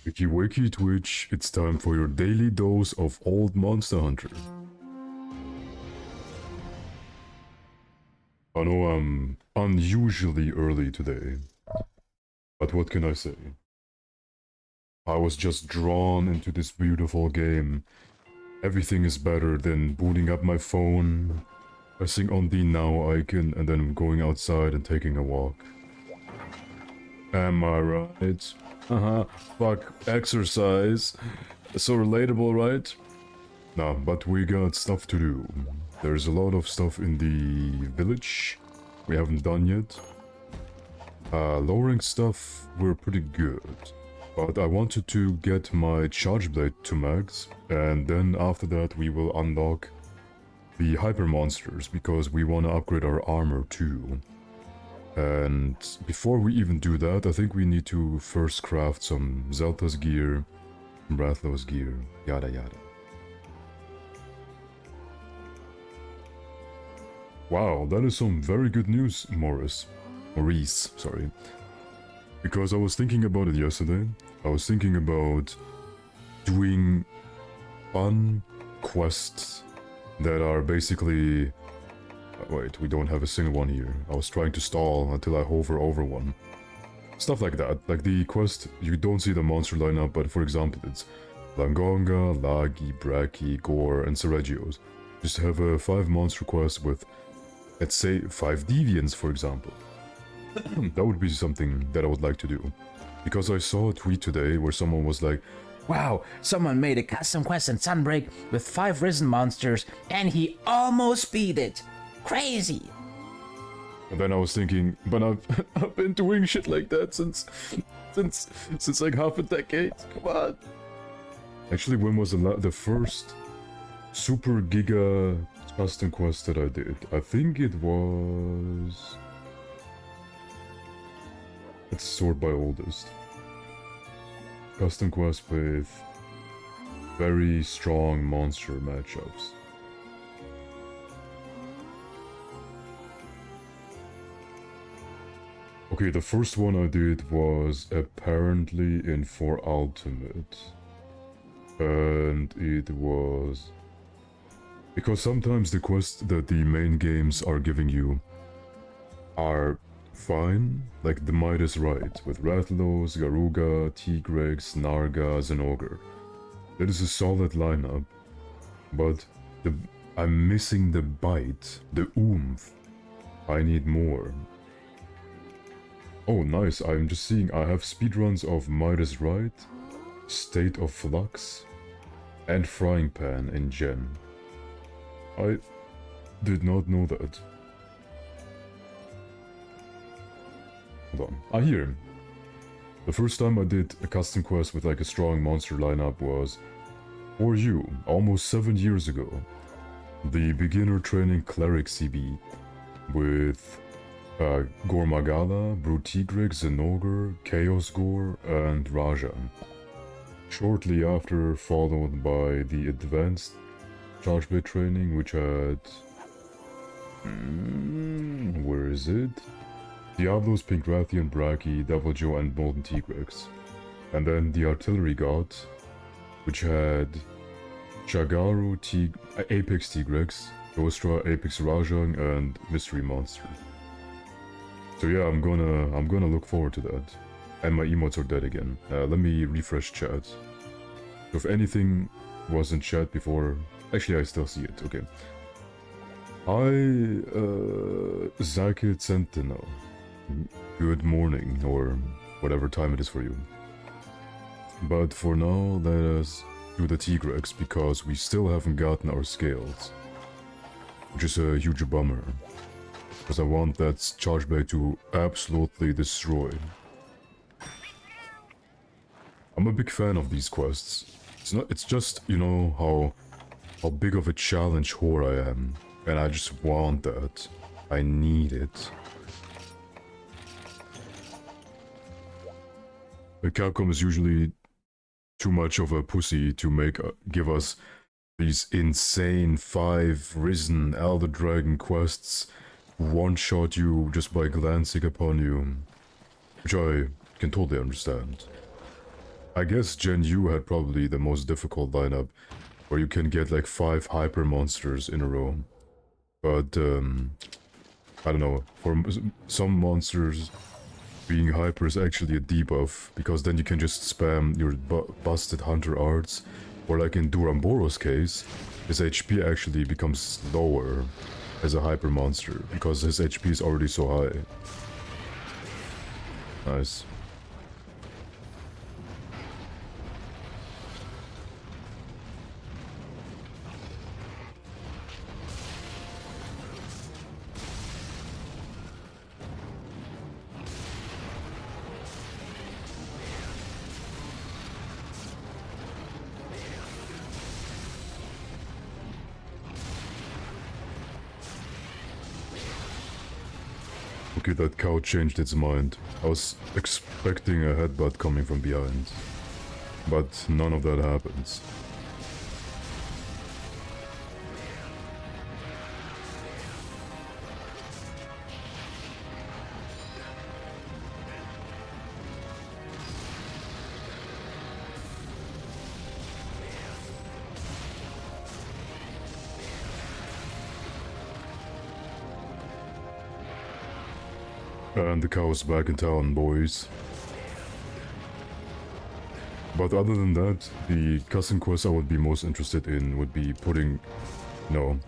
Wakey wakey Twitch, it's time for your daily dose of old Monster Hunter. I know I'm unusually early today, but what can I say? I was just drawn into this beautiful game. Everything is better than booting up my phone, pressing on the now icon, and then going outside and taking a walk. Am I right? Fuck exercise. So relatable, right? Nah, but we got stuff to do. There's a lot of stuff in the village we haven't done yet. Lowering stuff, we're pretty good. But I wanted to get my charge blade to max, and then after that we will unlock the hyper monsters, because we want to upgrade our armor too. And before we even do that, I think we need to first craft some Zelta's gear, Rathlow's gear, yada yada. Wow, that is some very good news, Maurice, sorry. Because I was thinking about it yesterday. I was thinking about doing fun quests that are basically... Wait, we don't have a single one here. I was trying to stall until I hover over one. Stuff like that. Like the quest, you don't see the monster lineup, but for example, it's Langonga, Lagi, Braki, Gore, and Seregios. Just have a 5 monster quest with, let's say, 5 deviants, for example. That would be something that I would like to do. Because I saw a tweet today where someone was like, wow, someone made a custom quest in Sunbreak with 5 risen monsters and he almost beat it. Crazy. And then I was thinking, but I've been doing shit like that since like half a decade. Come on. Actually, when was the first super giga custom quest that I did? I think it was... Let's sort by oldest. Custom quest with very strong monster matchups. Okay, the first one I did was apparently in 4 Ultimate. And it was... Because sometimes the quests that the main games are giving you are fine, like the Might is Right, with Rathalos, Garuga, Tigrex, Narga, Zenogre. That is a solid lineup, but I'm missing the bite, the oomph. I need more. Oh nice, I'm just seeing I have speedruns of Might is Right, State of Flux, and Frying Pan in Gen. I did not know that. Hold on. Here. The first time I did a custom quest with like a strong monster lineup was for you, almost 7 years ago. The beginner training cleric CB with Gormagala, Brutigrex, Zenogre, Chaos Gore, and Rajan. Shortly after, followed by the advanced charge blade training, which had... where is it? Diablos, Pinkrathian, Braki, Deviljo, and Molten Tigrex. And then the Artillery God, which had Chagaru, Apex Tigrex, Gostra, Apex Rajang, and Mystery Monster. So yeah, I'm gonna look forward to that. And my emotes are dead again. Let me refresh chat. So if anything was in chat before... Actually, I still see it, okay. Hi, Zakit Sentinel. Good morning, or whatever time it is for you. But for now, let us do the Tigrex because we still haven't gotten our scales. Which is a huge bummer. Because I want that charge blade to absolutely destroy. I'm a big fan of these quests. It's just, you know, how big of a challenge whore I am. And I just want that. I need it. But Capcom is usually too much of a pussy to give us these insane 5 Risen Elder Dragon quests one-shot you just by glancing upon you, which I can totally understand. I guess Gen U had probably the most difficult lineup, where you can get like 5 hyper monsters in a row. But, I don't know, for some monsters, being hyper is actually a debuff, because then you can just spam your busted hunter arts, or like in Duramboro's case, his HP actually becomes lower as a hyper monster, because his HP is already so high. Nice. Okay, that cow changed its mind. I was expecting a headbutt coming from behind. But none of that happens. And the cow's back in town, boys. But other than that, the custom quest I would be most interested in would be putting, you know,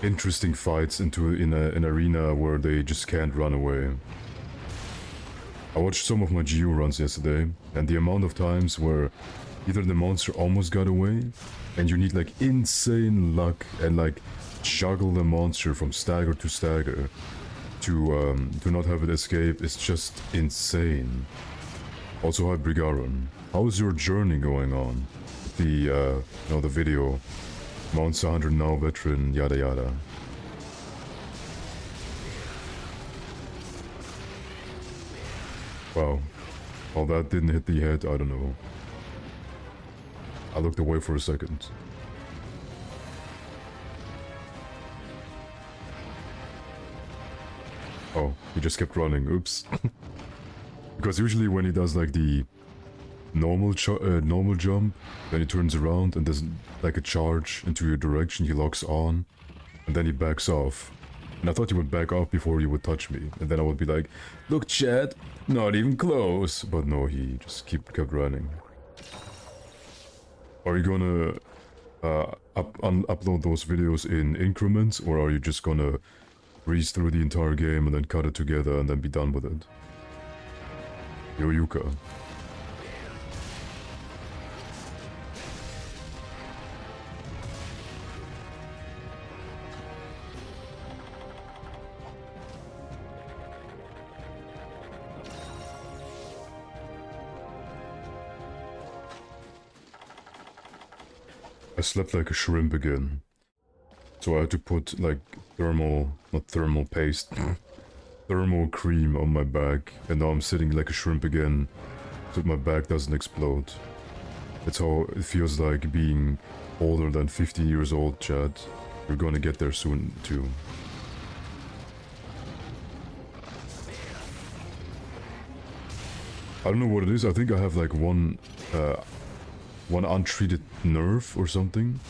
interesting fights into an arena where they just can't run away. I watched some of my GU runs yesterday, and the amount of times where either the monster almost got away, and you need like insane luck and like juggle the monster from stagger to stagger to not have it escape is just insane. Also, hi Brigaron. How is your journey going on? The, you know, the video. Monster Hunter now veteran, yada yada. Wow. Well, that didn't hit the head, I don't know. I looked away for a second. Oh, he just kept running, oops. Because usually when he does like the normal jump, then he turns around and does like a charge into your direction, he locks on, and then he backs off. And I thought he would back off before he would touch me, and then I would be like, look Chad, not even close. But no, he just kept running. Are you gonna upload those videos in increments, or are you just gonna breeze through the entire game and then cut it together and then be done with it? Yo Yuka. I slept like a shrimp again. So I had to put like not thermal paste, thermal cream on my back, and now I'm sitting like a shrimp again, so that my back doesn't explode. That's how it feels like being older than 50 years old, Chad. You're gonna get there soon, too. I don't know what it is, I think I have like one untreated nerve or something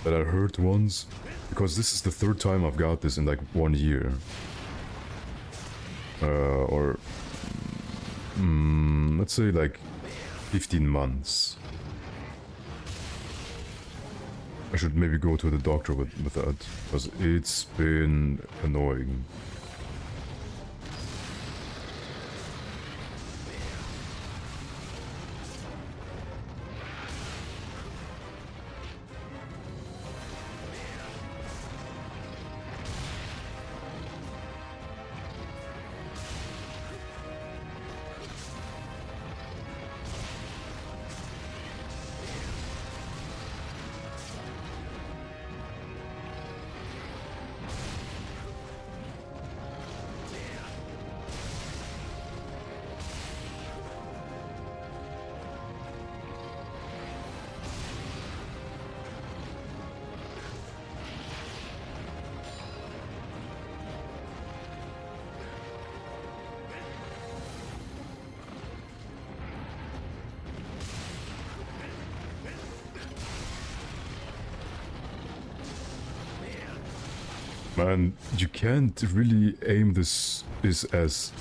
that I hurt once. Because this is the 3rd time I've got this in like 1 year. Let's say like 15 months. I should maybe go to the doctor with that, because it's been annoying. Man, you can't really aim this as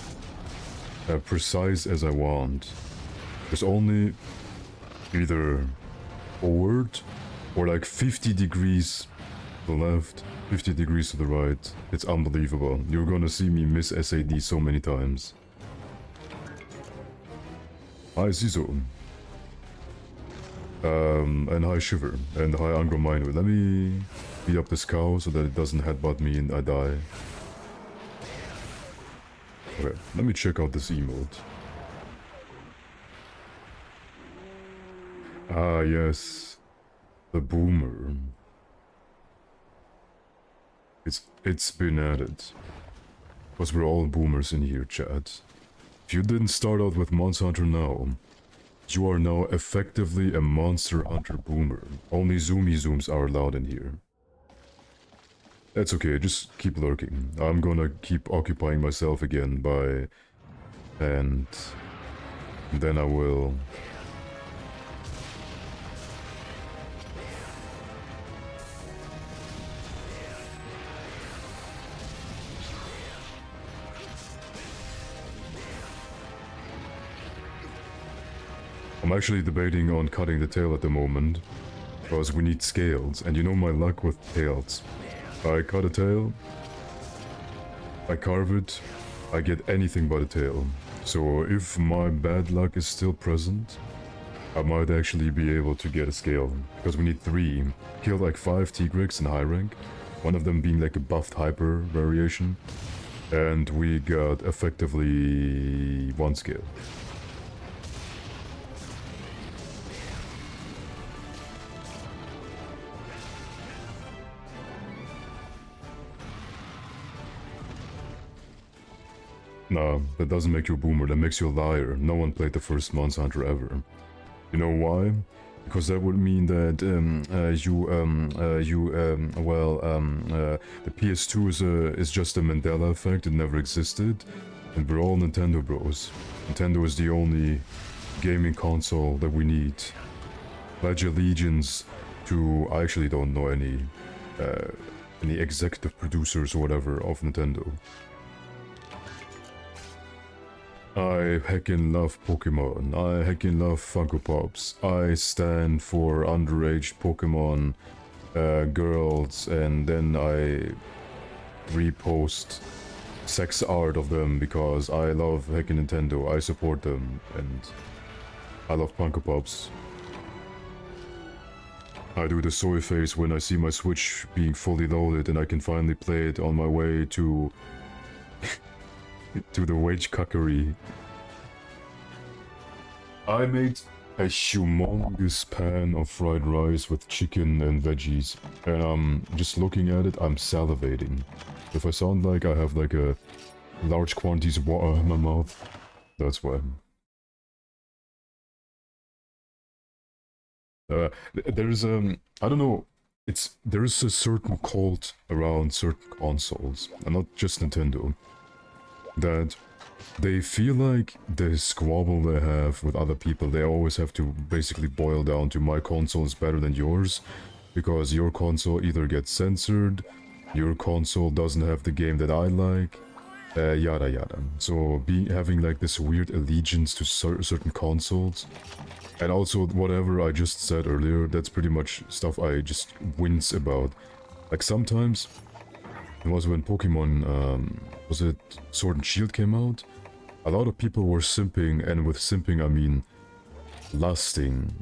precise as I want. There's only either forward or like 50 degrees to the left, 50 degrees to the right. It's unbelievable. You're gonna see me miss SAD so many times. Hi Zizo. And hi Shiver. And hi Angro Miner. Let me beat up this cow so that it doesn't headbutt me and I die. Okay, let me check out this emote. Ah, yes. The boomer. It's been added. Because we're all boomers in here, chat. If you didn't start out with Monster Hunter now, you are now effectively a Monster Hunter boomer. Only zooms are allowed in here. That's okay, just keep lurking. I'm gonna keep occupying myself again by... and... then I will... I'm actually debating on cutting the tail at the moment, because we need scales, and you know my luck with tails. I cut a tail, I carve it, I get anything but a tail. So if my bad luck is still present, I might actually be able to get a scale, because we need 3. Killed like 5 Tigrex in high rank, one of them being like a buffed hyper variation, and we got effectively 1 scale. Nah, that doesn't make you a boomer, that makes you a liar. No one played the first Monster Hunter ever. You know why? Because that would mean that the PS2 is just a Mandela effect, it never existed. And we're all Nintendo bros. Nintendo is the only gaming console that we need. Pledge allegiance to... I actually don't know any executive producers or whatever of Nintendo. I heckin' love Pokemon, I heckin' love Funko Pops, I stand for underage Pokemon girls, and then I repost sex art of them because I love heckin' Nintendo, I support them, and I love Funko Pops. I do the soy face when I see my Switch being fully loaded and I can finally play it on my way to... to the wage cuckery. I made a humongous pan of fried rice with chicken and veggies, and just looking at it, I'm salivating. If I sound like I have like a large quantities of water in my mouth, that's why. There's I don't know, there is a certain cult around certain consoles, and not just Nintendo, that they feel like the squabble they have with other people, they always have to basically boil down to my console is better than yours, because your console either gets censored, your console doesn't have the game that I like, yada yada. So having like this weird allegiance to certain consoles, and also whatever I just said earlier, that's pretty much stuff I just wince about. Like sometimes, it was when Pokemon, was it Sword and Shield came out? A lot of people were simping, and with simping I mean lusting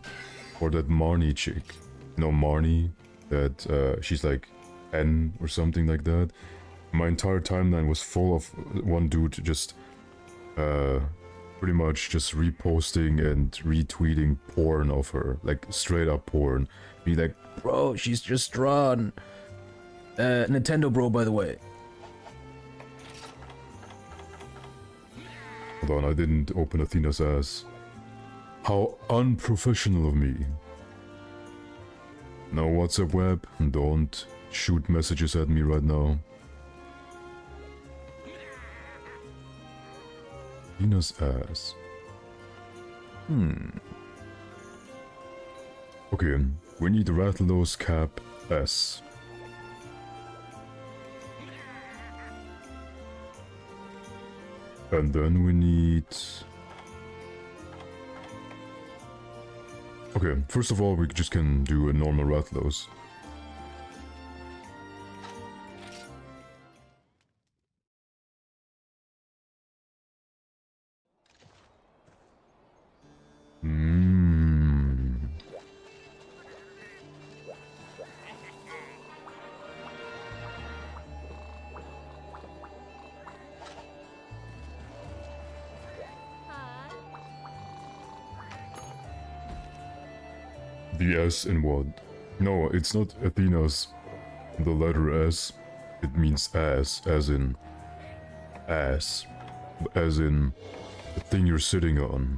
for that Marnie chick. You know Marnie? That, she's like N or something like that. My entire timeline was full of one dude just, pretty much just reposting and retweeting porn of her. Like, straight up porn. Be like, bro, she's just drawn. Nintendo bro, by the way. Hold on, I didn't open Athena's ass. How unprofessional of me. Now WhatsApp web, don't shoot messages at me right now. Athena's ass. Okay, we need Rattle's cap S. And then we need... Okay, first of all, we just can do a normal Rathalos. The S in what? No, it's not Athena's. The letter S. It means ass, as in ass. As in the thing you're sitting on.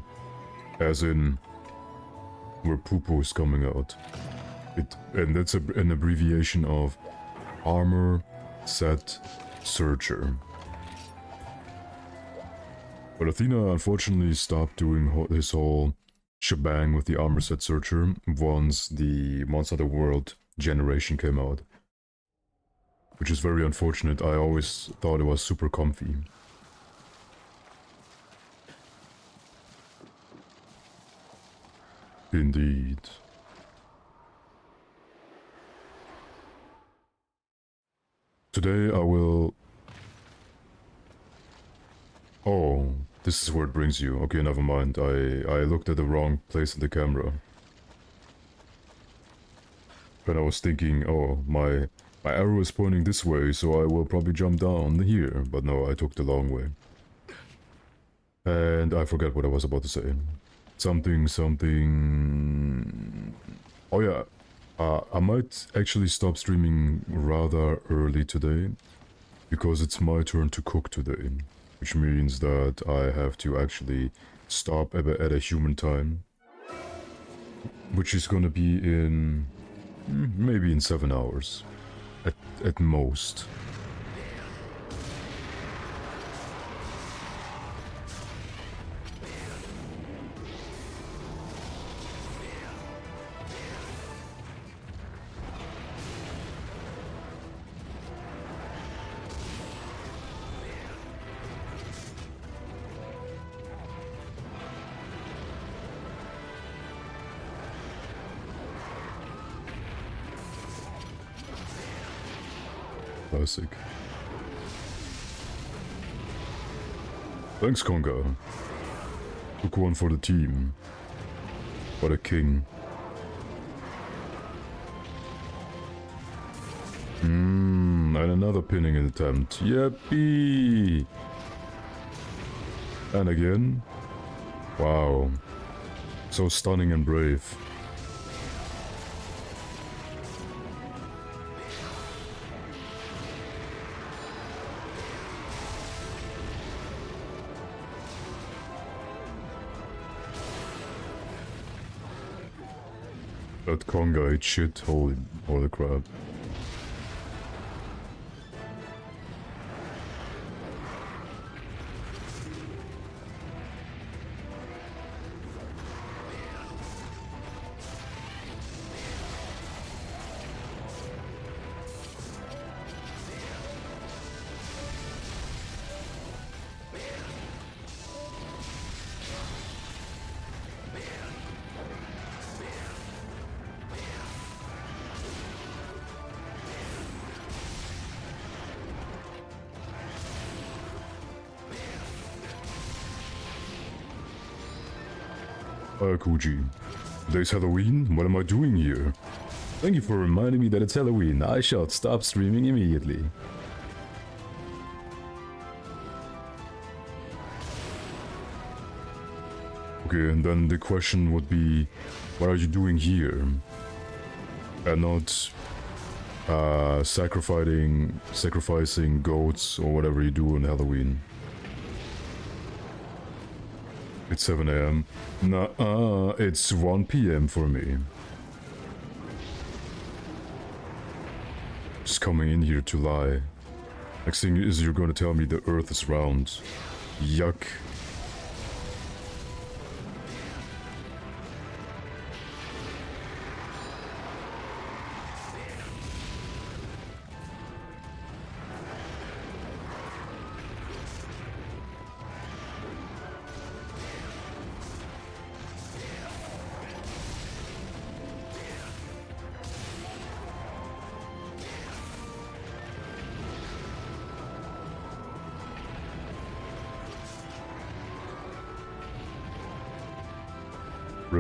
As in where poo-poo is coming out. And that's an abbreviation of Armor Set Searcher. But Athena unfortunately stopped doing his whole shebang with the Armor Set Searcher once the Monster Hunter World generation came out. Which is very unfortunate. I always thought it was super comfy. Indeed. Today I will... Oh, this is where it brings you. Okay, never mind. I looked at the wrong place in the camera. And I was thinking, oh, my arrow is pointing this way, so I will probably jump down here. But no, I took the long way. And I forgot what I was about to say. Something... Oh yeah, I might actually stop streaming rather early today, because it's my turn to cook today, which means that I have to actually stop at a human time, which is gonna be in maybe in 7 hours, at most. Classic. Thanks, Conga. Took one for the team. What a king. And another pinning attempt. Yippee! And again. Wow. So stunning and brave. That Conga ate shit, holy crap. Kuji. Today's Halloween? What am I doing here? Thank you for reminding me that it's Halloween. I shall stop streaming immediately. Okay, and then the question would be, what are you doing here? And not sacrificing goats or whatever you do on Halloween. It's 7 AM. Nuh-uh, it's 1 PM for me. Just coming in here to lie. Next thing is you're gonna tell me the earth is round. Yuck.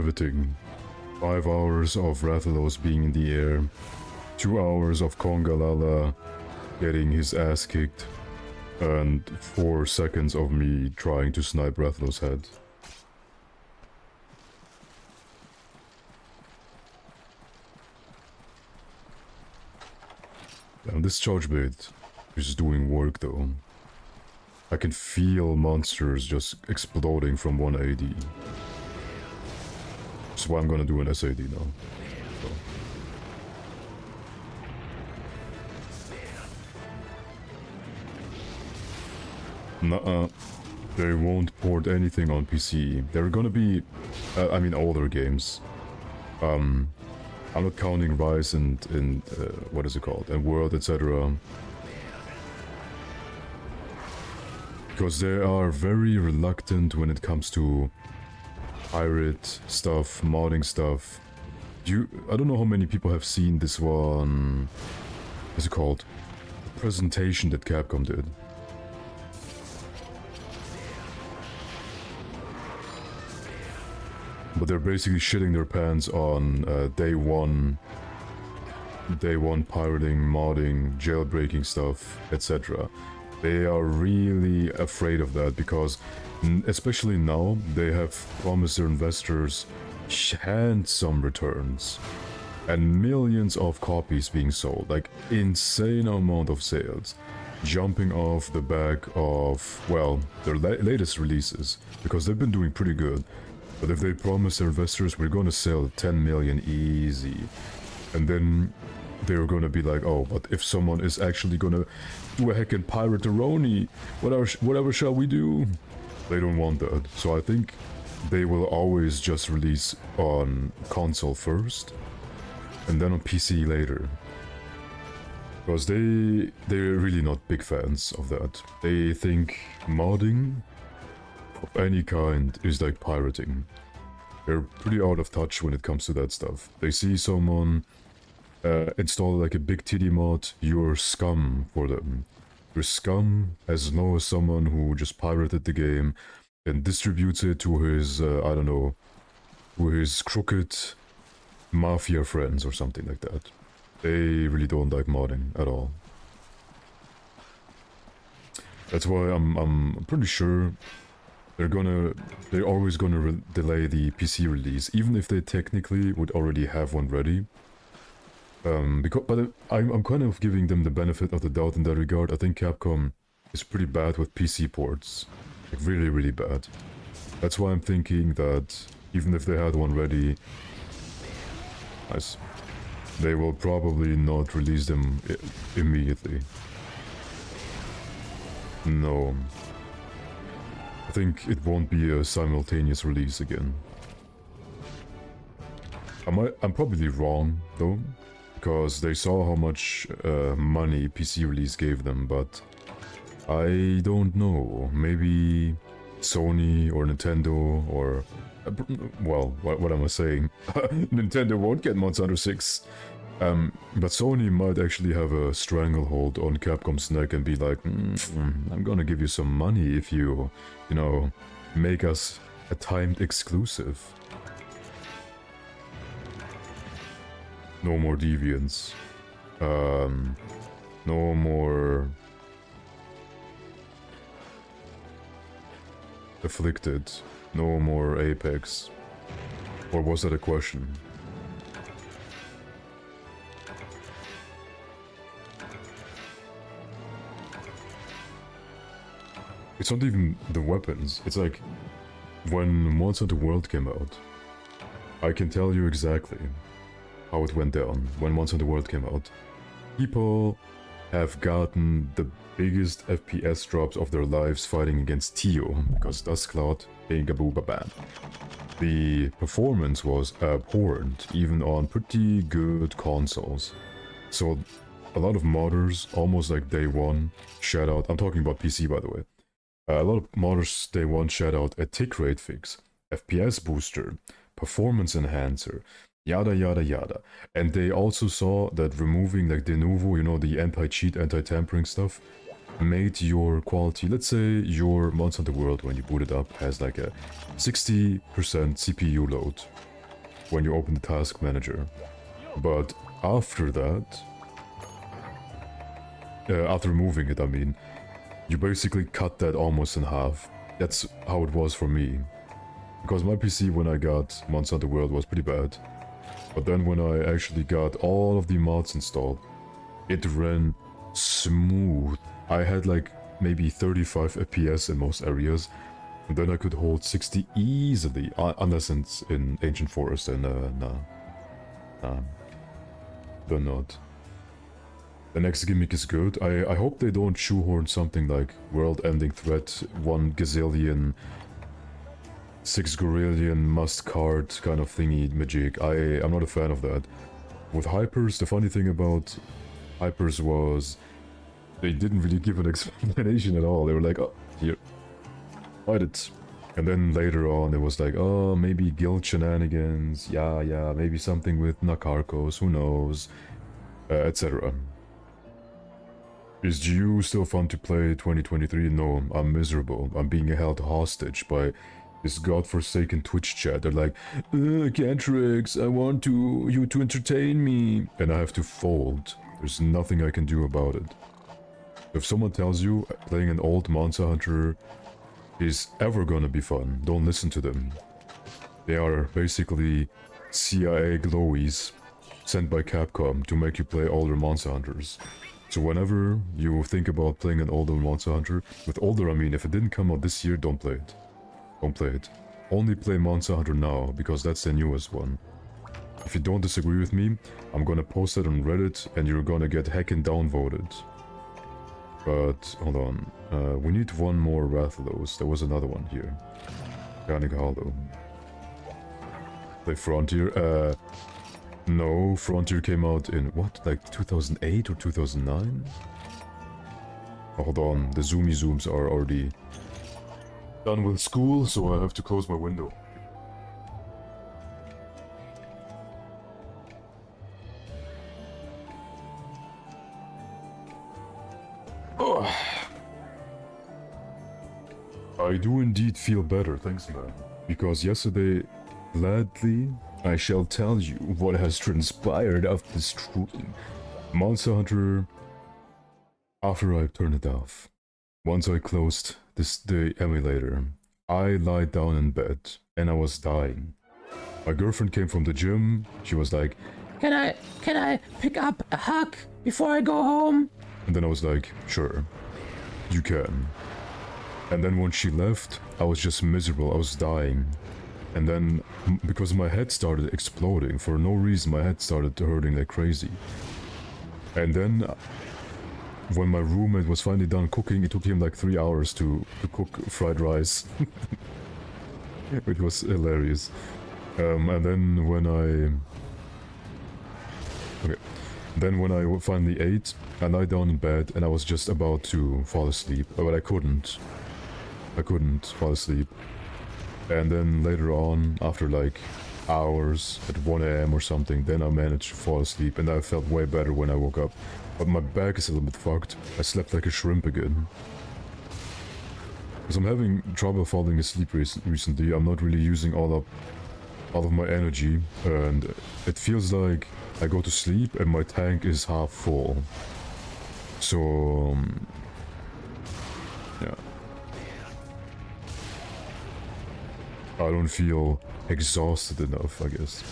riveting. 5 hours of Rathalos being in the air, 2 hours of Kongalala getting his ass kicked, and 4 seconds of me trying to snipe Rathalos' head. And this charge bait is doing work though. I can feel monsters just exploding from 180. That's why I'm gonna do an SAD now. So. Nuh-uh. They won't port anything on PC. They're gonna be... I mean older games. I'm not counting Rise and what is it called? And World, etc. Because they are very reluctant when it comes to pirate stuff, modding stuff. I don't know how many people have seen this one. What's it called? The presentation that Capcom did. But they're basically shitting their pants on day one pirating, modding, jailbreaking stuff, etc. They are really afraid of that because, especially now, they have promised their investors handsome returns and millions of copies being sold, like insane amount of sales, jumping off the back of, well, their latest releases, because they've been doing pretty good. But if they promise their investors, we're going to sell 10 million easy, and then they're going to be like, oh, but if someone is actually going to do a heckin' pirate-a-roni, whatever shall we do? They don't want that. So I think they will always just release on console first, and then on PC later. Because they're really not big fans of that. They think modding of any kind is like pirating. They're pretty out of touch when it comes to that stuff. They see someone install like a big titty mod, you're scum for them. You're scum as long as someone who just pirated the game and distributes it to his, I don't know, to his crooked mafia friends or something like that. They really don't like modding at all. That's why I'm pretty sure they're always gonna delay the PC release, even if they technically would already have one ready. But I'm kind of giving them the benefit of the doubt in that regard. I think Capcom is pretty bad with PC ports, like really, really bad. That's why I'm thinking that even if they had one ready, nice, they will probably not release them immediately. No. I think it won't be a simultaneous release again. I'm probably wrong though, because they saw how much money PC release gave them, but I don't know. Maybe Sony or Nintendo or... well, what am I saying? Nintendo won't get Monster Hunter 6. But Sony might actually have a stranglehold on Capcom's neck and be like, I'm gonna give you some money if you know, make us a timed exclusive. No more Deviants. No more... Afflicted. No more Apex. Or was that a question? It's not even the weapons. It's like, when Monster Hunter World came out, I can tell you exactly how it went down when Monster Hunter World came out. People have gotten the biggest FPS drops of their lives fighting against Tio, because Dustcloud, bam. The performance was abhorrent, even on pretty good consoles. So a lot of modders, almost like day one, shout out, I'm talking about PC by the way, a lot of modders day one shout out a tick rate fix, FPS booster, performance enhancer, yada yada yada. And they also saw that removing like de novo, you know, the anti-cheat, anti-tampering stuff, made your quality, let's say your Monster Hunter World when you boot it up has like a 60% CPU load. when you open the task manager. But after that, after removing it, I mean, you basically cut that almost in half. That's how it was for me. Because my PC when I got Monster Hunter World was pretty bad. But then when I actually got all of the mods installed, it ran smooth. I had like maybe 35 FPS in most areas. And then I could hold 60 easily, unless it's in Ancient Forest, and nah. They're not. The next gimmick is good. I hope they don't shoehorn something like world-ending threat, 1 gazillion, 6 gorillion must card kind of thingy magic. I'm not a fan of that. With Hypers, the funny thing about Hypers was they didn't really give an explanation at all. They were like, oh, here, fight it. And then later on, it was like, oh, maybe guild shenanigans, yeah, maybe something with Nakarkos, who knows, etc. Is GU still fun to play 2023? No, I'm miserable. I'm being held hostage by this godforsaken Twitch chat. They're like, AkantoreX, I want you to entertain me. And I have to fold. There's nothing I can do about it. If someone tells you playing an old Monster Hunter is ever gonna be fun, don't listen to them. They are basically CIA glowies sent by Capcom to make you play older Monster Hunters. So whenever you think about playing an older Monster Hunter, with older I mean if it didn't come out this year, don't play it. Don't play it. Only play Monster Hunter now, because that's the newest one. If you don't disagree with me, I'm gonna post it on Reddit and you're gonna get heckin' downvoted. But, hold on, we need one more Rathalos. There was another one here. Garnic Hollow. Play Frontier, no, Frontier came out in, what, like 2008 or 2009? Oh, hold on, the zoomy zooms are already done with school, so I have to close my window. Oh. I do indeed feel better, thanks man. Because yesterday, gladly, I shall tell you what has transpired after this stream. Monster Hunter, after I turned it off, once I closed the emulator, I lied down in bed and I was dying. My girlfriend came from the gym, she was like, Can I pick up a hug before I go home? And then I was like, sure, you can. And then when she left, I was just miserable, I was dying. And then, because my head started exploding, for no reason my head started hurting like crazy. And then, when my roommate was finally done cooking, it took him like 3 hours to cook fried rice. It was hilarious. And then when I finally ate, I lay down in bed and I was just about to fall asleep, but I couldn't. I couldn't fall asleep. And then later on, after like hours, at 1 AM or something, then I managed to fall asleep and I felt way better when I woke up. But my back is a little bit fucked. I slept like a shrimp again. Because I'm having trouble falling asleep recently. I'm not really using all of my energy, and it feels like I go to sleep and my tank is half full. So, yeah. I don't feel exhausted enough, I guess.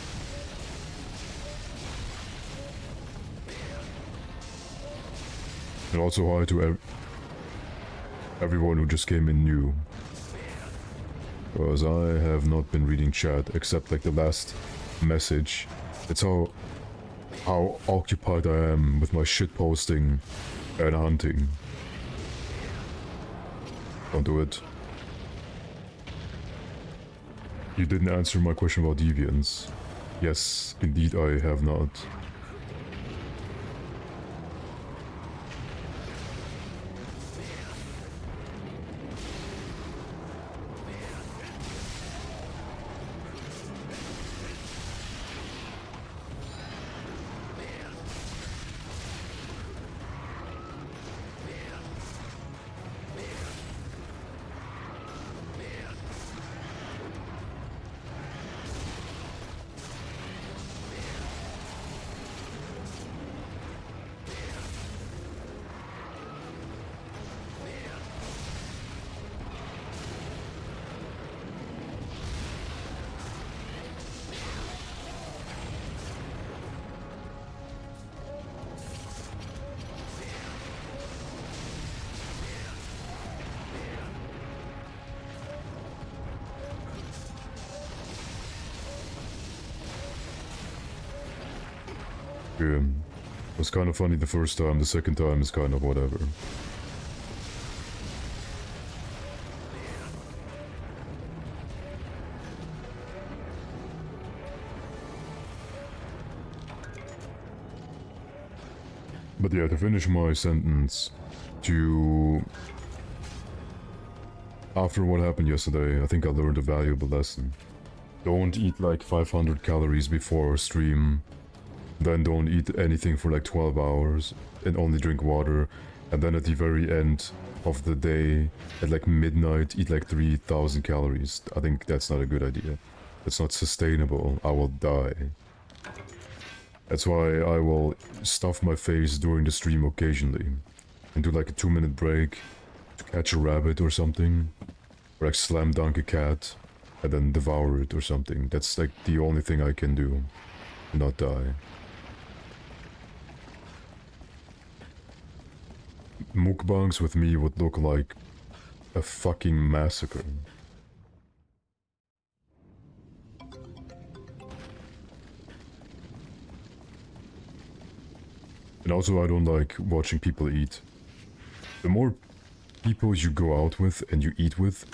And also hi to everyone who just came in new. Because I have not been reading chat, except like the last message. It's how occupied I am with my shit posting and hunting. Don't do it. You didn't answer my question about deviants. Yes, indeed I have not. Yeah. It was kind of funny the first time, the second time is kind of whatever. But yeah, to finish my sentence, after what happened yesterday, I think I learned a valuable lesson. Don't eat like 500 calories before stream, then don't eat anything for like 12 hours, and only drink water, and then at the very end of the day, at like midnight, eat like 3,000 calories. I think that's not a good idea. That's not sustainable. I will die. That's why I will stuff my face during the stream occasionally, and do like a 2-minute break to catch a rabbit or something, or like slam dunk a cat, and then devour it or something. That's like the only thing I can do, not die. Mukbangs with me would look like a fucking massacre. And also I don't like watching people eat. The more people you go out with and you eat with,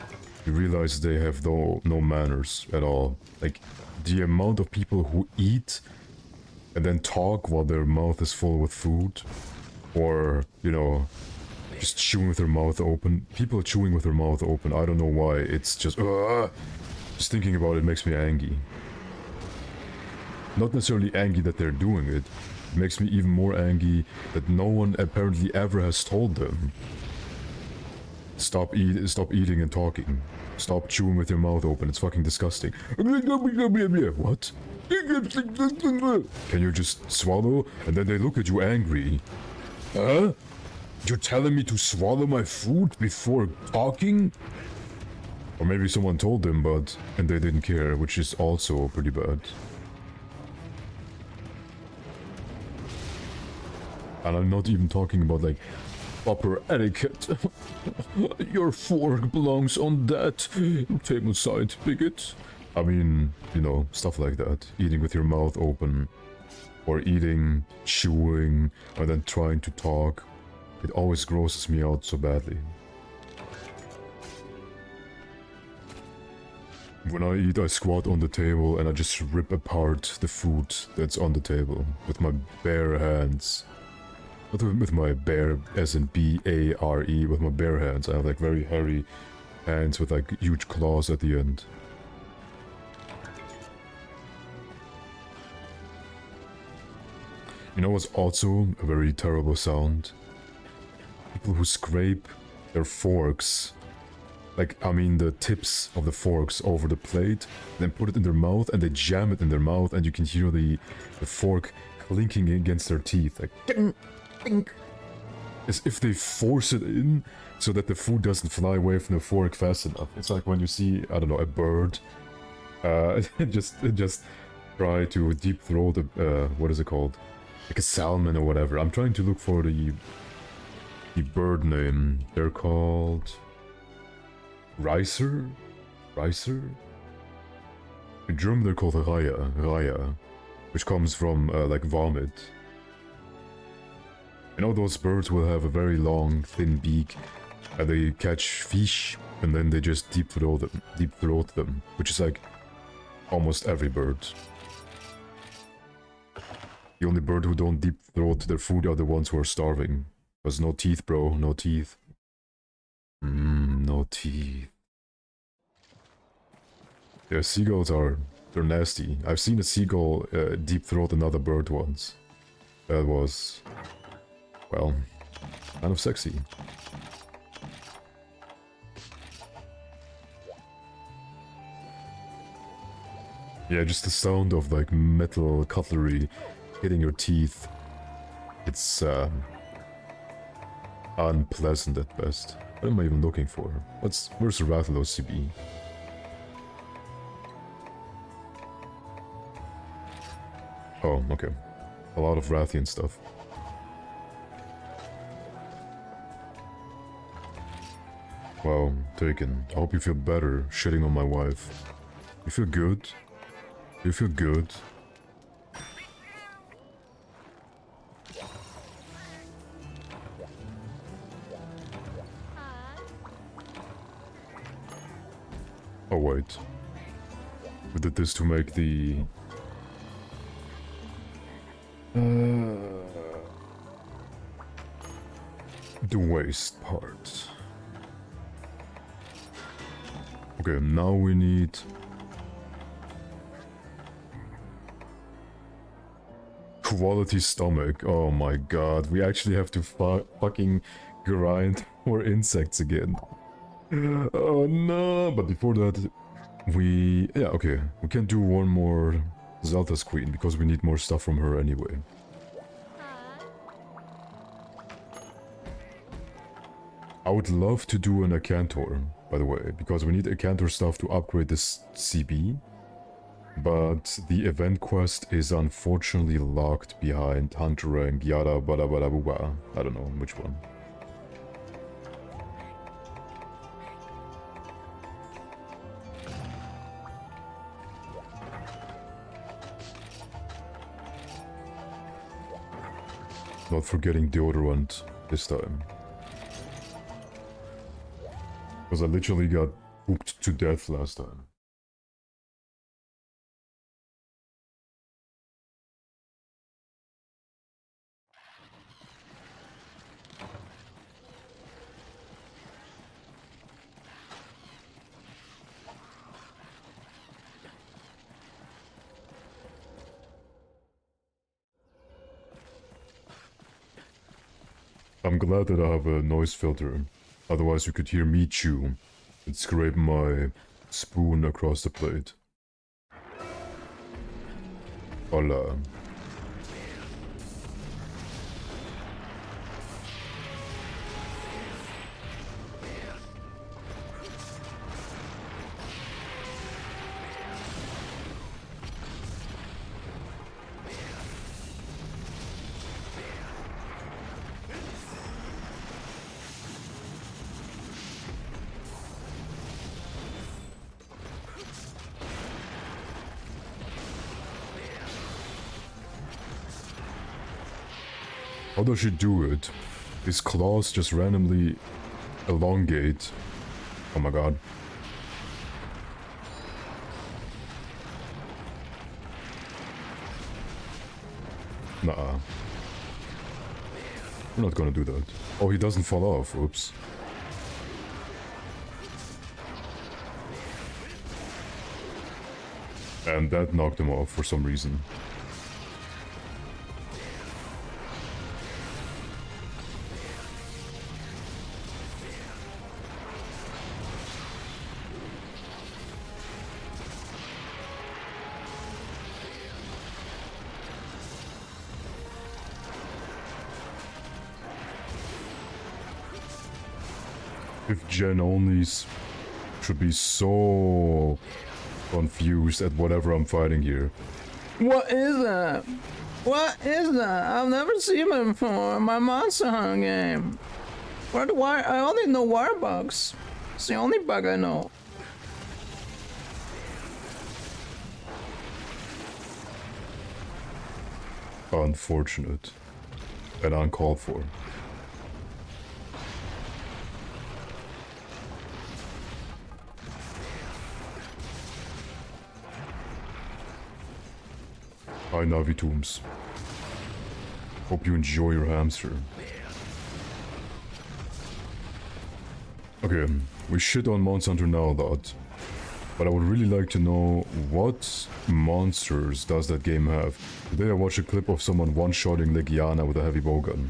you realize they have no manners at all. Like, the amount of people who eat and then talk while their mouth is full with food, or, you know, just chewing with their mouth open. People chewing with their mouth open, I don't know why, it's just thinking about it makes me angry. Not necessarily angry that they're doing it, it makes me even more angry that no one apparently ever has told them. Stop eating and talking. Stop chewing with your mouth open, it's fucking disgusting. What? Can you just swallow? And then they look at you angry. Huh? You're telling me to swallow my food before talking? Or maybe someone told them, and they didn't care, which is also pretty bad. And I'm not even talking about, like, proper etiquette. Your fork belongs on that table side, bigot. I mean, you know, stuff like that. Eating with your mouth open. Or eating, chewing, and then trying to talk. It always grosses me out so badly. When I eat, I squat on the table and I just rip apart the food that's on the table with my bare hands. Not with my bare, as in B-A-R-E, with my bare hands. I have like very hairy hands with like huge claws at the end. You know what's also a very terrible sound? People who scrape their forks, like, I mean the tips of the forks over the plate, then put it in their mouth and they jam it in their mouth and you can hear the fork clinking against their teeth, like ding, ding. As if they force it in so that the food doesn't fly away from the fork fast enough. It's like when you see, I don't know, a bird, just try to deep throat a, what is it called? Like a salmon or whatever. I'm trying to look for the bird name. They're called Ricer? In German they're called Raya, which comes from like vomit. You know, those birds will have a very long, thin beak, and they catch fish, and then they just deep throat them, which is like almost every bird. The only bird who don't deep throat their food are the ones who are starving. There's no teeth, bro, no teeth. No teeth. Yeah, seagulls they're nasty. I've seen a seagull deep throat another bird once. That was, well, kind of sexy. Yeah, just the sound of like metal cutlery hitting your teeth. It's unpleasant at best. What am I even looking for? Where's the Rathalos CB? Oh, okay. A lot of Rathian stuff. Wow, Taken. I hope you feel better shitting on my wife. You feel good? You feel good? Oh wait. We did this to make the... the waste part. Okay, now we need... quality stomach. Oh my god, we actually have to fucking grind more insects again. Oh no, but before that, we... yeah, okay, we can do one more Zelda's Queen, because we need more stuff from her anyway. I would love to do an Akantor, by the way, because we need Akantor stuff to upgrade this CB. But the event quest is unfortunately locked behind Hunter and Yada Bada Bada Booba. I don't know which one. Not forgetting deodorant this time. Because I literally got pooped to death last time. I'm glad that I have a noise filter, otherwise you could hear me chew and scrape my spoon across the plate. Hola. How does she do it? His claws just randomly elongate. Oh my god. Nah. We're not gonna do that. Oh, he doesn't fall off. Oops. And that knocked him off for some reason. If Gen onlys should be so confused at whatever I'm fighting here. What is that? What is that? I've never seen it before in my Monster Hunter game. Where the wire? I only know wire bugs. It's the only bug I know. Unfortunate. And uncalled for. Hi Navi Tombs. Hope you enjoy your hamster. Okay, we shit on Monster Hunter now a lot. But I would really like to know what monsters does that game have. Today I watched a clip of someone one-shotting Legiana with a heavy bowgun.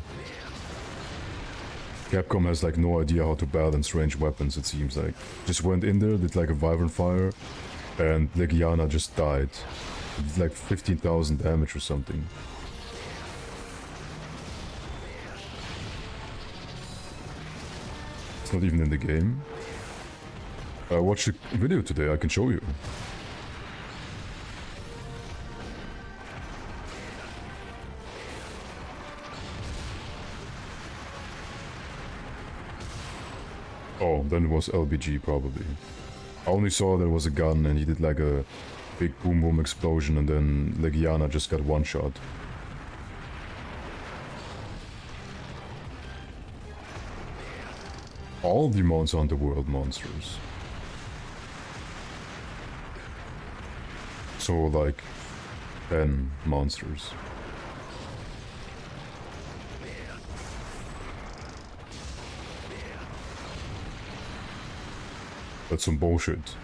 Capcom has like no idea how to balance ranged weapons, it seems like. Just went in there, did like a Wyvern Fire, and Legiana just died. It did like 15,000 damage or something. It's not even in the game. I watched a video today, I can show you. Oh, then it was LBG probably. I only saw there was a gun and he did like a big boom boom explosion and then Legiana just got one shot. all the Monster Hunter World monsters. So like 10 monsters. That's some bullshit.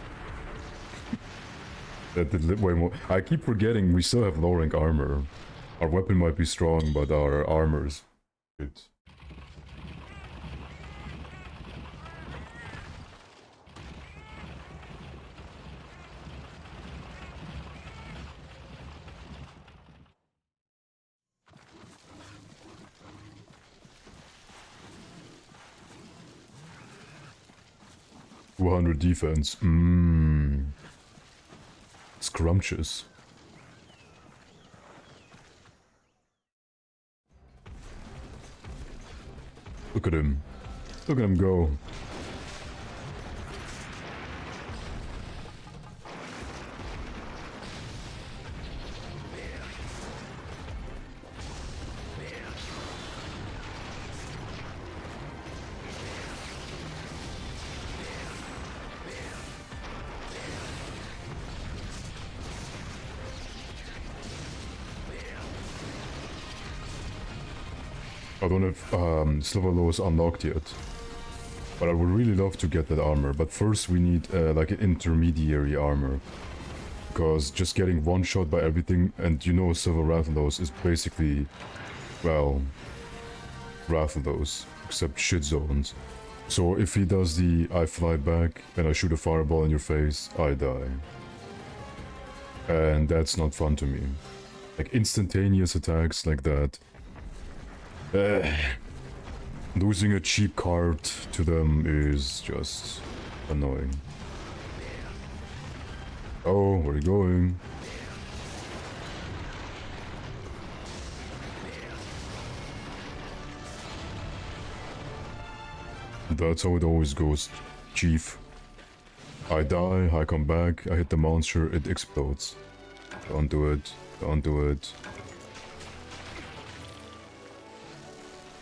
That did way more. I keep forgetting we still have low rank armor. Our weapon might be strong, but our armor's shit. .200 defense. Scrumptious. Look at him. Look at him go. I don't have silver lows unlocked yet, but I would really love to get that armor. But first we need like an intermediary armor, because just getting one shot by everything, and you know silver Rathalos is basically, well, Rathalos, except shit zones. So if he does the I fly back and I shoot a fireball in your face, I die. And that's not fun to me. Like instantaneous attacks like that. Losing a cheap card to them is just annoying. Oh, where are you going? That's how it always goes, Chief. I die, I come back, I hit the monster, it explodes. Don't do it, don't do it.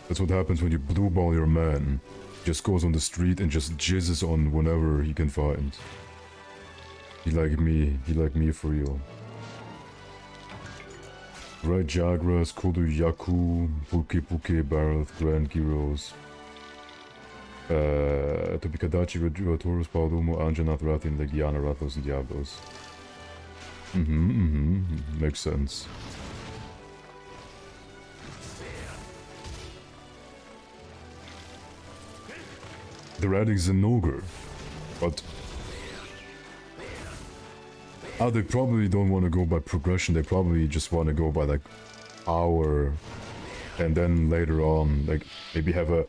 That's what happens when you blue ball your man. Just goes on the street and just jizzes on whenever he can find. He like me for real. Red Jagras, Kodu Yaku, Puke Puke, Barreth, Grand Gyros. Topikadachi, Reduatorus, Paudumo, Anjanath, Rathin, Legiana, Rathos, and Diablos. Makes sense. They're adding Zenogre, but they probably don't want to go by progression. They probably just want to go by like power, and then later on, like maybe have a.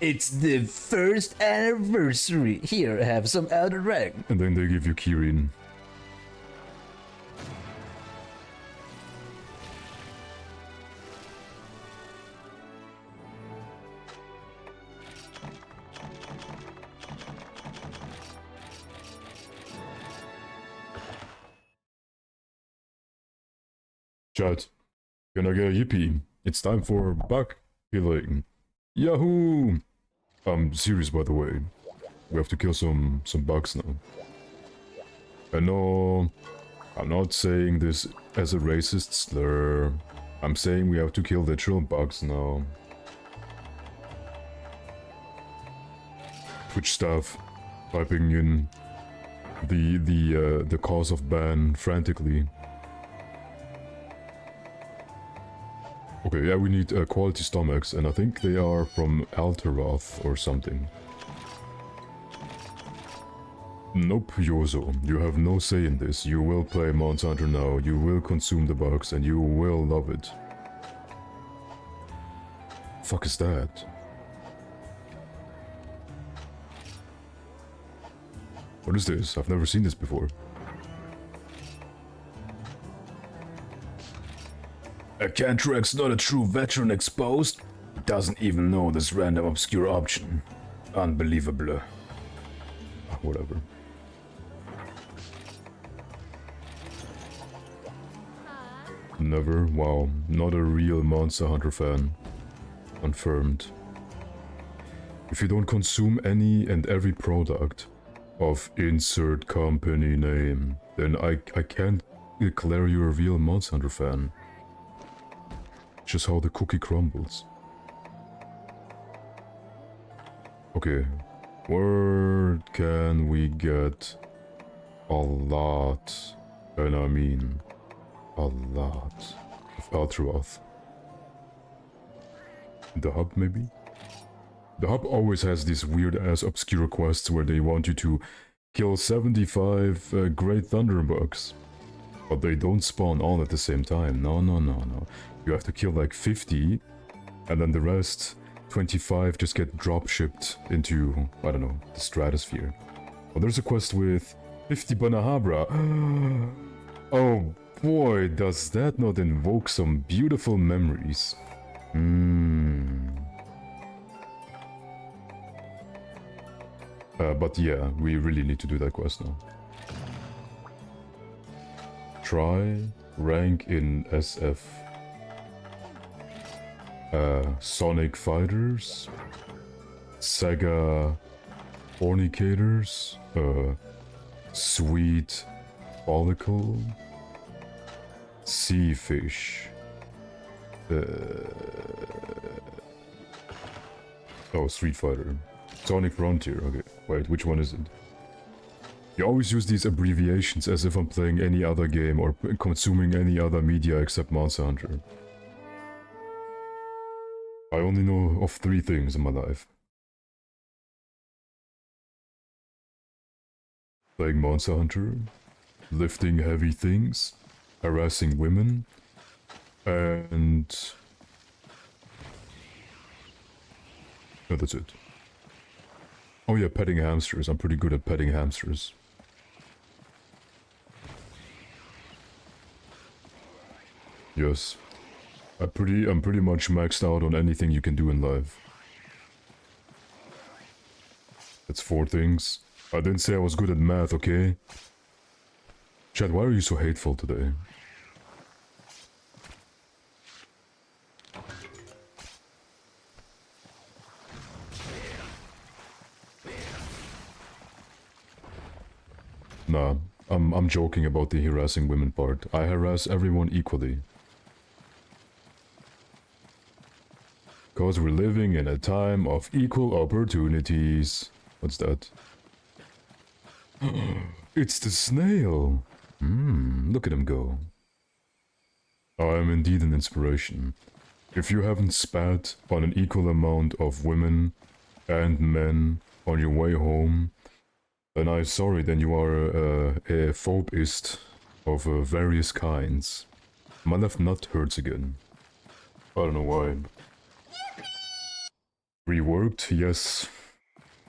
It's the first anniversary. Here, have some Elder Dragon. And then they give you Kirin. Chat, can I get a yippee? It's time for bug killing. Yahoo! I'm serious, by the way. We have to kill some bugs now. I know, I'm not saying this as a racist slur. I'm saying we have to kill literal bugs now. Twitch staff typing in the cause of ban frantically. Okay, yeah, we need quality stomachs, and I think they are from Alteroth or something. Nope, Yozo, you have no say in this. You will play Monster Hunter now, you will consume the bugs, and you will love it. Fuck is that? What is this? I've never seen this before. AkantoreX not a true veteran exposed? Doesn't even know this random obscure option. Unbelievable. Whatever. Never? Wow. Not a real Monster Hunter fan. Confirmed. If you don't consume any and every product of insert company name, then I can't declare you a real Monster Hunter fan. Just how the cookie crumbles. Okay, where can we get a lot, and I mean a lot, of Eltroth? The hub, maybe? The hub always has these weird-ass obscure quests where they want you to kill 75 Great Thunderbugs. But they don't spawn all at the same time. No. You have to kill like 50, and then the rest, 25, just get drop-shipped into, I don't know, the stratosphere. Well, there's a quest with 50 Banahabra. Oh boy, does that not invoke some beautiful memories. But yeah, we really need to do that quest now. Try rank in SF. Sonic Fighters. Sega Fornicators. Sweet Follicle. Sea Fish. Oh, Street Fighter. Sonic Frontier, okay. Wait, which one is it? You always use these abbreviations as if I'm playing any other game or consuming any other media except Monster Hunter. I only know of 3 things in my life. Playing Monster Hunter, lifting heavy things, harassing women, and... no, that's it. Oh yeah, petting hamsters. I'm pretty good at petting hamsters. Yes. I'm pretty much maxed out on anything you can do in life. That's 4 things. I didn't say I was good at math, okay? Chad, why are you so hateful today? Nah, I'm joking about the harassing women part. I harass everyone equally. Cause we're living in a time of equal opportunities. What's that? It's the snail! Look at him go. I am indeed an inspiration. If you haven't spat on an equal amount of women and men on your way home, then I'm sorry, then you are a phobist of various kinds. My left nut hurts again. I don't know why. Reworked? Yes.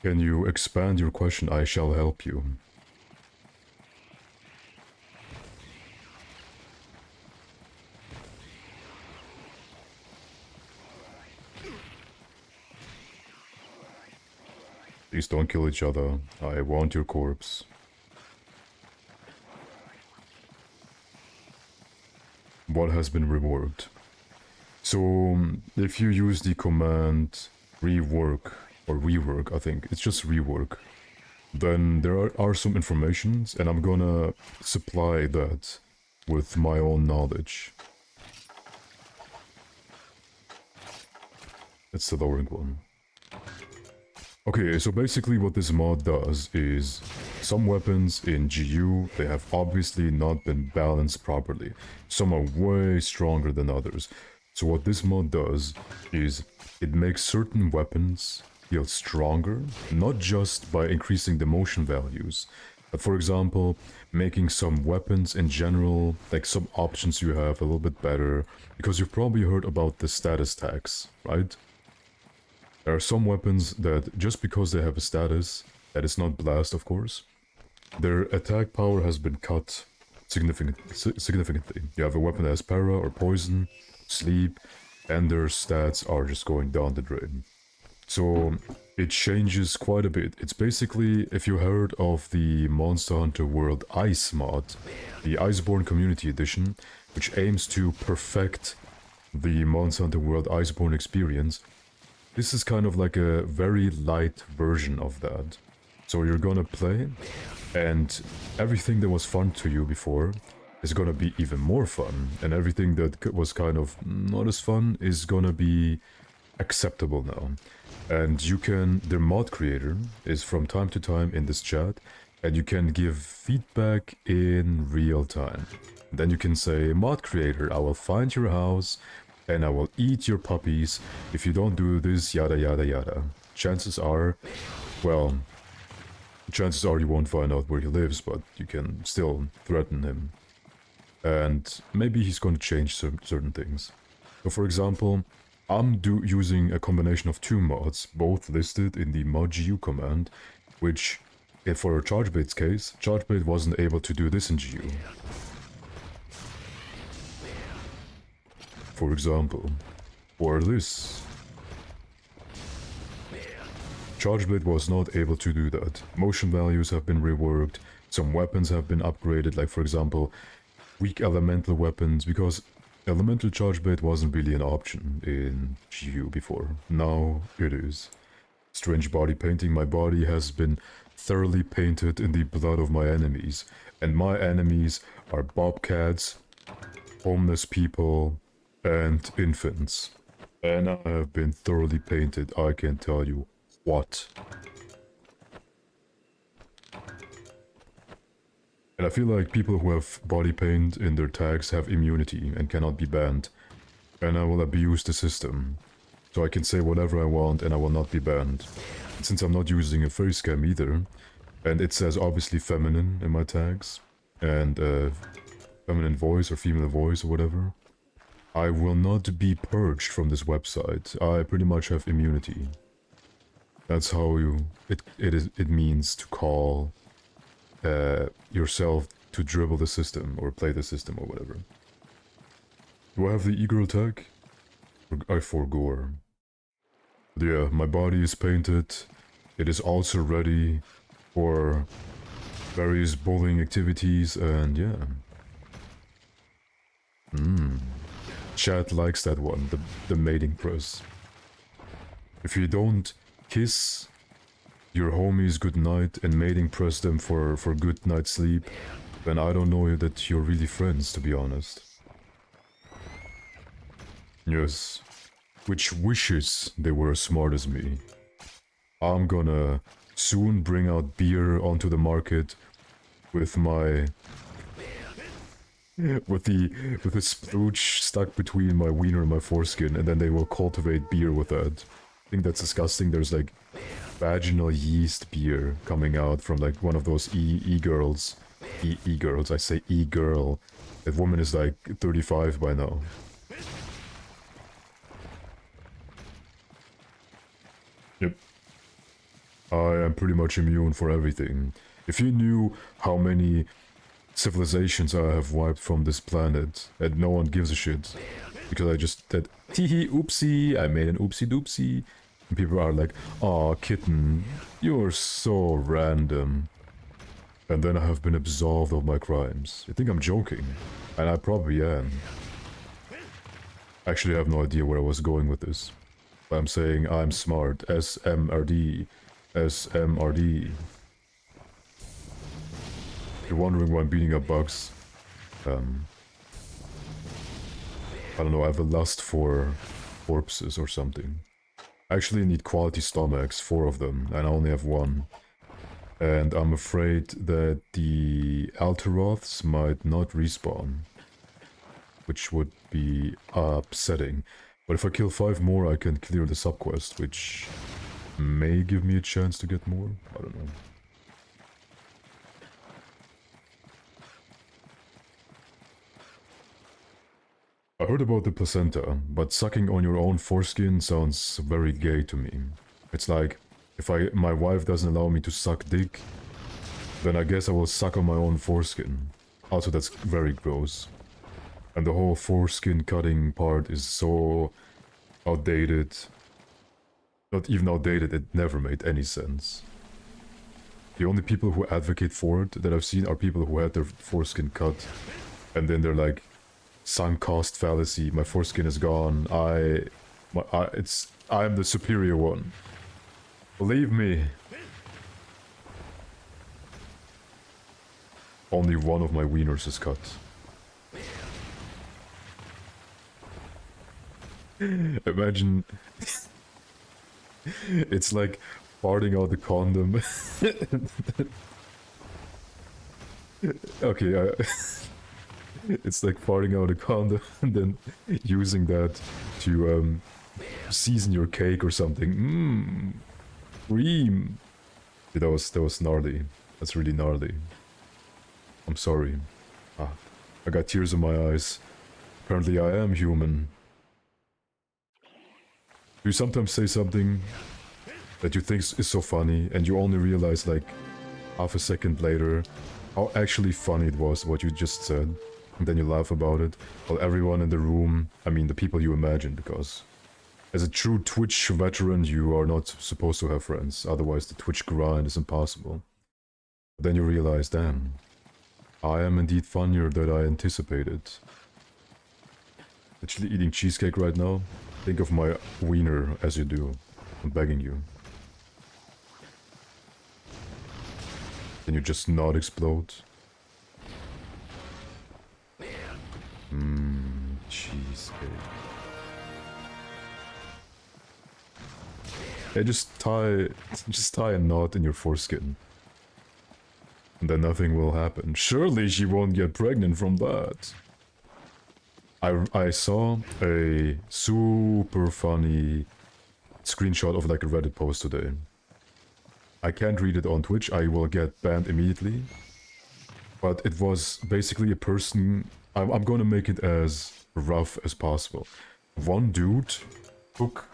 Can you expand your question? I shall help you. Please don't kill each other. I want your corpse. What has been reworked? So, if you use the command rework, or rework, I think, it's just rework, then there are some informations, and I'm gonna supply that with my own knowledge. It's the lowering one. Okay, so basically what this mod does is some weapons in GU, they have obviously not been balanced properly. Some are way stronger than others. So what this mod does is it makes certain weapons feel stronger, not just by increasing the motion values, but for example, making some weapons in general, like some options you have a little bit better, because you've probably heard about the status tags, right? There are some weapons that, just because they have a status, that is not blast of course, their attack power has been cut significantly. You have a weapon that has para or poison, sleep, and their stats are just going down the drain. So it changes quite a bit. It's basically, if you heard of the Monster Hunter World Ice mod, the Iceborne Community Edition, which aims to perfect the Monster Hunter World Iceborne experience, this is kind of like a very light version of that. So you're gonna play, and everything that was fun to you before is gonna be even more fun, and everything that was kind of not as fun is gonna be acceptable now. And you can, the mod creator is from time to time in this chat, and you can give feedback in real time. Then you can say, mod creator, I will find your house and I will eat your puppies if you don't do this, yada yada yada. Chances are, well, chances are you won't find out where he lives, but you can still threaten him. And maybe he's going to change certain things. So for example, I'm using a combination of two mods, both listed in the MHGU command, which, for Chargebait's case, Chargebait wasn't able to do this in GU. For example, or this. Chargebait was not able to do that. Motion values have been reworked, some weapons have been upgraded, like for example, weak elemental weapons, because elemental Chargebait wasn't really an option in GU before. Now it is. Strange body painting. My body has been thoroughly painted in the blood of my enemies, and my enemies are bobcats, homeless people, and infants. And I have been thoroughly painted, I can tell you what. And I feel like people who have body paint in their tags have immunity and cannot be banned. And I will abuse the system. So I can say whatever I want and I will not be banned. And since I'm not using a face cam either, and it says obviously feminine in my tags, and feminine voice or female voice or whatever, I will not be purged from this website. I pretty much have immunity. That's how it means to call yourself to dribble the system or play the system or whatever. Do I have the e-girl tag? I forgore. But yeah, my body is painted. It is also ready for various bullying activities, and yeah. Chat likes that one, the mating press. If you don't kiss your homies goodnight and mating press them for good night's sleep, then I don't know that you're really friends, to be honest. Yes. Which wishes they were as smart as me. I'm gonna soon bring out beer onto the market with my... with the splooge stuck between my wiener and my foreskin, and then they will cultivate beer with that. I think that's disgusting. There's like vaginal yeast beer coming out from like one of those e-girls. E-girls, I say e-girl. That woman is like 35 by now. Yep. I am pretty much immune for everything. If you knew how many civilizations I have wiped from this planet, and no one gives a shit. Because I just said, teehee, oopsie, I made an oopsie doopsie. And people are like, aw, kitten, you're so random. And then I have been absolved of my crimes. You think I'm joking? And I probably am. Actually, I have no idea where I was going with this. But I'm saying I'm smart. SMRD. SMRD. If you're wondering why I'm beating up bugs, I don't know, I have a lust for corpses or something. I actually need quality stomachs, 4 of them, and I only have 1. And I'm afraid that the Alteroths might not respawn, which would be upsetting. But if I kill 5 more, I can clear the subquest, which may give me a chance to get more. I don't know. I heard about the placenta, but sucking on your own foreskin sounds very gay to me. It's like, if my wife doesn't allow me to suck dick, then I guess I will suck on my own foreskin. Also, that's very gross. And the whole foreskin cutting part is so outdated. Not even outdated, it never made any sense. The only people who advocate for it that I've seen are people who had their foreskin cut, and then they're like, sunk cost fallacy, my foreskin is gone, I'm the superior one. Believe me. Only one of my wieners is cut. Imagine... it's like farting out the condom. Okay, it's like farting out a condom and then using that to season your cake or something. Mmm, cream. Yeah, that was gnarly. That's really gnarly. I'm sorry. Ah, I got tears in my eyes. Apparently I am human. You sometimes say something that you think is so funny and you only realize like half a second later how actually funny it was what you just said. And then you laugh about it, while everyone in the room, I mean the people you imagine, because as a true Twitch veteran you are not supposed to have friends, otherwise the Twitch grind is impossible. But then you realize, damn, I am indeed funnier than I anticipated. Actually eating cheesecake right now? Think of my wiener as you do. I'm begging you. Can you just not explode? Mmm, cheesecake. Yeah, just tie a knot in your foreskin. And then nothing will happen. Surely she won't get pregnant from that. I saw a super funny screenshot of like a Reddit post today. I can't read it on Twitch, I will get banned immediately. But it was basically a person... I'm gonna make it as rough as possible. One dude took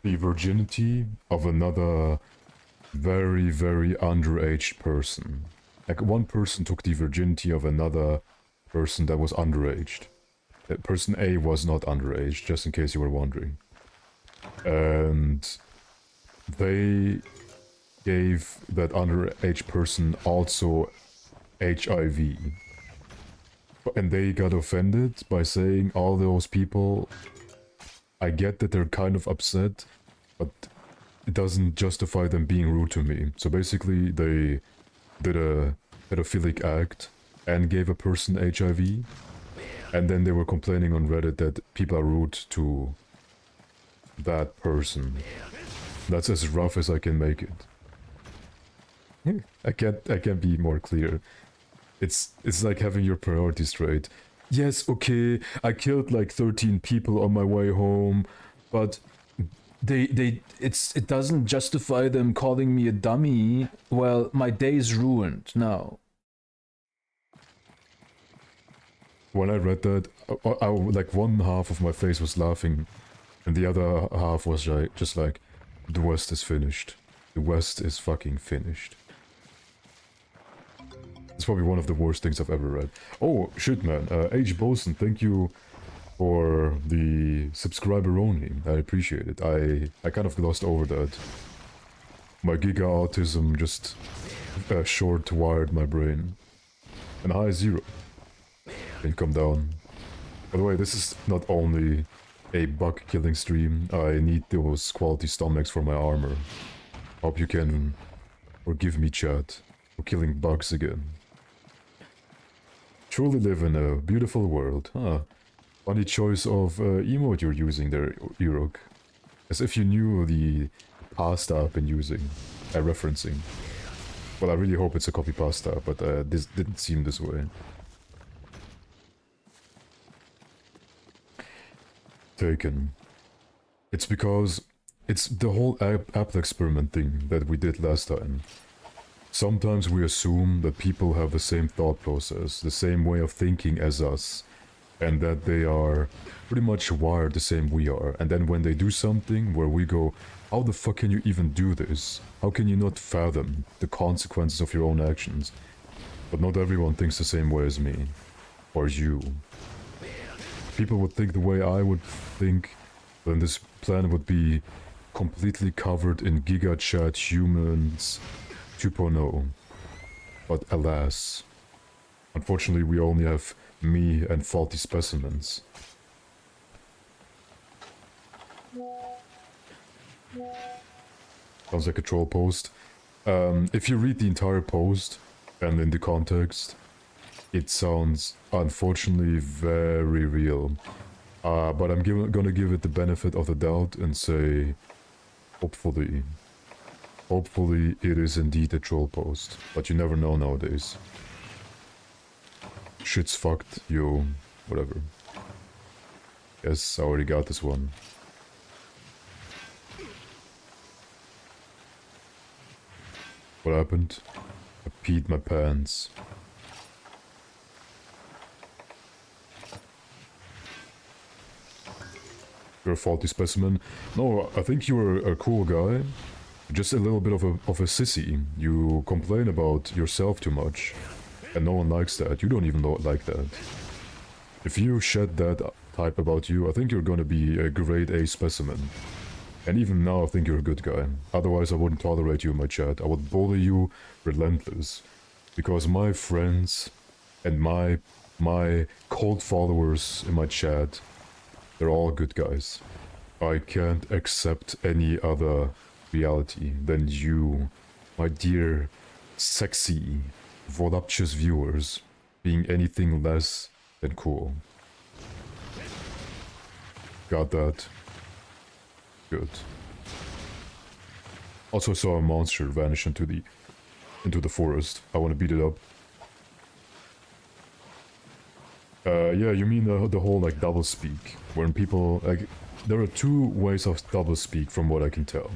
the virginity of another very, very underage person. Like one person took the virginity of another person that was underaged. Person A was not underage, just in case you were wondering. And they gave that underage person also HIV. And they got offended by saying all those people... I get that they're kind of upset, but it doesn't justify them being rude to me. So basically they did a pedophilic act and gave a person HIV. And then they were complaining on Reddit that people are rude to that person. That's as rough as I can make it. I can't be more clear. It's like having your priorities straight. Yes, okay, I killed like 13 people on my way home, but it doesn't justify them calling me a dummy. Well, my day's ruined now. When I read that, like one half of my face was laughing, and the other half was just like, the West is finished. The West is fucking finished. It's probably one of the worst things I've ever read. Oh, shit, man. H. Boson, thank you for the subscriber only. I appreciate it. I kind of glossed over that. My giga autism just short-wired my brain. And hi, Zero. Can you come down? By the way, this is not only a bug killing stream. I need those quality stomachs for my armor. Hope you can forgive me, chat, for killing bugs again. Truly live in a beautiful world, huh? Funny choice of emote you're using there, Urok. As if you knew the pasta I've been using, referencing. Well, I really hope it's a copy pasta, but this didn't seem this way. Taken. It's because it's the whole apple experiment thing that we did last time. Sometimes we assume that people have the same thought process, the same way of thinking as us, and that they are pretty much wired the same we are. And then when they do something where we go, how the fuck can you even do this? How can you not fathom the consequences of your own actions? But not everyone thinks the same way as me. Or you. People would think the way I would think, then this planet would be completely covered in Giga Chat humans 2.0. But alas, unfortunately we only have me and faulty specimens. Sounds like a troll post. If you read the entire post and in the context, it sounds unfortunately very real. But I'm gonna give it the benefit of the doubt and say, hopefully it is indeed a troll post. But you never know nowadays. Shit's fucked, yo, whatever. Yes, I already got this one. What happened? I peed my pants. You're a faulty specimen. No, I think you're a cool guy. Just a little bit of a sissy. You complain about yourself too much. And no one likes that. You don't even like that. If you shed that type about you, I think you're gonna be a grade A specimen. And even now I think you're a good guy. Otherwise I wouldn't tolerate you in my chat. I would bully you relentless. Because my friends and my cult followers in my chat, they're all good guys. I can't accept any other reality than you, my dear, sexy, voluptuous viewers, being anything less than cool. Got that? Good. Also saw a monster vanish into the forest. I want to beat it up. Yeah, you mean the whole like double speak, when people like, there are two ways of double speak from what I can tell.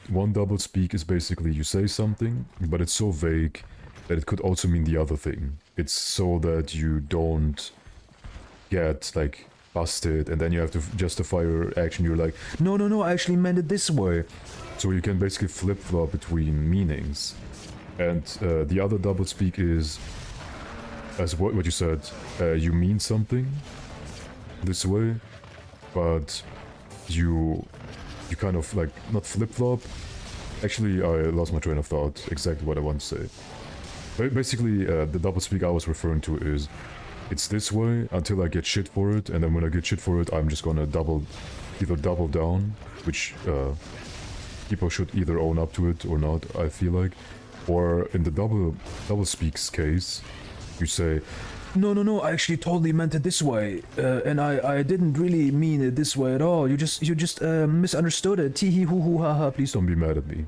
One double speak is basically you say something, but it's so vague that it could also mean the other thing. It's so that you don't get like busted and then you have to justify your action. You're like, no, I actually meant it this way. So you can basically flip-flop between meanings. And the other double speak is, as what you said, you mean something this way, but you kind of like, not flip-flop. Actually, I lost my train of thought, exactly what I want to say. Basically, the double speak I was referring to is, it's this way until I get shit for it, and then when I get shit for it, I'm just gonna either double down, which people should either own up to it or not, I feel like. Or in the double speaks case, you say, no, I actually totally meant it this way, and I didn't really mean it this way at all. You just misunderstood it. Tee hee hoo hoo ha ha. Please don't be mad at me.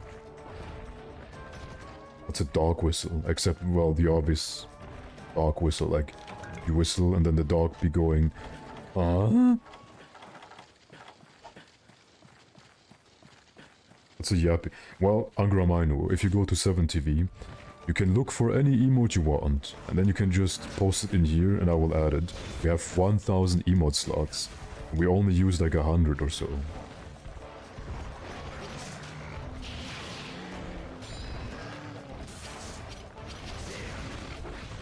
That's a dog whistle, except, well, the obvious dog whistle, like you whistle and then the dog be going, That's a yappy. Well, Angramainu, if you go to 7TV, you can look for any emote you want, and then you can just post it in here and I will add it. We have 1000 emote slots. We only use like 100 or so.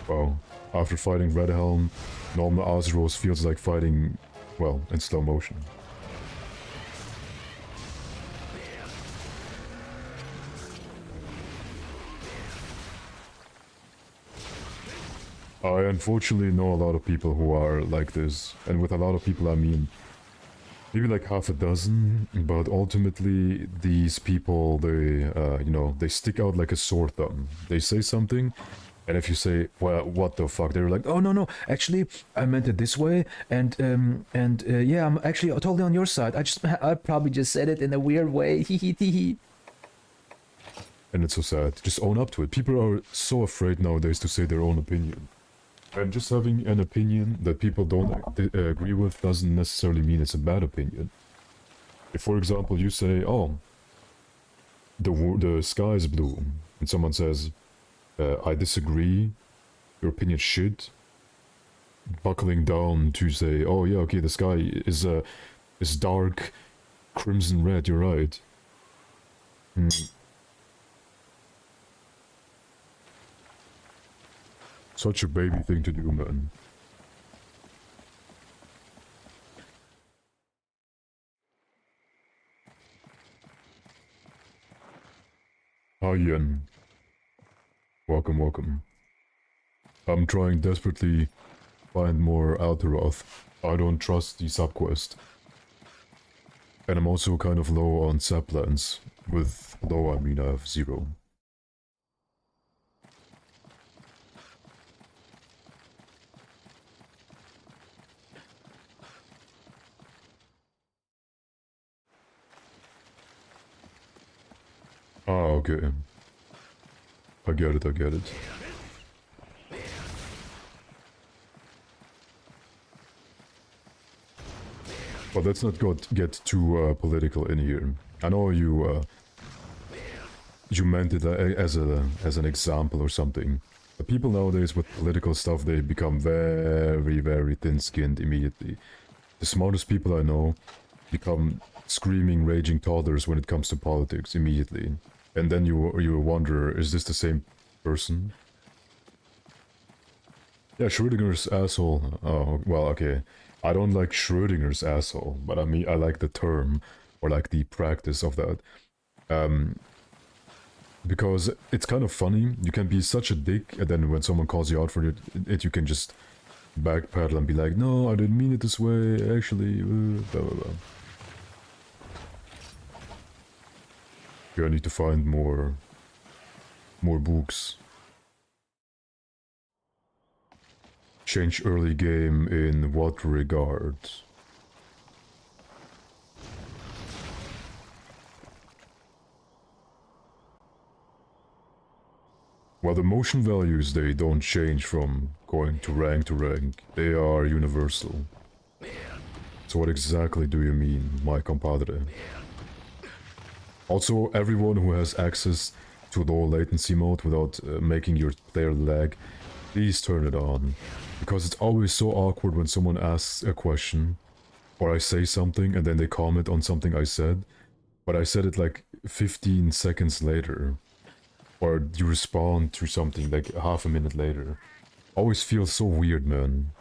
Wow. After fighting Red Helm, normal Azros feels like fighting, well, in slow motion. I unfortunately know a lot of people who are like this, and with a lot of people I mean maybe like half a dozen, but ultimately these people, they, you know, they stick out like a sore thumb. They say something, and if you say, well, what the fuck, they're like, oh no, actually, I meant it this way, and yeah, I'm actually totally on your side. I probably just said it in a weird way, hee. And it's so sad. Just own up to it. People are so afraid nowadays to say their own opinion. And just having an opinion that people don't agree with doesn't necessarily mean it's a bad opinion. If, for example, you say, oh, the sky is blue, and someone says, I disagree, your opinion's shit, buckling down to say, oh yeah, okay, the sky is dark crimson red, you're right. Such a baby thing to do, man. Hi, Yen. Welcome. I'm trying desperately to find more Alteroth. I don't trust the subquest. And I'm also kind of low on sap plants. With low, I mean I have 0. Ah, okay. I get it, I get it. But let's not get too political in here. I know you meant it as an example or something. But people nowadays with political stuff, they become very, very thin-skinned immediately. The smartest people I know become screaming, raging toddlers when it comes to politics immediately. And then you wonder, is this the same person? Yeah, Schrödinger's asshole. Oh, well, okay. I don't like Schrödinger's asshole, but I mean, I like the term, or like the practice of that. Because it's kind of funny. You can be such a dick, and then when someone calls you out for it, you can just backpedal and be like, no, I didn't mean it this way, actually, blah, blah, blah. Yeah, I need to find more books. Change early game in what regard? Well, the motion values, they don't change from going to rank. They are universal. So what exactly do you mean, my compadre? Also, everyone who has access to low latency mode without making your player lag, please turn it on. Because it's always so awkward when someone asks a question, or I say something and then they comment on something I said, but I said it like 15 seconds later. Or you respond to something like half a minute later. Always feels so weird, man.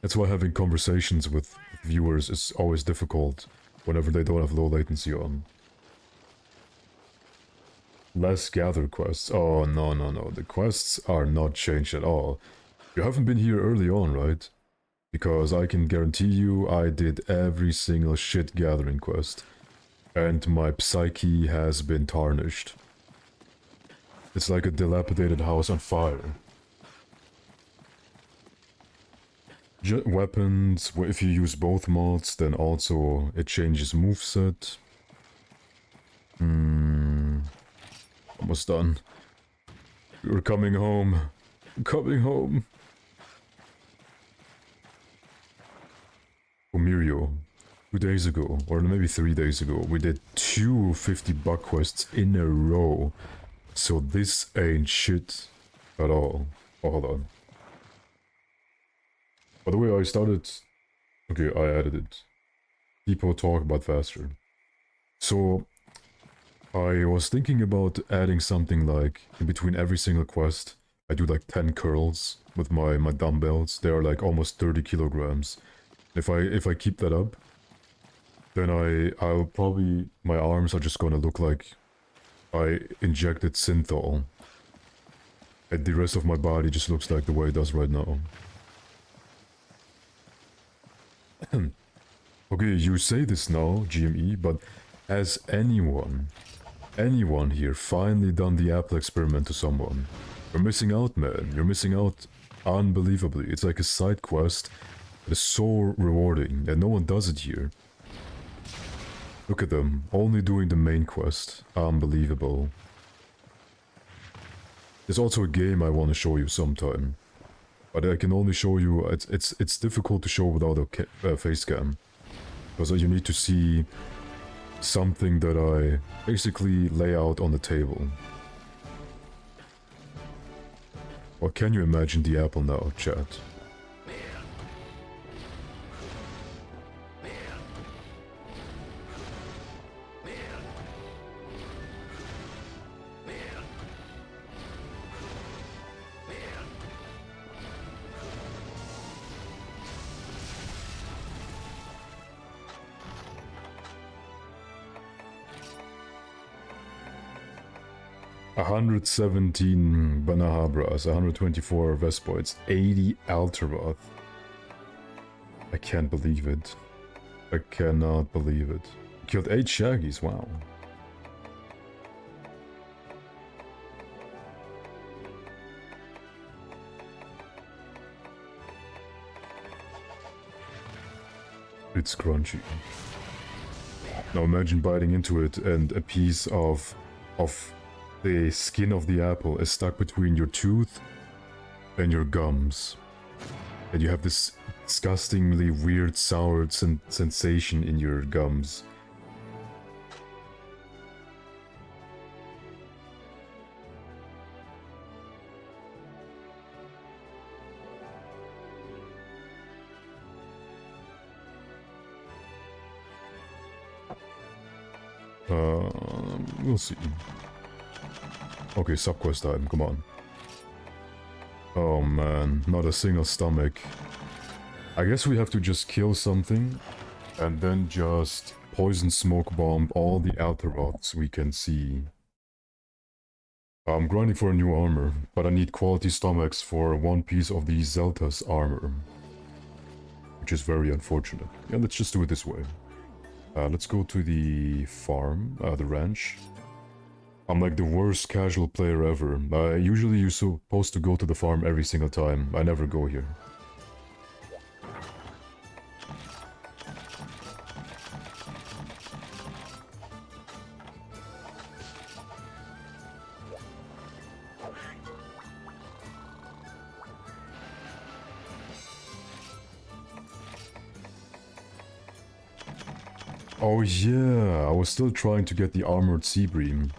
That's why having conversations with viewers is always difficult whenever they don't have low latency on. Less gather quests. Oh, no. The quests are not changed at all. You haven't been here early on, right? Because I can guarantee you I did every single shit gathering quest. And my psyche has been tarnished. It's like a dilapidated house on fire. Weapons, if you use both mods, then also it changes moveset. Almost done. We're coming home. Coming home. Omirio. 2 days ago, or maybe 3 days ago, we did 2 50-buck quests in a row. So this ain't shit at all. Oh, hold on. By the way, I started... Okay, I added it. People talk about faster. So, I was thinking about adding something like, in between every single quest, I do like 10 curls with my dumbbells. They are like almost 30 kilograms. If I keep that up, then I'll probably... My arms are just gonna look like I injected synthol. And the rest of my body just looks like the way it does right now. Okay, you say this now, GME, but has anyone here finally done the Apple experiment to someone? You're missing out, man. You're missing out unbelievably. It's like a side quest that is so rewarding, and no one does it here. Look at them, only doing the main quest. Unbelievable. There's also a game I want to show you sometime. But I can only show you... It's difficult to show without a face cam. Because you need to see something that I basically lay out on the table. Or can you imagine the apple now, chat? $117 Banahabras, 124 Vespoids, 80 Alteroth. I can't believe it. I cannot believe it. Killed 8 Shaggies, wow. It's crunchy. Now imagine biting into it and a piece of the skin of the apple is stuck between your tooth and your gums. And you have this disgustingly weird sour sensation in your gums. We'll see. Okay, subquest time, come on. Oh man, not a single stomach. I guess we have to just kill something and then just poison smoke bomb all the Altaroths we can see. I'm grinding for a new armor, but I need quality stomachs for one piece of the Zelta's armor. Which is very unfortunate. Yeah, let's just do it this way. Let's go to the farm, the ranch. I'm like the worst casual player ever. Usually you're supposed to go to the farm every single time. I never go here. Oh yeah, I was still trying to get the armored sea bream.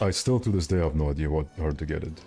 I still to this day have no idea how to get it.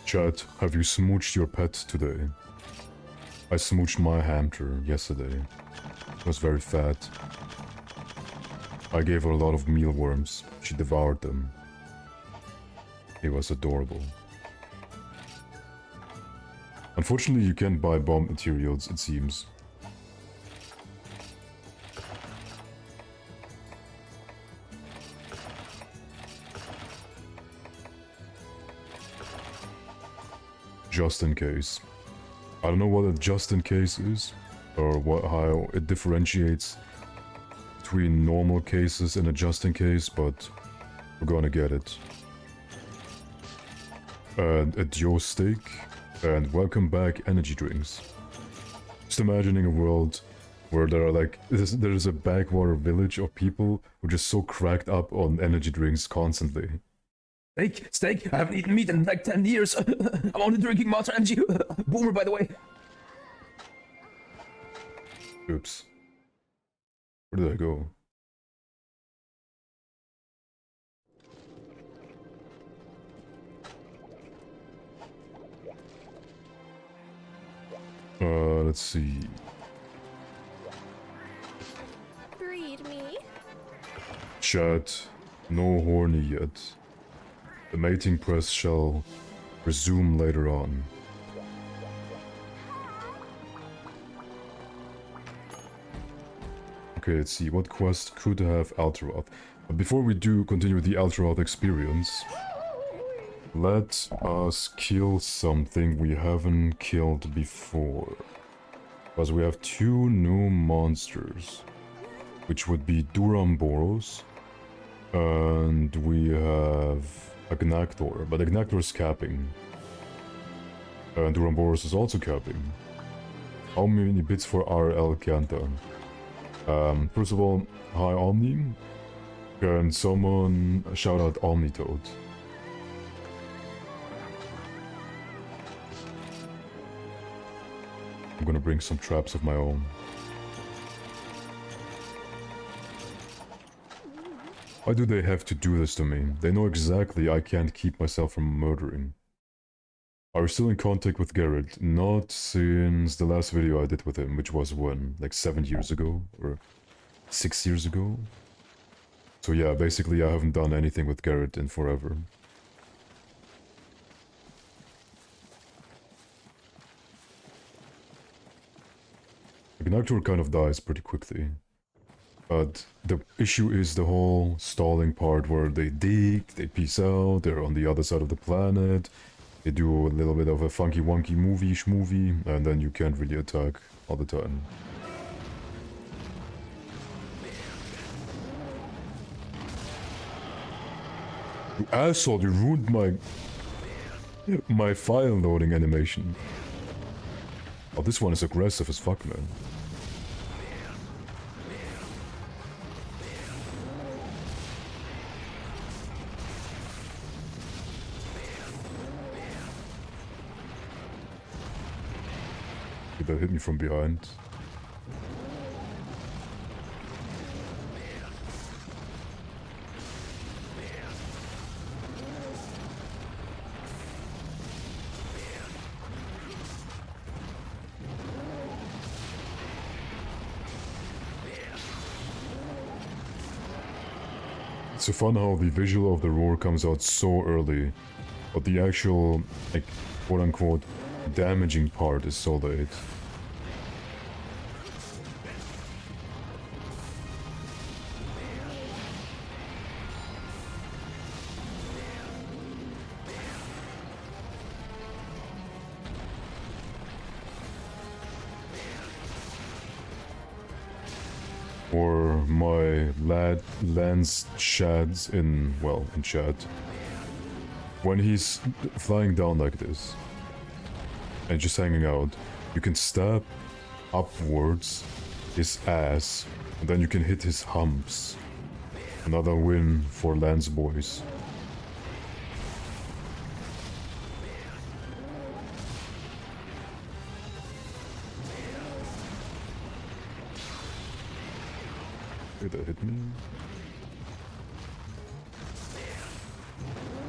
Chat, have you smooched your pet today? I smooched my hamster yesterday. It was very fat. I gave her a lot of mealworms. She devoured them. It was adorable. Unfortunately, you can't buy bomb materials, it seems. Just in case. I don't know what a just in case is, or how it differentiates between normal cases and a just in case, but we're gonna get it. And a Dio steak, and welcome back energy drinks. Just imagining a world where there are like, there's a backwater village of people who are just so cracked up on energy drinks constantly. Steak, I haven't eaten meat in like 10 years. I'm only drinking Monster Energy. Boomer, by the way. Oops. Where did I go? Let's see. Breed me. Chat, no horny yet. The mating press shall resume later on. Okay, let's see, what quest could have Altaroth? But before we do continue with the Altaroth experience, let us kill something we haven't killed before. Because we have 2 new monsters, which would be Duramboros, and we have a Gnactor, but the Gnactor is capping. And Duramboros is also capping. How many bits for RL Kanta? First of all, hi Omni. Can someone shout out Omnitoad? I'm gonna bring some traps of my own. Why do they have to do this to me? They know exactly I can't keep myself from murdering. Are you still in contact with Garrett? Not since the last video I did with him, which was when? Like 7 years ago? Or 6 years ago? So yeah, basically I haven't done anything with Garrett in forever. Ignactor kind of dies pretty quickly. But the issue is the whole stalling part where they dig, they peace out, they're on the other side of the planet, they do a little bit of a funky wonky movie, and then you can't really attack all the time. You asshole, you ruined my file loading animation. Oh, this one is aggressive as fuck, man. That hit me from behind. It's so fun how the visual of the roar comes out so early, but the actual, like, quote-unquote, damaging part is so late. Or my Lance Shads in chat. When he's flying down like this, and just hanging out, you can stab upwards his ass, and then you can hit his humps. Another win for Lance boys. Did that hit me?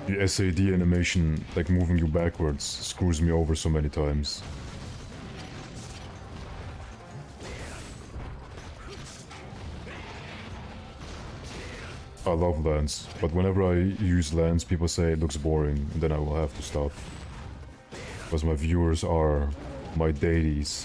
The SAD animation, like moving you backwards, screws me over so many times. I love Lance, but whenever I use Lance, people say it looks boring, and then I will have to stop. Because my viewers are my deities.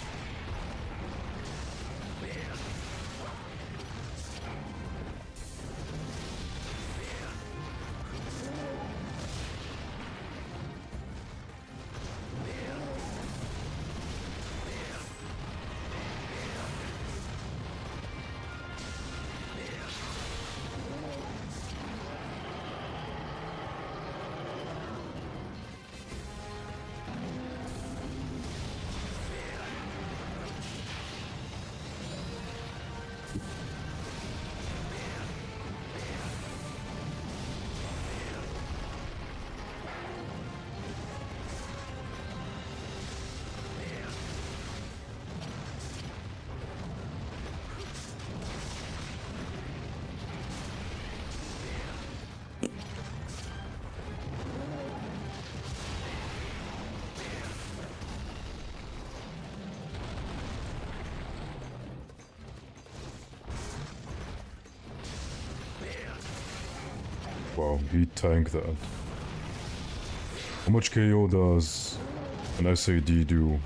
Wow, he tanked that. How much KO does an SAD do?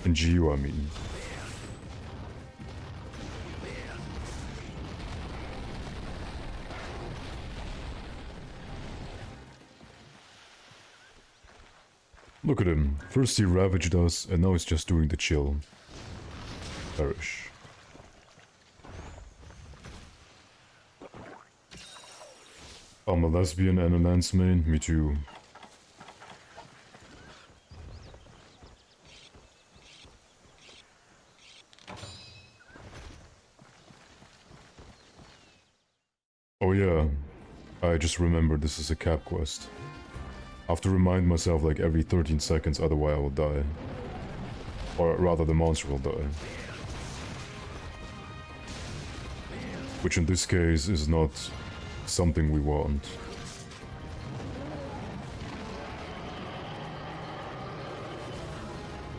In GU, I mean. Look at him. First he ravaged us, and now he's just doing the chill. Perish. I'm a lesbian and a Lance main. Me too. Oh yeah, I just remembered this is a cap quest. I have to remind myself like every 13 seconds, otherwise I will die. Or rather, the monster will die. which in this case is not something we want.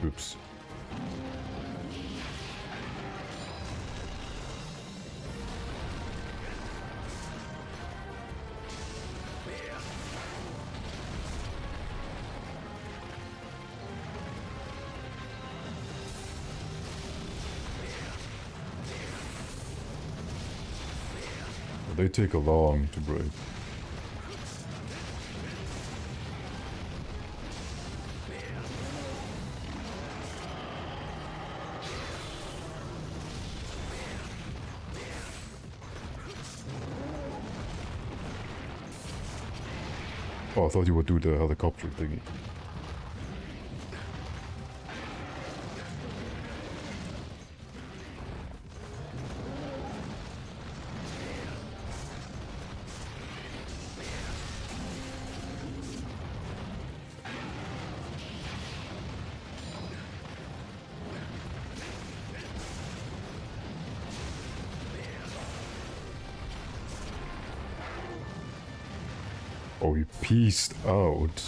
Oops. They take a long to break. Oh, I thought you would do the helicopter thingy. Oh, he pieced out.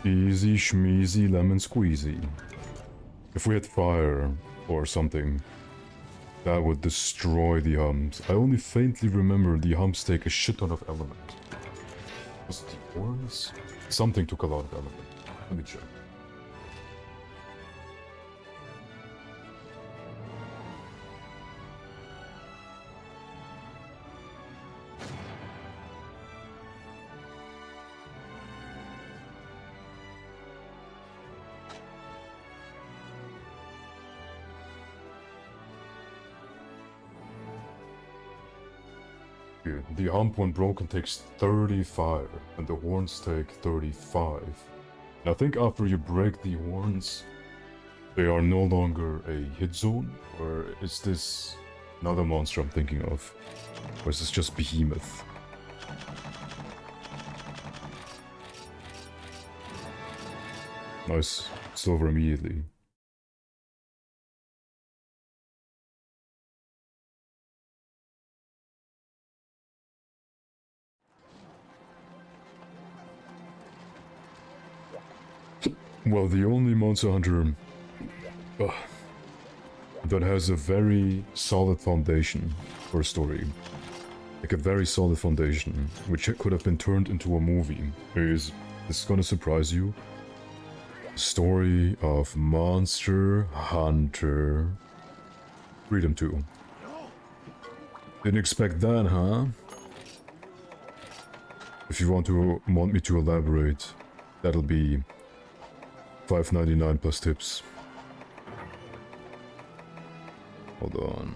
Easy schmeezy lemon squeezy. If we had fire or something, that would destroy the humps. I only faintly remember the humps take a shit ton of element. Was it the ores? Something took a lot of element. Let me check. The hump when broken takes 35 and the horns take 35. And I think after you break the horns, they are no longer a hit zone, or is this another monster I'm thinking of? Or is this just Behemoth? Nice, it's over immediately. Well, the only Monster Hunter that has a very solid foundation for a story, like a very solid foundation, which could have been turned into a movie, is, this is gonna surprise you, story of Monster Hunter Freedom 2. Didn't expect that, huh? If you want me to elaborate, that'll be $5.99 plus tips. Hold on.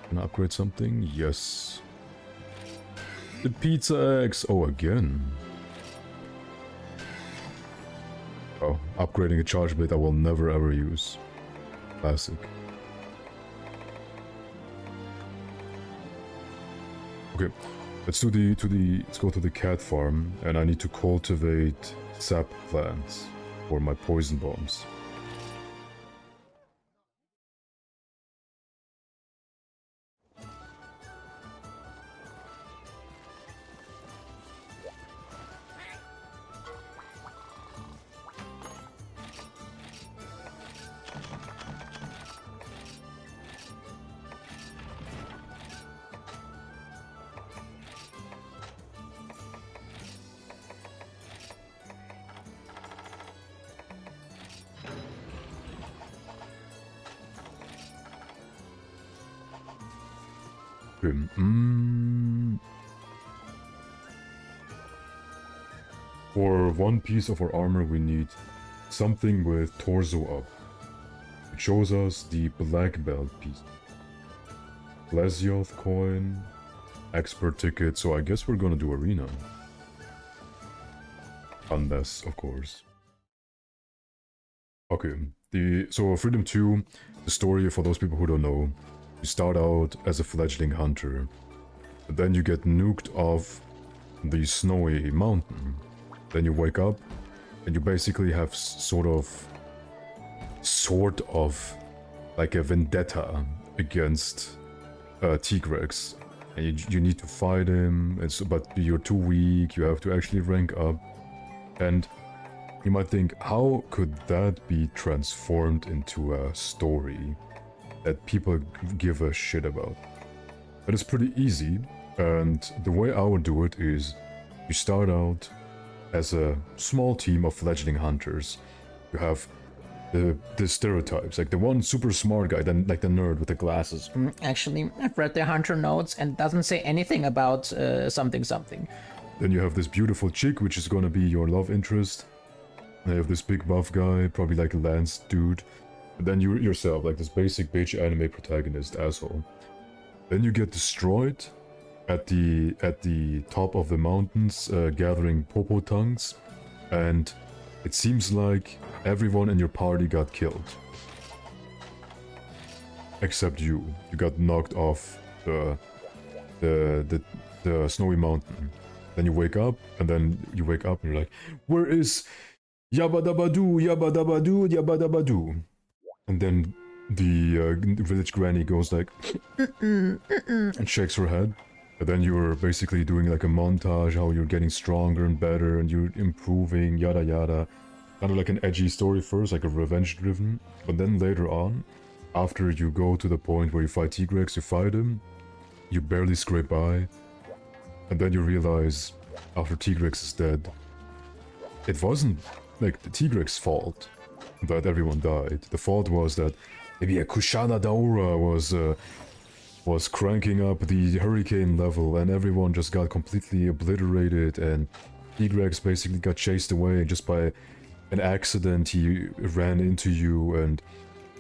Can I upgrade something? Yes. The Pizza X! Oh, again. Oh, upgrading a charge blade I will never ever use. Classic. Okay, let's go to the cat farm, and I need to cultivate sap plants for my poison bombs. For one piece of our armor we need something with torso up. It shows us the black belt piece. Plesioth coin, expert ticket, so I guess we're gonna do arena. Unless, of course. Okay, so Freedom 2, the story for those people who don't know, you start out as a fledgling hunter, but then you get nuked off the snowy mountain. Then you wake up, and you basically have sort of like a vendetta against Tigrex. And you need to fight him, but you're too weak, you have to actually rank up. And you might think, how could that be transformed into a story that people give a shit about? But it's pretty easy, and the way I would do it is you start out as a small team of fledgling hunters. You have the stereotypes, like the one super smart guy, then like the nerd with the glasses. Actually, I've read the hunter notes and doesn't say anything about something. Then you have this beautiful chick, which is gonna be your love interest. And you have this big buff guy, probably like a Lance dude. And then you yourself, like this basic bitch anime protagonist asshole. Then you get destroyed at the top of the mountains, gathering popo tongues, and it seems like everyone in your party got killed. Except you. You got knocked off the snowy mountain. Then you wake up, and you're like, where is Yabadabadu, Yabadabadu, Yabadabadu? And then the village granny goes like, and shakes her head. And then you're basically doing like a montage, how you're getting stronger and better, and you're improving, yada yada. Kind of like an edgy story first, like a revenge-driven. But then later on, after you go to the point where you fight Tigrex, you fight him, you barely scrape by, and then you realize, after Tigrex is dead, it wasn't like the Tigrex fault that everyone died. The fault was that maybe a Kushana Daura was cranking up the hurricane level, and everyone just got completely obliterated, and Tigrex basically got chased away just by an accident. He ran into you, and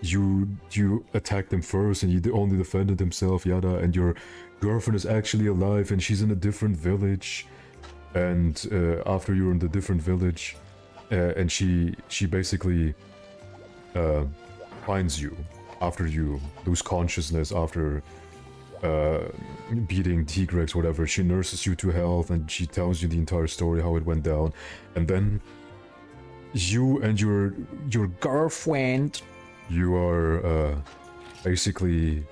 you attacked him first, and he only defended himself, yada, and your girlfriend is actually alive, and she's in a different village, and after you're in the different village, and she basically finds you after you lose consciousness, after beating Tigrex, whatever. She nurses you to health, and she tells you the entire story, how it went down, and then you and your girlfriend, you are basically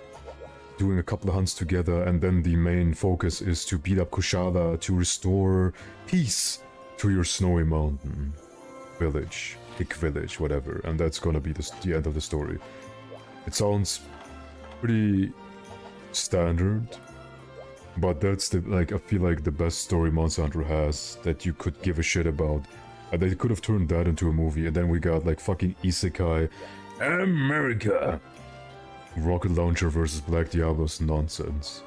doing a couple of hunts together, and then the main focus is to beat up Kushada to restore peace to your snowy mountain village, hick village, whatever, and that's gonna be the end of the story. It sounds pretty standard, but that's I feel like the best story Monster Hunter has that you could give a shit about. And they could have turned that into a movie, and then we got like fucking Isekai America, rocket launcher versus Black Diablos nonsense.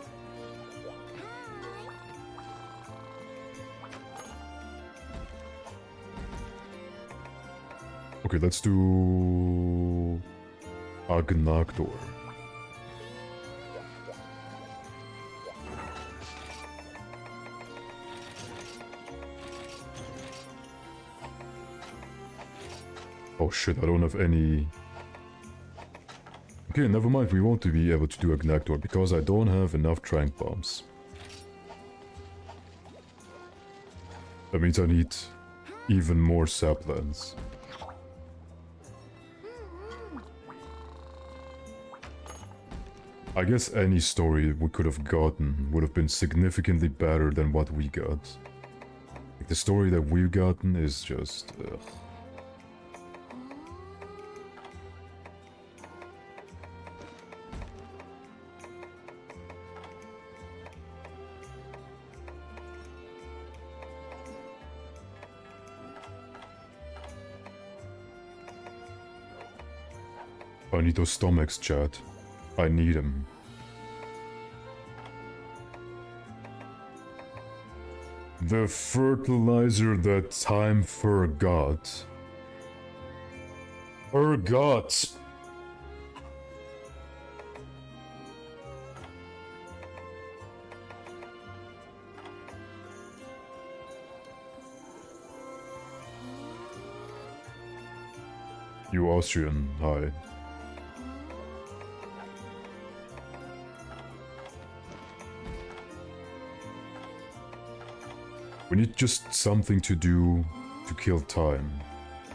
Okay, let's do Akantor. Oh shit, I don't have any... Okay, never mind, we won't be able to do Akantor because I don't have enough trank bombs. That means I need even more saplans. I guess any story we could have gotten would have been significantly better than what we got. Like, the story that we've gotten is just... ugh. I need those stomachs, chat. I need them. The fertilizer that time forgot. Forgot! You Austrian, hi. We need just something to do to kill time.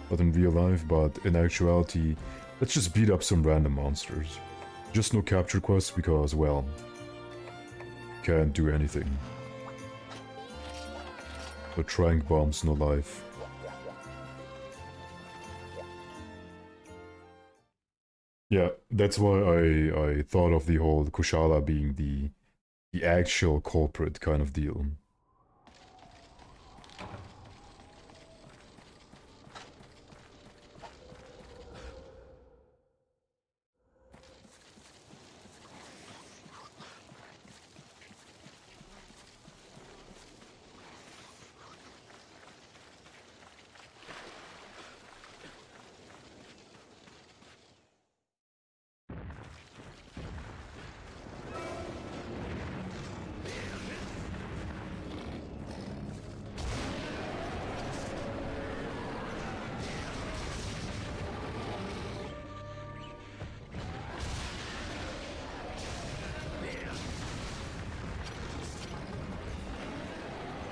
Not in real life, but in actuality, let's just beat up some random monsters. Just no capture quests because, well, can't do anything. No trank bombs, no life. Yeah, that's why I thought of the whole Kushala being the actual culprit kind of deal.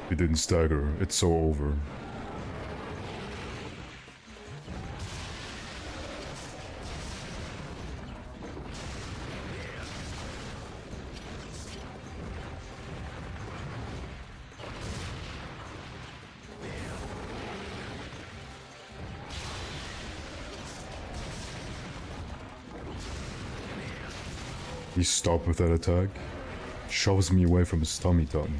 He didn't stagger, it's so over. He stopped with that attack, shoves me away from his tummy tongue.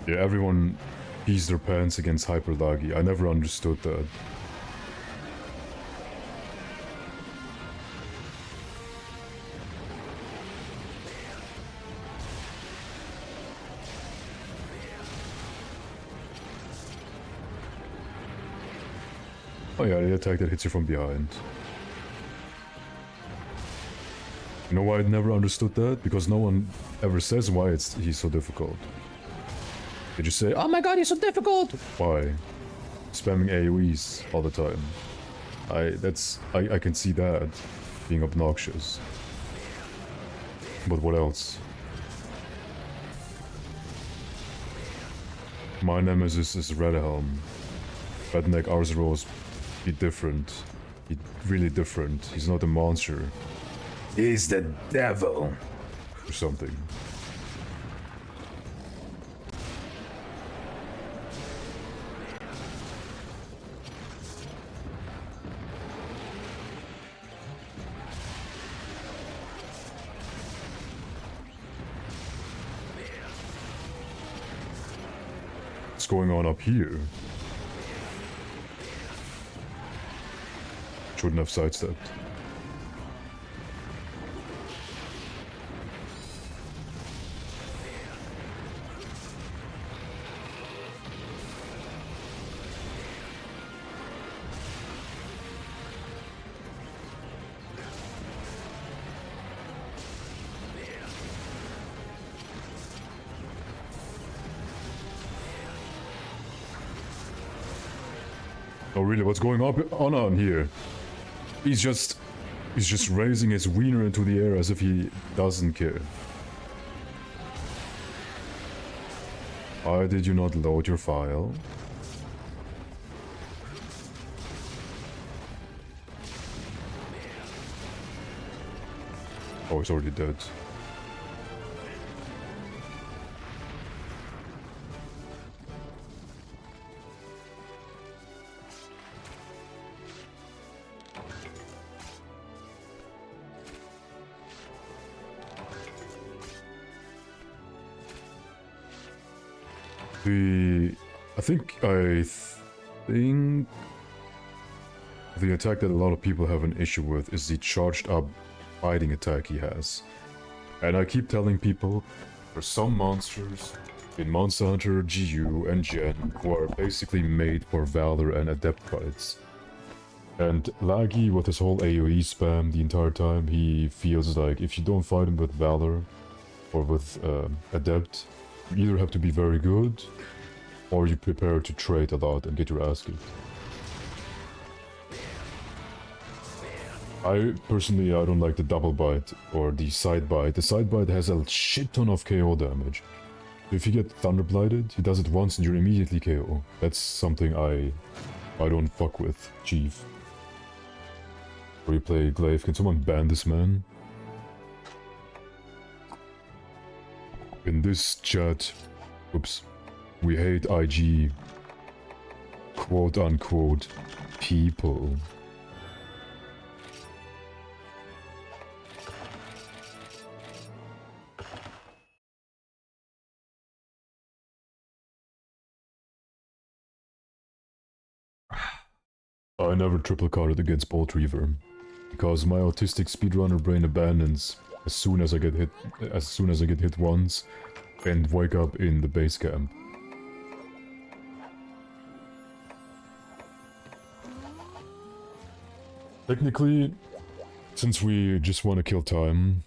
Yeah, everyone pees their pants against Hyper Laggy. I never understood that. Oh yeah, the attack that hits you from behind. You know why I never understood that? Because no one ever says why he's so difficult. They just say, oh my god, he's so difficult! Why? Spamming AoEs all the time. I can see that being obnoxious. But what else? My nemesis is Redhelm. Redneck Arzero's be different. Be really different. He's not a monster. He's the devil. Or something. What's going on up here? Shouldn't have sidestepped. Oh really, what's going on here? He's just raising his wiener into the air as if he doesn't care. Why did you not load your file? Oh, he's already dead. I think the attack that a lot of people have an issue with is the charged up fighting attack he has. And I keep telling people, there's some monsters in Monster Hunter, GU, and Gen who are basically made for Valor and Adept fights. And Laggy, with his whole AoE spam the entire time, he feels like if you don't fight him with Valor, or with adept, you either have to be very good, or you prepare to trade a lot and get your ass kicked. I personally, I don't like the double bite or the side bite. The side bite has a shit ton of KO damage. If you get Thunder Blighted, he does it once and you're immediately KO. That's something I don't fuck with, Chief. Replay Glaive. Can someone ban this man? In this chat, oops, we hate IG, quote unquote, people. I never triple carded against Bolt Reaver, because my autistic speedrunner brain abandons as soon as I get hit once, and wake up in the base camp. Technically, since we just want to kill time,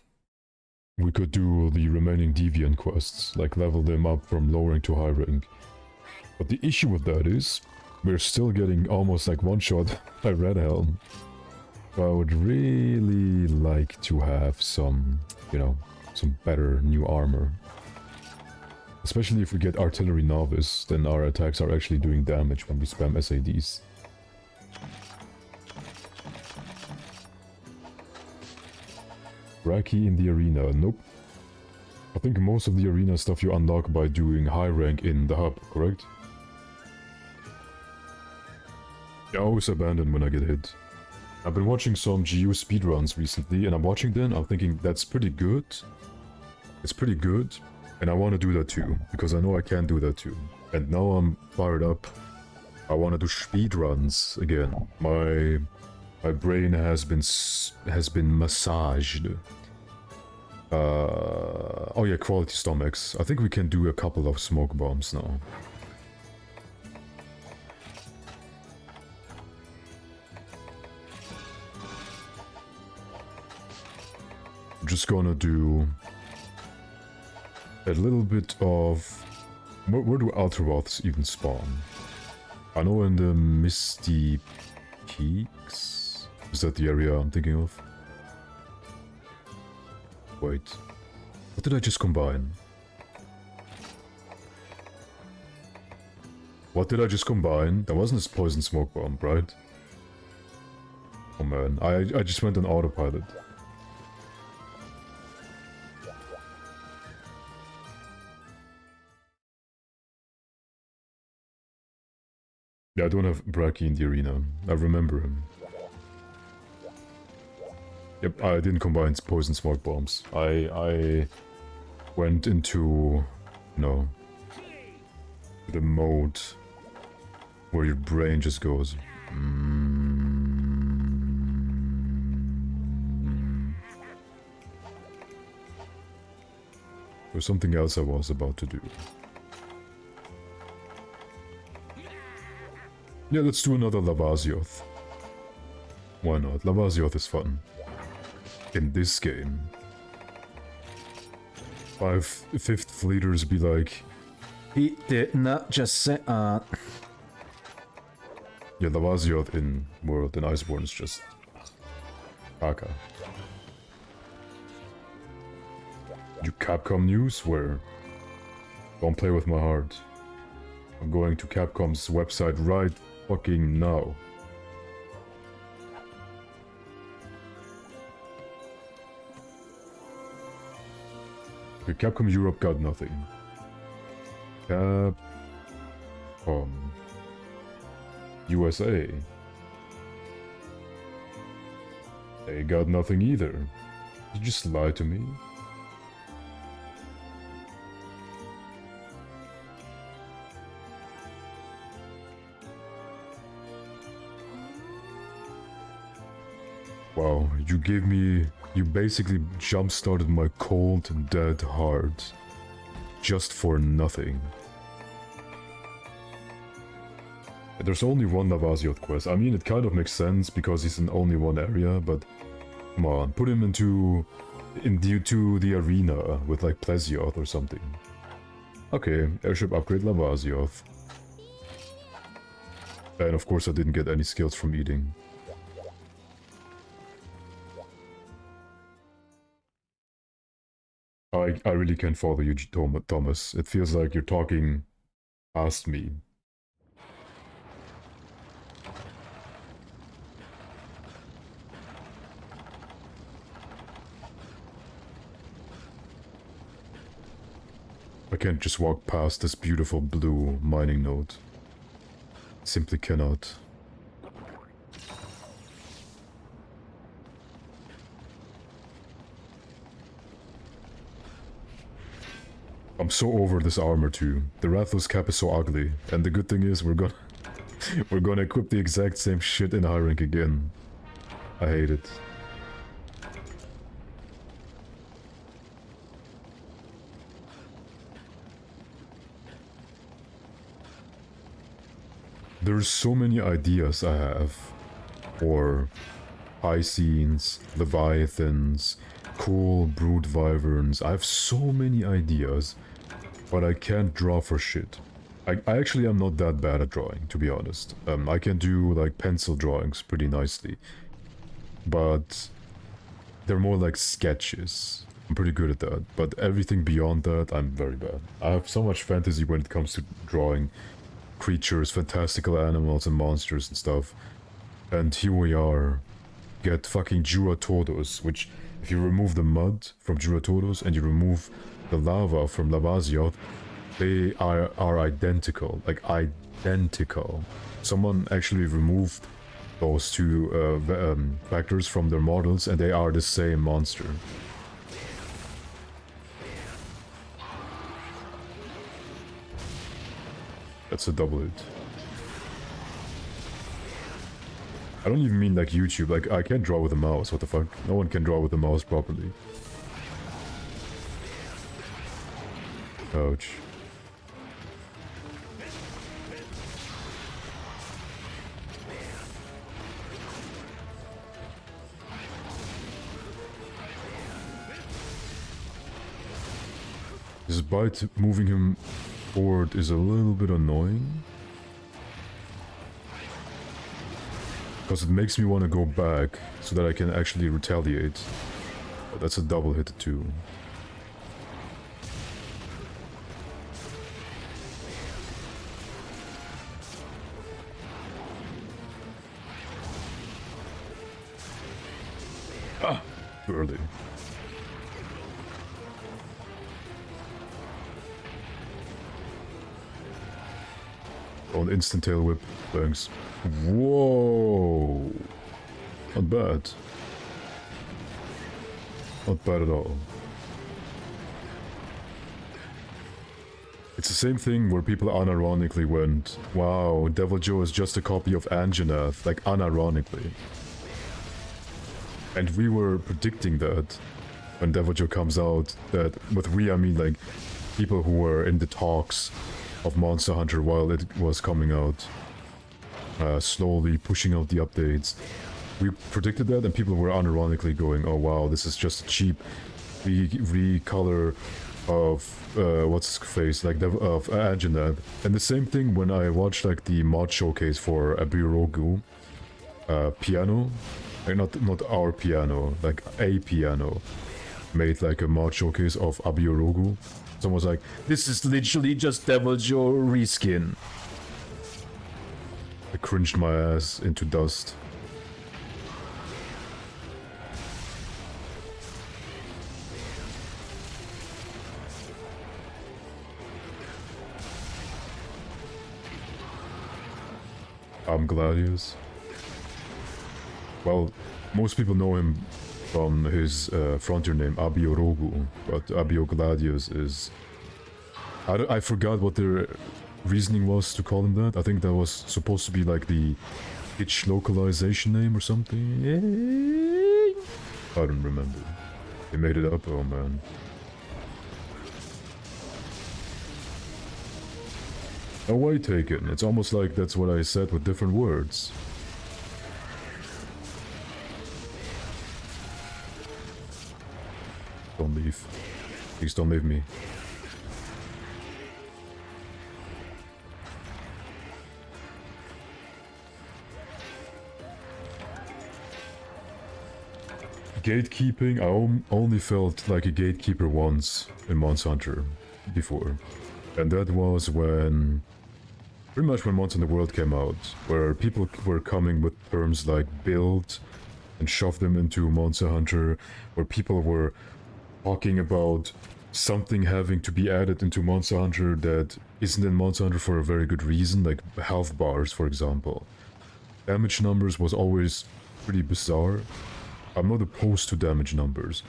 we could do the remaining Deviant quests, like level them up from low rank to high rank. But the issue with that is, we're still getting almost like one-shot by Red Helm. So I would really like to have some, you know, some better new armor. Especially if we get Artillery Novice, then our attacks are actually doing damage when we spam SADs. Raki in the arena, nope. I think most of the arena stuff you unlock by doing high rank in the hub, correct? I always abandon when I get hit. I've been watching some GU speedruns recently, and I'm watching them, I'm thinking that's pretty good. It's pretty good, and I want to do that too, because I know I can do that too. And now I'm fired up. I want to do speedruns again. My brain has been massaged. Oh yeah, quality stomachs. I think we can do a couple of smoke bombs now. Just gonna do a little bit of... Where do Ultraroths even spawn? I know in the Misty Peaks? Is that the area I'm thinking of? Wait. What did I just combine? What did I just combine? That wasn't a poison smoke bomb, right? Oh man, I just went on autopilot. Yeah, I don't have Braki in the arena. I remember him. Yep, I didn't combine poison smoke bombs. I went into, no, the mode where your brain just goes. There's something else I was about to do. Yeah, let's do another Lavazioth. Why not? Lavazioth is fun. In this game. 5th fleeters be like... He did not just say, Yeah, Lavazioth in World and Iceborne is just... Aka. You Capcom news? Where? Don't play with my heart. I'm going to Capcom's website right fucking now. Okay, Capcom Europe got nothing. Capcom USA. They got nothing either. You just lied to me. Wow, you basically jump-started my cold, dead heart. Just for nothing. There's only one Lavazioth quest. I mean, it kind of makes sense because he's in only one area, but come on, put him into in due to the arena with like Plesioth or something. Okay, airship upgrade Lavazioth. And of course I didn't get any skills from eating. I really can't follow you, Thomas. It feels like you're talking past me. I can't just walk past this beautiful blue mining node. Simply cannot. I'm so over this armor too. The Rathalos cap is so ugly, and the good thing is we're gonna equip the exact same shit in high rank again. I hate it. There's so many ideas I have for Piscenes, Leviathans, cool brood wyverns. I have so many ideas, but I can't draw for shit. I actually am not that bad at drawing, to be honest. I can do like pencil drawings pretty nicely, but they're more like sketches. I'm pretty good at that, but everything beyond that, I'm very bad. I have so much fantasy when it comes to drawing creatures, fantastical animals and monsters and stuff. And here we are, get fucking Juratodos, which if you remove the mud from Juratodos and you remove the lava from Lavazioth, they are identical, like identical. Someone actually removed those two factors from their models and they are the same monster. That's a double hit. I don't even mean like YouTube, like I can't draw with a mouse, what the fuck? No one can draw with a mouse properly. Ouch. This bite moving him forward is a little bit annoying. Because it makes me want to go back so that I can actually retaliate. But that's a double hit too. Ah! Too early. Oh, an instant tail whip. Thanks. Whoa! Not bad. Not bad at all. It's the same thing where people unironically went, wow, Deviljho is just a copy of Anjanath, like unironically. And we were predicting that when Deviljho comes out, that with we I mean like people who were in the talks of Monster Hunter while it was coming out, slowly pushing out the updates. We predicted that and people were unironically going, oh wow, this is just a cheap recolor of what's his face, like of Anjanath. And the same thing when I watched like the mod showcase for Abirogu piano, like not our piano, like a piano, made like a mod showcase of Abirogu. Someone was like, this is literally just Deviljho reskin. I cringed my ass into dust. I'm Gladius. Well, most people know him from his frontier name, Abiorogu, but Abiogladius is... I forgot what their reasoning was to call him that. I think that was supposed to be like the itch localization name or something. I don't remember. They made it up, oh man. Oh, wait, taken. It's almost like that's what I said with different words. Please don't leave me. Gatekeeping, I only felt like a gatekeeper once in Monster Hunter before. And that was when, pretty much when Monster Hunter World came out, where people were coming with terms like build and shove them into Monster Hunter, where people were talking about something having to be added into Monster Hunter that isn't in Monster Hunter for a very good reason, like health bars, for example. Damage numbers was always pretty bizarre. I'm not opposed to damage numbers,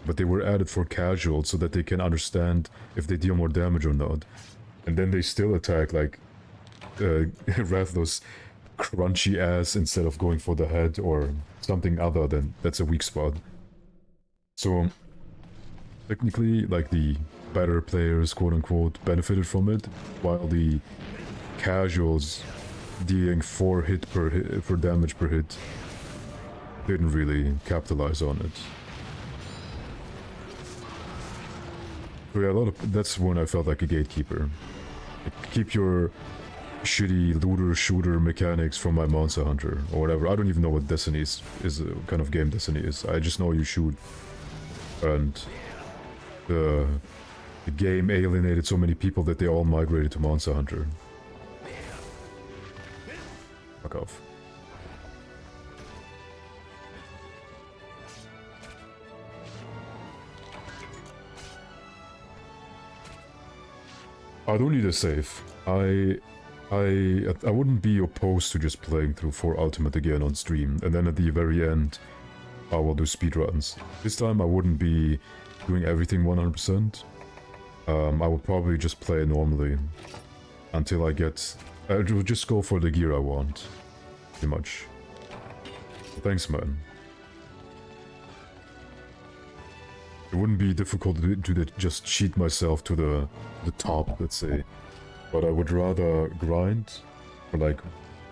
but they were added for casuals so that they can understand if they deal more damage or not. And then they still attack like Rathlow's crunchy ass instead of going for the head or something other than that's a weak spot. So technically, like, the better players, quote-unquote, benefited from it, while the casuals dealing 4 hit per hit, for damage per hit, didn't really capitalize on it. So yeah, that's when I felt like a gatekeeper. Like, keep your shitty looter-shooter mechanics from my Monster Hunter, or whatever. I don't even know what Destiny is kind of game Destiny is. I just know you shoot. And the game alienated so many people that they all migrated to Monster Hunter. Fuck off. I don't need a save. I wouldn't be opposed to just playing through 4 Ultimate again on stream, and then at the very end, I will do speedruns. This time I wouldn't be doing everything 100%. I would probably just play normally until I get... I will just go for the gear I want, pretty much. Thanks, man. It wouldn't be difficult to just cheat myself to the top, let's say. But I would rather grind for like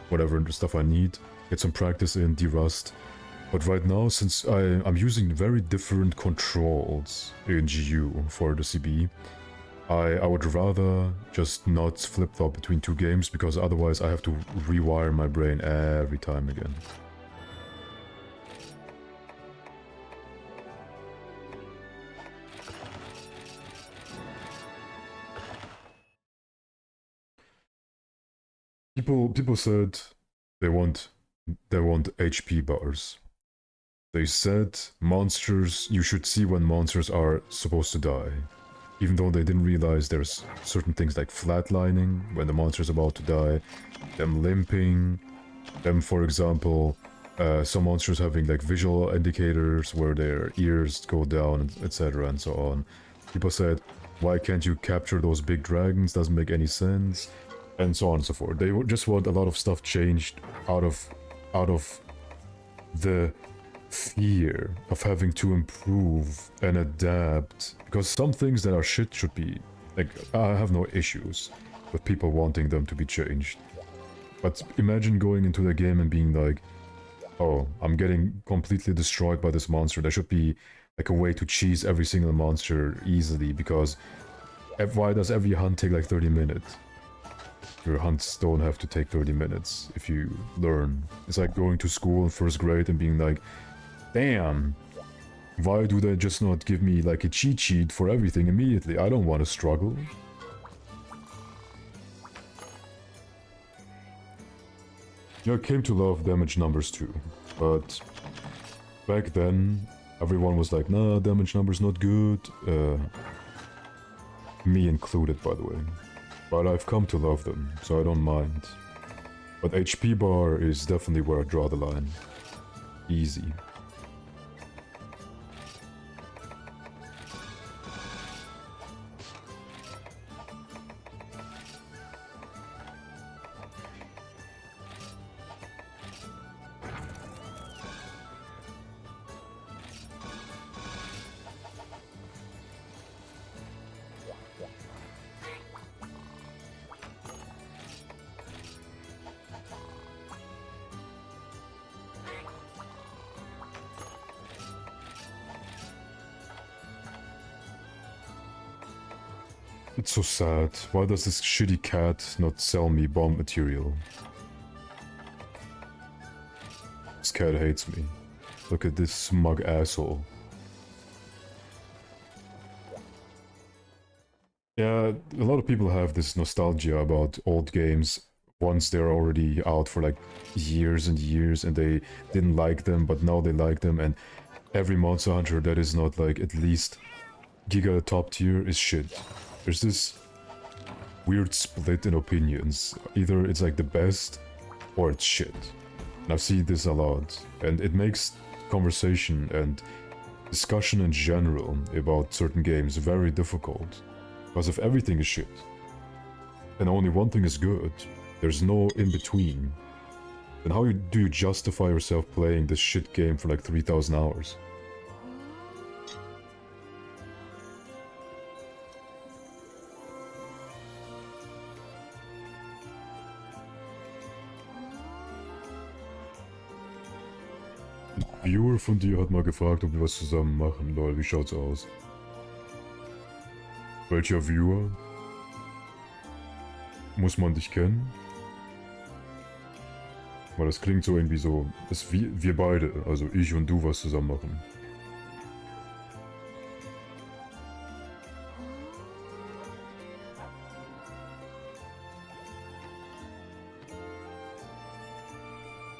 whatever stuff I need, get some practice in, de-rust. But right now, since I'm using very different controls in GU for the CB, I would rather just not flip-flop between 2 games, because otherwise I have to rewire my brain every time again. People said they want HP bars. They said monsters, you should see when monsters are supposed to die. Even though they didn't realize there's certain things like flatlining when the monster's about to die, them limping, them, for example, some monsters having like visual indicators where their ears go down, etc. and so on. People said, why can't you capture those big dragons? Doesn't make any sense. And so on and so forth. They just want a lot of stuff changed out of the fear of having to improve and adapt. Because some things that are shit should be... like, I have no issues with people wanting them to be changed. But imagine going into the game and being like, oh, I'm getting completely destroyed by this monster. There should be like a way to cheese every single monster easily, because why does every hunt take like 30 minutes? Your hunts don't have to take 30 minutes if you learn. It's like going to school in 1st grade and being like, damn, why do they just not give me like a cheat sheet for everything immediately? I don't want to struggle. Yeah, I came to love damage numbers too, but back then everyone was like, nah, damage numbers not good. Me included, by the way. But I've come to love them, so I don't mind. But HP bar is definitely where I draw the line. Easy. It's so sad. Why does this shitty cat not sell me bomb material? This cat hates me. Look at this smug asshole. Yeah, a lot of people have this nostalgia about old games once they're already out for like years and years and they didn't like them, but now they like them, and every Monster Hunter that is not like at least Giga top tier is shit. There's this weird split in opinions. Either it's like the best or it's shit. And I see this a lot, and it makes conversation and discussion in general about certain games very difficult. Because if everything is shit, and only one thing is good, there's no in-between, then how do you justify yourself playing this shit game for like 3,000 hours? Ein Viewer von dir hat mal gefragt, ob wir was zusammen machen. Lol, wie schaut's aus? Welcher Viewer? Muss man dich kennen? Weil das klingt so irgendwie so, dass wir beide, also ich und du, was zusammen machen.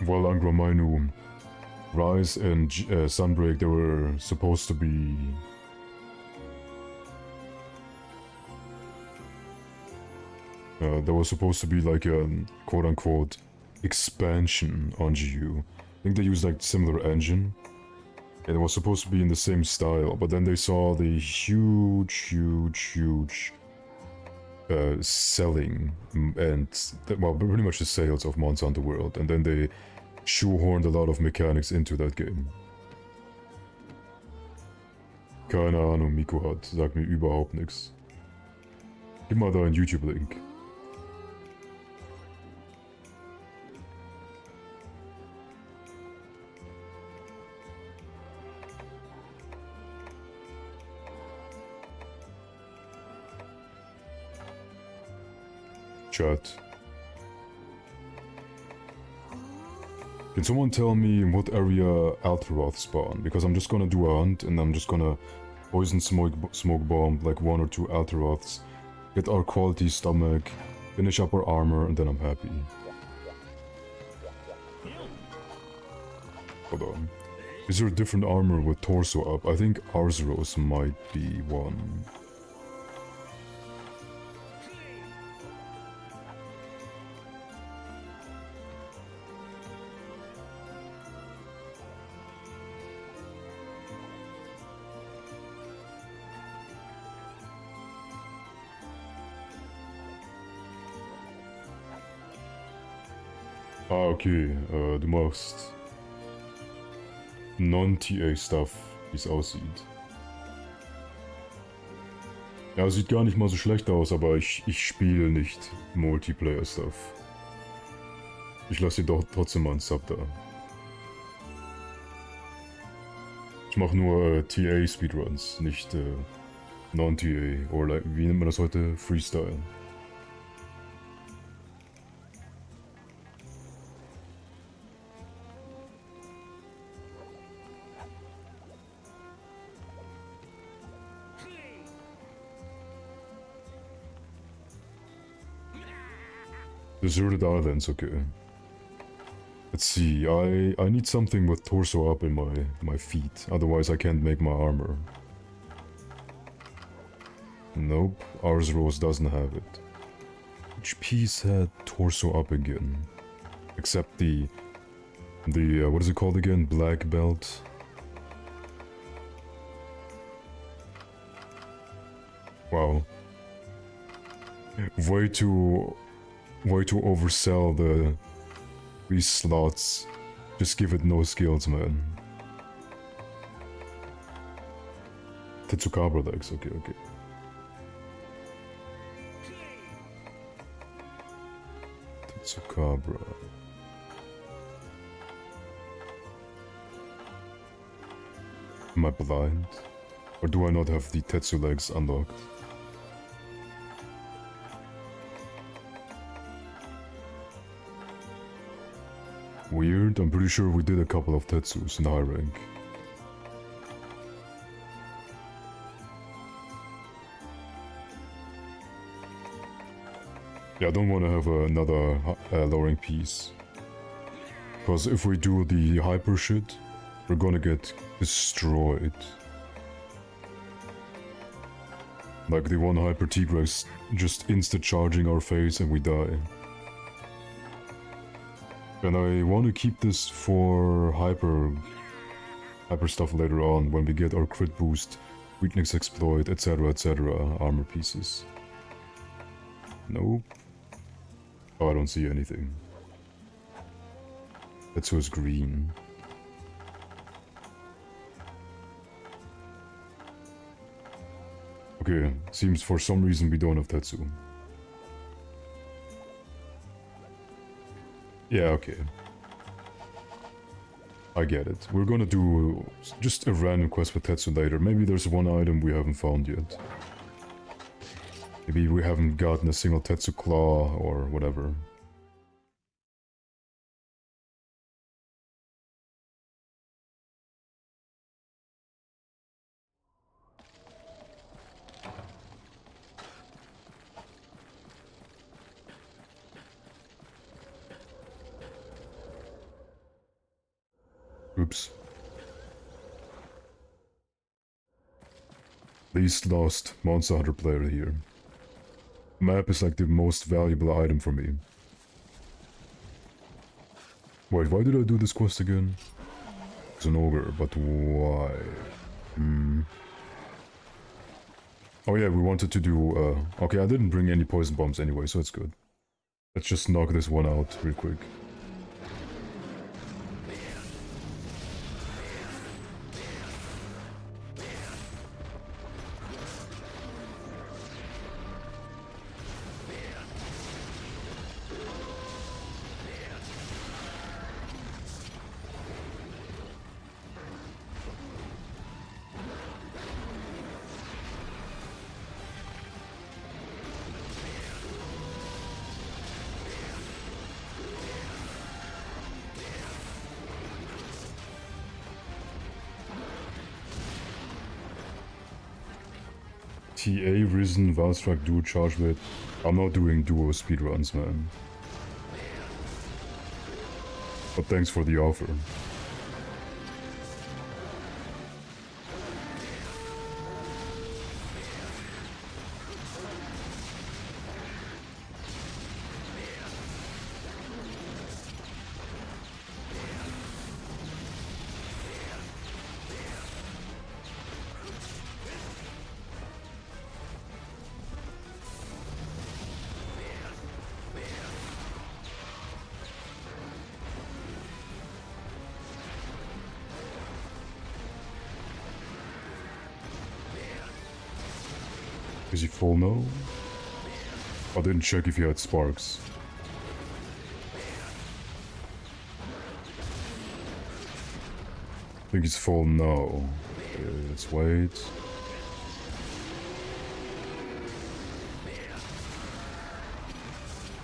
Well, Angramainu, Rise and Sunbreak, they were supposed to be... there was supposed to be like a quote-unquote expansion on GU. I think they used like similar engine. And it was supposed to be in the same style, but then they saw the huge selling and, well, pretty much the sales of Monster Hunter World, and then they shoehorned a lot of mechanics into that game. Keine Ahnung, Miko hat, sagt mir überhaupt nichts. Gib mal da einen YouTube-Link. Chat. Can someone tell me in what area Altaroth spawn? Because I'm just gonna do a hunt and I'm just gonna poison smoke bomb like 1 or 2 Altaroths, get our quality stomach, finish up our armor, and then I'm happy. Hold on. Is there a different armor with torso up? I think Arzuros might be one. Ah, okay, du machst Non-TA-Stuff, wie es aussieht. Ja, sieht gar nicht mal so schlecht aus, aber ich spiele nicht Multiplayer-Stuff. Ich lasse dir doch trotzdem mal einen Sub da. Ich mache nur TA-Speedruns, nicht Non-TA, oder wie nennt man das heute? Freestyle. Deserted Islands, okay. Let's see, I need something with torso up in my feet, otherwise I can't make my armor. Nope, Ars Rose doesn't have it. Which piece had torso up again? Except the what is it called again? Black belt? Wow. Way to oversell these slots. Just give it no skills, man. Tetsukabra legs, okay. Tetsukabra. Am I blind? Or do I not have the Tetsu legs unlocked? Weird, I'm pretty sure we did a couple of Tetsus in high rank. Yeah, I don't want to have another lowering piece. Because if we do the hyper shit, we're gonna get destroyed. Like the one hyper T-Rex just insta-charging our face and we die. And I want to keep this for hyper stuff later on when we get our crit boost, weakness exploit, etc, armor pieces. Nope. Oh, I don't see anything. That was green. Okay, seems for some reason we don't have Tetsu. Yeah, okay. I get it. We're gonna do just a random quest with Tetsu later. Maybe there's one item we haven't found yet. Maybe we haven't gotten a single Tetsu claw or whatever. Oops. Least lost Monster Hunter player here. Map is like the most valuable item for me. Wait, why did I do this quest again? It's an ogre, but why? Oh yeah, we wanted to do, okay, I didn't bring any poison bombs anyway, so it's good. Let's just knock this one out real quick. TA, Risen, Valstrike, Duo, Charge Blade. I'm not doing duo speedruns, man. But thanks for the offer. Is he full now? I didn't check if he had sparks. I think he's full now. Okay, let's wait.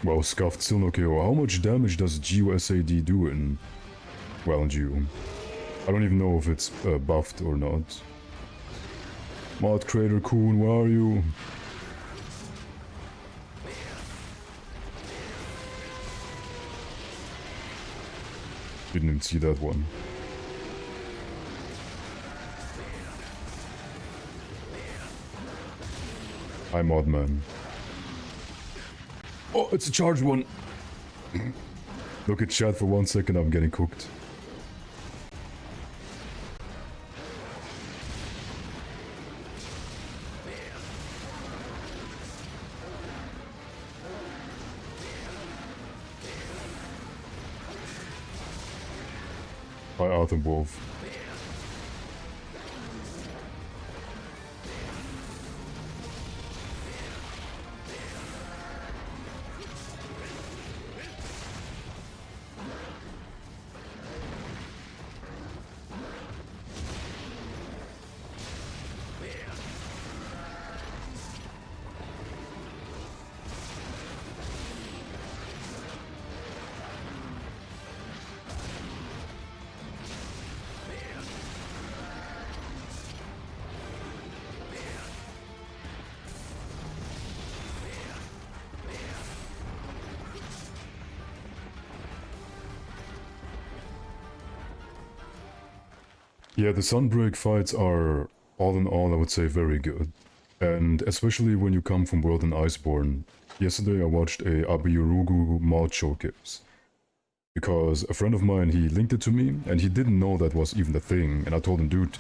Well, Scuffed still no KO. How much damage does GUSAD do in... well, in GU? I don't even know if it's buffed or not. Mod Crater Coon, where are you? Didn't even see that one. Hi, Modman. Oh, it's a charged one! Look at chat for 1 second, I'm getting cooked. By Arthur Wolf. Yeah, the Sunbreak fights are, all in all, I would say very good. And especially when you come from World and Iceborne. Yesterday I watched a Abiyurugu mod showcase. Because a friend of mine, he linked it to me, and he didn't know that was even a thing. And I told him, dude,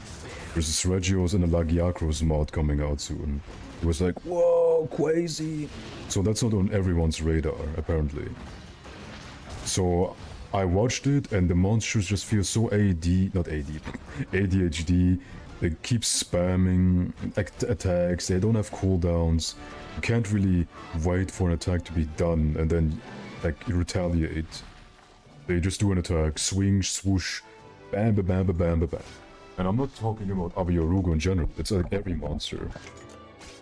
there's a Regios and a Lagiacros mod coming out soon. He was like, whoa, crazy. So that's not on everyone's radar, apparently. So I watched it, and the monsters just feel so ADHD. They keep spamming attacks, they don't have cooldowns. You can't really wait for an attack to be done and then, like, retaliate. They just do an attack, swing, swoosh, bam, bam, bam, bam, bam, bam. And I'm not talking about Abiyurugu in general, it's like every monster.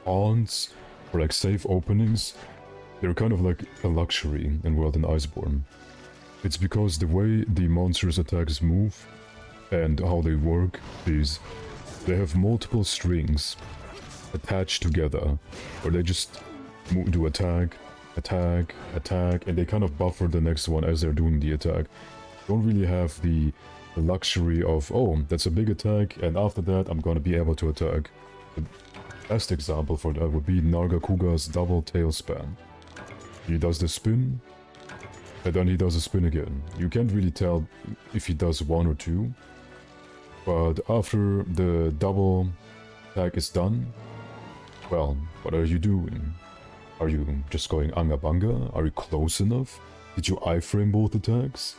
Haunts, or like safe openings, they're kind of like a luxury in World and Iceborne. It's because the way the monsters' attacks move and how they work is they have multiple strings attached together, where they just do attack, and they kind of buffer the next one as they're doing the attack. Don't really have the luxury of, oh, that's a big attack, and after that I'm gonna be able to attack. The best example for that would be Nargacuga's double tail spam. He does the spin, and then he does a spin again. You can't really tell if he does one or two, but after the double attack is done, well, what are you doing? Are you just going anga banga? Are you close enough? Did you iframe both attacks?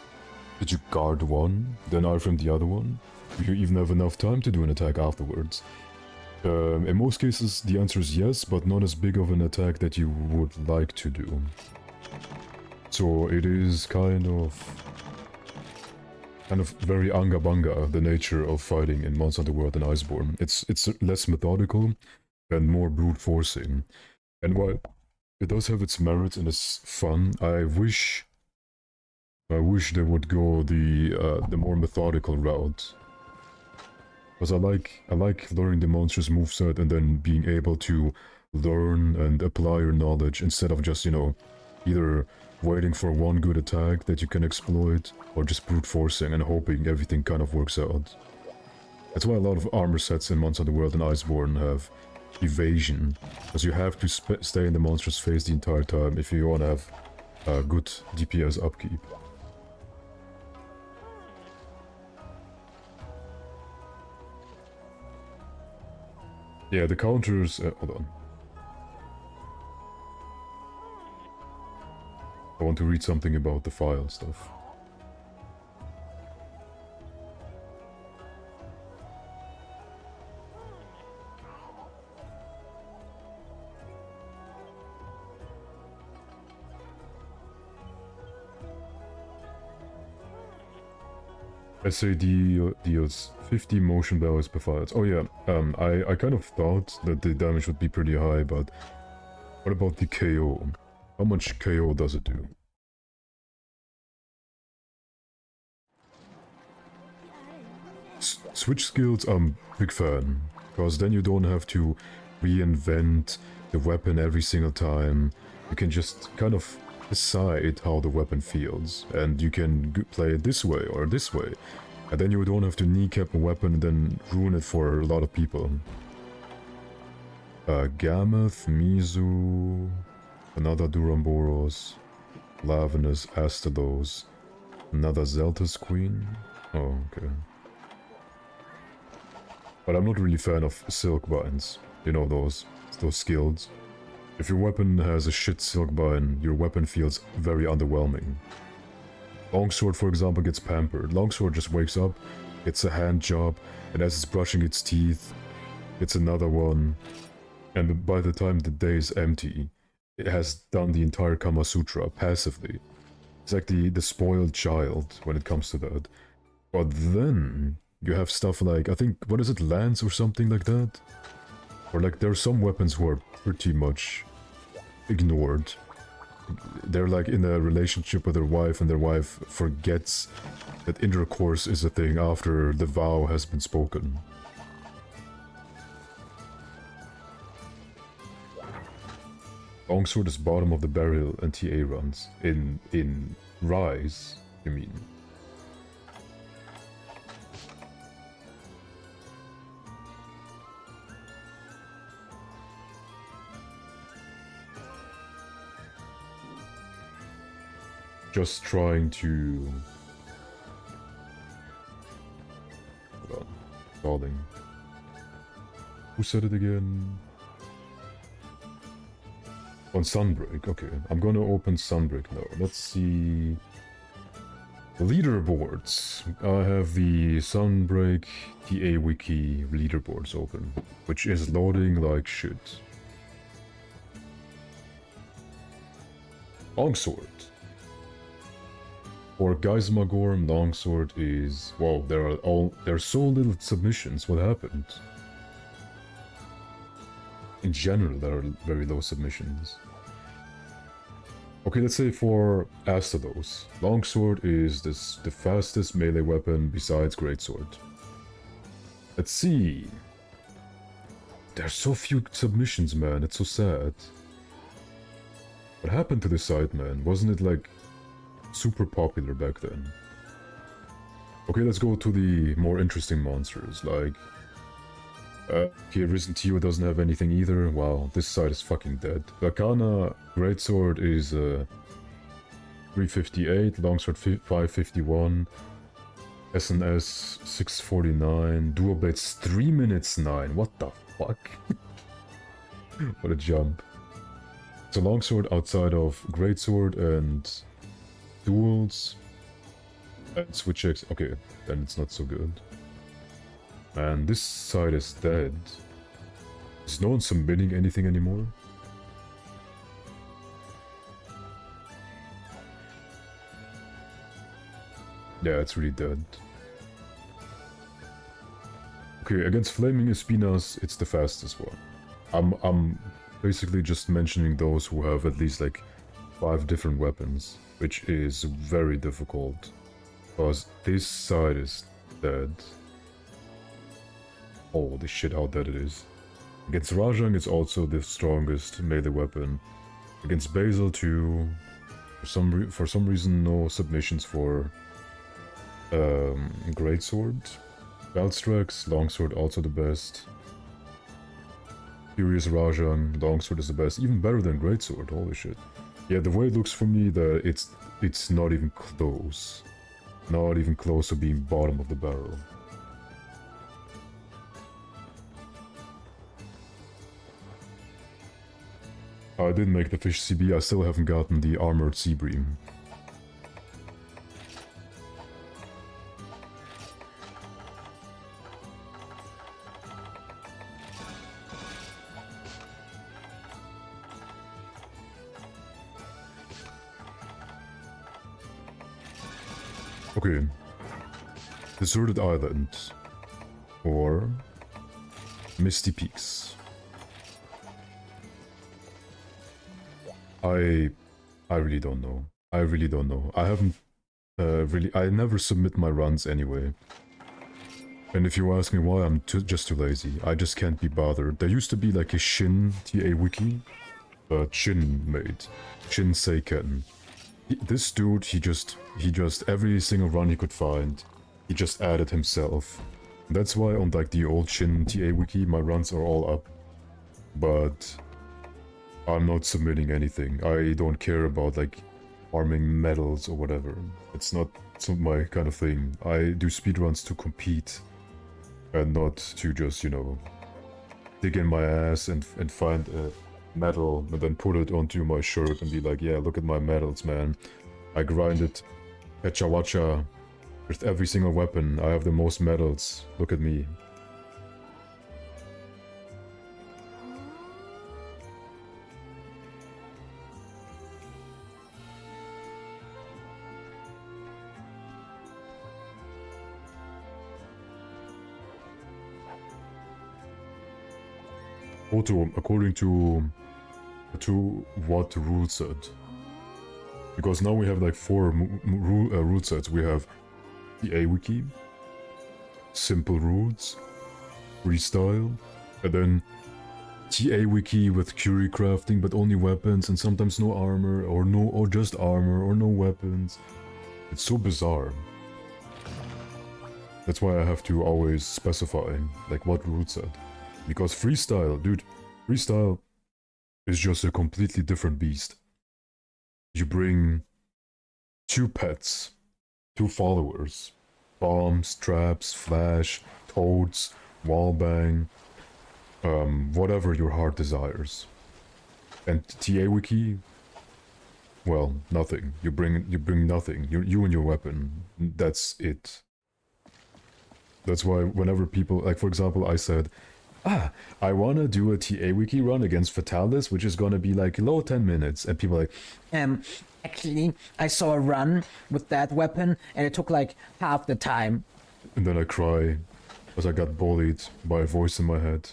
Did you guard one, then iframe the other one? Do you even have enough time to do an attack afterwards? In most cases, the answer is yes, but not as big of an attack that you would like to do. So it is kind of very anga banga, the nature of fighting in Monster Hunter World and Iceborne. It's less methodical and more brute forcing. And while it does have its merits and it's fun, I wish they would go the more methodical route. Because I like learning the monster's moveset and then being able to learn and apply your knowledge instead of just, you know, either waiting for one good attack that you can exploit or just brute forcing and hoping everything kind of works out. That's why a lot of armor sets in Monster Hunter World and Iceborne have evasion, because you have to stay in the monster's face the entire time if you want to have good DPS upkeep. Yeah, the counters... hold on. I want to read something about the file stuff. SAD deals 50 motion barrels per file. Oh yeah, I kind of thought that the damage would be pretty high, but what about the KO? How much KO does it do? Switch skills, I'm big fan, because then you don't have to reinvent the weapon every single time. You can just kind of decide how the weapon feels, and you can play it this way or this way, and then you don't have to kneecap a weapon and then ruin it for a lot of people. Gameth, Mizu, another Duramboros, Lavinus, Astalos, another Zelta's Queen. Oh, okay. But I'm not really a fan of silk binds, you know, those skills. If your weapon has a shit silk bind, your weapon feels very underwhelming. Longsword, for example, gets pampered. Longsword just wakes up, gets a hand job, and as it's brushing its teeth, it's another one. And by the time the day is empty, it has done the entire Kama Sutra passively. It's like the spoiled child when it comes to that. But then you have stuff like, I think, what is it, Lance or something like that? Or like there are some weapons who are pretty much ignored. They're like in a relationship with their wife and their wife forgets that intercourse is a thing after the vow has been spoken. Longsword is bottom of the barrel and TA runs. In Rise, you mean? just trying to... Hold on. Stalling. Who said it again? On Sunbreak, okay. I'm gonna open Sunbreak now. Let's see... Leaderboards. I have the Sunbreak TA Wiki leaderboards open, which is loading like shit. Longsword. For Geismagorm, Longsword is... Wow, there are so little submissions. What happened? In general, there are very low submissions. Okay, let's say for Astalos, Longsword is the fastest melee weapon besides Greatsword. Let's see. There's so few submissions, man. It's so sad. What happened to the site, man? Wasn't it like super popular back then? Okay, let's go to the more interesting monsters, like... okay, Risen Tio doesn't have anything either. Wow, this side is fucking dead. Lakana Greatsword is 358, Longsword 551, SNS 649, Dual Blades 3 minutes 9. What the fuck? What a jump. So Longsword outside of Greatsword and Duels and Switch X. Okay, then it's not so good. And this side is dead. Is no one submitting anything anymore? Yeah, it's really dead. Okay, against Flaming Espinas, it's the fastest one. I'm basically just mentioning those who have at least like 5 different weapons, which is very difficult, because this side is dead. Holy shit, how dead it is. Against Rajang, it's also the strongest melee weapon. Against Basil, too. For some reason, no submissions for Greatsword. Balstrax, Longsword, also the best. Furious Rajang, Longsword is the best. Even better than Greatsword, holy shit. Yeah, the way it looks for me, that it's not even close. Not even close to being bottom of the barrel. I did make the fish CB, I still haven't gotten the armored sea bream. Okay. Deserted Island. Or Misty Peaks. I really don't know. I really don't know. I haven't I never submit my runs anyway. And if you ask me why, I'm just too lazy. I just can't be bothered. There used to be like a Shin TA wiki, but Shin made. Shin Seiken. This dude, he just every single run he could find, he just added himself. That's why on like the old Shin TA wiki, my runs are all up. But I'm not submitting anything. I don't care about like farming medals or whatever. It's not my kind of thing. I do speedruns to compete and not to just, you know, dig in my ass and find a medal and then put it onto my shirt and be like, yeah, look at my medals, man. I grinded Pechawacha with every single weapon. I have the most medals. Look at me. Photo, according to what the rule set. Because now we have like 4 rule sets. We have the A-Wiki, simple rules, freestyle, and then TA-Wiki with Curie crafting, but only weapons, and sometimes no armor, or just armor, or no weapons. It's so bizarre. That's why I have to always specify, like, what rule set. Because freestyle, dude, freestyle is just a completely different beast. You bring 2 pets, 2 followers, bombs, traps, flash, toads, wallbang, whatever your heart desires. And TA wiki, well, nothing. You bring nothing. You and your weapon. That's it. That's why whenever people, like for example, I said, I wanna do a TA wiki run against Fatalis, which is gonna be like low 10 minutes, and people are like, Actually, I saw a run with that weapon, and it took like half the time. and then I cry as I got bullied by a voice in my head.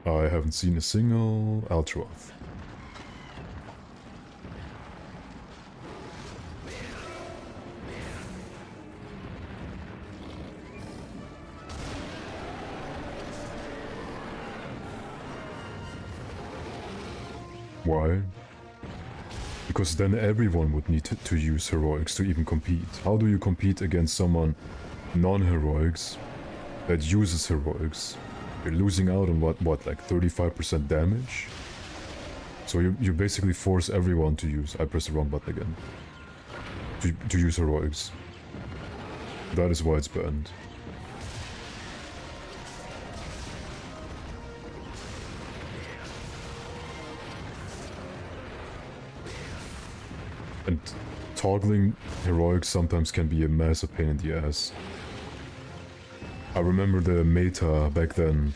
I haven't seen a single Altroth. Why? Because then everyone would need to use heroics to even compete. How do you compete against someone non-heroics that uses heroics? You're losing out on what, like 35% damage? So you basically force everyone to use, I pressed the wrong button again, to use heroics. That is why it's banned. And toggling heroics sometimes can be a massive pain in the ass. I remember the meta back then,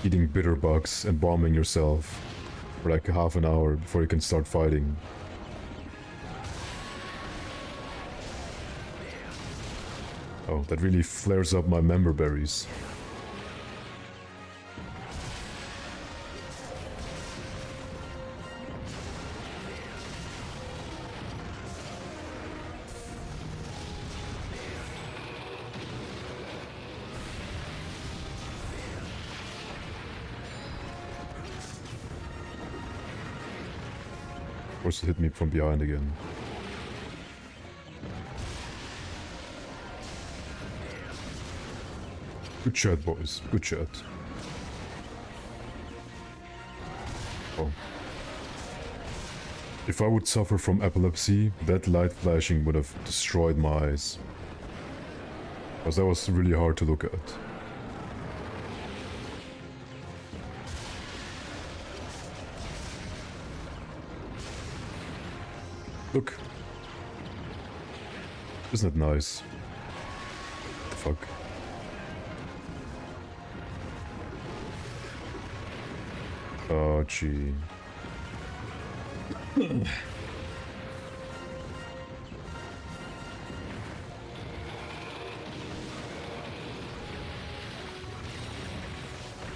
eating bitter bugs and bombing yourself for like half an hour before you can start fighting. Oh, that really flares up my member berries. Of course, it hit me from behind again. Good chat, boys. Good chat. Oh. If I would suffer from epilepsy, that light flashing would have destroyed my eyes. Because that was really hard to look at. Look. Isn't it nice? What the fuck? Oh, gee.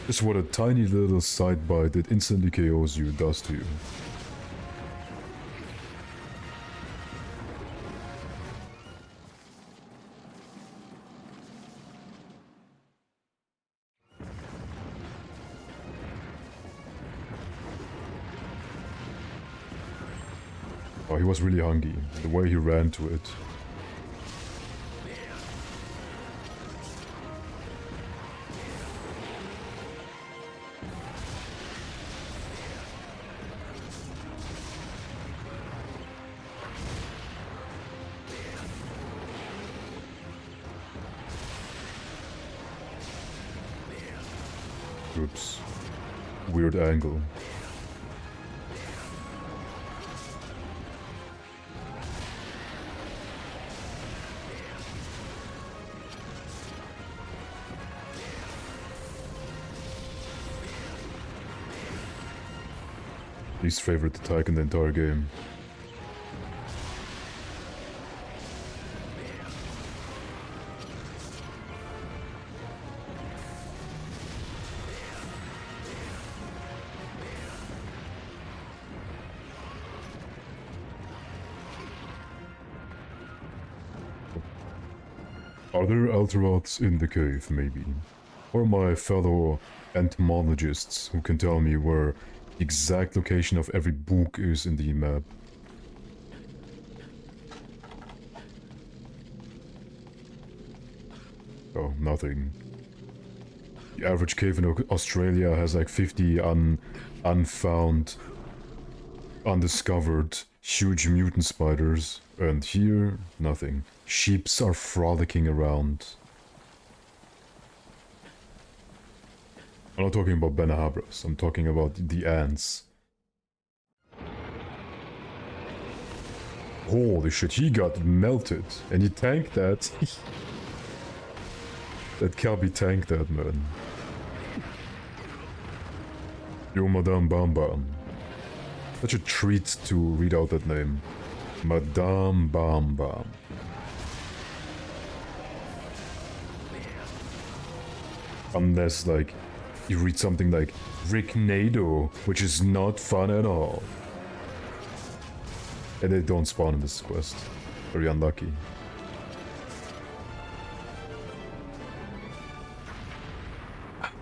Just what a tiny little side bite that instantly KOs you does to you. Oh, he was really hungry. The way he ran to it. Oops. Weird angle. Least favorite attack in the entire game. Are there Elteroths in the cave, maybe? Or my fellow entomologists who can tell me where the exact location of every book is in the map? Oh, nothing. The average cave in Australia has like 50 unfound, undiscovered huge mutant spiders, and here, nothing. Sheeps are frolicking around. I'm not talking about Benahabras, I'm talking about the ants. Holy shit, he got melted, and he tanked that. That can't be tanked, that man. Yo, Madame Bam Bam. Such a treat to read out that name. Madame Bam Bam. Unless, like, you read something like Rick Nado, which is not fun at all. And they don't spawn in this quest. Very unlucky.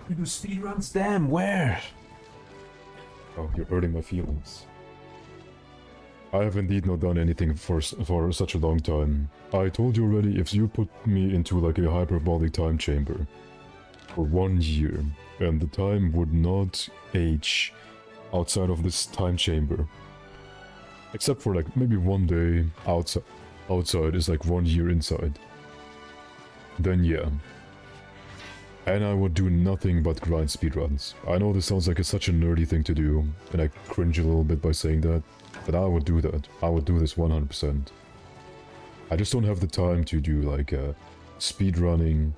You do speedruns? Damn, where? Oh, you're hurting my feelings. I have indeed not done anything for such a long time. I told you already, if you put me into like a hyperbolic time chamber for 1 year, and the time would not age outside of this time chamber, except for like maybe 1 day outside is like 1 year inside, then yeah. And I would do nothing but grind speedruns. I know this sounds like such a nerdy thing to do, and I cringe a little bit by saying that, but I would do that. I would do this 100%. I just don't have the time to do like speedrunning,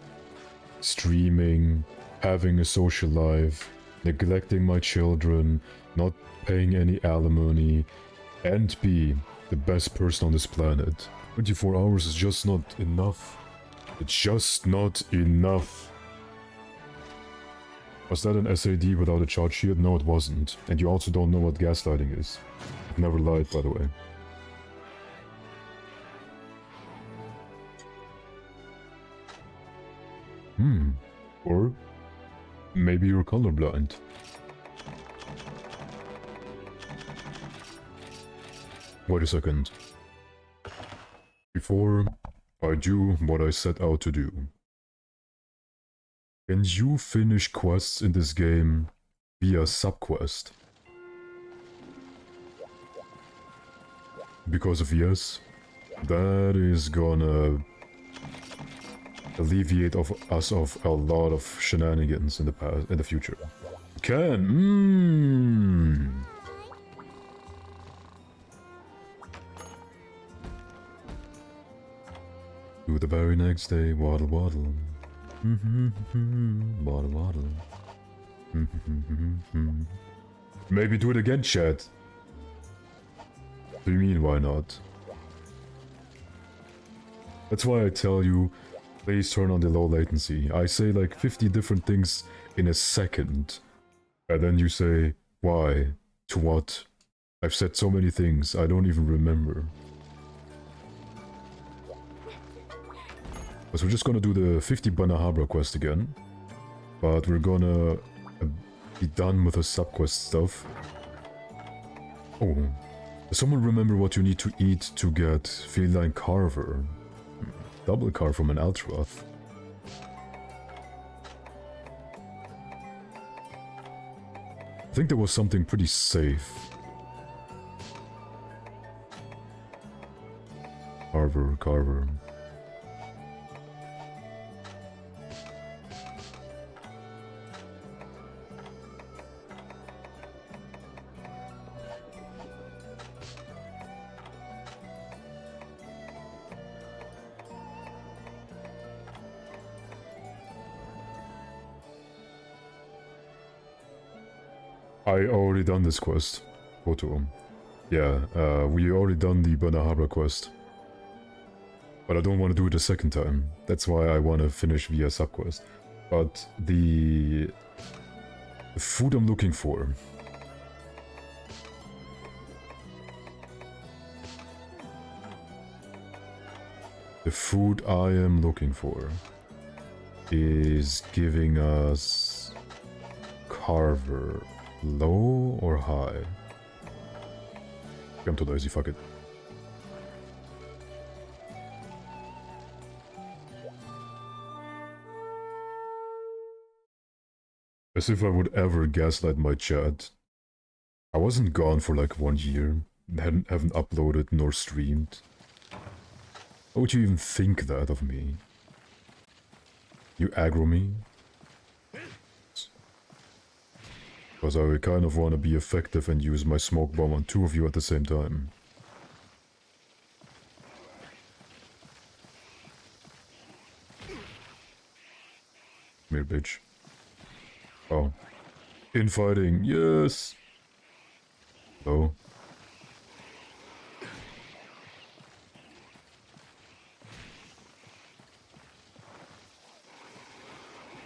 streaming, having a social life, neglecting my children, not paying any alimony, and be the best person on this planet. 24 hours is just not enough. It's just not enough. Was that an SAD without a charge shield? No, it wasn't. And you also don't know what gaslighting is. I've never lied, by the way. Or maybe you're colorblind. Wait a second. Before I do what I set out to do, can you finish quests in this game via subquest? Because if yes, that is gonna alleviate us of a lot of shenanigans in the future. Can. Do the very next day, waddle waddle. Waddle waddle. Maybe do it again, chat. What do you mean, why not? That's why I tell you, please turn on the low latency. I say like 50 different things in a second. And then you say, why? To what? I've said so many things, I don't even remember. So we're just gonna do the 50 Banahabra quest again. But we're gonna be done with the subquest stuff. Oh. Does someone remember what you need to eat to get Feline Carver? Double car from an Altroth. I think there was something pretty safe. Carver. I already done this quest. Photo. Yeah, we already done the Banahabra quest. But I don't want to do it a second time. That's why I want to finish via subquest. But the food I'm looking for. The food I am looking for is giving us Carver. Low or high? I'm too lazy, fuck it. As if I would ever gaslight my chat. I wasn't gone for like 1 year. haven't uploaded nor streamed. Why would you even think that of me? You aggro me? Because I kind of want to be effective and use my smoke bomb on 2 of you at the same time. Come here, bitch. Oh. Infighting, yes! Oh.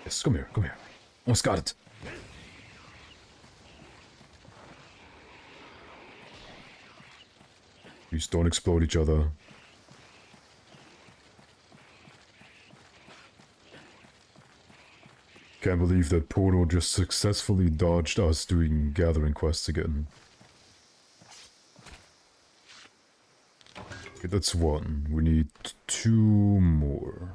Yes, come here, come here. Almost got it. Please don't explode each other. Can't believe that Poro just successfully dodged us doing gathering quests again. Okay, that's 1. We need 2 more.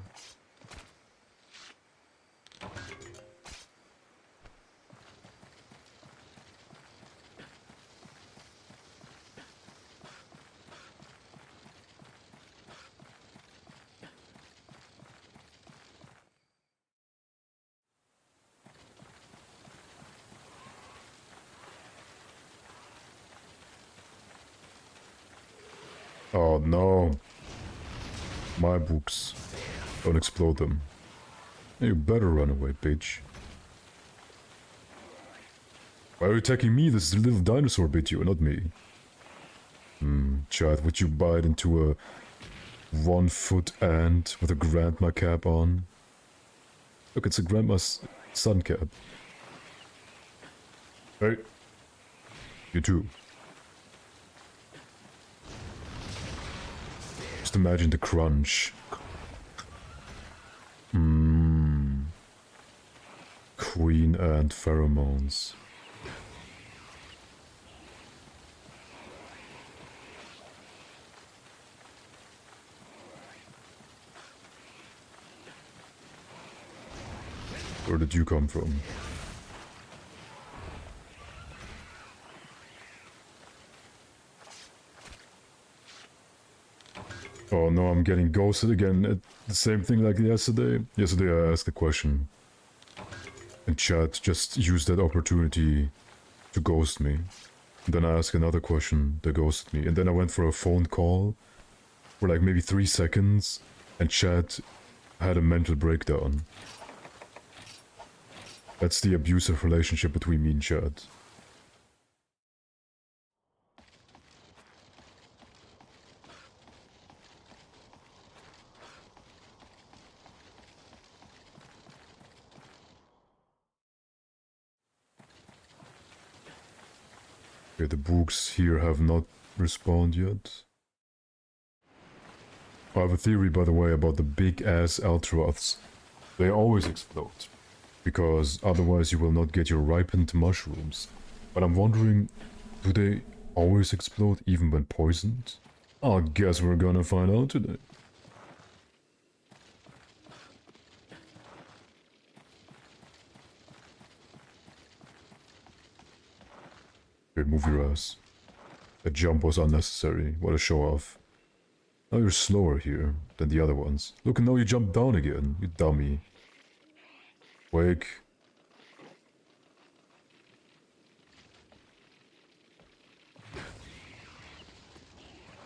Oh no. My books. Don't explode them. You better run away, bitch. Why are you attacking me? This little dinosaur bit you, not me. Chad, would you bite into a 1-foot ant with a grandma cap on? Look, it's a grandma's sun cap. Hey. You too. Just imagine the crunch. Queen ant pheromones. Where did you come from? Oh no, I'm getting ghosted again. The same thing like yesterday. Yesterday I asked a question. And chat just used that opportunity to ghost me. And then I asked another question, they ghosted me. And then I went for a phone call for like maybe 3 seconds. And chat had a mental breakdown. That's the abusive relationship between me and chat. Okay, the books here have not respawned yet. I have a theory, by the way, about the big-ass Altroths. They always explode. Because otherwise you will not get your ripened mushrooms. But I'm wondering, do they always explode even when poisoned? I guess we're gonna find out today. Okay, move your ass. That jump was unnecessary. What a show-off. Now you're slower here than the other ones. Look, now you jumped down again, you dummy. Wake.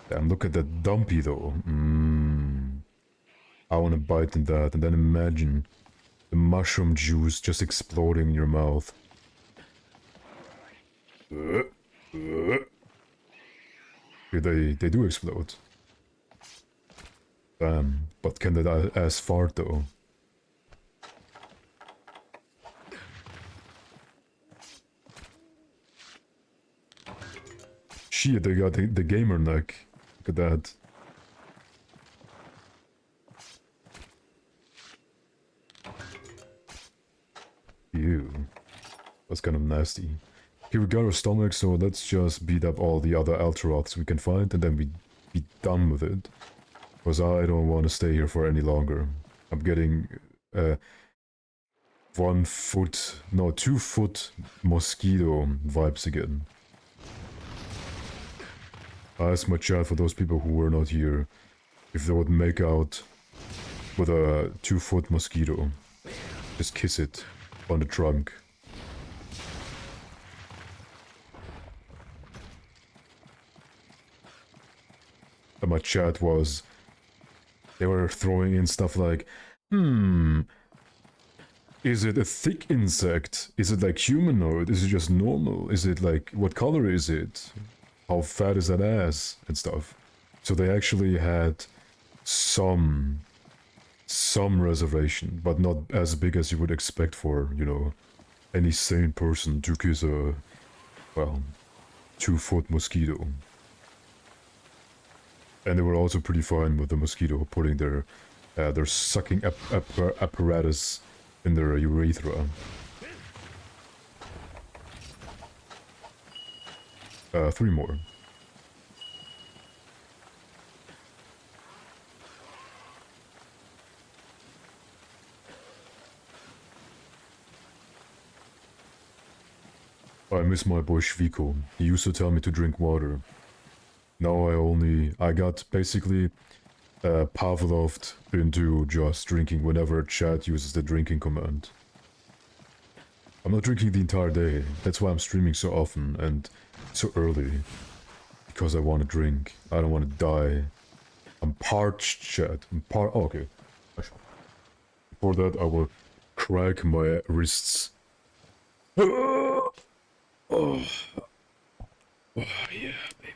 Damn, look at that dumpy though. I wanna bite in that and then imagine the mushroom juice just exploding in your mouth. They do explode. Damn, but can that ass fart though? Shit, they got the gamer neck. Look at that. Ew. That's kind of nasty. Okay, we got our stomach, so let's just beat up all the other Altaroths we can find and then be done with it. Because I don't want to stay here for any longer. I'm getting 1 foot, no, 2 foot mosquito vibes again. I asked my chat, for those people who were not here, if they would make out with a 2-foot mosquito. Just kiss it on the trunk. And my chat was... They were throwing in stuff like, is it a thick insect? Is it like humanoid? Is it just normal? Is it like, what color is it? How fat is that ass? And stuff. So they actually had some reservation, but not as big as you would expect for, you know, any sane person to kiss a, well, 2-foot mosquito. And they were also pretty fine with the mosquito putting their sucking apparatus in their urethra. 3 more. I miss my boy Shviko. He used to tell me to drink water. Now I got basically Pavloved into just drinking whenever chat uses the drinking command. I'm not drinking the entire day. That's why I'm streaming so often and so early. Because I want to drink. I don't want to die. I'm parched, chat. Oh, okay. Before that, I will crack my wrists. Oh, yeah, baby.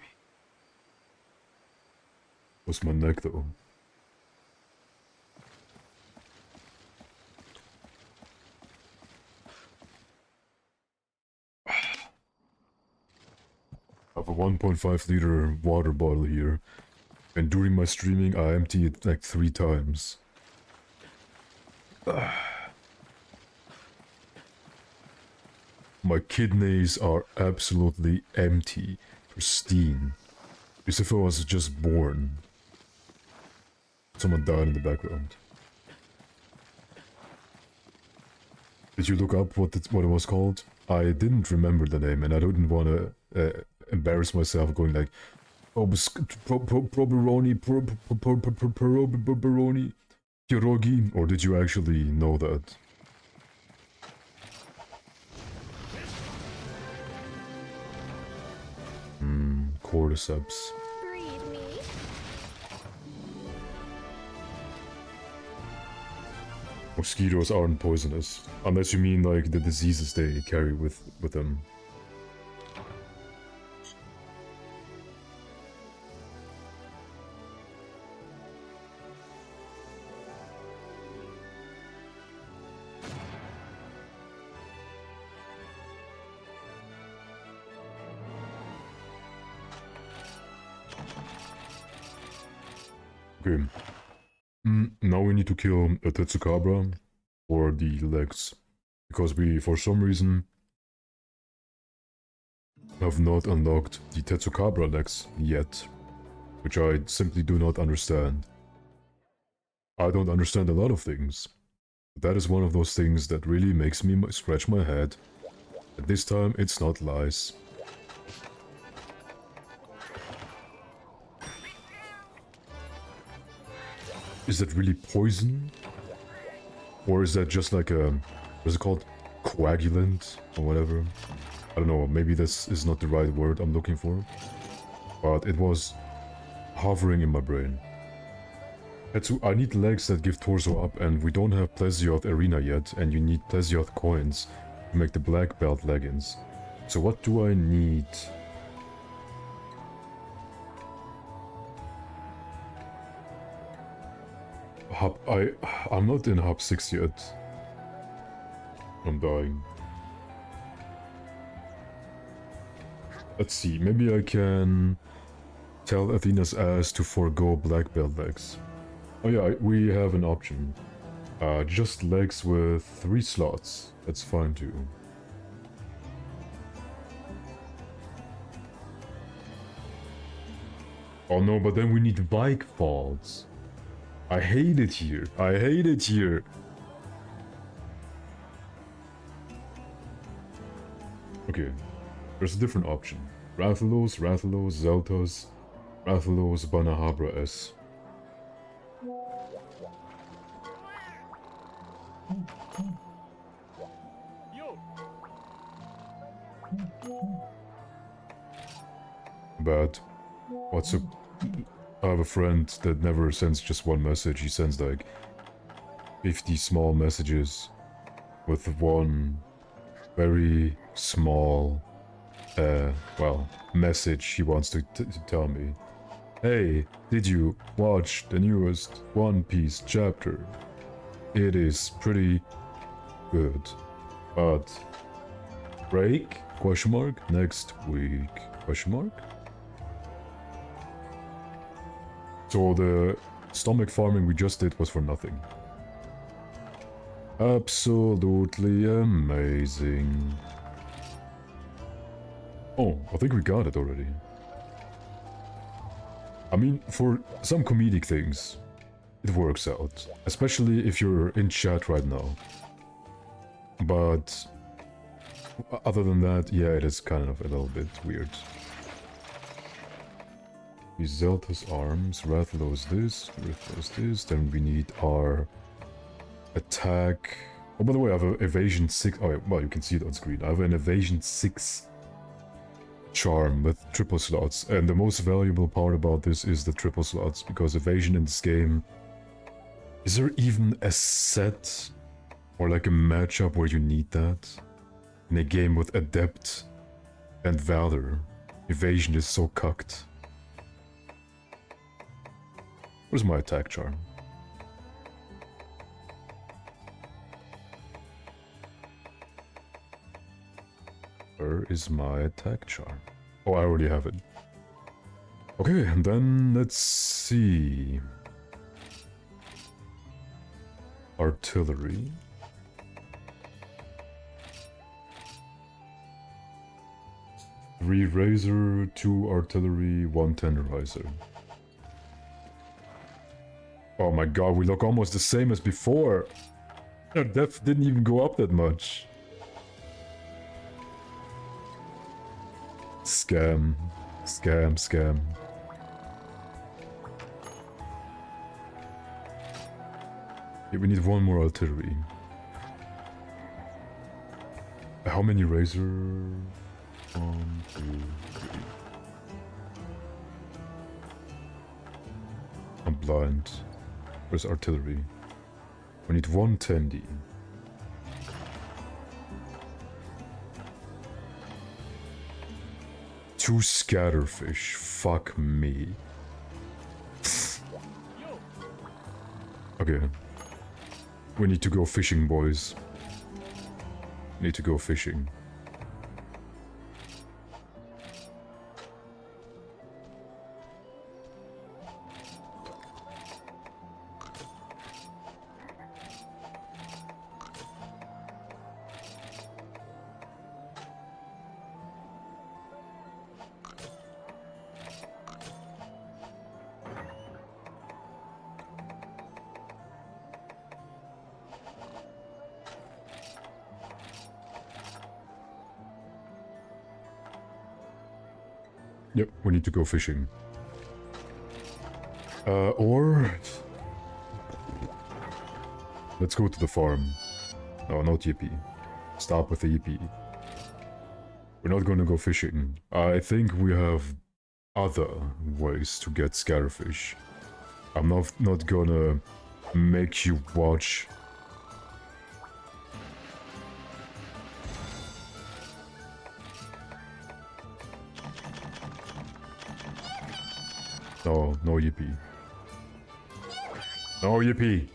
What's my neck, though? I have a 1.5 liter water bottle here, and during my streaming I empty it like 3 times. My kidneys are absolutely empty, pristine. As if I was just born. Someone died in the background. Did you look up what it was called? I didn't remember the name, and I didn't want to embarrass myself going like, Proberoni, Pierogi, or did you actually know that? Cordyceps. Breed me. Mosquitoes aren't poisonous, unless you mean like the diseases they carry with them. Okay. Now we need to kill a Tetsukabra for the legs. Because we, for some reason, have not unlocked the Tetsukabra legs yet. Which I simply do not understand. I don't understand a lot of things. But that is one of those things that really makes me scratch my head. But this time it's not lies. Is that really poison? Or is that just like a... what's it called? Coagulant? Or whatever? I don't know, maybe this is not the right word I'm looking for. But it was hovering in my brain. I need legs that give torso up, and we don't have Plesioth Arena yet, and you need Plesioth coins to make the black belt leggings. So what do I need? I'm not in Hub 6 yet. I'm dying. Let's see, maybe I can tell Athena's ass to forego black belt legs. Oh yeah, we have an option. Just legs with 3 slots. That's fine too. Oh no, but then we need bike faults. I hate it here. I hate it here. Okay, there's a different option. Rathalos, Zeltas. Rathalos Banahabra S. But what's up? I have a friend that never sends just one message. He sends like 50 small messages with one very small, well, message he wants to tell me. Hey, did you watch the newest One Piece chapter? It is pretty good. But break? Question mark? Next week? Question mark? So the stomach farming we just did was for nothing. Absolutely amazing. Oh, I think we got it already. I mean, for some comedic things, it works out. Especially if you're in chat right now. But other than that, yeah, it is kind of a little bit weird. We Zelda's arms, Rathalos this, Rathalos this, then we need our attack. Oh, by the way, I have an evasion 6. Oh, yeah, well, you can see it on screen. I have an evasion 6 charm with triple slots, and the most valuable part about this is the triple slots, because evasion in this game... Is there even a set or like a matchup where you need that? In a game with Adept and Valor, evasion is so cucked. Where's my attack charm? Where is my attack charm? Oh, I already have it. Okay, and then let's see. Artillery. Three razor, 2 artillery, 1 tenderizer. Oh my god, we look almost the same as before. Our depth didn't even go up that much. Scam. Scam, scam. Yeah, we need 1 more artillery. How many razor? 1, 2, 3. I'm blind. Where's artillery? We need 1 tendy. Two scatterfish. Fuck me. Okay. We need to go fishing, boys. Need to go fishing. Yep, we need to go fishing. Or... Let's go to the farm. No, not Yippee. Stop with the Yippee. We're not gonna go fishing. I think we have other ways to get scatterfish. I'm not gonna make you watch. No, no Yippee. No Yippee!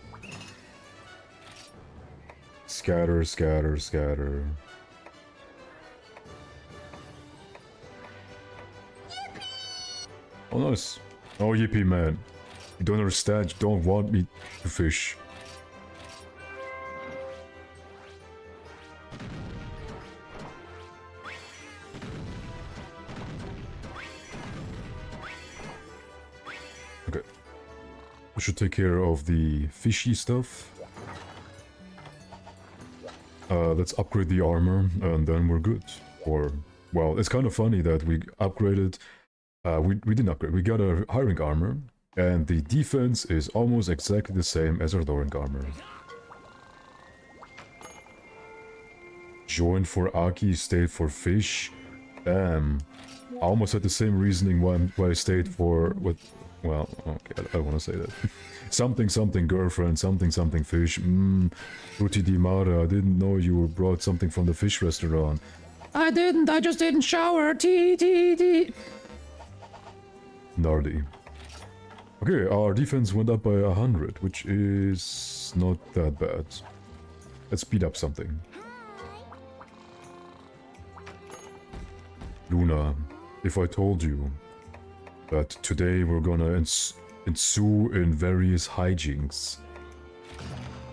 Scatter, scatter, scatter. Oh nice. No Yippee, man. You don't understand, you don't want me to fish. Okay. We should take care of the fishy stuff. Let's upgrade the armor, and then we're good. Or, well, it's kind of funny that we upgraded we didn't upgrade. We got a high rank armor, and the defense is almost exactly the same as our low rank armor. Join for Aki, stayed for fish. Damn. I almost had the same reasoning why I stayed for what. Well, okay, I don't want to say that. Something something girlfriend, something something fish. Frutti di mare, I didn't know you brought something from the fish restaurant. I didn't, I just didn't shower. T. Gnarly. Okay, our defense went up by 100, which is not that bad. Let's speed up something. Luna, if I told you that today we're gonna ensue in various hijinks,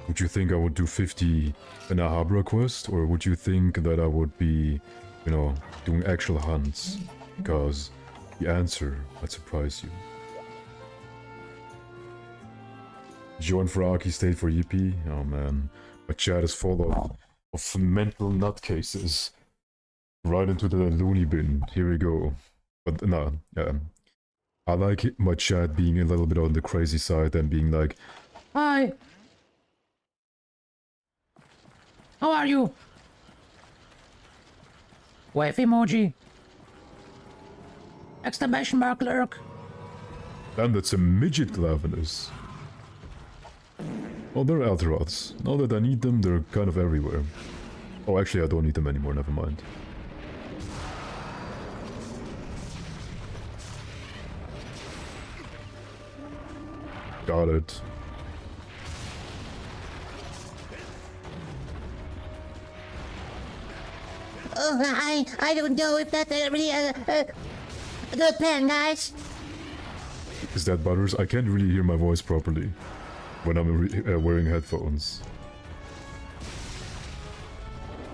would you think I would do 50 in a Habra quest, or would you think that I would be, you know, doing actual hunts? Because the answer might surprise you. Join for Aki, stayed for Yippee. Oh man, my chat is full of mental nutcases. Right into the loony bin. Here we go. But no, I like my chat being a little bit on the crazy side and being like, Hi. How are you? Wave emoji. Exclamation mark lurk. damn, that's a midget Glavenus. Oh, they're Altaroths. Now that I need them, they're kind of everywhere. Oh, actually, I don't need them anymore, never mind. Got it. Oh, I don't know if that's really a good plan, guys. Is that Butters? I can't really hear my voice properly when I'm wearing headphones.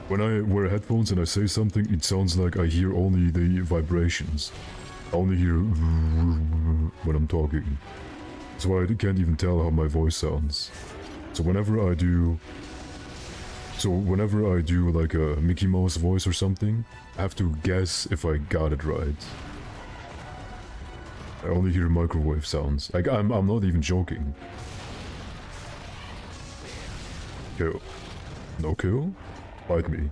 When I wear headphones and I say something, it sounds like I hear only the vibrations. I only hear when I'm talking. So I can't even tell how my voice sounds. So whenever I do like a Mickey Mouse voice or something, I have to guess if I got it right. I only hear microwave sounds. Like I'm not even joking. Kill. No kill? Bite me.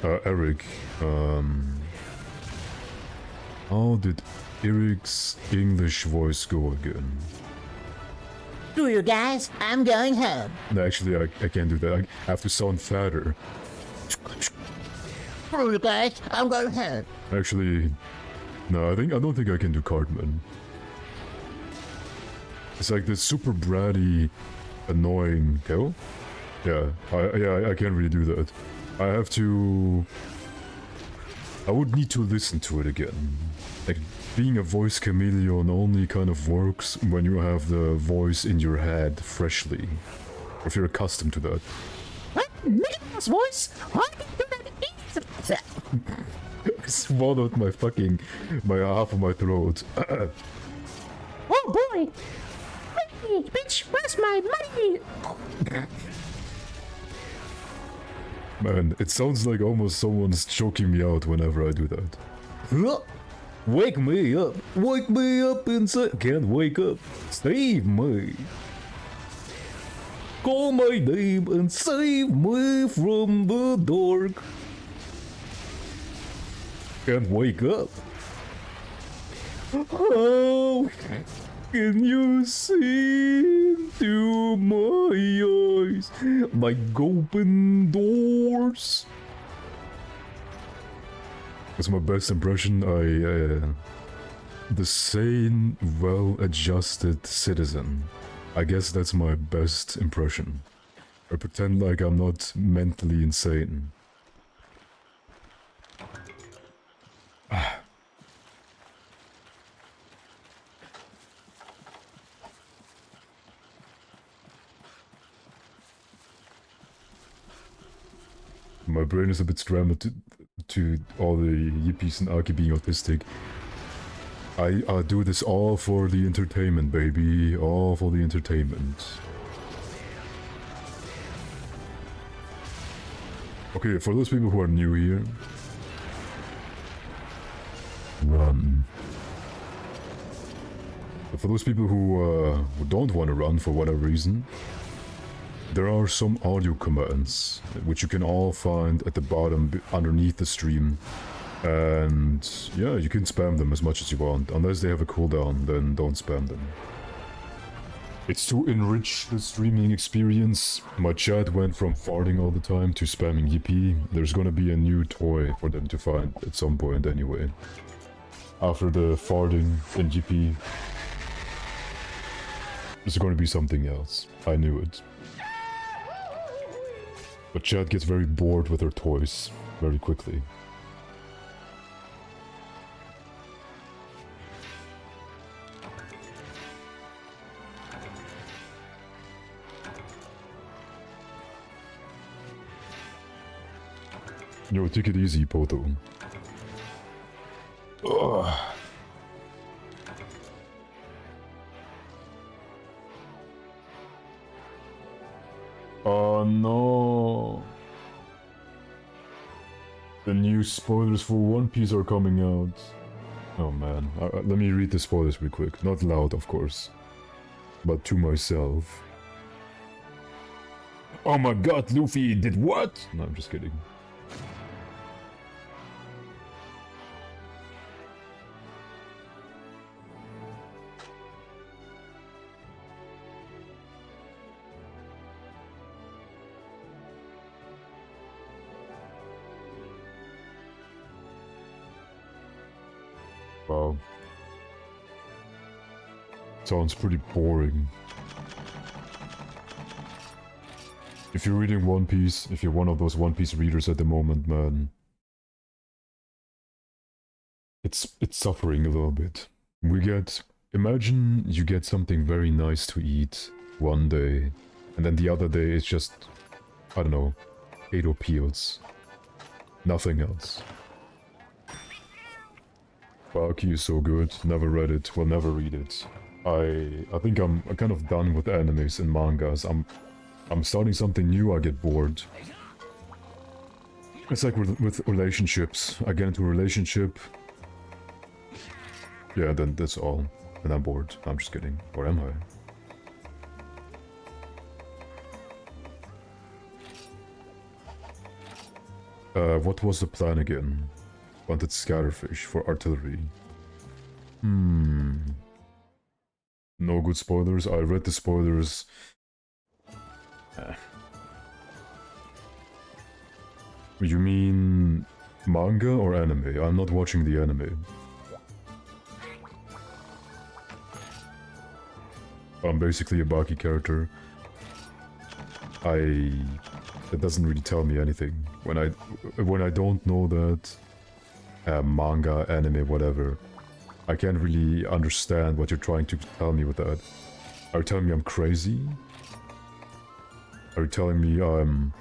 Eric. How did Eric's English voice go again? Screw you guys, I'm going home. No, actually, I can't do that. I have to sound fatter. Screw you guys, I'm going home. Actually, no, I don't think I can do Cartman. It's like this super bratty, annoying kill. Yeah, I can't really do that. I would need to listen to it again. Like, being a voice chameleon only kind of works when you have the voice in your head freshly. Or if you're accustomed to that. What? Mickey Mouse voice? I can do that easily. I swallowed my half of my throat. Oh boy! Money, bitch, where's my money? Man, it sounds like almost someone's choking me out whenever I do that. Wake me up. Wake me up inside. Can't wake up. Save me. Call my name and save me from the dark. Can't wake up. How can you see into my eyes like open doors? That's my best impression. The sane, well-adjusted citizen. I guess that's my best impression. I pretend like I'm not mentally insane. My brain is a bit scrambled to all the yippies and Aki being autistic. I do this all for the entertainment, baby. All for the entertainment. Okay, for those people who are new here, run. But for those people who don't want to run for whatever reason, there are some audio commands, which you can all find at the bottom underneath the stream. And yeah, you can spam them as much as you want. Unless they have a cooldown, then don't spam them. It's to enrich the streaming experience. My chat went from farting all the time to spamming Yippee. There's gonna be a new toy for them to find at some point anyway. After the farting and Yippee, there's gonna be something else. I knew it. But chat gets very bored with their toys very quickly. Yo, take it easy, Poto. Ugh. Oh no. The new spoilers for One Piece are coming out. Oh man. Let me read the spoilers real quick. Not loud, of course. But to myself. Oh my god, Luffy did what? No, I'm just kidding. Wow. Sounds pretty boring. If you're reading One Piece, if you're one of those One Piece readers at the moment, man, it's suffering a little bit. Imagine you get something very nice to eat one day, and then the other day it's just, I don't know, potato peels. Nothing else. Baki is so good, never read it, will never read it. I think I'm kind of done with animes and mangas. I'm starting something new, I get bored. It's like with relationships. I get into a relationship. Yeah, then that's all. And I'm bored. I'm just kidding. Or am I? What was the plan again? Wanted scatterfish for artillery. No good spoilers. I read the spoilers. You mean manga or anime? I'm not watching the anime. I'm basically a Baki character. That doesn't really tell me anything. When I don't know that manga, anime, whatever, I can't really understand what you're trying to tell me with that. Are you telling me I'm crazy? Are you telling me I'm...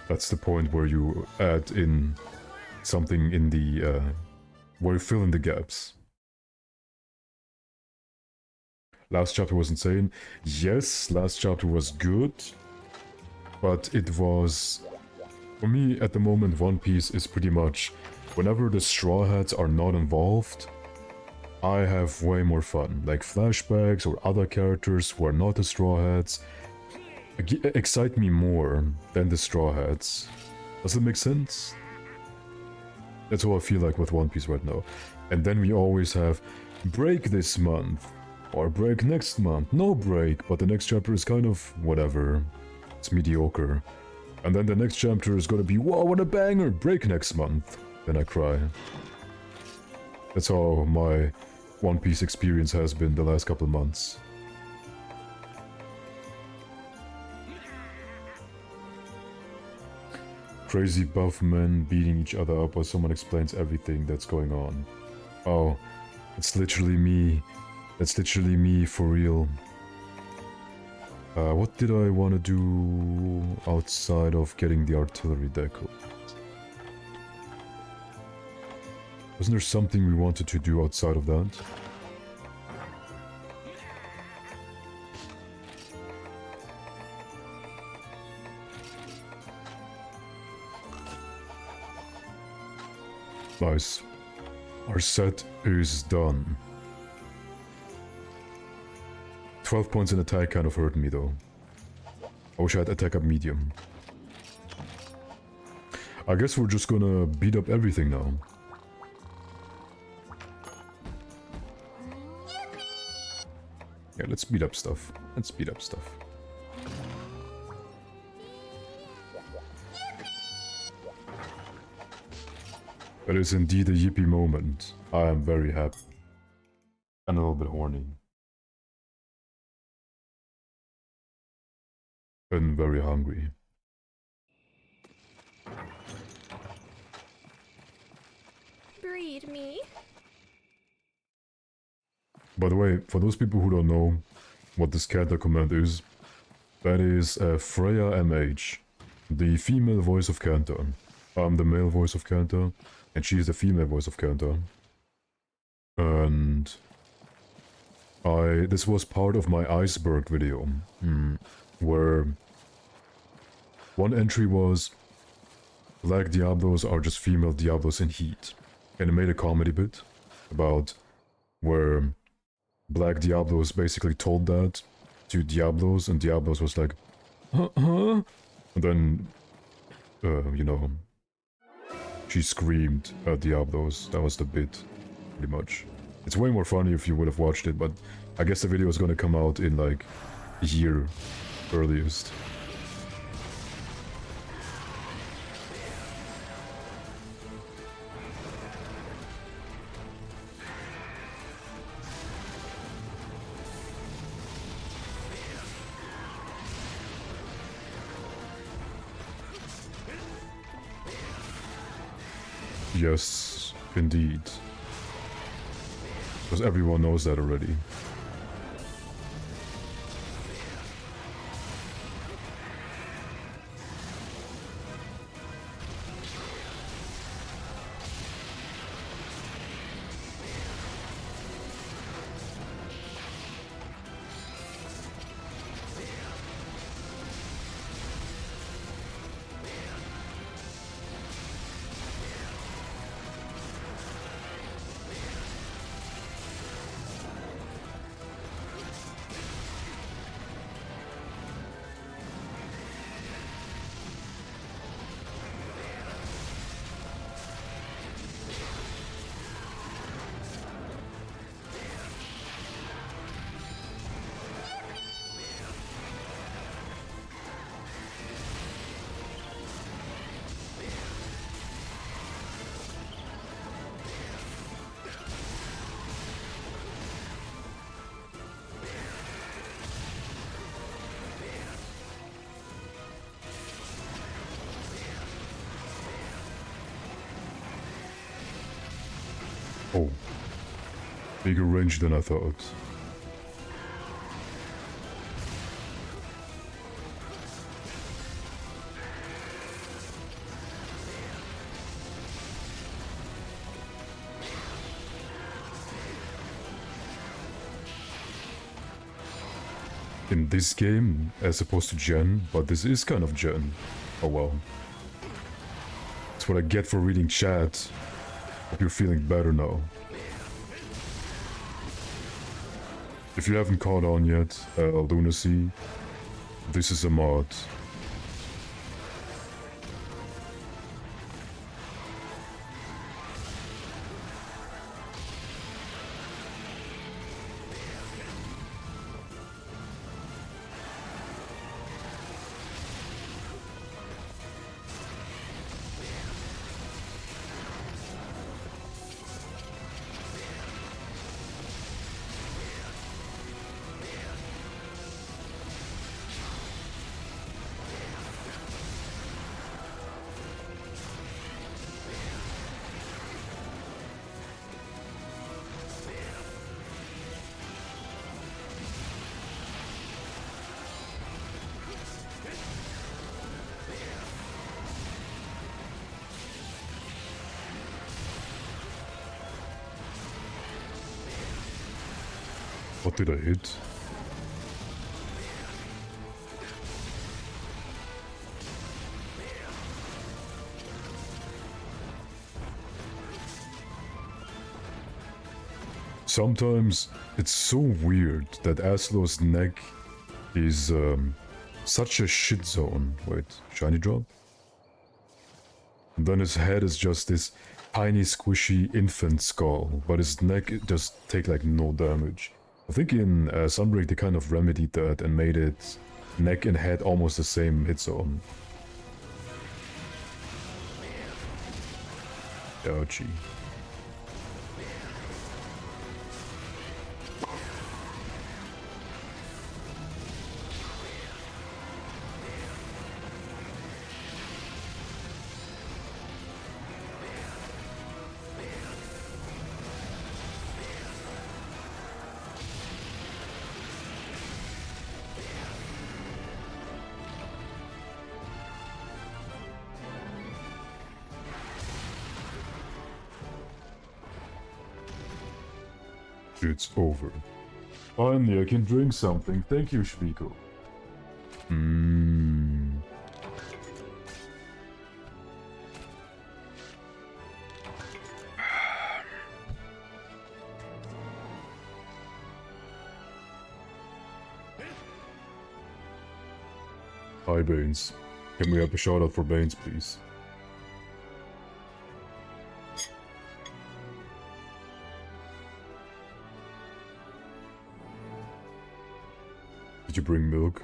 That's the point where you add in something in the... where you fill in the gaps. Last chapter was insane. Yes, last chapter was good. But it was... For me, at the moment, One Piece is pretty much... Whenever the Straw Hats are not involved, I have way more fun. Like flashbacks or other characters who are not the Straw Hats excite me more than the Straw Hats. Does it make sense? That's how I feel like with One Piece right now. And then we always have break this month, or break next month. No break, but the next chapter is kind of whatever. It's mediocre. And then the next chapter is gonna be, wow, what a banger! Break next month. Then I cry. That's how my One Piece experience has been the last couple months. Crazy buff men beating each other up while someone explains everything that's going on. Oh, it's literally me. That's literally me for real. What did I want to do outside of getting the artillery deco? Wasn't there something we wanted to do outside of that? Nice. Our set is done. 12 points in attack kind of hurt me though. I wish I had attack up medium. I guess we're just gonna beat up everything now. Yeah, let's speed up stuff. Let's speed up stuff. That is indeed a yippee moment. I am very happy. And a little bit horny. And very hungry. Breed me. By the way, for those people who don't know what this Kantor command is, that is Freya MH, the female voice of Kantor. I'm the male voice of Kantor, and she is the female voice of Kantor. And this was part of my iceberg video, where one entry was Black Diablos are just female Diablos in heat. And it made a comedy bit about where Black Diablos basically told that to Diablos, and Diablos was like, huh? And then, you know, she screamed at Diablos. That was the bit, pretty much. It's way more funny if you would have watched it, but I guess the video is gonna come out in like a year earliest. Yes, indeed. Because everyone knows that already. Oh. Bigger range than I thought. In this game, as opposed to Gen, but this is kind of Gen. Oh well. That's what I get for reading chat. Hope you're feeling better now. If you haven't caught on yet, Lunacy, this is a mod. What did I hit? Sometimes it's so weird that Aslo's neck is such a shit zone. Wait, shiny drop? And then his head is just this tiny squishy infant skull, but his neck just take like no damage. I think in Sunbreak they kind of remedied that and made it neck and head almost the same hit zone. Ouchie. It's over. Finally, I can drink something. Thank you, Shmiko. Hi, Baines. Can we have a shout out for Baines, please? Did you bring milk?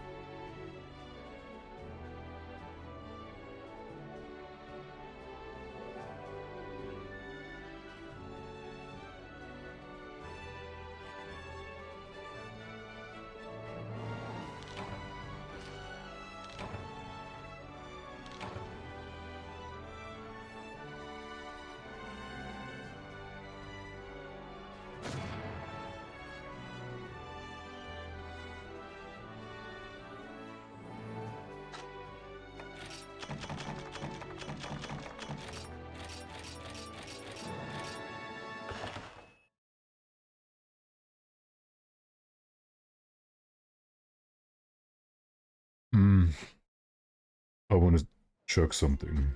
I want to check something.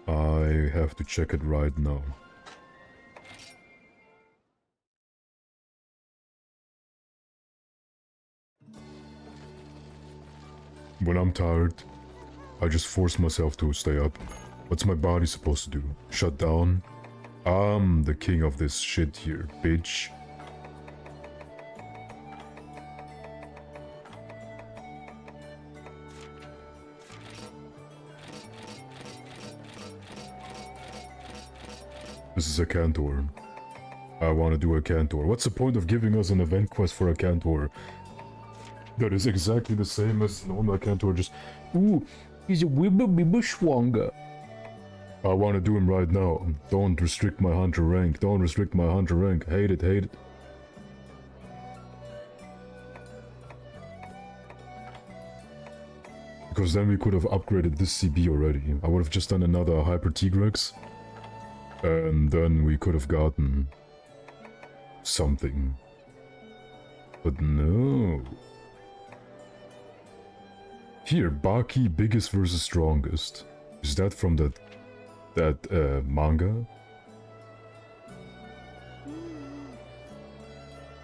I have to check it right now. When I'm tired, I just force myself to stay up. What's my body supposed to do? Shut down? I'm the king of this shit here, bitch. This is Akantor. I want to do Akantor. What's the point of giving us an event quest for Akantor? That is exactly the same as normal Akantor, just... Ooh, he's a wibble bibble schwanger. I want to do him right now. Don't restrict my hunter rank. Don't restrict my hunter rank. Hate it, hate it. Because then we could have upgraded this CB already. I would have just done another Hyper Tigrex. And then we could have gotten something. But no. Here, Baki, biggest versus strongest. Is that from that manga?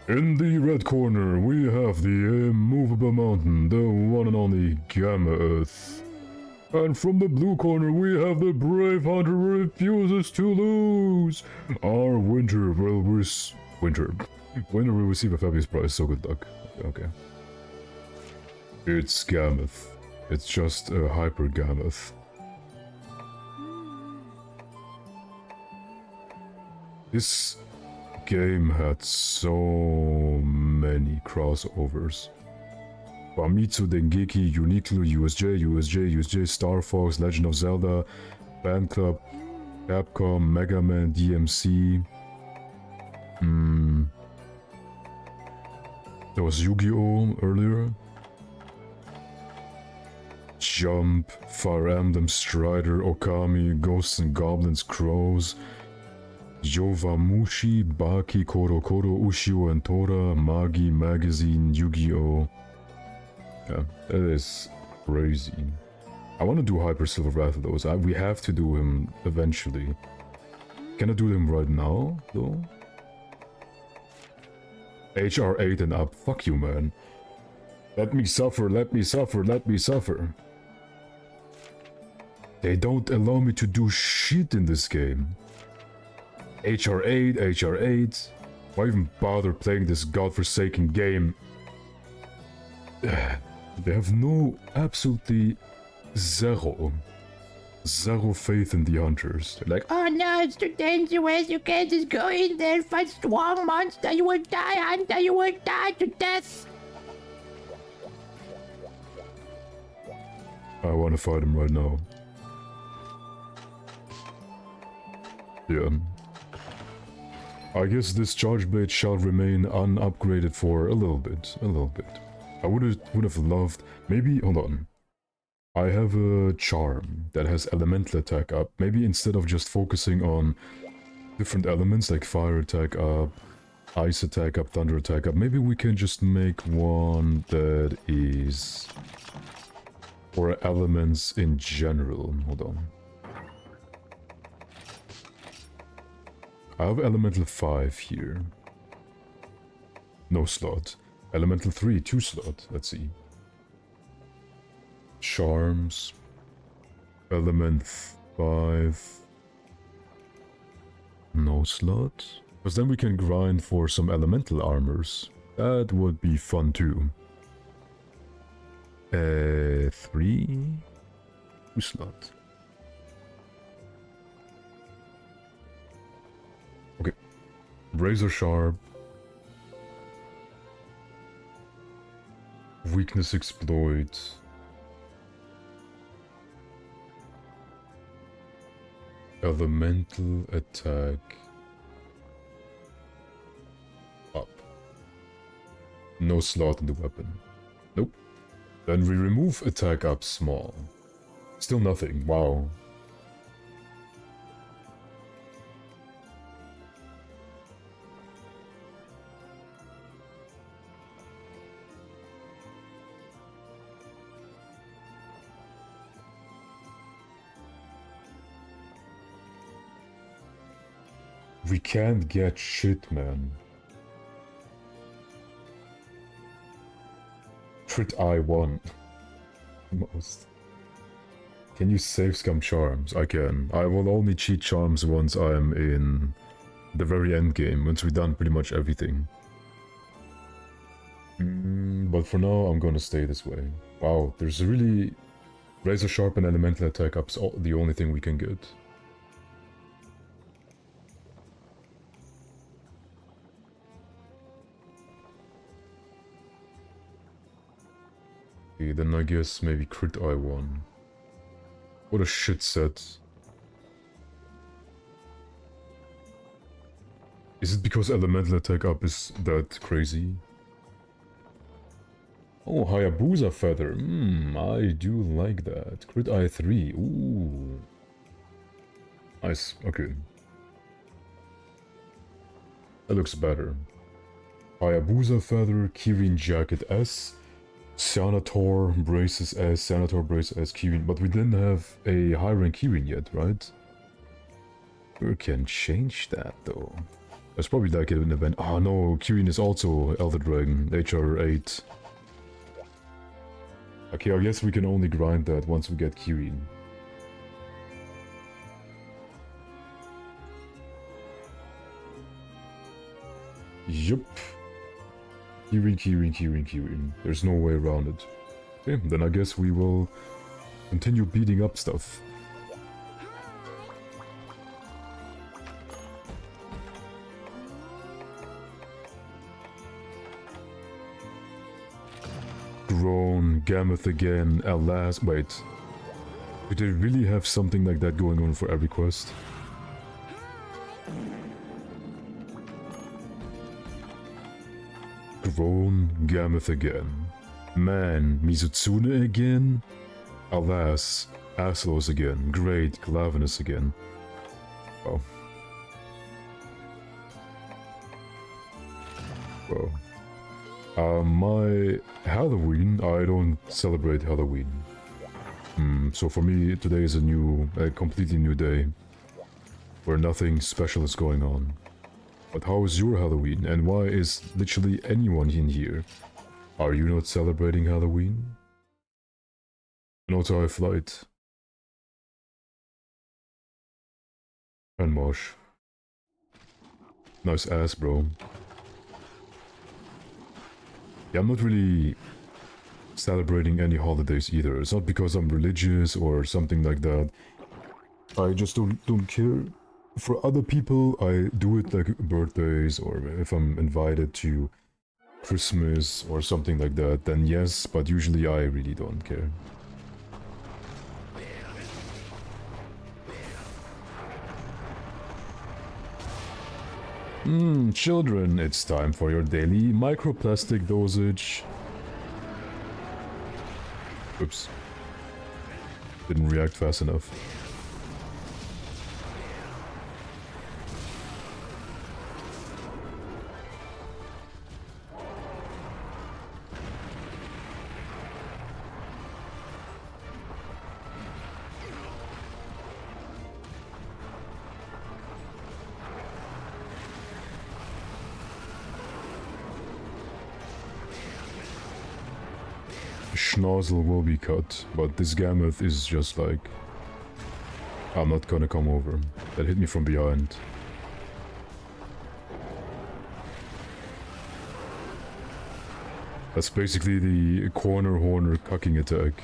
In the red corner, we have the immovable mountain, the one and only Gammoth. And from the blue corner, we have the brave hunter who refuses to lose. Our winter will receive a fabulous prize, so good luck. Okay. It's Gammoth. It's just a hyper Gammoth. This game had so many crossovers. Famitsu, Dengeki, Uniqlo, USJ, Star Fox, Legend of Zelda, Band Club, Capcom, Mega Man, DMC. There was Yu-Gi-Oh! Earlier. Jump, Fire Emblem, Strider, Okami, Ghosts and Goblins, Crows, Yowamushi, Baki, Koro, Ushio and Tora, Magi, Magazine, Yu-Gi-Oh! Yeah, that is crazy. I want to do Hyper Silver Wrath of those. We have to do him eventually. Can I do them right now, though? HR8 and up. Fuck you, man. Let me suffer, let me suffer, let me suffer. They don't allow me to do shit in this game. HR8, HR8. Why even bother playing this godforsaken game? They have no, absolutely zero faith in the hunters. They're like, Oh no, it's too dangerous. You can't just go in there and fight strong monster. You will die, Hunter. You will die to death. I want to fight him right now. Yeah. I guess this charge blade shall remain unupgraded for a little bit. I would have loved, maybe, hold on. I have a charm that has elemental attack up. Maybe instead of just focusing on different elements like fire attack up, ice attack up, thunder attack up, maybe we can just make one that is for elements in general. Hold on. I have elemental 5 here. No slot. Elemental 3, 2 slot. Let's see. Charms. Element 5. No slot. Because then we can grind for some elemental armors. That would be fun too. 3. 2 slot. Okay. Razor sharp. Weakness exploit. Elemental attack. Up. No slot in the weapon. Nope. Then we remove attack up small. Still nothing. Wow. We can't get shit, man. Crit I1. Most. Can you save scum charms? I can. I will only cheat charms once I'm in the very end game, once we've done pretty much everything. But for now, I'm gonna stay this way. Wow, there's really... Razor Sharp and Elemental Attack up's the only thing we can get. Okay, then I guess maybe Crit I1. What a shit set. Is it because Elemental Attack up is that crazy? Oh, Hayabusa Feather. I do like that. Crit I3. Ooh. Nice. Okay. That looks better. Hayabusa Feather, Kirin Jacket S, Senator Braces S, Senator Brace S, Kirin. But we didn't have a high rank Kirin yet, right? We can change that though. There's probably like an event. Oh no, Kirin is also Elder Dragon, HR8. Okay, I guess we can only grind that once we get Kirin. Yup. Kirin, Kirin, Kirin, Kirin. There's no way around it. Okay, then I guess we will continue beating up stuff. Grown, Gammoth again, alas. Wait. Do they really have something like that going on for every quest? Grown, Gammoth again. Man, Mizutsune again? Alas, Aslos again. Great, Glavenus again. Oh. Well. My Halloween, I don't celebrate Halloween. So for me, today is a completely new day, where nothing special is going on. But how is your Halloween, and why is literally anyone in here? Are you not celebrating Halloween? Not our flight. And Mosh. Nice ass, bro. Yeah, I'm not really celebrating any holidays either. It's not because I'm religious or something like that. I just don't care. For other people, I do it like birthdays or if I'm invited to Christmas or something like that, then yes, but usually I really don't care. Children, it's time for your daily microplastic dosage. Oops. Didn't react fast enough. Schnozzle will be cut, but this Gammoth is just like... I'm not gonna come over. That hit me from behind. That's basically the corner horner cucking attack.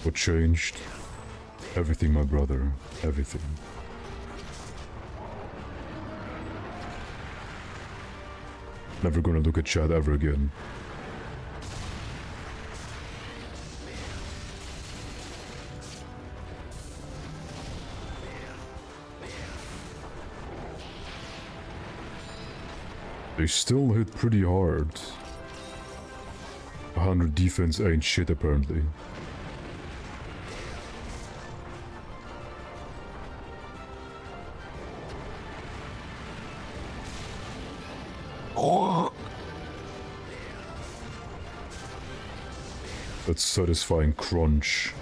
What changed? Everything, my brother. Everything. Never gonna look at chat ever again. They still hit pretty hard. 100 defense ain't shit apparently. That satisfying crunch.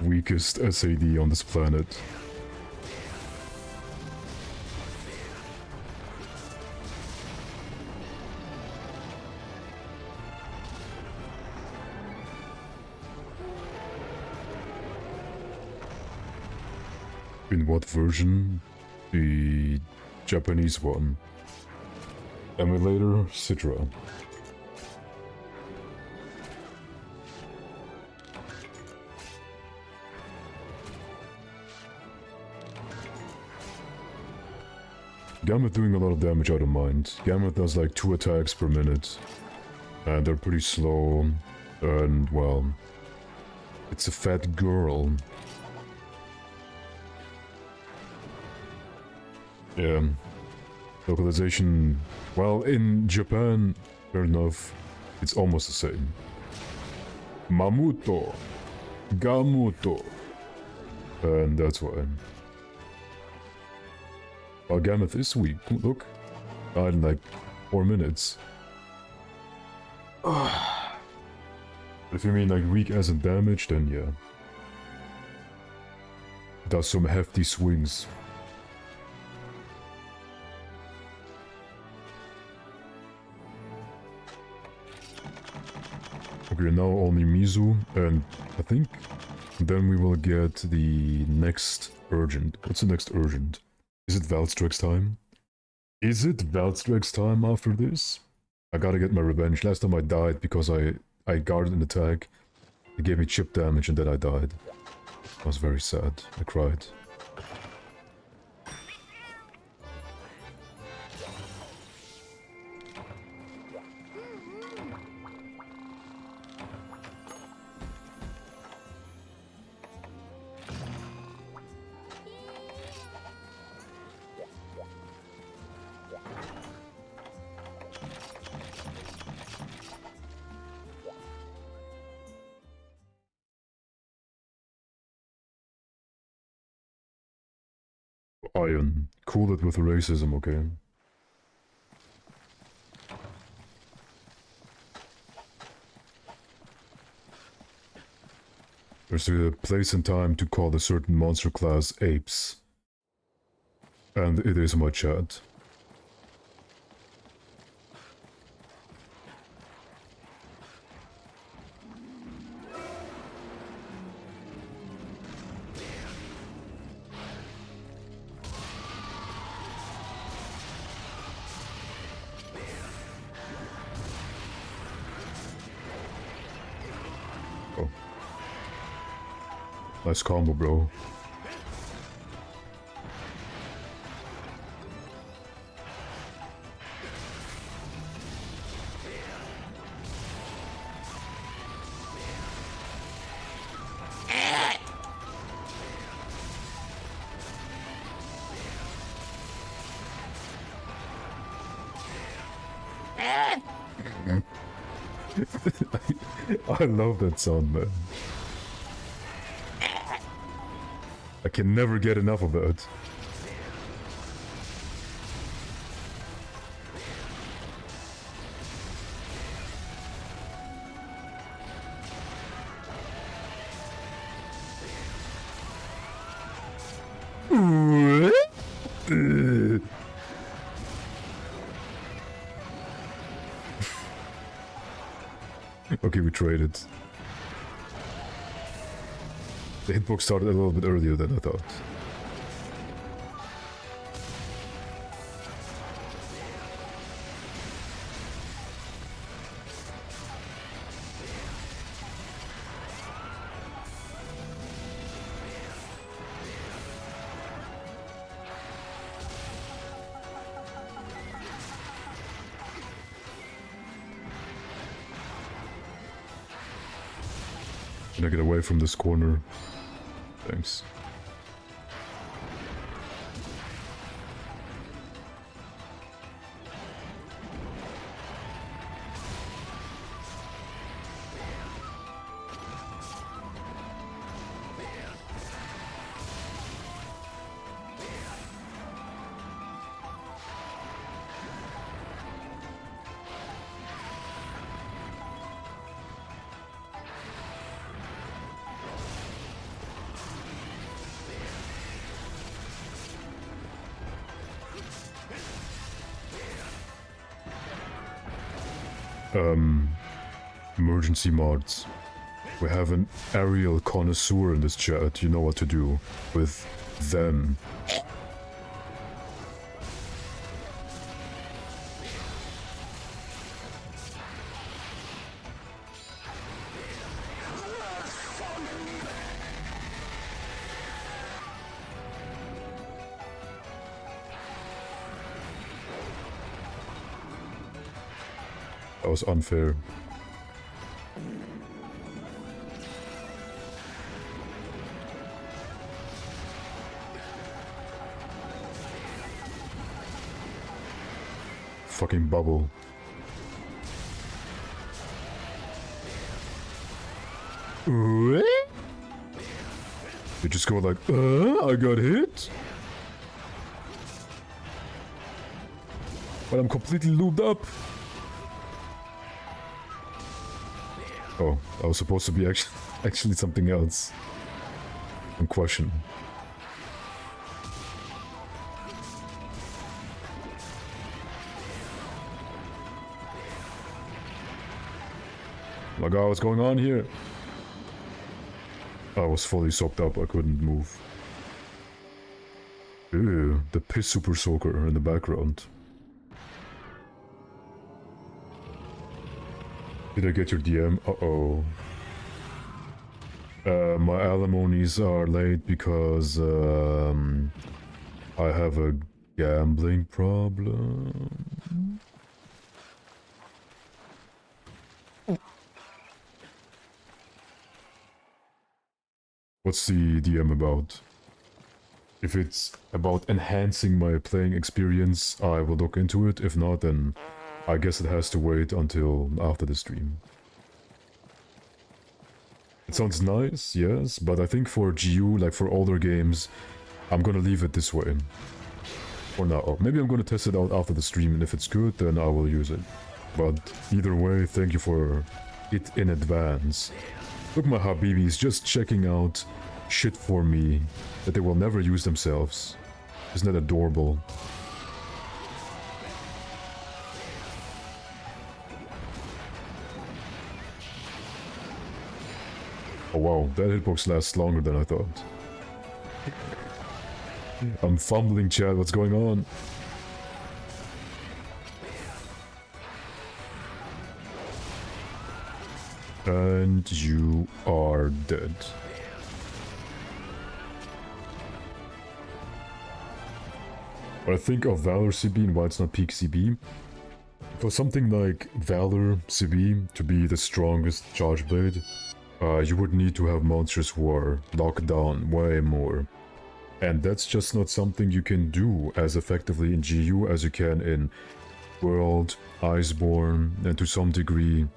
Weakest SAD on this planet. In what version? The Japanese one. Emulator Citra. Gammoth doing a lot of damage, I don't mind. Gammoth does like 2 attacks per minute. And they're pretty slow. And, well... it's a fat girl. Yeah. Localization, well, in Japan, fair enough, it's almost the same. Mamuto, Gamuto, and that's why. Our Gammoth is weak, look, died in like 4 minutes. If you mean like weak as in damage, then yeah. Does some hefty swings. Okay, now only Mizu, and I think then we will get the next urgent. What's the next urgent? Is it Valstrex time? Is it Valstrex time after this? I gotta get my revenge. Last time I died because I guarded an attack. It gave me chip damage and then I died. I was very sad. I cried. Iron. Cool it with racism, okay? There's a place and time to call a certain monster class apes. And it is my chat. Nice combo, bro. I love that sound, man. I can never get enough of it. Okay, we traded. The hitbox started a little bit earlier than I thought. Can I get away from this corner? Thanks. Emergency mods. We have an aerial connoisseur in this chat. You know what to do with them. That was unfair. fucking bubble. You just go like, I got hit? But I'm completely lubed up. Oh, I was supposed to be actually something else. In question. My god, what's going on here? I was fully soaked up, I couldn't move. Ew, the piss super soaker in the background. Did I get your DM? Uh-oh. My alimonies are late because I have a gambling problem. What's the DM about? If it's about enhancing my playing experience, I will look into it. If not, then I guess it has to wait until after the stream. It sounds nice, yes, but I think for GU, like for older games, I'm gonna leave it this way. For now. Maybe I'm gonna test it out after the stream, and if it's good, then I will use it. But either way, thank you for it in advance. Look, my Habibis just checking out shit for me that they will never use themselves. Isn't that adorable? Oh wow, that hitbox lasts longer than I thought. I'm fumbling, Chad, what's going on? And you are dead. But I think of Valor CB and why it's not peak CB. For something like Valor CB to be the strongest charge blade, you would need to have monsters who are locked down way more. And that's just not something you can do as effectively in GU as you can in World, Iceborne, and to some degree,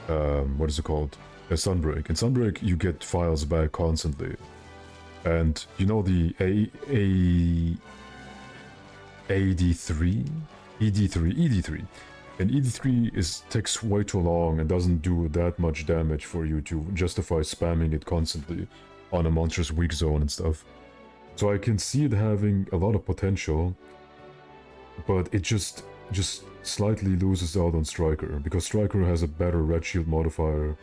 what is it called? Sunbreak. In Sunbreak, you get files back constantly. And you know the AD3? ED3. And ED3 takes way too long and doesn't do that much damage for you to justify spamming it constantly on a monstrous weak zone and stuff. So I can see it having a lot of potential, but it just slightly loses out on Striker, because Striker has a better red shield modifier.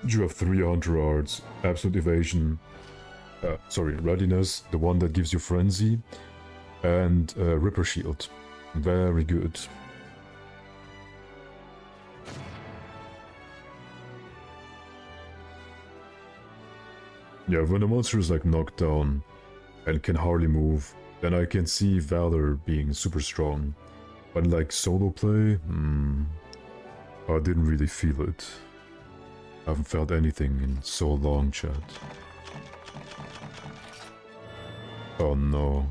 You have 3 Hunter Arts, Absolute Evasion, Readiness, the one that gives you Frenzy, and Ripper Shield. Very good. Yeah, when a monster is like knocked down and can hardly move, then I can see Valor being super strong. But like solo play, I didn't really feel it. I haven't felt anything in so long, chat. Oh no.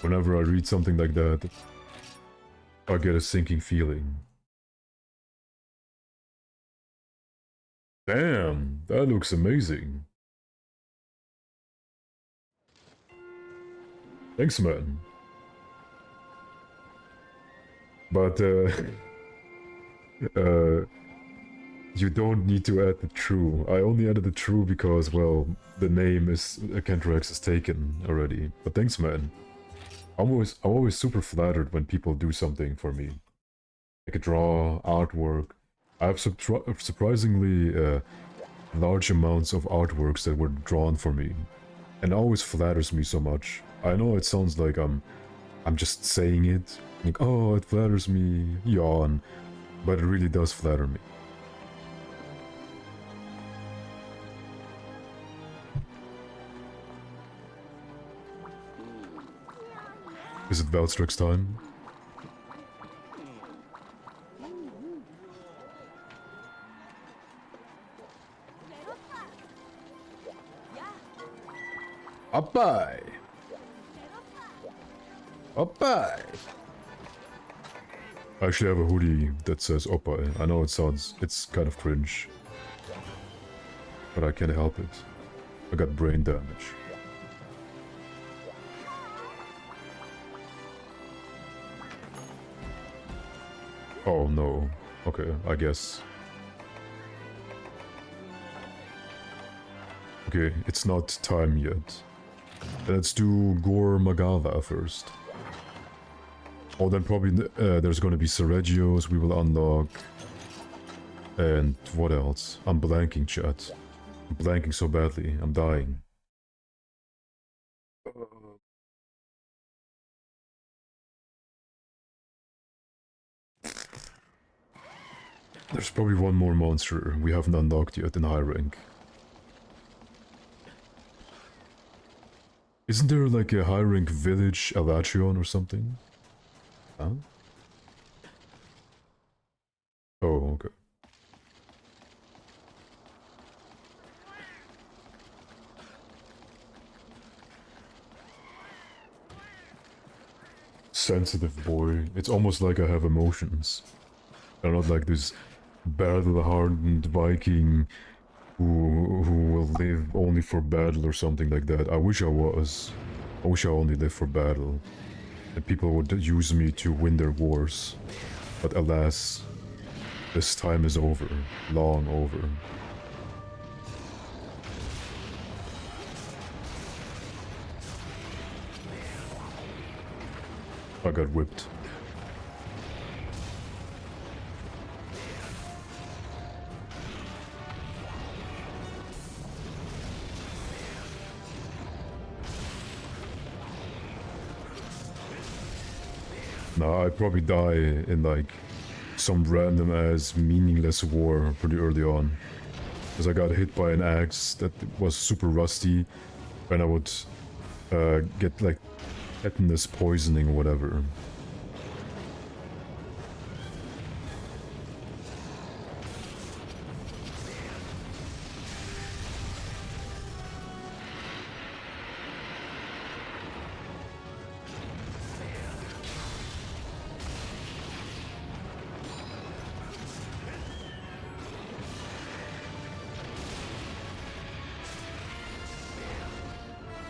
Whenever I read something like that, I get a sinking feeling. Damn, that looks amazing. Thanks, man. But, you don't need to add the true. I only added the true because, well, the name is AkantoreX is taken already. But thanks, man. I'm always super flattered when people do something for me. Like a draw, artwork. I have surprisingly large amounts of artworks that were drawn for me. And it always flatters me so much. I know it sounds like I'm just saying it. Like, oh, it flatters me, yawn. But it really does flatter me. Is it Valstrix time? Up-bye! Up-bye! I actually have a hoodie that says Oppa. I know it's kind of cringe. But I can't help it. I got brain damage. Oh no. Okay, I guess. Okay, it's not time yet. Let's do Gore Magava first. Oh, then probably there's gonna be Seregios we will unlock. And what else? I'm blanking, chat. I'm blanking so badly. I'm dying. There's probably one more monster we haven't unlocked yet in high rank. Isn't there like a high rank village Alatrion or something? Huh? Oh, okay. Sensitive boy. It's almost like I have emotions. I'm not like this battle-hardened Viking who will live only for battle or something like that. I wish I was. I wish I only lived for battle. And people would use me to win their wars. But alas, this time is over. Long over. I got whipped. Nah, I'd probably die in like some random ass meaningless war pretty early on. Because I got hit by an axe that was super rusty and I would get like tetanus poisoning or whatever.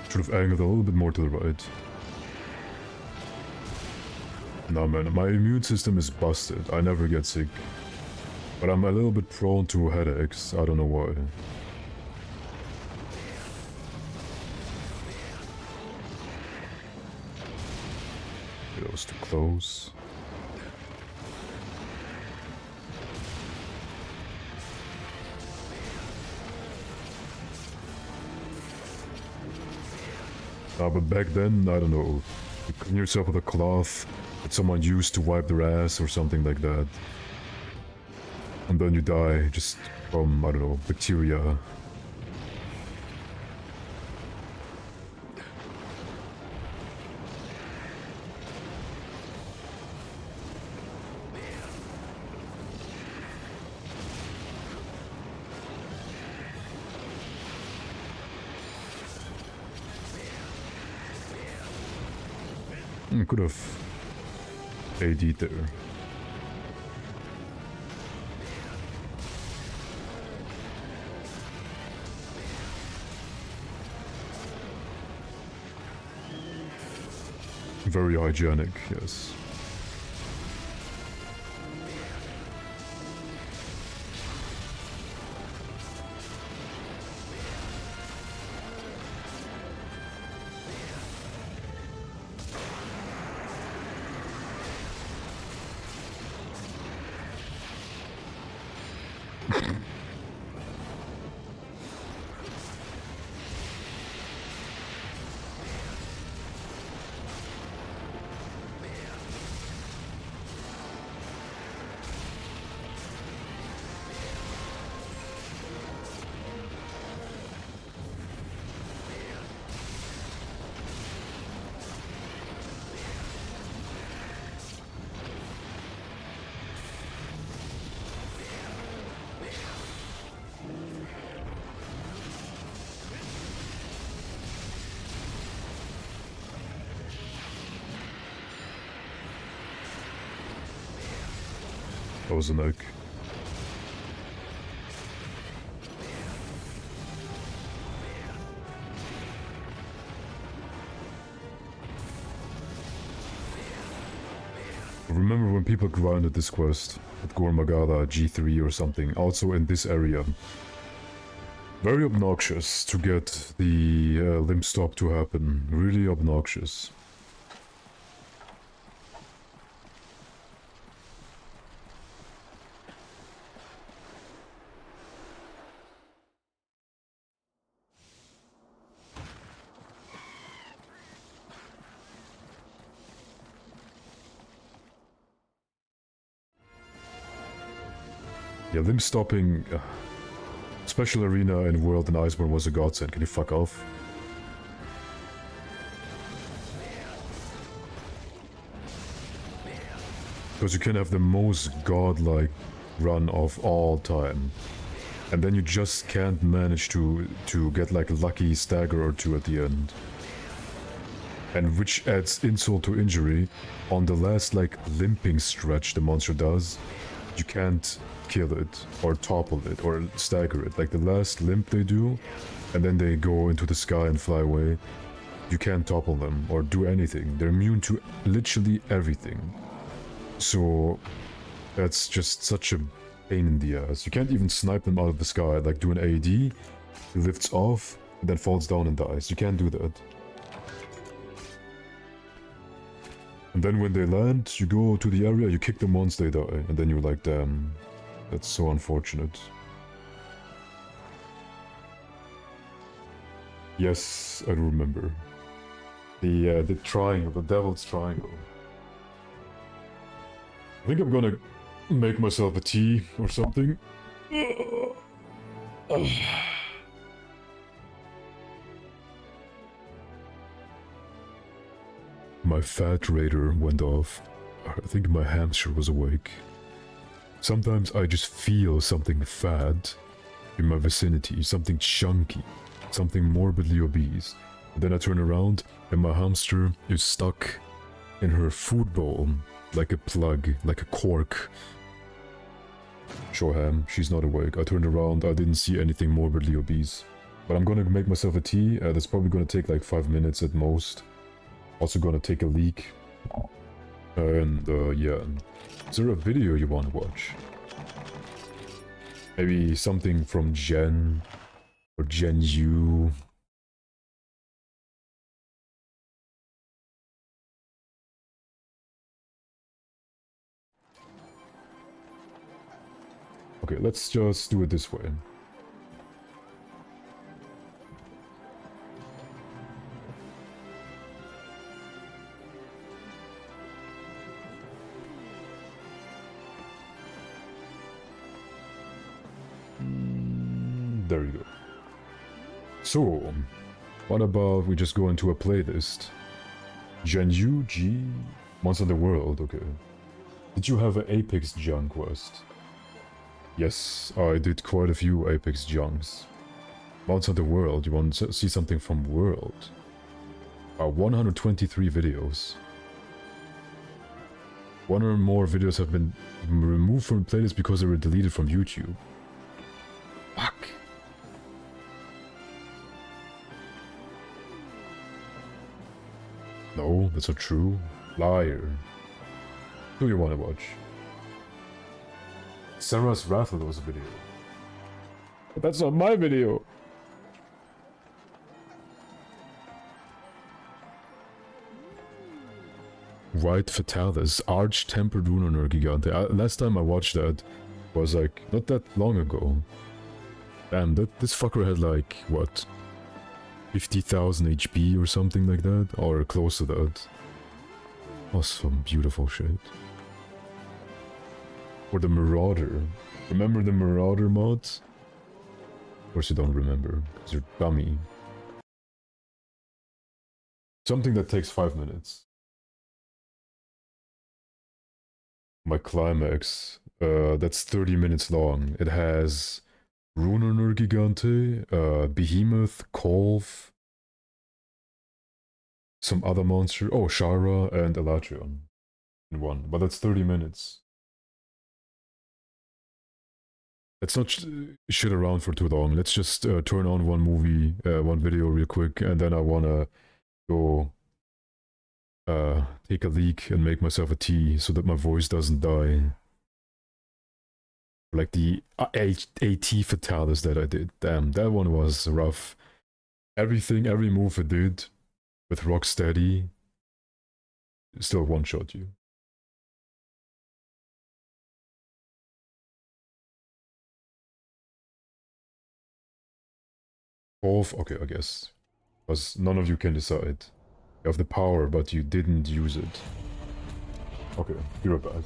Should have angled a little bit more to the right. Nah man, my immune system is busted. I never get sick. But I'm a little bit prone to headaches. I don't know why. That was too close. But back then, I don't know, you clean yourself with a cloth that someone used to wipe their ass or something like that. And then you die just from, I don't know, bacteria. Could have AD'd there. Very hygienic, yes. That was an egg. Remember when people grinded this quest at Gormagala G3 or something, also in this area. Very obnoxious to get the limb stop to happen, really obnoxious. Yeah, limb stopping, special arena in World and Iceborne was a godsend. Can you fuck off? Because you can have the most godlike run of all time. And then you just can't manage to get like a lucky stagger or two at the end. And which adds insult to injury, on the last like limping stretch the monster does, you can't kill it, or topple it, or stagger it. Like the last limp they do, and then they go into the sky and fly away, you can't topple them, or do anything. They're immune to literally everything. So, that's just such a pain in the ass. You can't even snipe them out of the sky, like do an AED, he lifts off, and then falls down and dies. You can't do that. And then when they land, you go to the area, you kick them once they die, and then you're like, damn, that's so unfortunate. Yes, I remember. The triangle, the devil's triangle. I think I'm gonna make myself a tea or something. My fat radar went off. I think my hamster was awake. Sometimes I just feel something fat in my vicinity, something chunky, something morbidly obese. And then I turn around and my hamster is stuck in her food bowl, like a plug, like a cork. Sure, Ham, she's not awake. I turned around, I didn't see anything morbidly obese. But I'm gonna make myself a tea. That's probably gonna take like 5 minutes at most. Also gonna take a leak. And yeah. Is there a video you wanna watch? Maybe something from Gen or Gen U. Okay, let's just do it this way. There you go. So, what about we just go into a playlist? Gen U, G, Monster of the World, okay. Did you have an Apex Junk quest? Yes, I did quite a few Apex Junks. Monster of the World, you want to see something from World? 123 videos. One or more videos have been removed from the playlist because they were deleted from YouTube. Fuck. No, that's not true. Liar. Who do you want to watch? Sarah's Raffle was a video. But that's not my video! White Fatalis, Arch-Tempered Runoner Gigante. Last time I watched that was like, not that long ago. Damn, this fucker had like, what? 50,000 HP or something like that? Or close to that. Awesome, beautiful shit. Or the Marauder. Remember the Marauder mods? Of course you don't remember, because you're dummy. Something that takes 5 minutes. My climax, that's 30 minutes long. It has Runoner Gigante, Behemoth, Kolv, some other monster, oh, Shara and Elatrion in one, but that's 30 minutes. let's not shit around for too long. Let's just turn on one video real quick, and then I wanna go take a leak and make myself a tea so that my voice doesn't die. Like the AT Fatalis that I did. Damn, that one was rough. Every move I did with Rocksteady still one-shot you. Both, okay, I guess. Because none of you can decide. You have the power, but you didn't use it. Okay, you're back.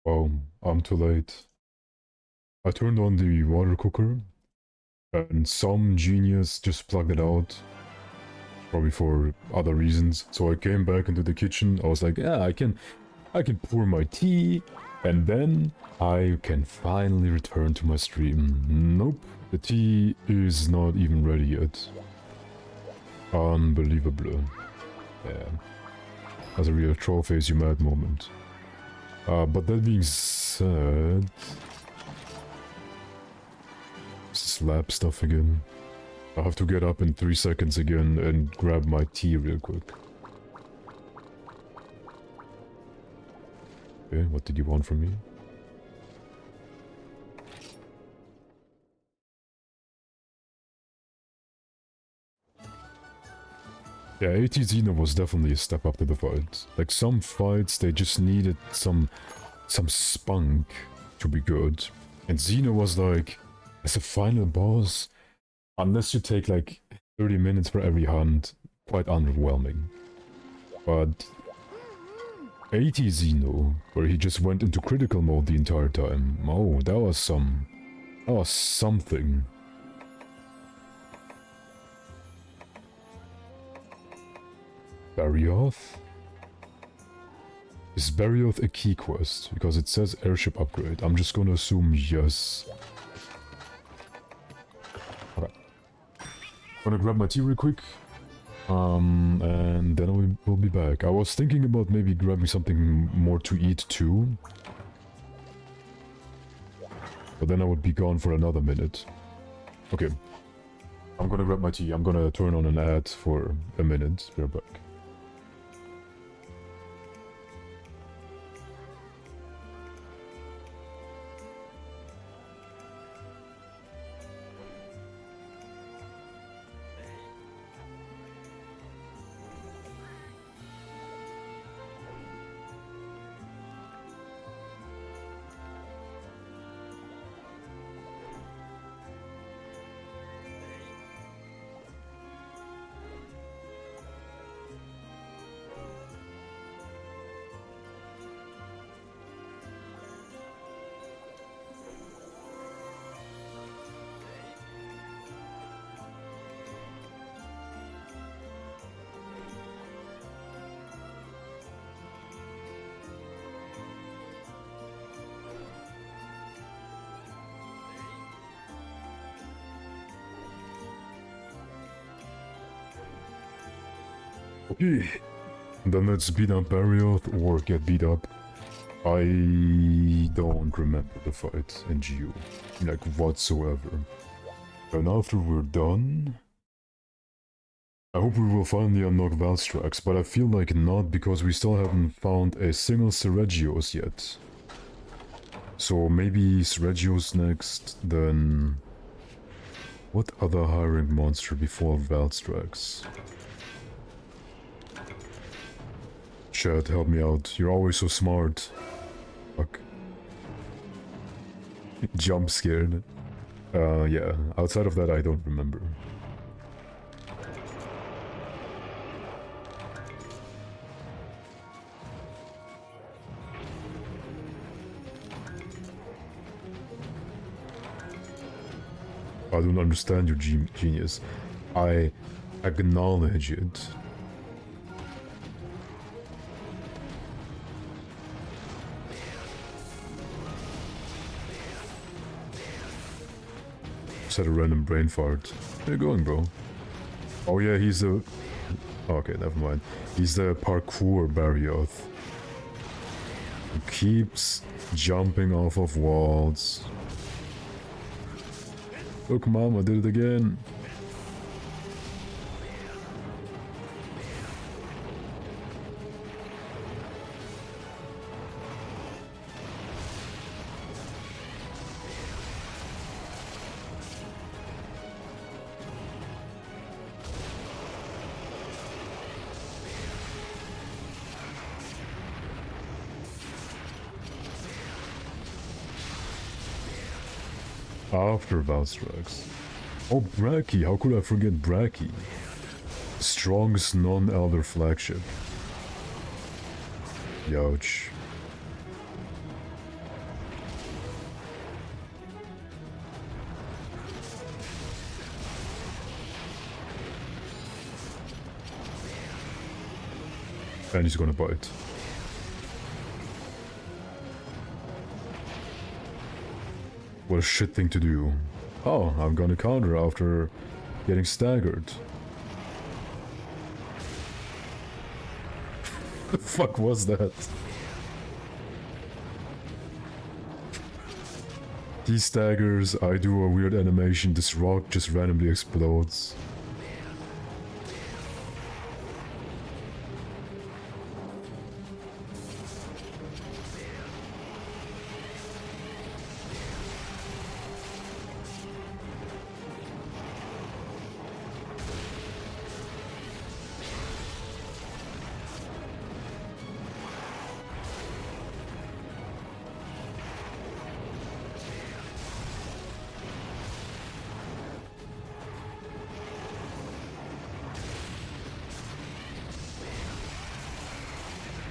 Oh, I'm too late. I turned on the water cooker, and some genius just plugged it out. Probably for other reasons. So I came back into the kitchen. I was like, yeah, I can pour my tea, and then I can finally return to my stream. Nope, the tea is not even ready yet. Unbelievable. Yeah. That's a real troll face you mad moment. But that being said... Slap stuff again. I have to get up in 3 seconds again and grab my tea real quick. Okay, what did you want from me? Yeah, AT Xena was definitely a step up to the fight. Like, some fights, they just needed some spunk to be good. And Xena was like, as a final boss, unless you take like 30 minutes for every hunt, quite underwhelming. But AT Xeno, where he just went into critical mode the entire time, oh, that was something. Barioth? Is Barioth a key quest? Because it says airship upgrade. I'm just gonna assume yes. Okay. Gonna grab my tea real quick. And then we'll be back. I was thinking about maybe grabbing something more to eat too. But then I would be gone for another minute. Okay. I'm gonna grab my tea. I'm gonna turn on an ad for a minute. We're back. Okay, then let's beat up Barioth or get beat up. I don't remember the fight in GU, like whatsoever. And after we're done, I hope we will finally unlock Valstrax, but I feel like not because we still haven't found a single Seregios yet. So maybe Seregios next, then... What other high-rank monster before Valstrax? Chat, help me out. You're always so smart. Fuck. Jump scared. Yeah. Outside of that, I don't remember. I don't understand your genius. I acknowledge it. Had a random brain fart. Where you going, bro? Oh yeah, he's a... Okay, never mind. He's the parkour Barioth. He keeps jumping off of walls. Look, mom, I did it again. After Valstrax. Oh, Bracky, how could I forget Bracky? Strongest non-elder flagship. Youch. And he's gonna bite. What a shit thing to do. Oh, I'm gonna counter after getting staggered. The fuck was that? He staggers, I do a weird animation, this rock just randomly explodes.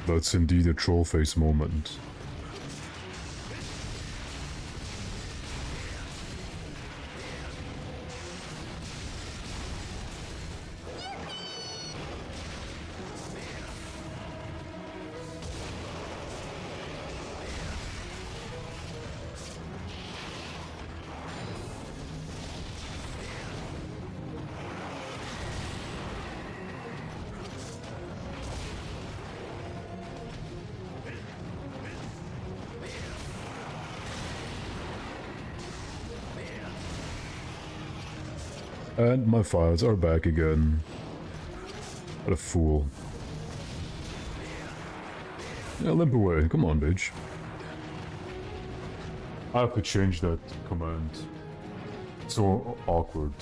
That's indeed a troll face moment. And my files are back again. What a fool. Yeah, limp away. Come on, bitch. I have to change that command. It's so awkward.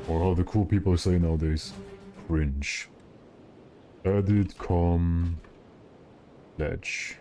Or how the cool people say nowadays. Cringe. Edit com ledge.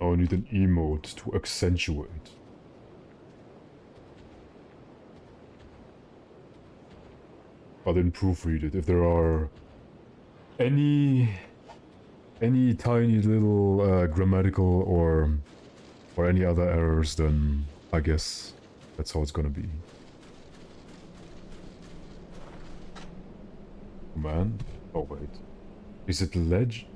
Oh, I need an emote to accentuate. I didn't proofread it. If there are any tiny little grammatical or any other errors, then I guess that's how it's gonna be. Man? Oh wait. Is it ledge?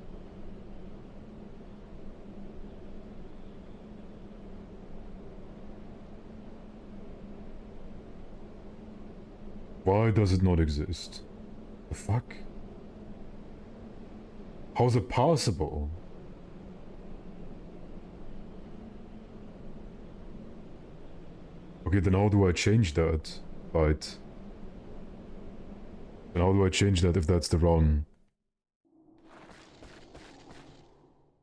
Why does it not exist? The fuck? How is it possible? Okay, then how do I change that? Right. Then how do I change that if that's the wrong...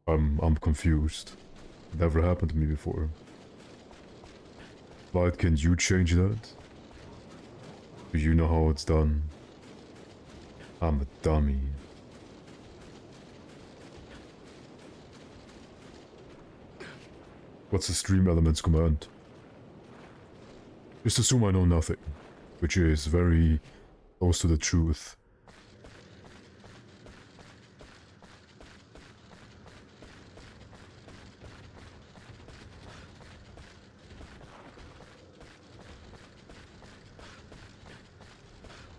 I'm confused. Never happened to me before. Light, can you change that? Do you know how it's done? I'm a dummy. What's the stream elements command? Just assume I know nothing. which is very close to the truth.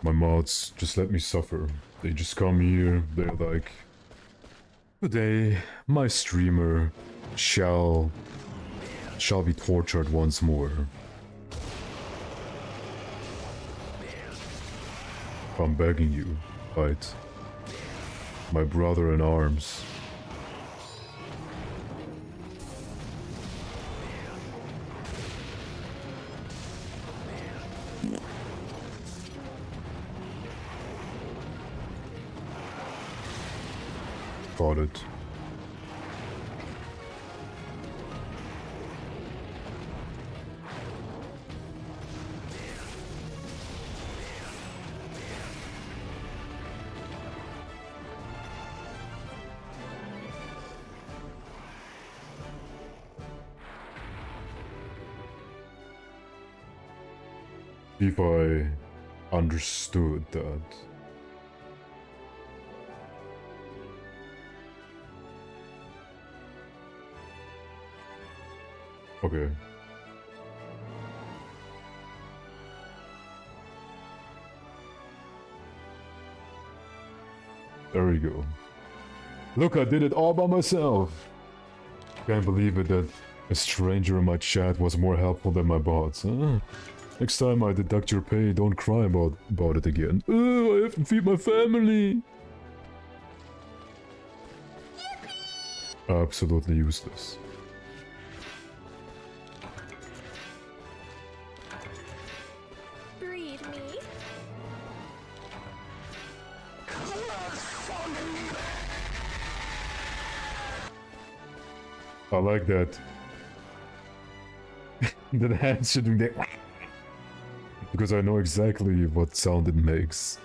My mods just let me suffer. They just come here, they're like, today, my streamer shall be tortured once more. I'm begging you, right? My brother in arms. Got it. If I understood that. Okay. There we go. Look, I did it all by myself! Can't believe it that a stranger in my chat was more helpful than my bots, huh? Next time I deduct your pay, don't cry about it again. Oh, I have to feed my family! Absolutely useless. Breed me. I like that. The hands should be there. Because I know exactly what sound it makes.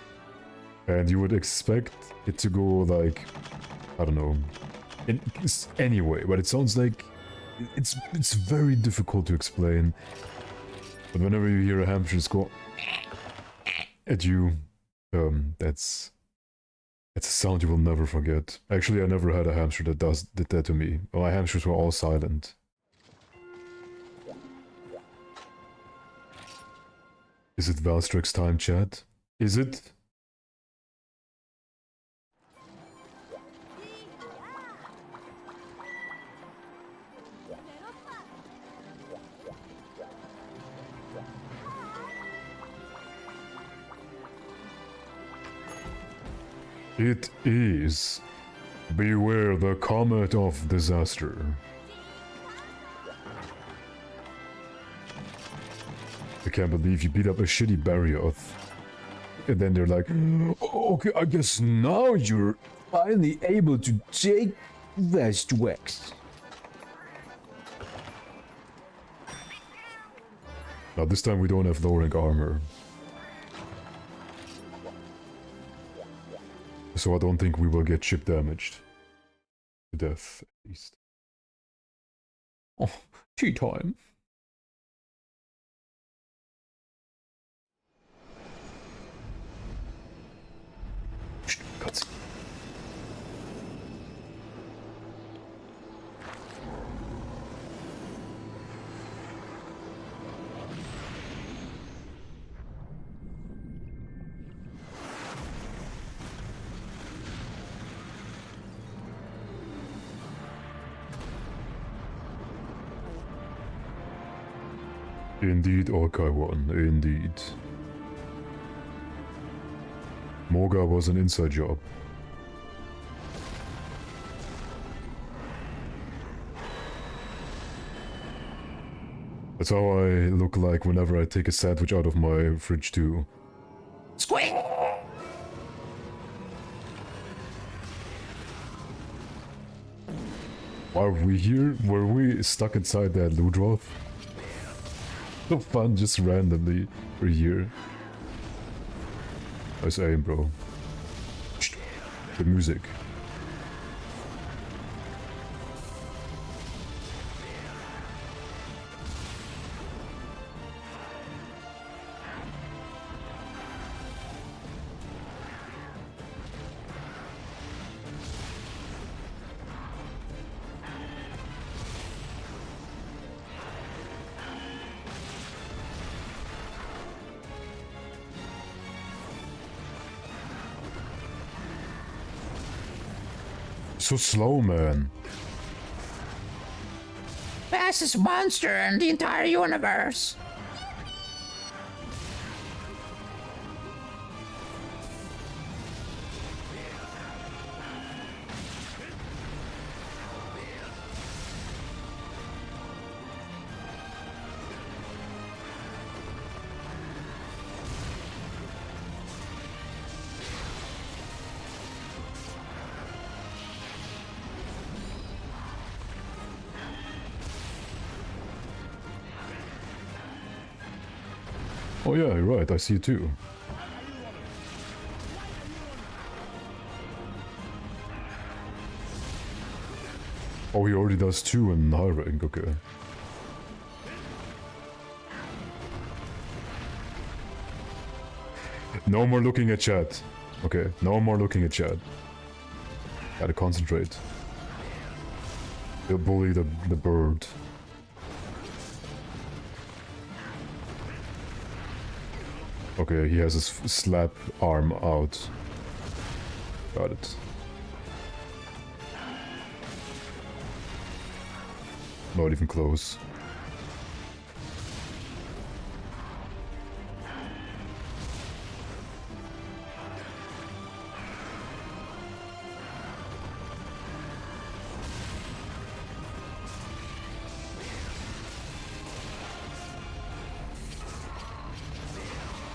And you would expect it to go like, I don't know, anyway, but it sounds like it's very difficult to explain. But whenever you hear a hamster just go at you, that's a sound you will never forget. Actually, I never had a hamster that did that to me. My hamsters were all silent. Is it Valstrex time, chat? Is it? It is. Beware the comet of disaster. I can't believe you beat up a shitty Barrioth. And then they're like, okay, I guess now you're finally able to take Westwex. Now this time we don't have low rank armor. So I don't think we will get chip damaged. To death, at least. Oh, tea time. Cutscene. Indeed, Orkai-1, indeed. Moga was an inside job. That's how I look like whenever I take a sandwich out of my fridge too. Squeak! Are we here? Were we stuck inside that Ludroth? So fun, just randomly. We're here. Nice aim, bro. The music. so slow, man. Fastest monster in the entire universe. Oh yeah, you're right, I see it too. Oh, he already does 2 in high rank, okay. No more looking at chat. Okay, no more looking at chat. Gotta concentrate. He'll bully the bird. Okay, he has his slap arm out. Got it. Not even close.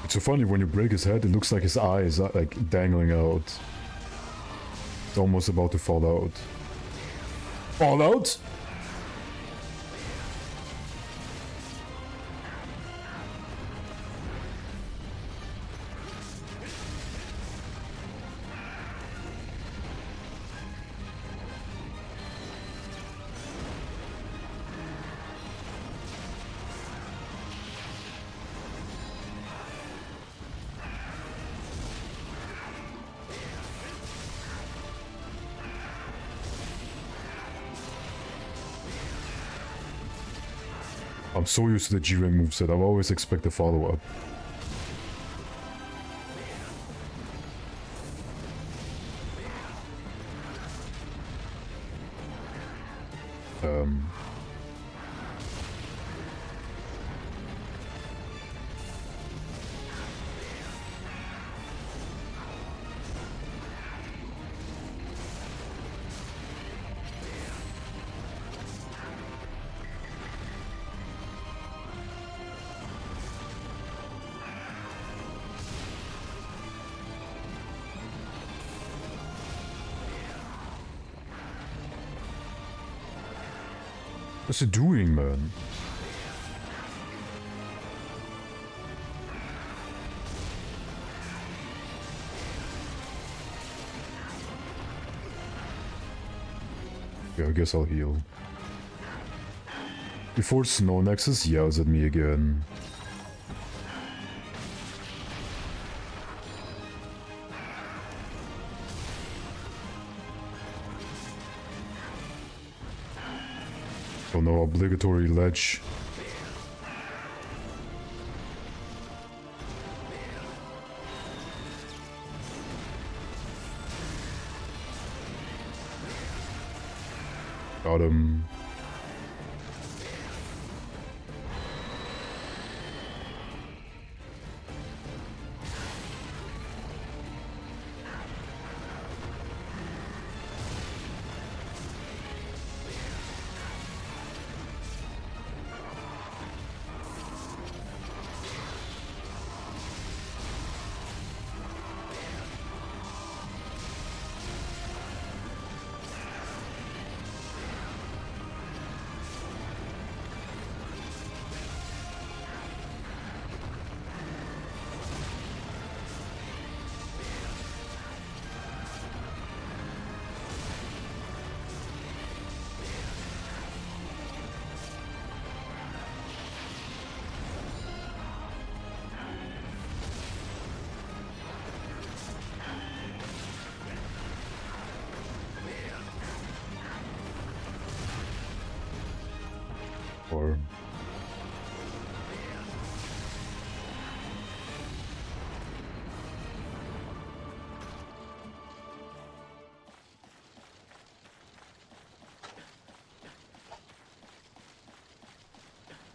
It's so funny, when you break his head, it looks like his eye is like dangling out. It's almost about to fall out. Fall out? I'm so used to the G-Rank moveset, I always expect a follow-up. What's it doing, man? Yeah, I guess I'll heal. Before Snow Nexus yells at me again. Oh no, obligatory ledge. Got him.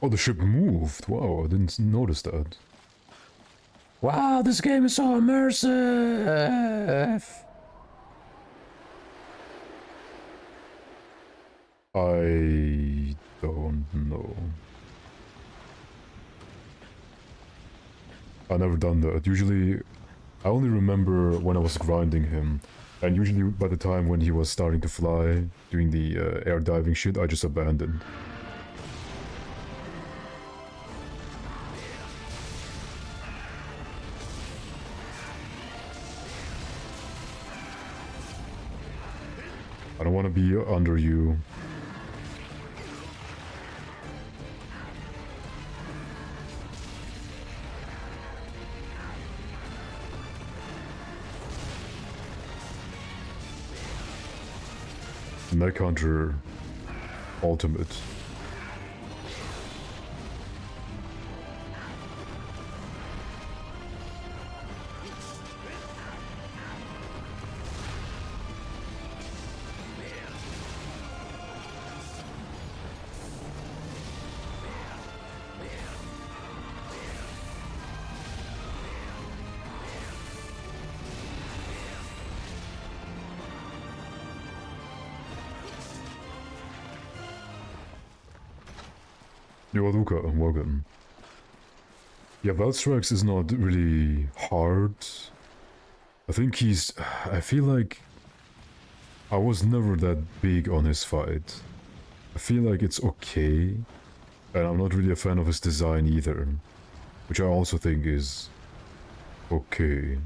Oh, the ship moved. Wow, I didn't notice that. Wow, this game is so immersive. I don't know. I never done that. Usually, I only remember when I was grinding him. And usually by the time when he was starting to fly, doing the air diving shit, I just abandoned. I don't want to be under you. Neck Hunter Ultimate. Yo, Luca, welcome. Yeah, Valstrax is not really hard. I think I feel like I was never that big on his fight. I feel like it's okay. And I'm not really a fan of his design either. Which I also think is okay.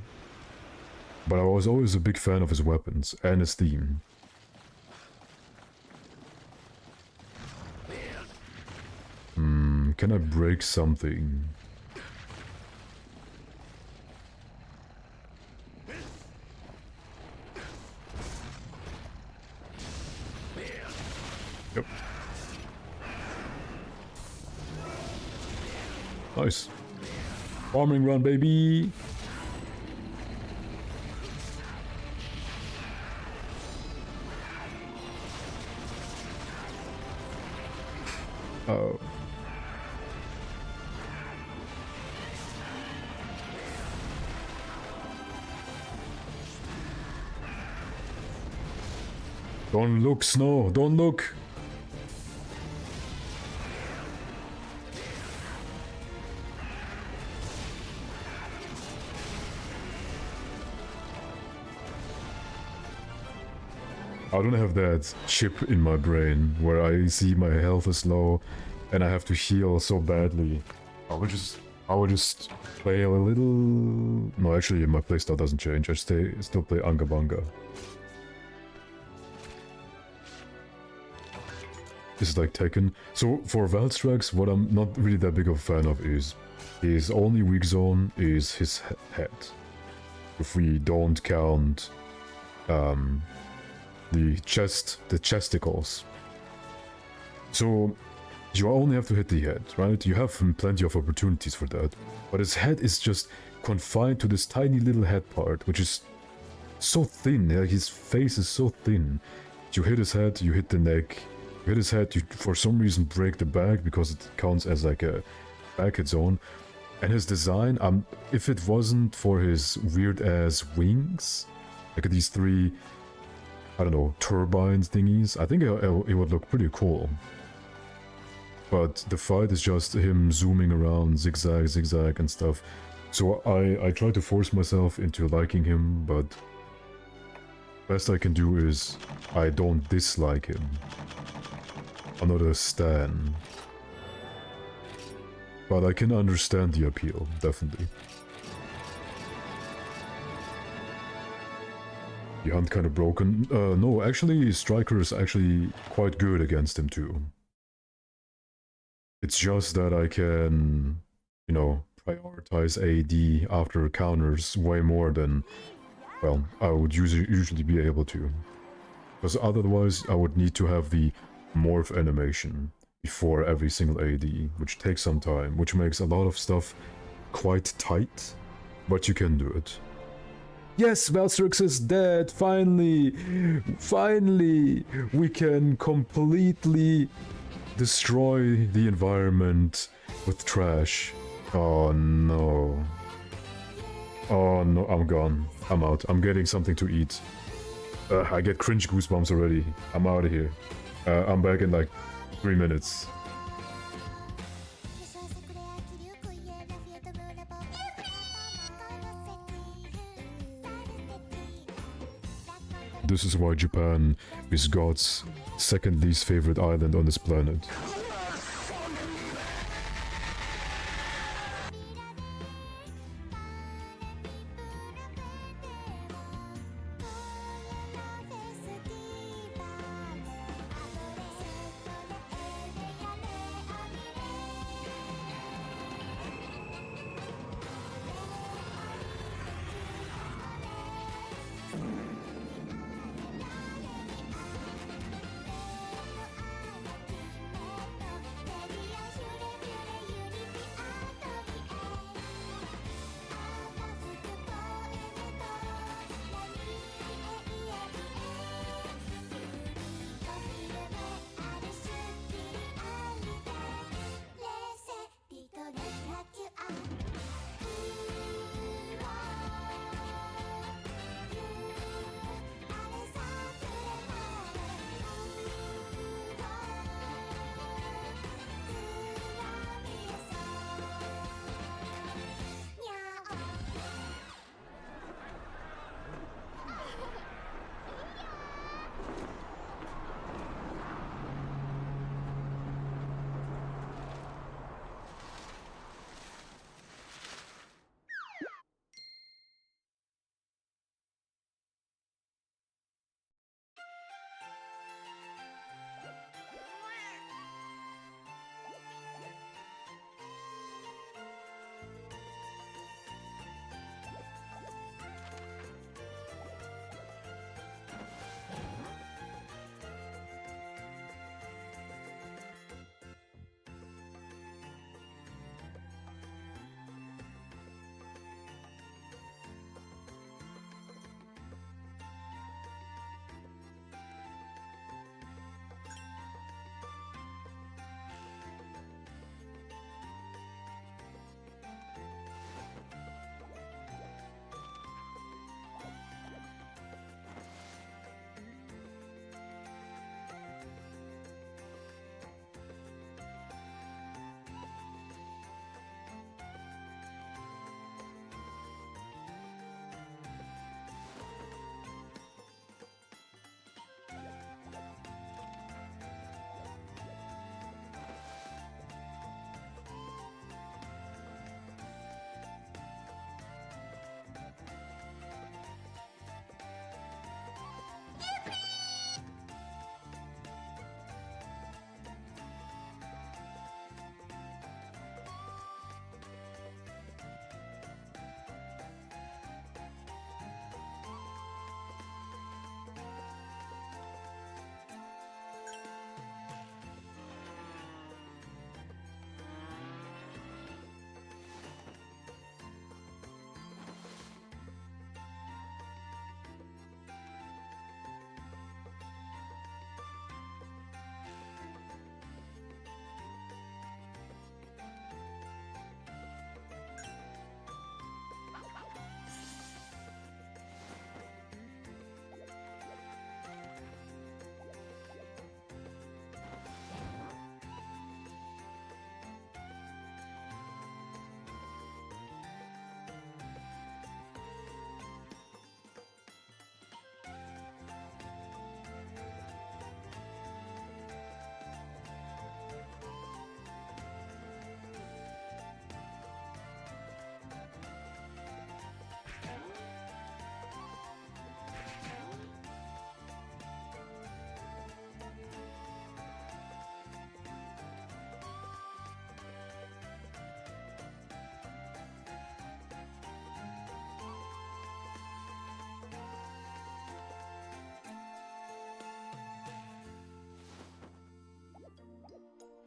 But I was always a big fan of his weapons and his theme. Can I break something? Yep. Nice. Farming run, baby! Oh. Don't look, Snow, don't look! I don't have that chip in my brain where I see my health is low and I have to heal so badly. I would just play a little... No, actually my playstyle doesn't change, I still play Anga Banga. This is like Tekken. So for Valstrax, what I'm not really that big of a fan of is his only weak zone is his head. If we don't count the chesticles. So you only have to hit the head, right? You have plenty of opportunities for that. But his head is just confined to this tiny little head part, which is so thin. Yeah? His face is so thin. You hit his head, you hit the neck. You hit his head, you for some reason break the back because it counts as like a back hit zone. And his design, if it wasn't for his weird ass wings, like these three, I don't know, turbines thingies, I think it would look pretty cool. But the fight is just him zooming around, zigzag, zigzag and stuff. So I try to force myself into liking him, but best I can do is I don't dislike him. I'm not a stan. But I can understand the appeal, definitely. The hunt kind of broken. No, actually, Striker is actually quite good against him too. It's just that I can, you know, prioritize AD after counters way more than, well, I would usually be able to. Because otherwise, I would need to have the morph animation before every single AD, which takes some time, which makes a lot of stuff quite tight, but you can do it. Yes, Valstrax is dead, finally! Finally! We can completely destroy the environment with trash. Oh no. Oh no, I'm gone. I'm out. I'm getting something to eat. I get cringe goosebumps already. I'm out of here. I'm back in like 3 minutes. This is why Japan is God's second least favorite island on this planet.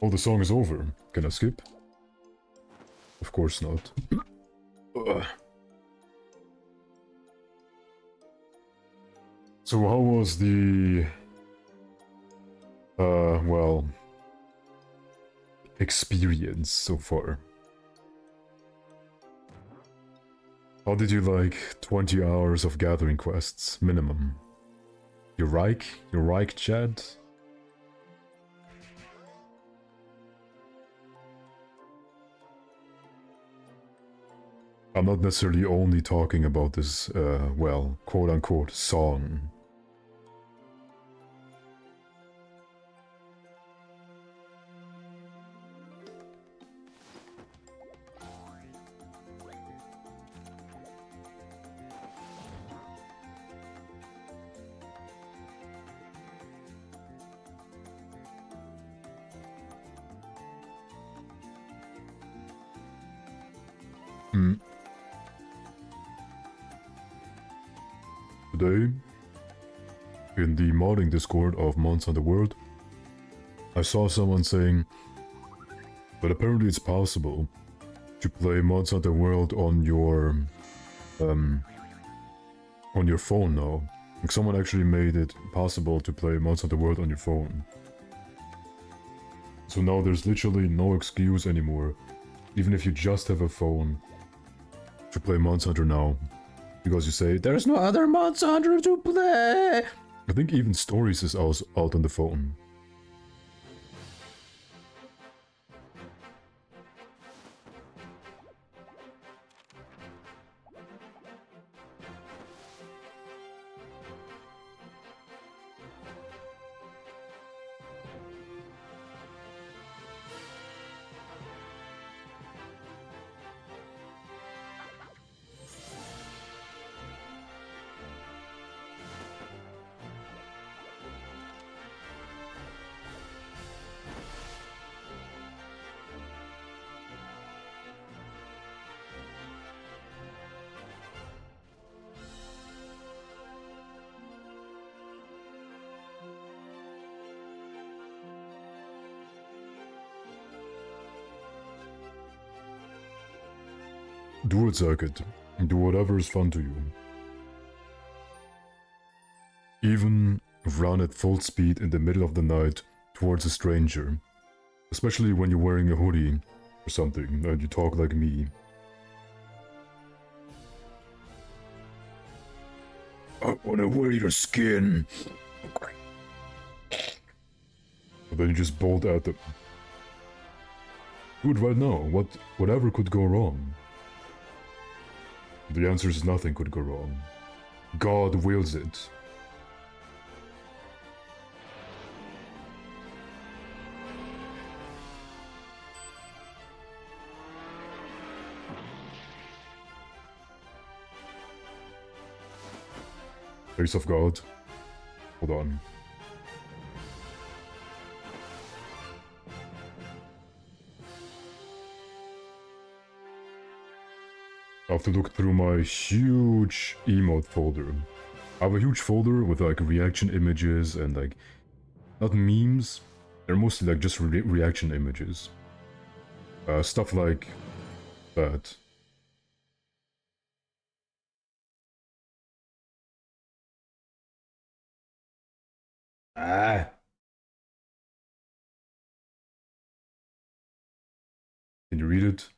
Oh, the song is over. Can I skip? Of course not. Ugh. So how was the... well... experience so far? How did you like 20 hours of gathering quests, minimum? You like, Chad? I'm not necessarily only talking about this, well, quote-unquote, song. Today, in the modding Discord of Monster Hunter World, I saw someone saying that apparently it's possible to play Monster Hunter World on your phone now. Like someone actually made it possible to play Monster Hunter World on your phone. So now there's literally no excuse anymore, even if you just have a phone, to play Monster Hunter now. Because you say, there's no other Monster Hunter to play! I think even Stories is out on the phone. Do it, Circuit. Do whatever is fun to you. Even run at full speed in the middle of the night towards a stranger. Especially when you're wearing a hoodie or something and you talk like me. I wanna wear your skin. But then you just bolt at them. Do it right now. Whatever could go wrong? The answer is nothing could go wrong. God wills it. Face of God. Hold on. I have to look through my huge emote folder. I have a huge folder with like reaction images and like, not memes, they're mostly like just reaction images. Stuff like that. Ah. Can you read it?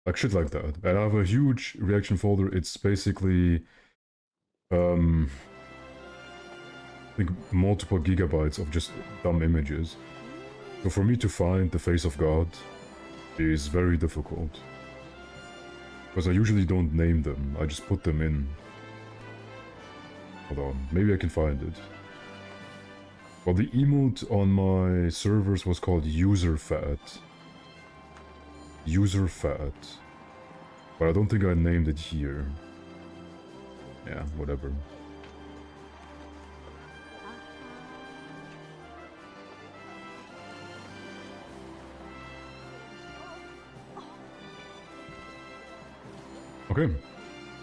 Like shit like that. And I have a huge reaction folder. It's basically I think multiple gigabytes of just dumb images. So for me to find the face of God is very difficult. Because I usually don't name them, I just put them in. Hold on, maybe I can find it. Well, the emote on my servers was called user fat. User fat. But I don't think I named it here. Yeah, whatever. Okay.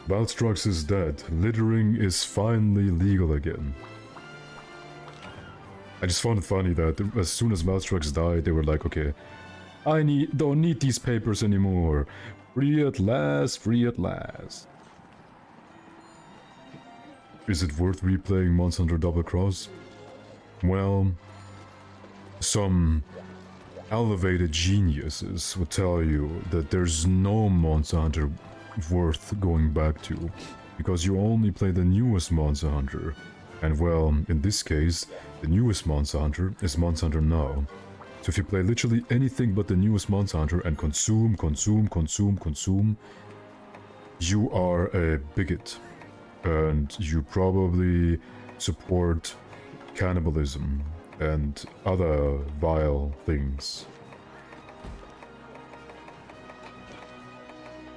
Valstrax is dead. Littering is finally legal again. I just found it funny that as soon as Valstrax died, they were like, okay, don't need these papers anymore. Free at last, free at last. Is it worth replaying Monster Hunter Double Cross? Well, some elevated geniuses would tell you that there's no Monster Hunter worth going back to, because you only play the newest Monster Hunter. And well, in this case, the newest Monster Hunter is Monster Hunter Now. So if you play literally anything but the newest Monster Hunter and consume, you are a bigot. And you probably support cannibalism and other vile things.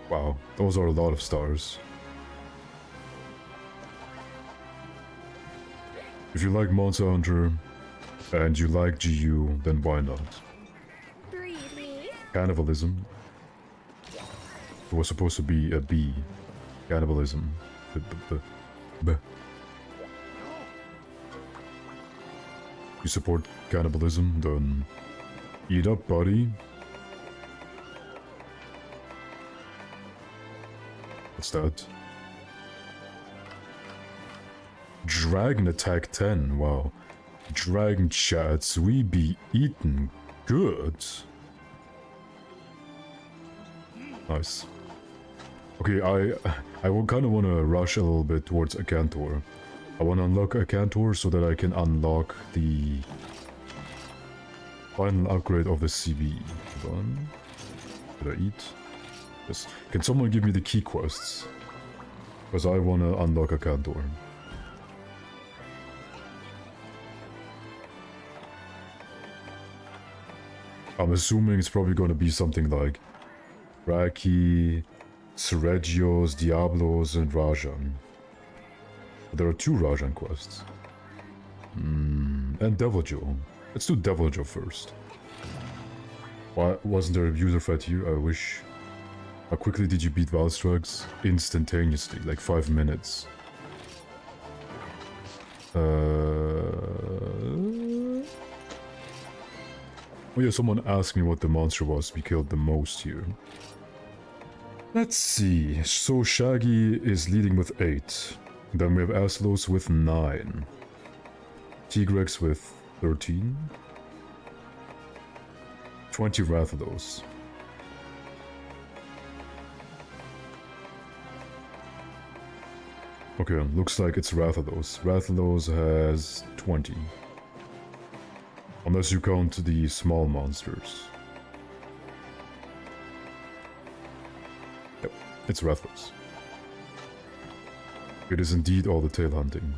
Wow, those are a lot of stars. If you like Monster Hunter and you like GU, then why not? Breed me. Cannibalism. It was supposed to be a B. Cannibalism. B. You support cannibalism, then eat up, buddy. What's that? Dragon Attack 10, wow. Dragon chats, we be eating good. Nice. Okay, I will kind of want to rush a little bit towards Akantor. I want to unlock Akantor so that I can unlock the final upgrade of the CB. Hold on. Did I eat? Yes. Can someone give me the key quests? Because I want to unlock Akantor. I'm assuming it's probably going to be something like Raki, Seregios, Diablos, and Rajan. There are 2 Rajan quests. And Deviljho. Let's do Deviljho first. Why wasn't there a user fight here? I wish. How quickly did you beat Valstrax? Instantaneously, like 5 minutes. Oh yeah, someone asked me what the monster was we killed the most here. Let's see. So Shaggy is leading with 8. Then we have Aslos with 9. Tigrex with 13. 20 Rathalos. Okay, looks like it's Rathalos. Rathalos has 20. Unless you count the small monsters. Yep, it's Rathalos. It is indeed all the tail hunting.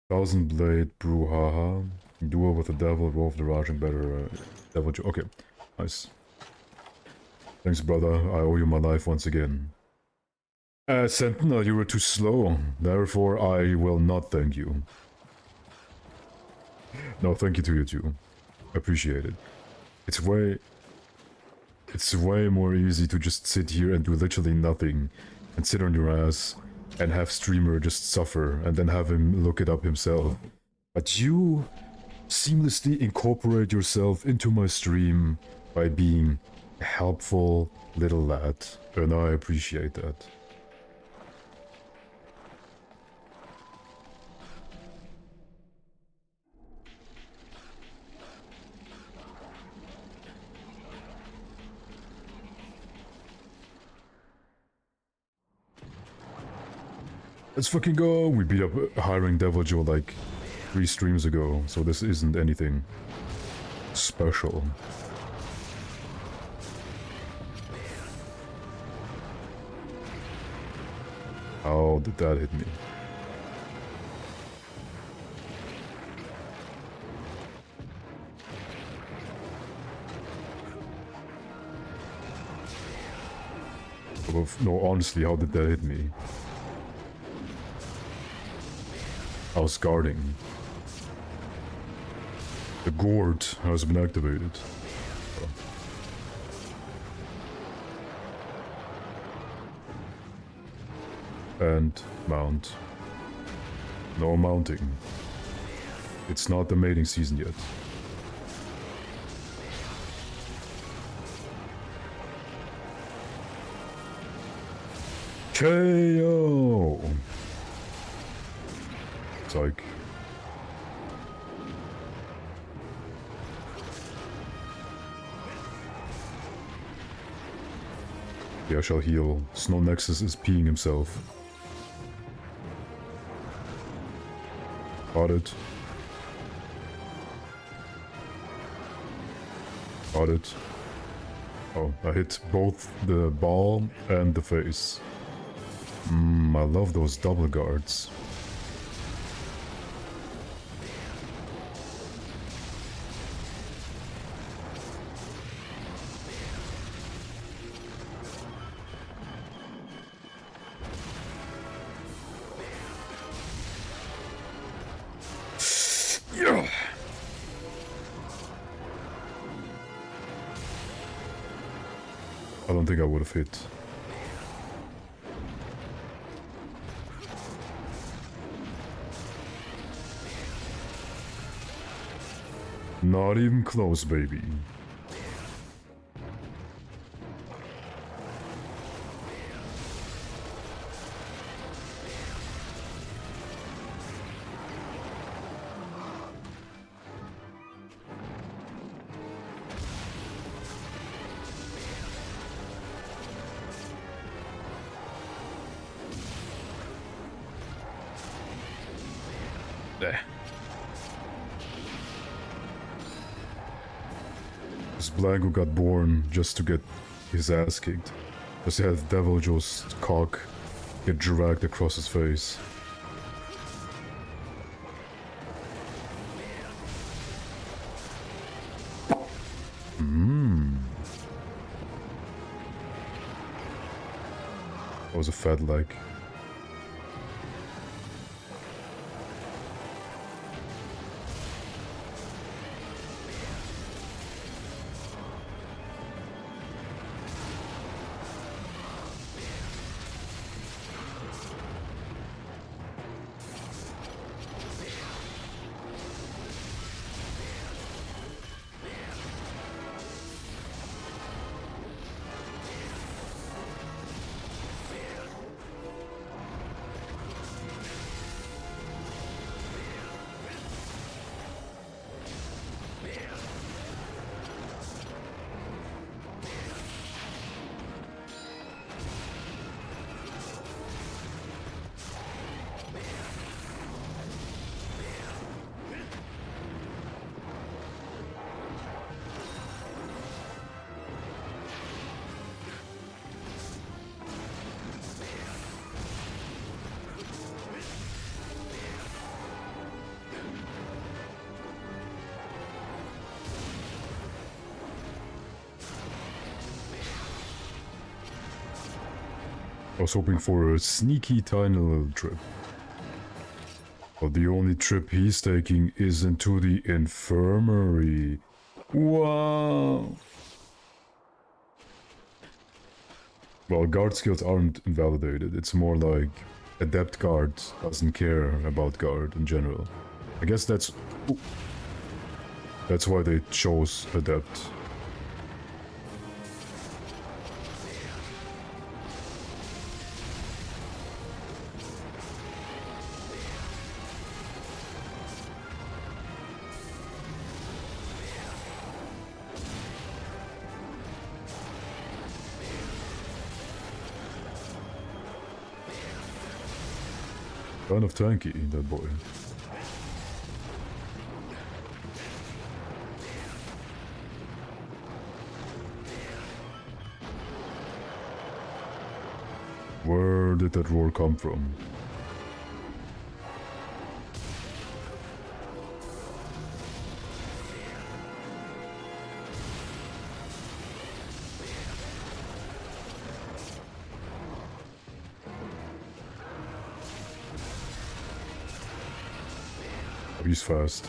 Thousand Blade, Brouhaha. Duel with the devil, roll of the Rajang, better devil. Okay, nice. Thanks, brother. I owe you my life once again. Sentinel, you were too slow. Therefore, I will not thank you. No, thank you to you too. Appreciate it. It's way more easy to just sit here and do literally nothing and sit on your ass and have streamer just suffer and then have him look it up himself. But you seamlessly incorporate yourself into my stream by being a helpful little lad, and I appreciate that. Let's fucking go! We beat up hiring Deviljho like 3 streams ago, so this isn't anything special. How did that hit me? No, honestly, how did that hit me? I was guarding. The gourd has been activated. And mount. No mounting. It's not the mating season yet. KO! Psych. Yeah, I shall heal. Snow Nexus is peeing himself. Got it. Got it. Oh, I hit both the ball and the face. I love those double guards. Yeah. I don't think I would have hit. Not even close, baby. There. This Blanco got born just to get his ass kicked. Just had Devil Joe's cock get dragged across his face. That was a fat leg. I was hoping for a sneaky tiny little trip. But the only trip he's taking is into the infirmary. Wow! Well, guard skills aren't invalidated. It's more like adept guard doesn't care about guard in general. I guess that's why they chose adept. Kind of tanky, that boy. Where did that roar come from? He's fast.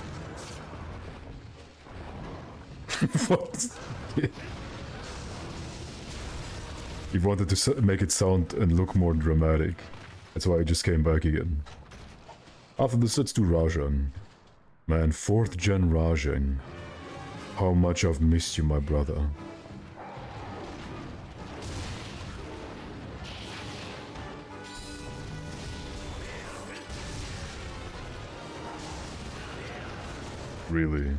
What? He wanted to make it sound and look more dramatic. That's why I just came back again. After this, let's do Rajan. Man, 4th gen Rajan. How much I've missed you, my brother. Really?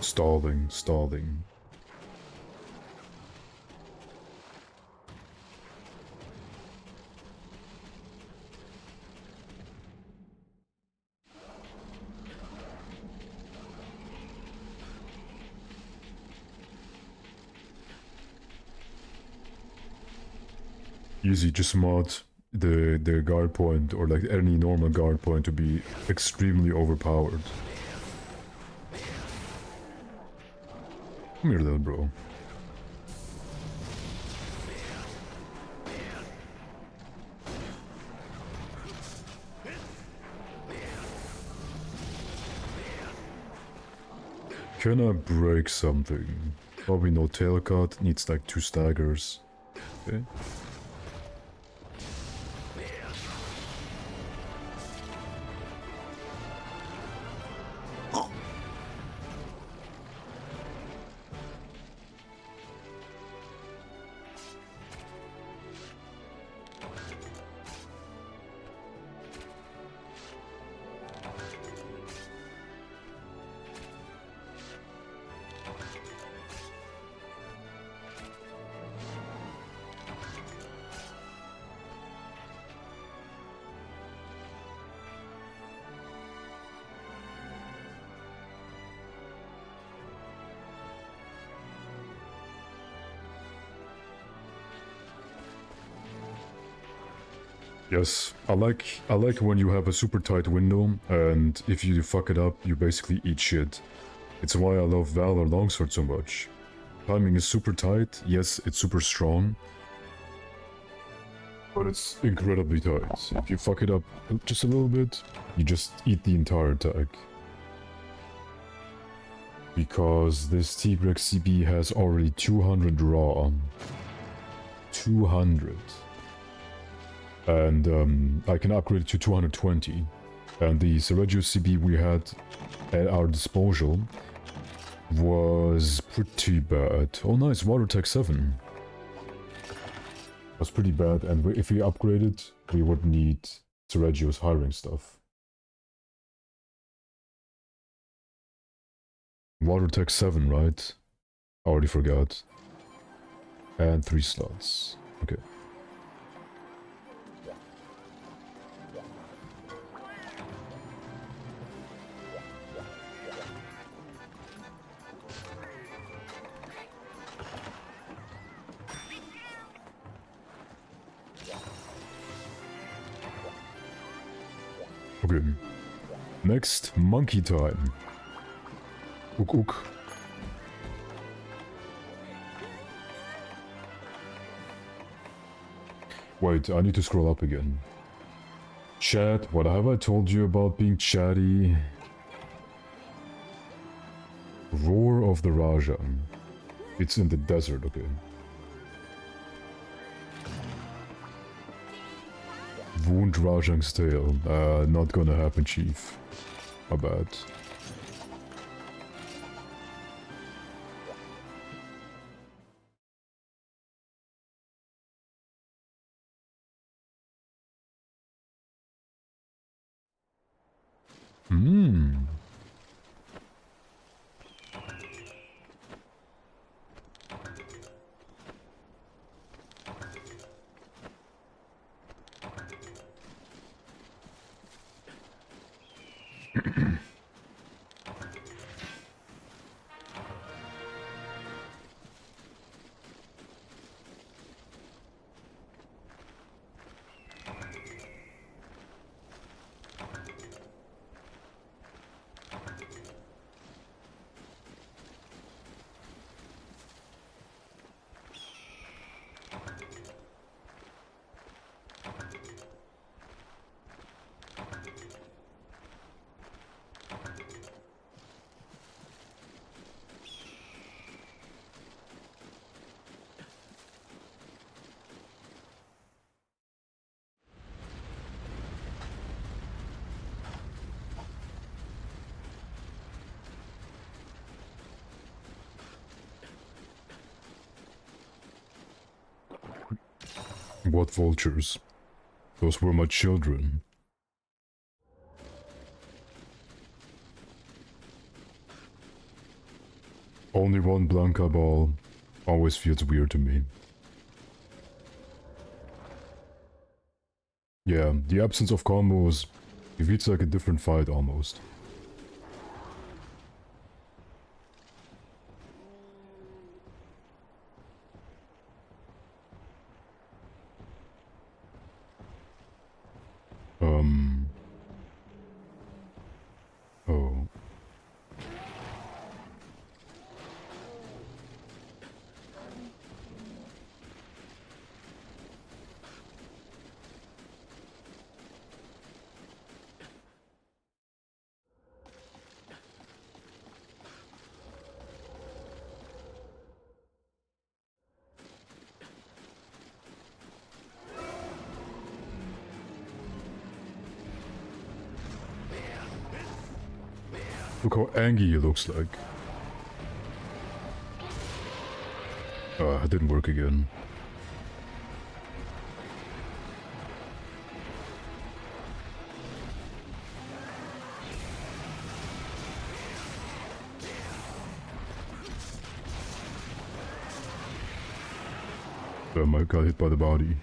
Stalling, stalling. Easy, just mod the guard point or like any normal guard point to be extremely overpowered. Come here, little bro. Can I break something? Probably no tail cut, needs like 2 staggers. Okay. Yes, I like when you have a super tight window, and if you fuck it up, you basically eat shit. It's why I love Valor Longsword so much. Timing is super tight, yes, it's super strong, but it's incredibly tight. If you fuck it up just a little bit, you just eat the entire attack. Because this T-Rex CB has already 200 raw. 200. And I can upgrade it to 220. And the Sergio CB we had at our disposal was pretty bad. Oh nice, Water Tech 7. Was pretty bad, and if we upgrade it, we would need Sergio's hiring stuff. Water Tech 7, right? I already forgot. And 3 slots. Okay. Okay. Next, monkey time. Ook ook. Wait, I need to scroll up again. Chat, what have I told you about being chatty? Roar of the Raja. It's in the desert, okay. Wound Rajang's tail. Not gonna happen, chief. My bad. Hmm. What vultures? Those were my children. Only one Blanca ball always feels weird to me. Yeah, the absence of combos, it feels like a different fight almost. Oh. Look how angry he looks like. Ah, it didn't work again. I got hit by the body.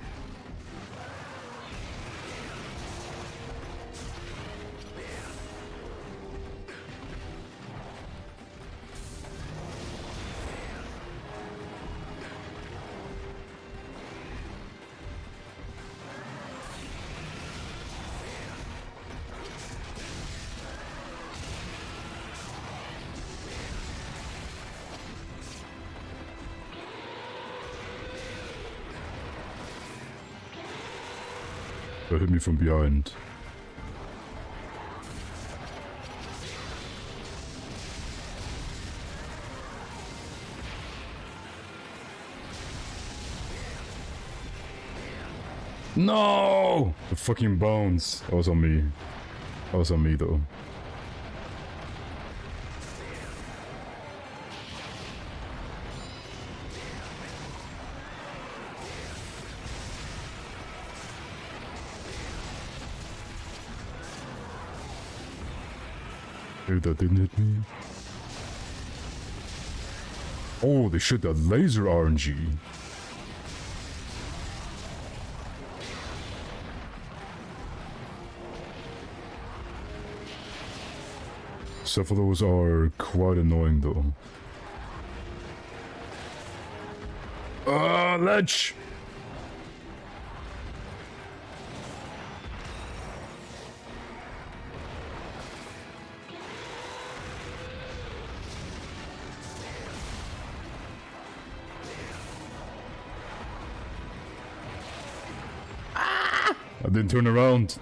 That hit me from behind. No! The fucking bounce. That was on me. That was on me though. Maybe that didn't hit me. Holy shit, that laser RNG. Cephalo's are quite annoying though. Ah, ledge! I didn't turn around.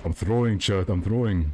I'm throwing, chat, I'm throwing.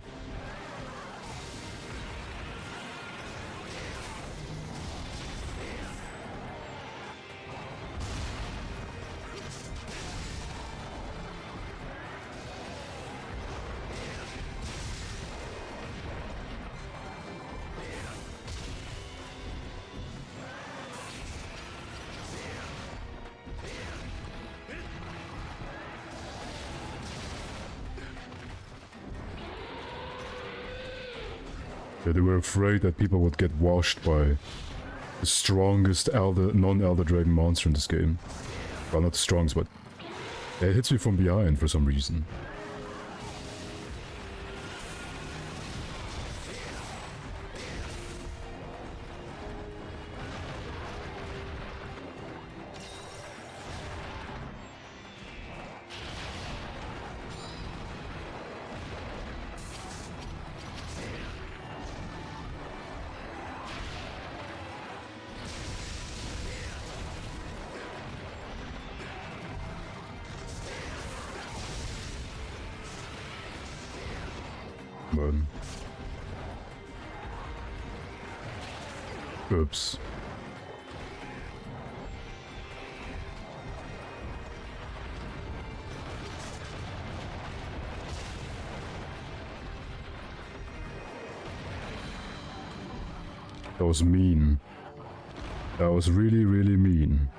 Yeah, they were afraid that people would get washed by the strongest non-Elder Dragon monster in this game. Well, not the strongest, but it hits me from behind for some reason. But... oops. That was mean. That was really, really mean.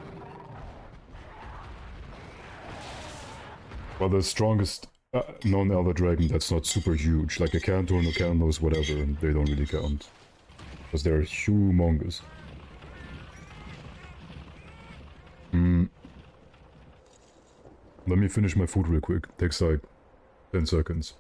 Well, the strongest non-Elder Dragon that's not super huge, like a Cantor, Nocandos, whatever, they don't really count. Because they're humongous. Let me finish my food real quick. Takes like 10 seconds.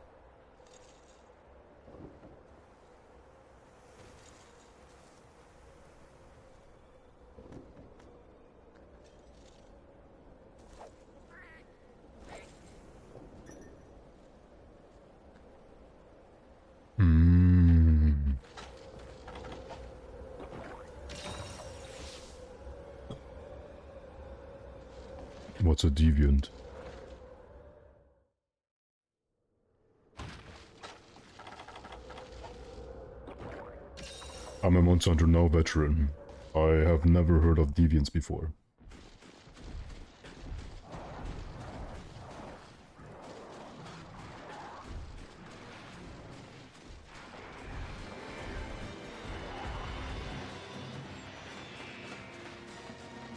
What's a deviant? I'm a Monster Hunter Now veteran. I have never heard of deviants before.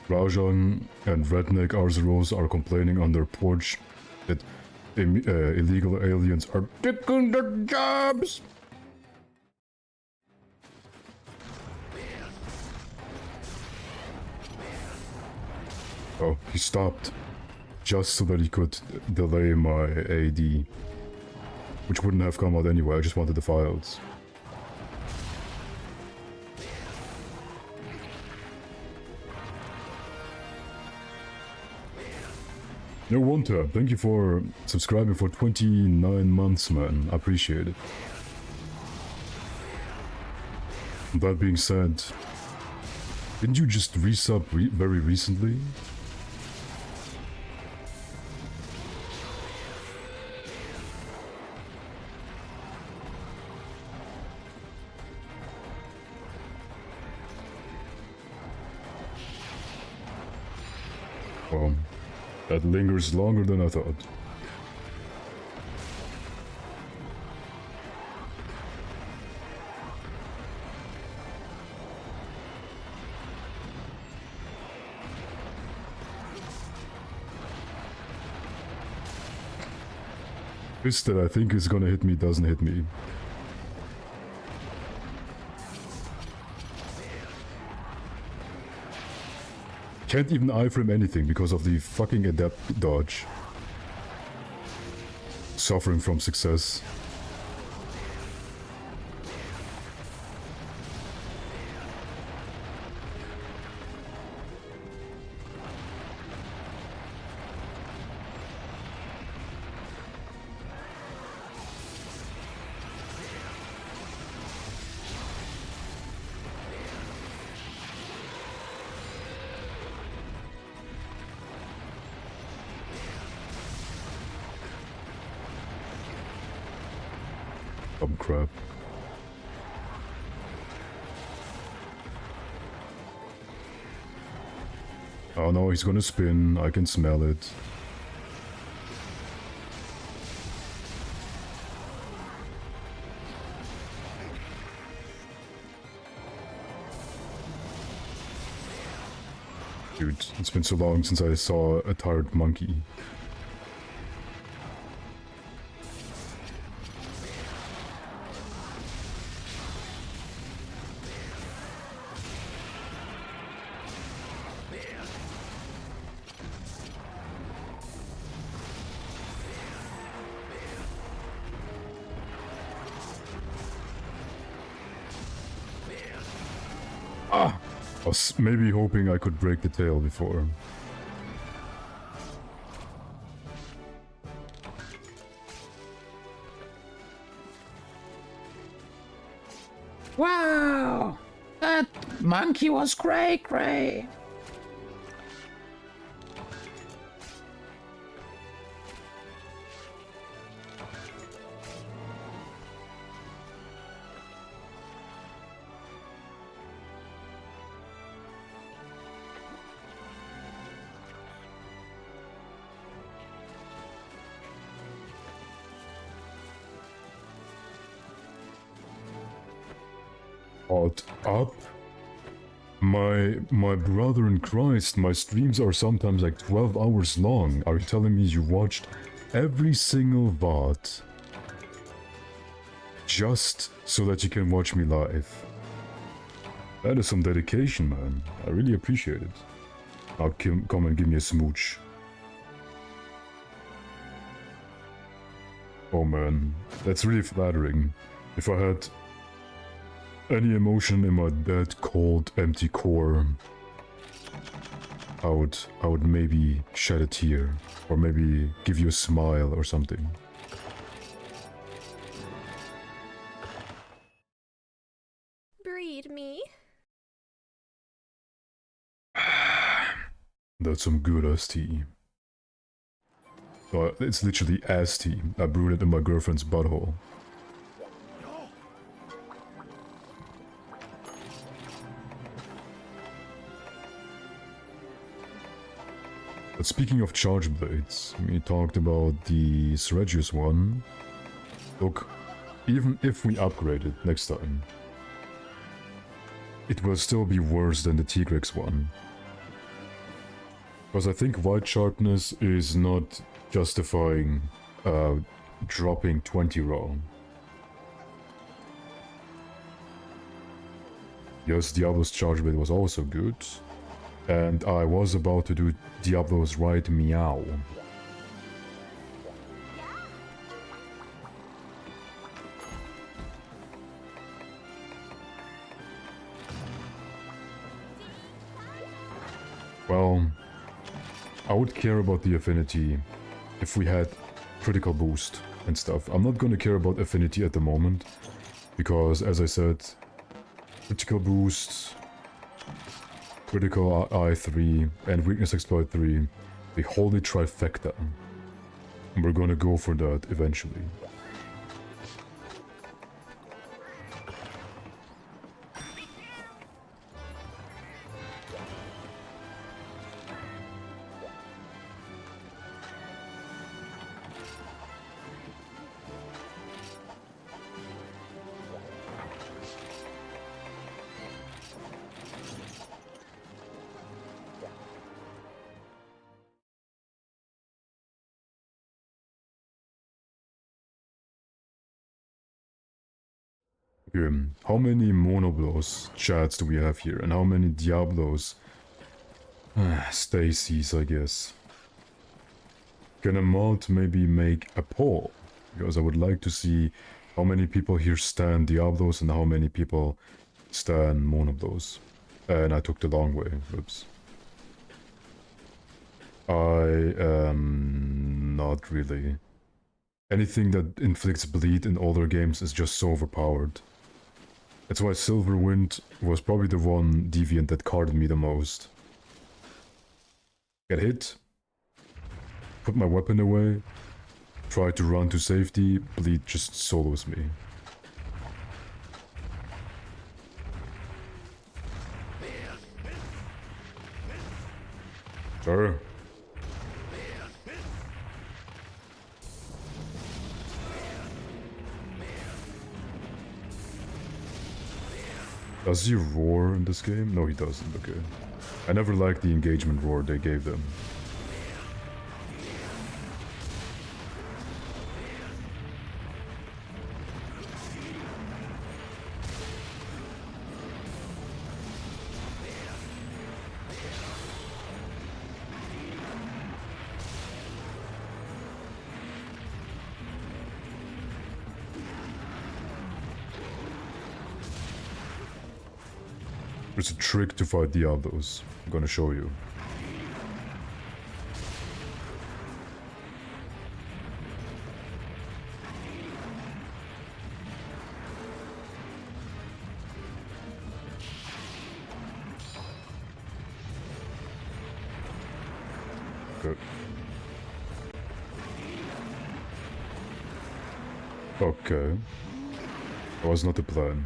Rajan and Redneck Arzeros are complaining on their porch that illegal aliens are taking their jobs. Oh, he stopped just so that he could delay my AD, which wouldn't have come out anyway. I just wanted the files. Yo, One Tab, thank you for subscribing for 29 months, man. I appreciate it. That being said, didn't you just resub very recently? Well, that lingers longer than I thought. This that I think is gonna hit me doesn't hit me. Can't even iframe anything because of the fucking adept dodge. Suffering from success. Crap. Oh no, he's gonna spin. I can smell it. Dude, it's been so long since I saw a tired monkey. I was maybe hoping I could break the tail before. Wow! That monkey was cray-cray. Caught up? My brother in Christ, my streams are sometimes like 12 hours long. Are you telling me you watched every single VOD just so that you can watch me live. That is some dedication, man. I really appreciate it. Now come and give me a smooch. Oh man, that's really flattering. If I had any emotion in my dead, cold, empty core, I would maybe shed a tear, or maybe give you a smile or something. Breed me. That's some good ass tea. It's literally ass tea. I brewed it in my girlfriend's butthole. But speaking of charge blades, we talked about the Sergius one. Look, even if we upgrade it next time, it will still be worse than the Tigrex one. Because I think white sharpness is not justifying dropping 20 raw. Yes, Diablo's charge blade was also good. And I was about to do Diablo's right meow. Well, I would care about the affinity if we had critical boost and stuff. I'm not gonna care about affinity at the moment, because as I said, critical boost, critical I3, and weakness exploit 3, the holy trifecta. And we're gonna go for that eventually. Okay, how many Monoblos chats do we have here? And how many Diablos? Stacy's, I guess. Can a mod maybe make a poll? Because I would like to see how many people here stand Diablos and how many people stand Monoblos. And I took the long way. Oops. I am not really. Anything that inflicts bleed in older games is just so overpowered. That's why Silverwind was probably the one deviant that carded me the most. Get hit, put my weapon away, try to run to safety, bleed just solos me. Sure. Does he roar in this game? No, he doesn't, okay. I never liked the engagement roar they gave them. There's a trick to fight Diablos. I'm gonna show you. Okay. Okay. That was not the plan.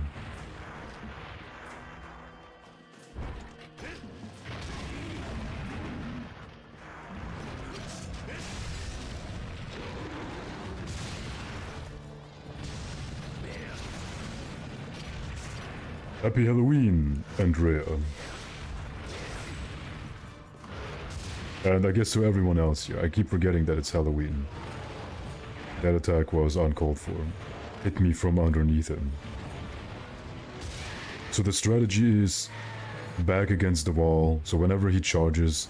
Happy Halloween, Andrea. And I guess to everyone else here, I keep forgetting that it's Halloween. That attack was uncalled for. Hit me from underneath him. So the strategy is back against the wall, so whenever he charges,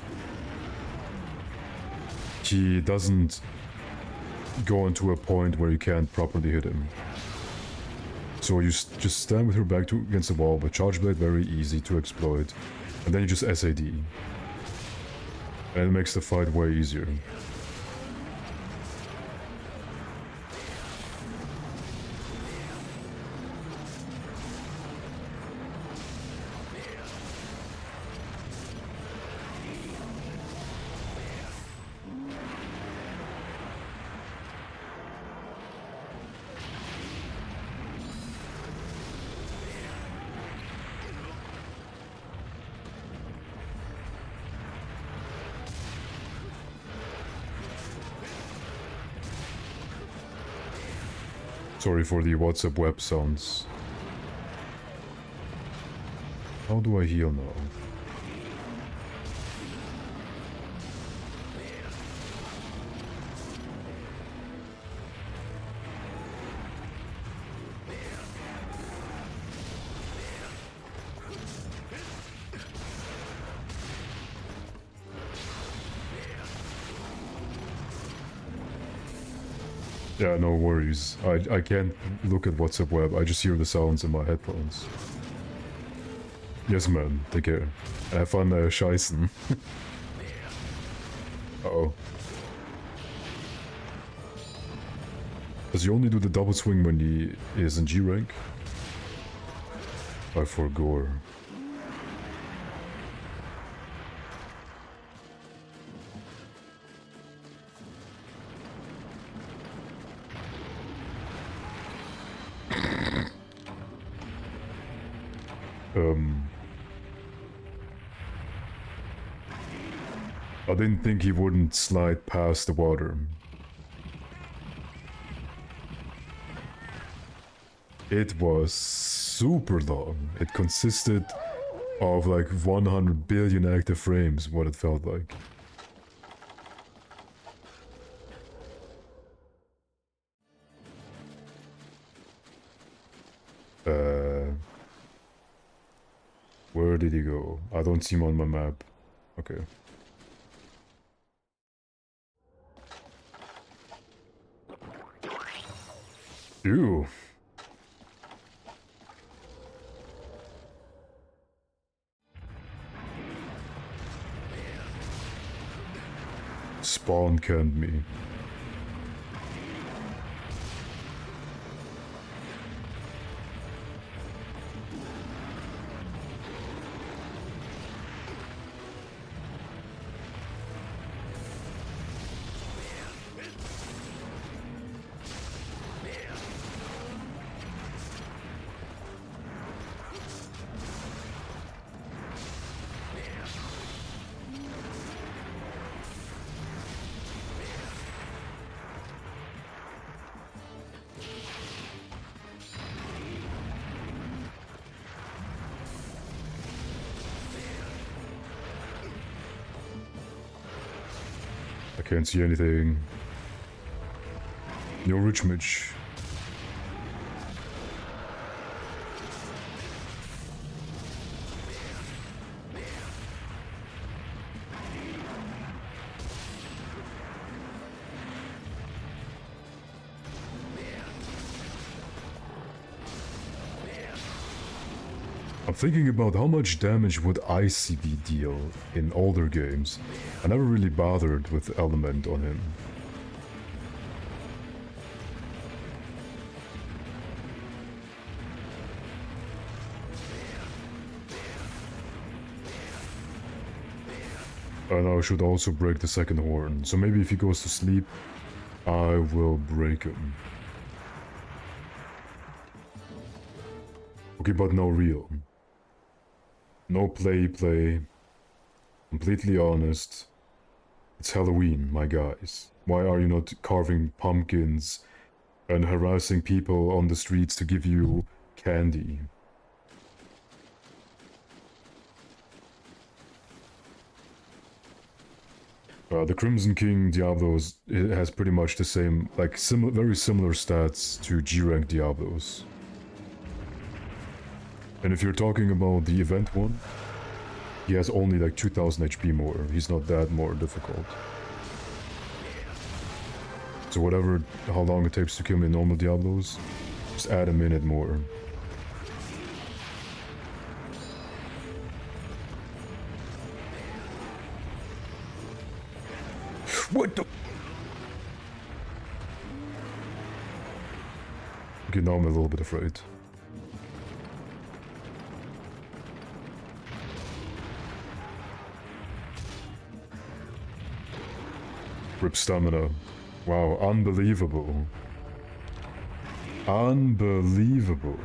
he doesn't go into a point where you can't properly hit him. So you just stand with your back against the wall, but Charge Blade very easy to exploit, and then you just SAD. And it makes the fight way easier. Sorry for the WhatsApp web sounds. How do I heal now? Yeah, no worries. I can't look at WhatsApp web, I just hear the sounds in my headphones. Yes, man, take care. Have fun scheißen. Uh-oh. Does he only do the double swing when he is in G rank? I forgot. I didn't think he wouldn't slide past the water. It was super long. It consisted of like 100 billion active frames, what it felt like. Where did he go? I don't see him on my map. Okay. Ew. Spawn canned me. I can't see anything. No rich Mitch. I'm thinking about how much damage would ICB deal in older games. I never really bothered with Element on him. And I should also break the second horn, so maybe if he goes to sleep, I will break him. Okay, but no real. No play. Completely honest. It's Halloween, my guys. Why are you not carving pumpkins and harassing people on the streets to give you candy? The Crimson King Diablos, it has pretty much the same, like, very similar stats to G-Rank Diablos. And if you're talking about the event one, he has only like 2000 HP more. He's not that more difficult. So whatever, how long it takes to kill me in normal Diablos, just add a minute more. What the? Okay, now I'm a little bit afraid. Rip stamina. Wow, unbelievable. Unbelievable.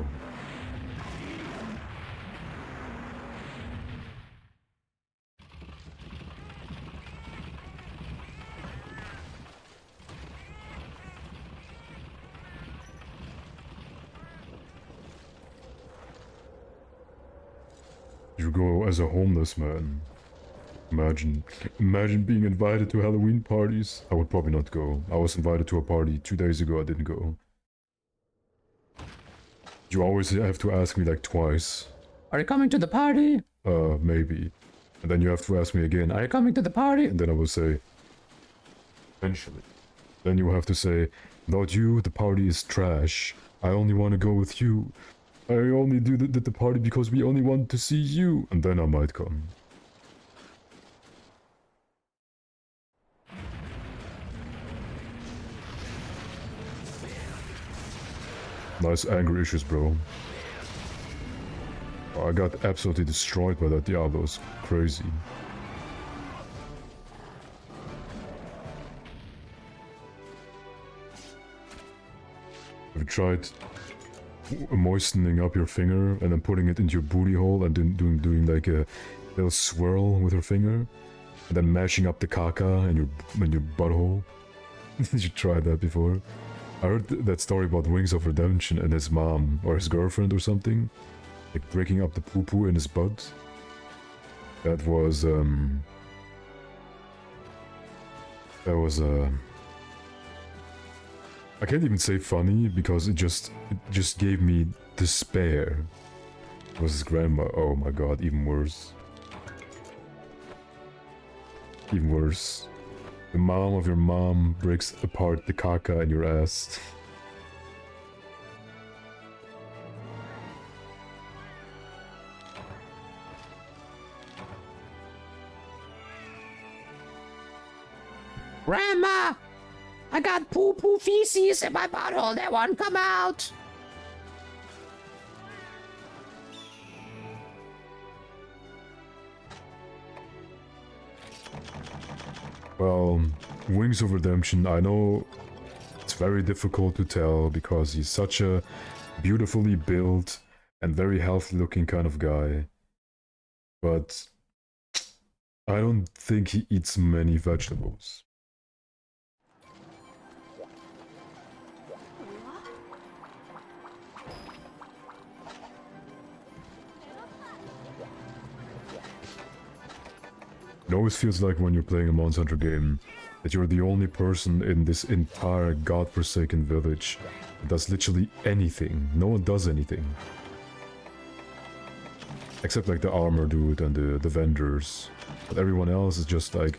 You go as a homeless man. Imagine being invited to Halloween parties. I would probably not go. I was invited to a party 2 days ago, I didn't go. You always have to ask me like twice. Are you coming to the party? Maybe. And then you have to ask me again, Are you coming to the party? and then I will say, eventually. Then you have to say, not you, the party is trash. I only want to go with you. I only did the party because we only want to see you. And then I might come. Nice anger issues, bro. I got absolutely destroyed by that Diablo's crazy. Have you tried moistening up your finger and then putting it into your booty hole and then doing like a little swirl with your finger? And then mashing up the caca in your butthole? Did you try that before? I heard that story about Wings of Redemption and his mom, or his girlfriend or something, like breaking up the poo-poo in his butt. That was, I can't even say funny, because it just gave me despair. It was his grandma, oh my god, even worse. Even worse. The mom of your mom breaks apart the caca in your ass. Grandma! I got poo-poo feces in my butthole that won't come out! Well, Wings of Redemption, I know it's very difficult to tell because he's such a beautifully built and very healthy looking kind of guy. But I don't think he eats many vegetables. It always feels like when you're playing a Monster Hunter game that you're the only person in this entire godforsaken village that does literally anything. No one does anything. Except like the armor dude and the vendors. But everyone else is just like...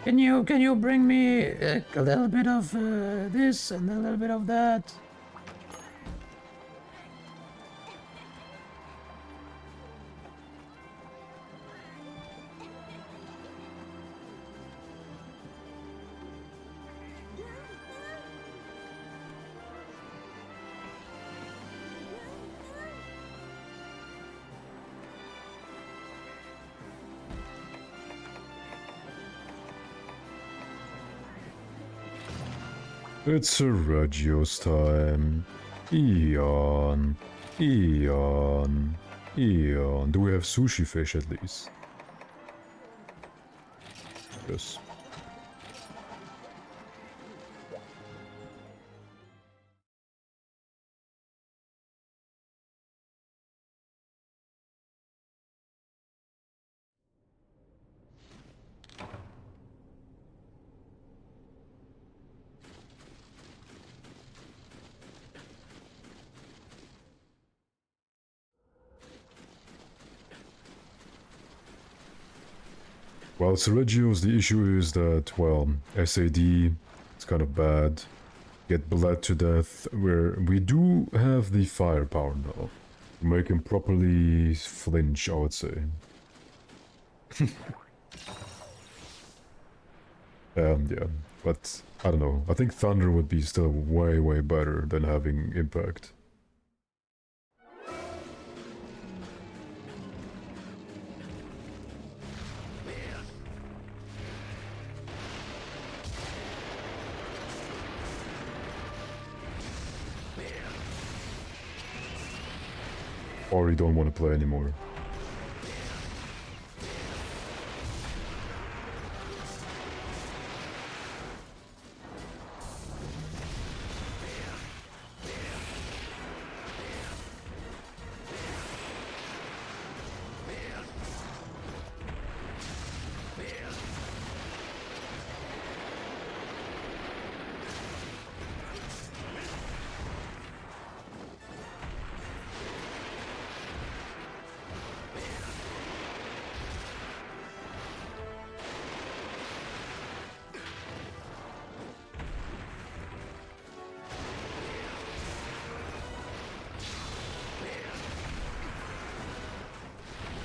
Can you bring me a little bit of this and a little bit of that? It's a Reggio's time. Eon. Eon. Eon. Do we have sushi fish at least? Yes. Well, Sergio's, the issue is that, well, SAD is kind of bad. Get bled to death, where we do have the firepower now. Make him properly flinch, I would say. Yeah, but I don't know. I think Thunder would be still way, way better than having Impact. Already don't want to play anymore.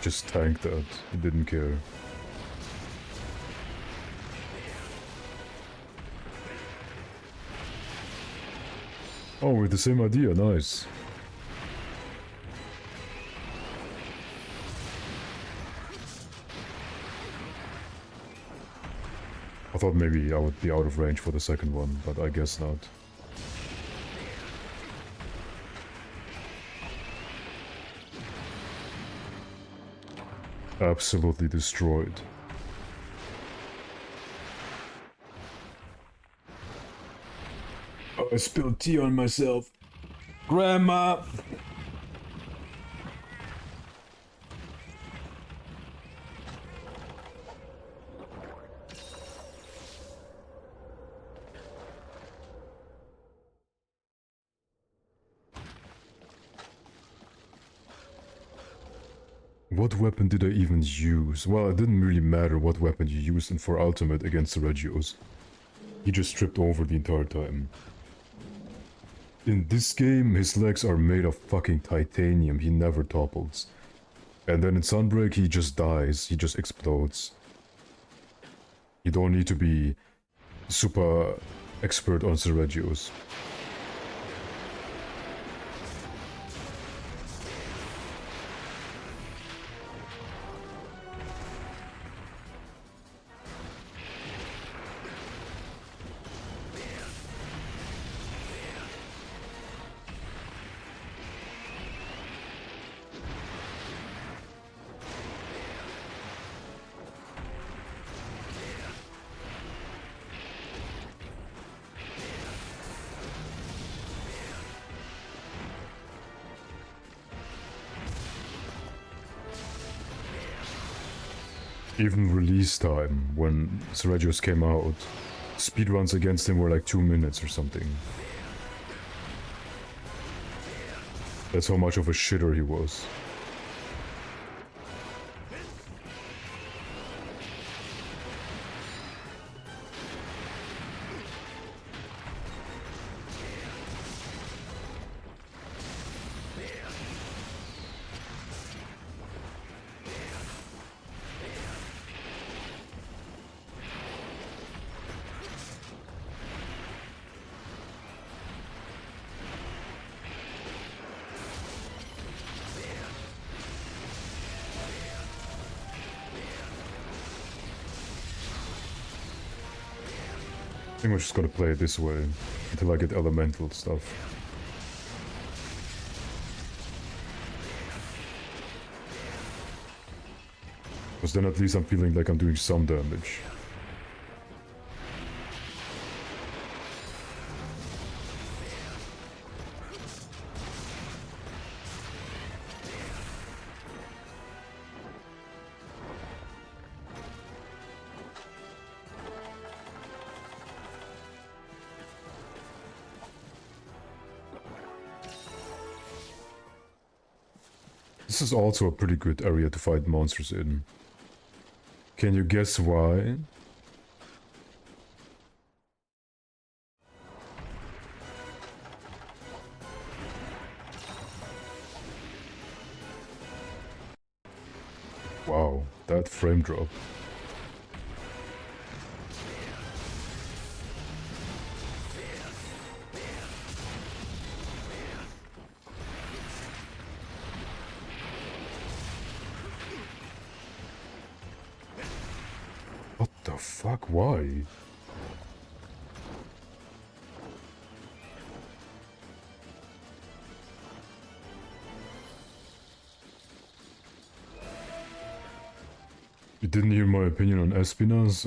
Just tanked that. He didn't care. Oh, with the same idea, nice. I thought maybe I would be out of range for the second one, but I guess not. Absolutely destroyed. I spilled tea on myself. Grandma! What weapon did I even use? Well, it didn't really matter what weapon you used in for Ultimate against the Regios. He just tripped over the entire time. In this game, his legs are made of fucking titanium, he never topples. And then in Sunbreak, he just dies, he just explodes. You don't need to be super expert on Regios. Even release time, when Regios came out, speedruns against him were like 2 minutes or something. That's how much of a shitter he was. I think we're just gonna play it this way until I get elemental stuff. Because then at least I'm feeling like I'm doing some damage. This is also a pretty good area to fight monsters in. Can you guess why? Wow, that frame drop. What the fuck? Why? You didn't hear my opinion on Espinas?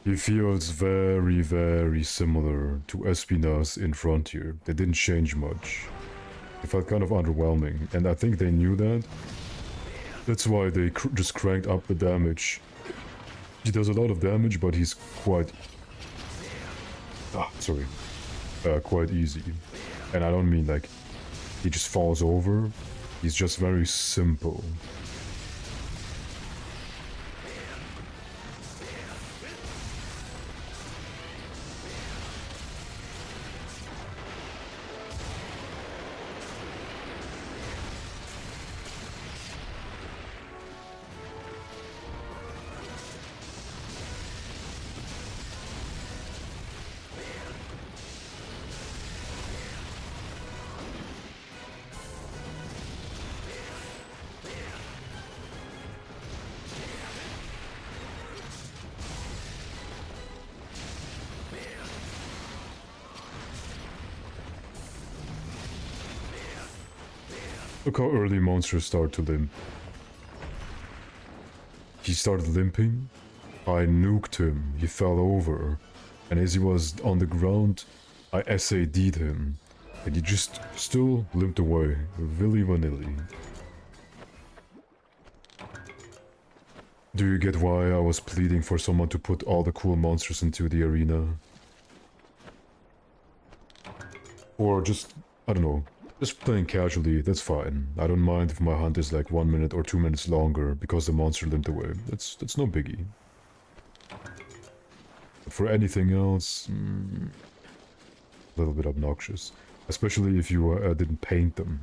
He feels very, very similar to Espinas in Frontier. They didn't change much. It felt kind of underwhelming, and I think they knew that. That's why they just cranked up the damage. He does a lot of damage, but he's quite... quite easy. And I don't mean like he just falls over. He's just very simple. Look how early monsters start to limp. He started limping, I nuked him, he fell over, and as he was on the ground, I SAD'd him, and he just still limped away, willy vanilly. Do you get why I was pleading for someone to put all the cool monsters into the arena? Or just, I don't know, just playing casually, that's fine. I don't mind if my hunt is like 1 minute or 2 minutes longer because the monster limped away. That's no biggie. But for anything else, a little bit obnoxious. Especially if you didn't paint them.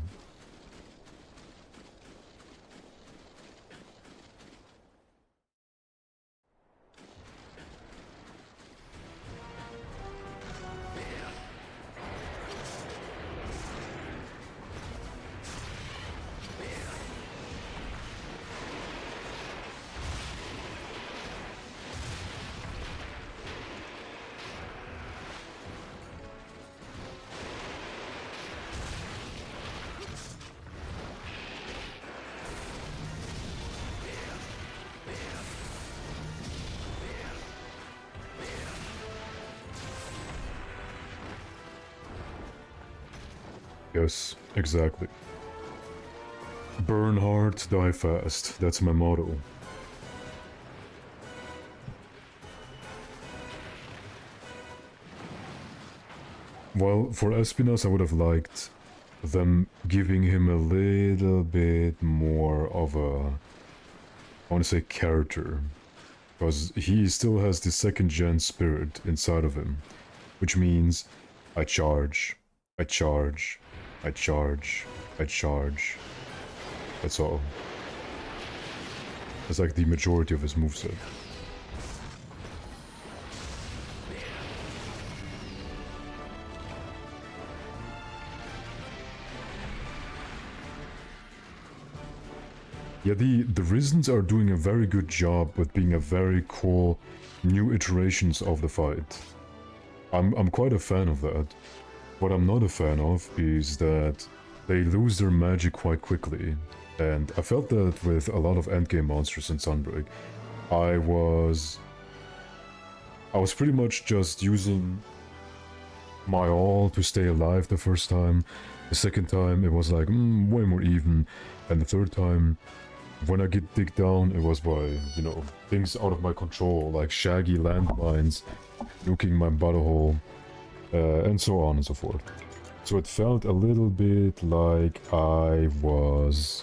Yes, exactly. Burn hard, die fast. That's my motto. Well, for Espinas, I would have liked them giving him a little bit more of a, I want to say, character. Because he still has the second-gen spirit inside of him. Which means, I charge, I charge, I charge, I charge. That's all. That's like the majority of his moveset. Yeah, the Rizens are doing a very good job with being a very cool new iterations of the fight. I'm quite a fan of that. What I'm not a fan of is that they lose their magic quite quickly. And I felt that with a lot of endgame monsters in Sunbreak. I was pretty much just using my all to stay alive the first time. The second time it was like, way more even. And the third time, when I get dig down, it was by, you know, things out of my control, like shaggy landmines, nuking my butthole, and so on and so forth. So it felt a little bit like I was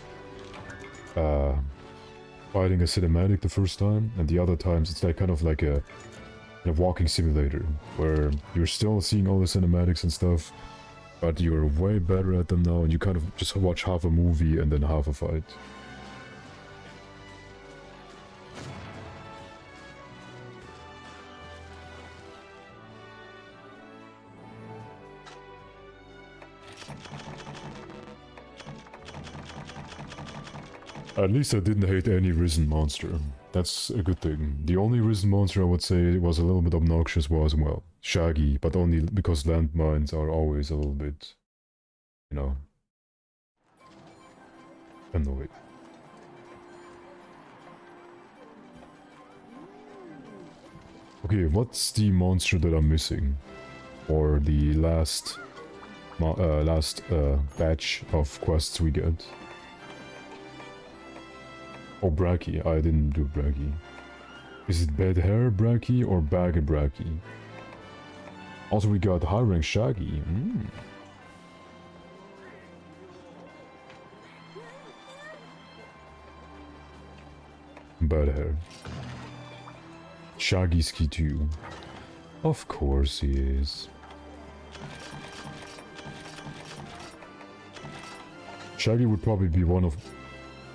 fighting a cinematic the first time, and the other times it's like kind of like a walking simulator, where you're still seeing all the cinematics and stuff, but you're way better at them now, and you kind of just watch half a movie and then half a fight. At least I didn't hate any risen monster. That's a good thing. The only risen monster I would say was a little bit obnoxious was, well, Shaggy, but only because landmines are always a little bit, you know, annoying. Okay, what's the monster that I'm missing for the last batch of quests we get? Oh, Bracky. I didn't do Bracky. Is it Bad Hair Bracky or Bag Bracky? Also, we got high rank Shaggy. Bad Hair. Shaggy's key too. Of course he is. Shaggy would probably be one of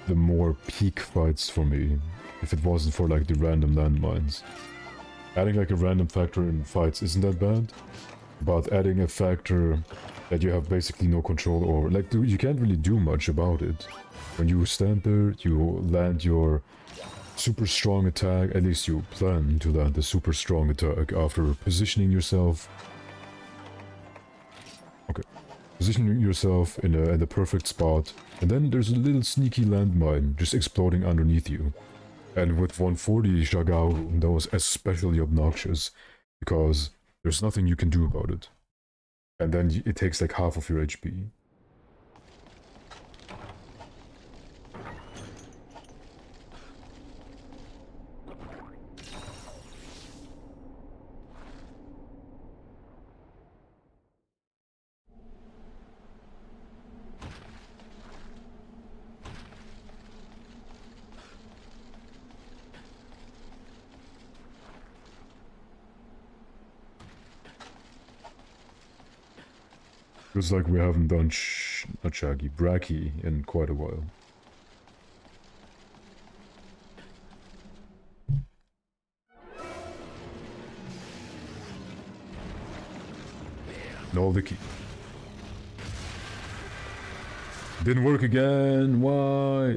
the more peak fights for me, if it wasn't for like the random landmines. Adding like a random factor in fights isn't that bad, but adding a factor that you have basically no control over, like you can't really do much about it. When you stand there, you land your super strong attack, at least you plan to land the super strong attack after positioning yourself. Okay. Positioning yourself in the perfect spot, and then there's a little sneaky landmine just exploding underneath you. And with 140 Shagao, that was especially obnoxious, because there's nothing you can do about it. And then it takes like half of your HP. Feels like we haven't done not Shaggy, Bracky in quite a while. No, the key. Didn't work again, why?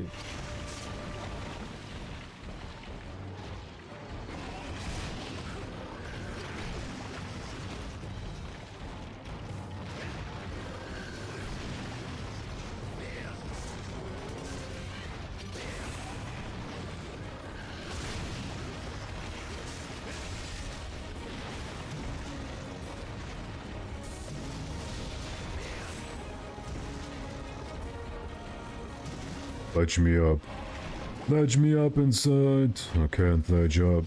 Ledge me up. Ledge me up inside. I can't ledge up.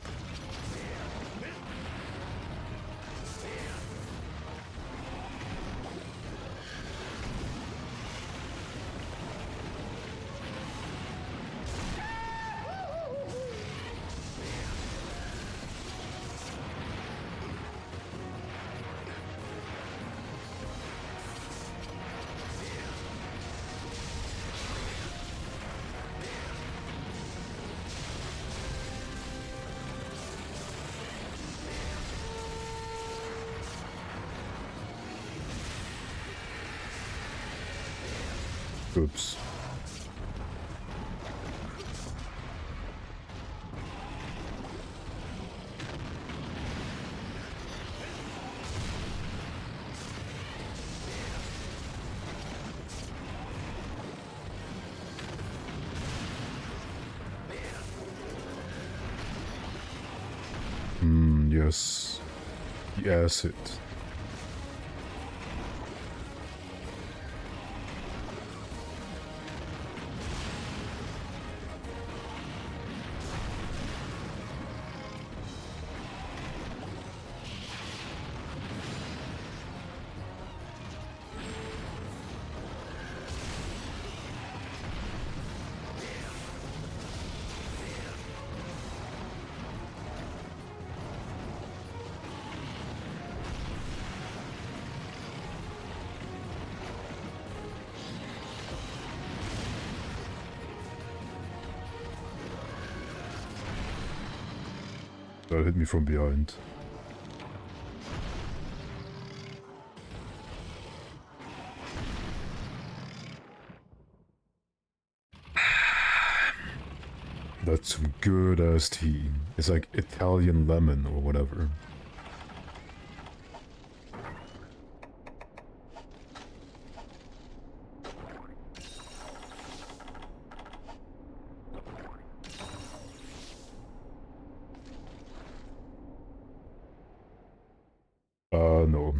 Oops. Yes. The acid. That hit me from behind. That's some good ass tea. It's like Italian lemon or whatever. No.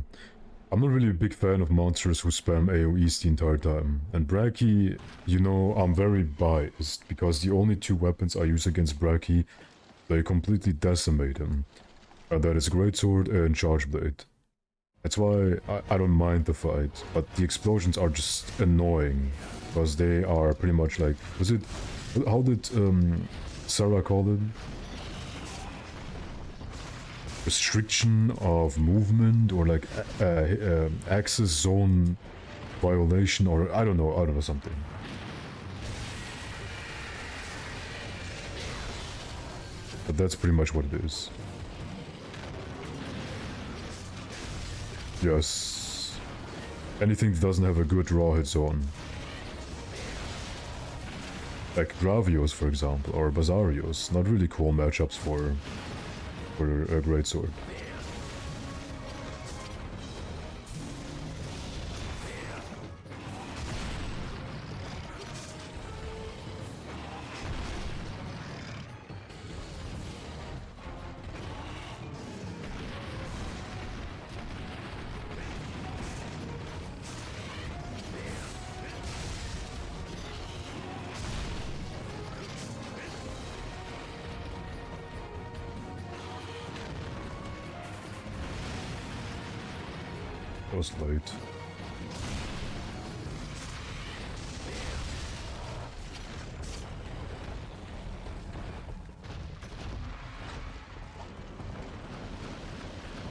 I'm not really a big fan of monsters who spam AoEs the entire time. And Brachy, you know, I'm very biased, because the only two weapons I use against Brachy, they completely decimate him. And that is Greatsword and Charge Blade. That's why I don't mind the fight, but the explosions are just annoying, because they are pretty much like... Was it... How did Sarah call it? Restriction of movement, or like access zone violation, or I don't know something. But that's pretty much what it is. Yes. Anything that doesn't have a good raw hit zone. Like Gravios, for example, or Bazarios. Not really cool matchups for a greatsword. It was late.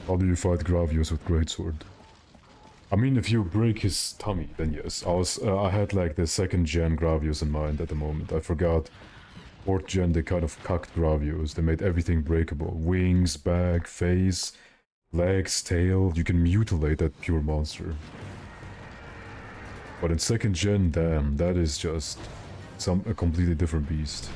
How do you fight Gravios with Greatsword? I mean, if you break his tummy, then yes. I had like the 2nd gen Gravios in mind at the moment. I forgot 4th gen they kind of cucked Gravios. They made everything breakable. Wings, back, face, legs, tail. You can mutilate that pure monster. But in 2nd gen, damn, that is just a completely different beast.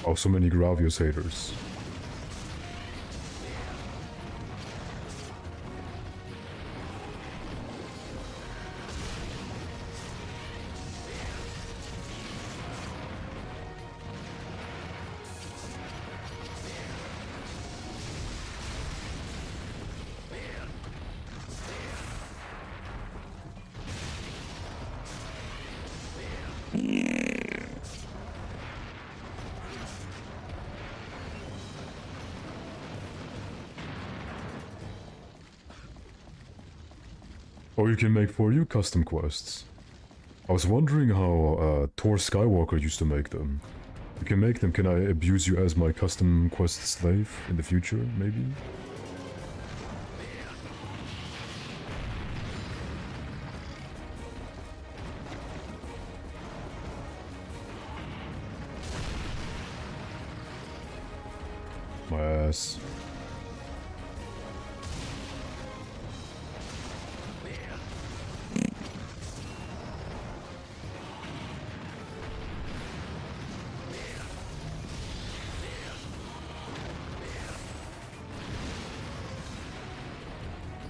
Oh, so many Gravios haters. Or you can make for you custom quests. I was wondering how Thor Skywalker used to make them. You can make them. Can I abuse you as my custom quest slave in the future, maybe? My ass.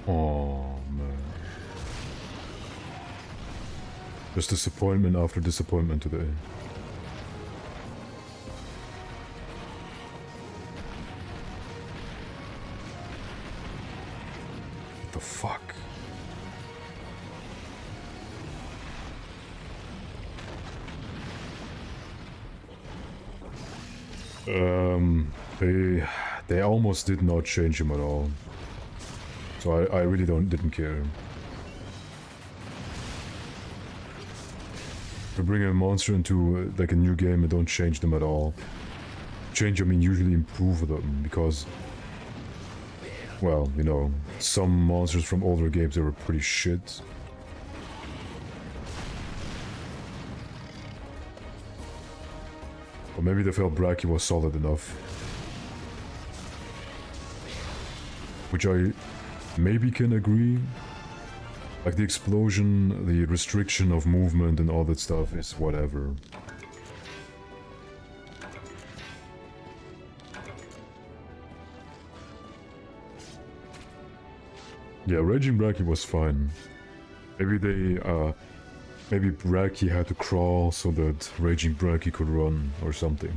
Oh man. Just disappointment after disappointment today. What the fuck? They almost did not change him at all. So I really didn't care. If you bring a monster into like a new game and don't change them at all. Change, I mean, usually improve them, because, well, you know, some monsters from older games, they were pretty shit. Or maybe they felt Bracky was solid enough. Which I maybe can agree. Like the explosion, the restriction of movement and all that stuff is whatever. Yeah, Raging Bracky was fine. Maybe maybe Bracky had to crawl so that Raging Bracky could run or something.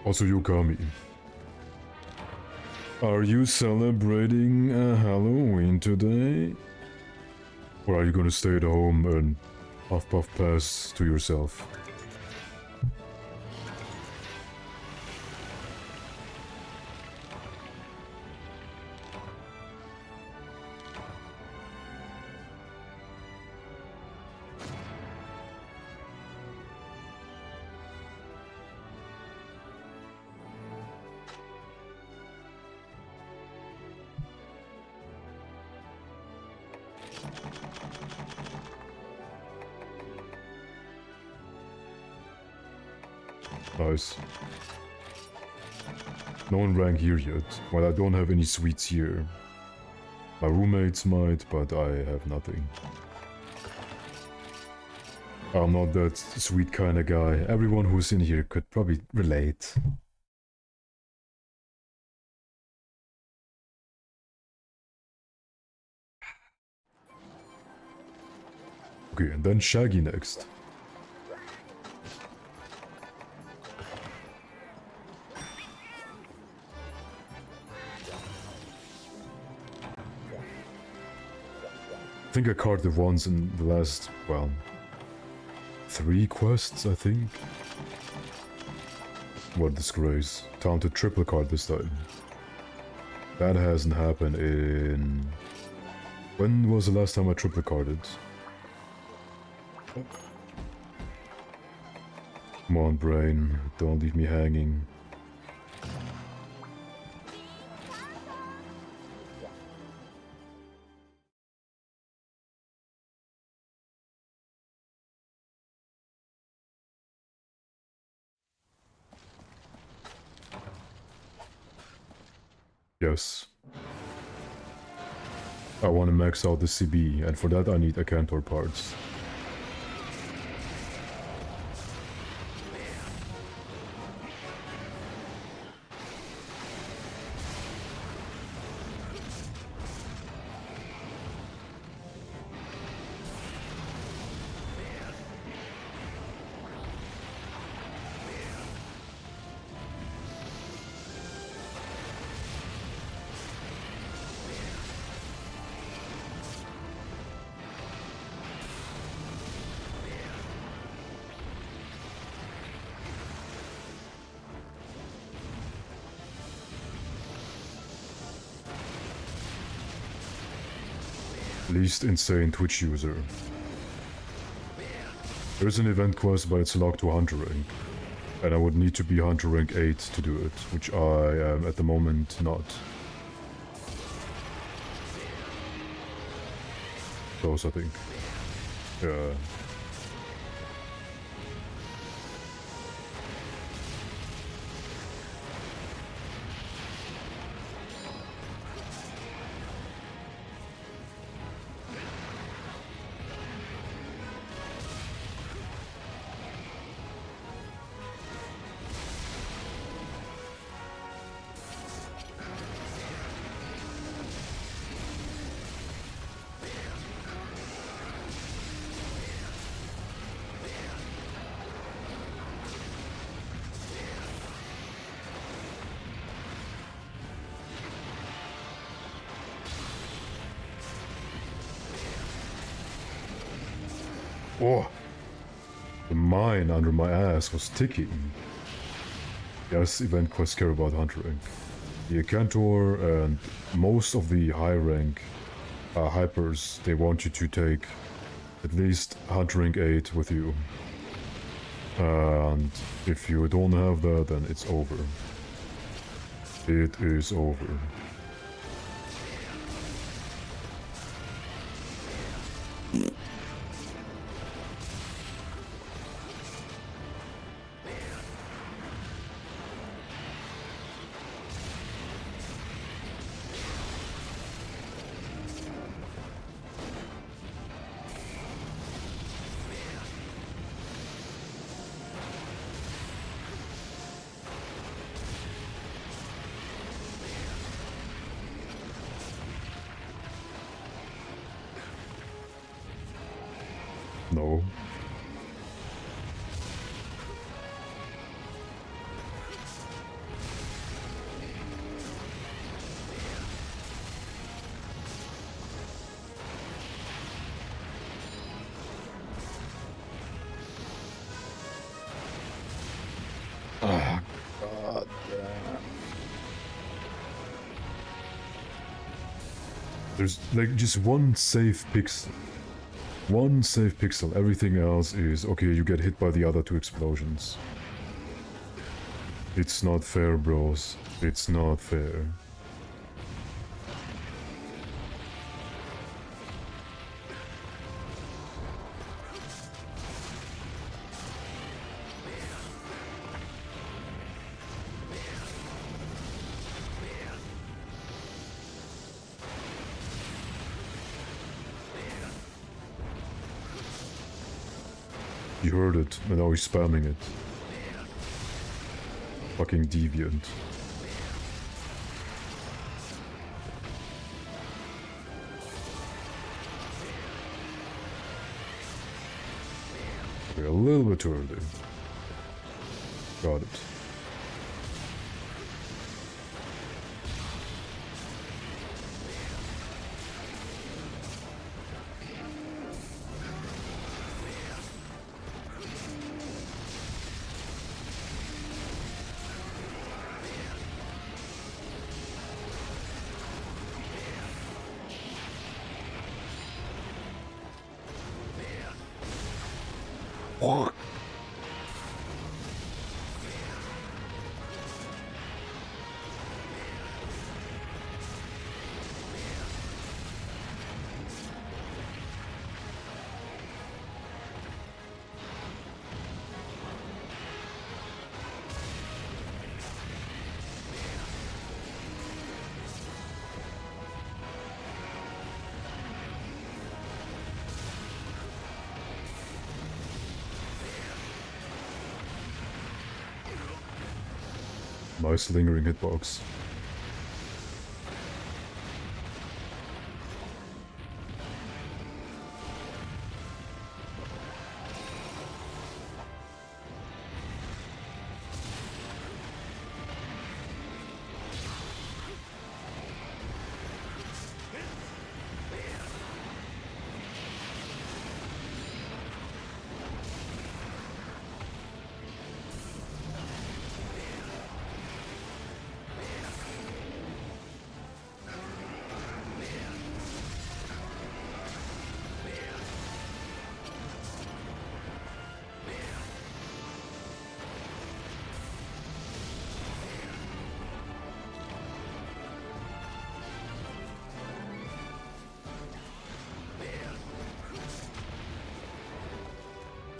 Also, Yokami. Are you celebrating Halloween today? Or are you gonna stay at home and puff puff pass to yourself? Nice. No one rang here yet. Well, I don't have any sweets here. My roommates might, but I have nothing. I'm not that sweet kind of guy. Everyone who's in here could probably relate. Okay, and then Shaggy next. I think I carded it once in the last, well, 3 quests, I think. What a disgrace. Time to triple card this time. That hasn't happened in... When was the last time I triple carded? Come on, brain. Don't leave me hanging. Yes. I want to max out the CB, and for that I need Akantor parts. Least insane Twitch user. There's an event quest, but it's locked to Hunter rank. And I would need to be Hunter rank 8 to do it, which I am at the moment not. Close, I think. Yeah. Oh! The mine under my ass was ticking. Yes, event quests care about Hunter rank. The Akantor and most of the high rank hypers, they want you to take at least Hunter rank 8 with you. And if you don't have that, then it's over. It is over. No. Ah, God damn. There's like just one safe pixel. One safe pixel, everything else is, okay, you get hit by the other two explosions. It's not fair, bros. It's not fair. You heard it, and now he's spamming it. Fucking deviant. We're a little bit too early. Got it. Nice lingering hitbox.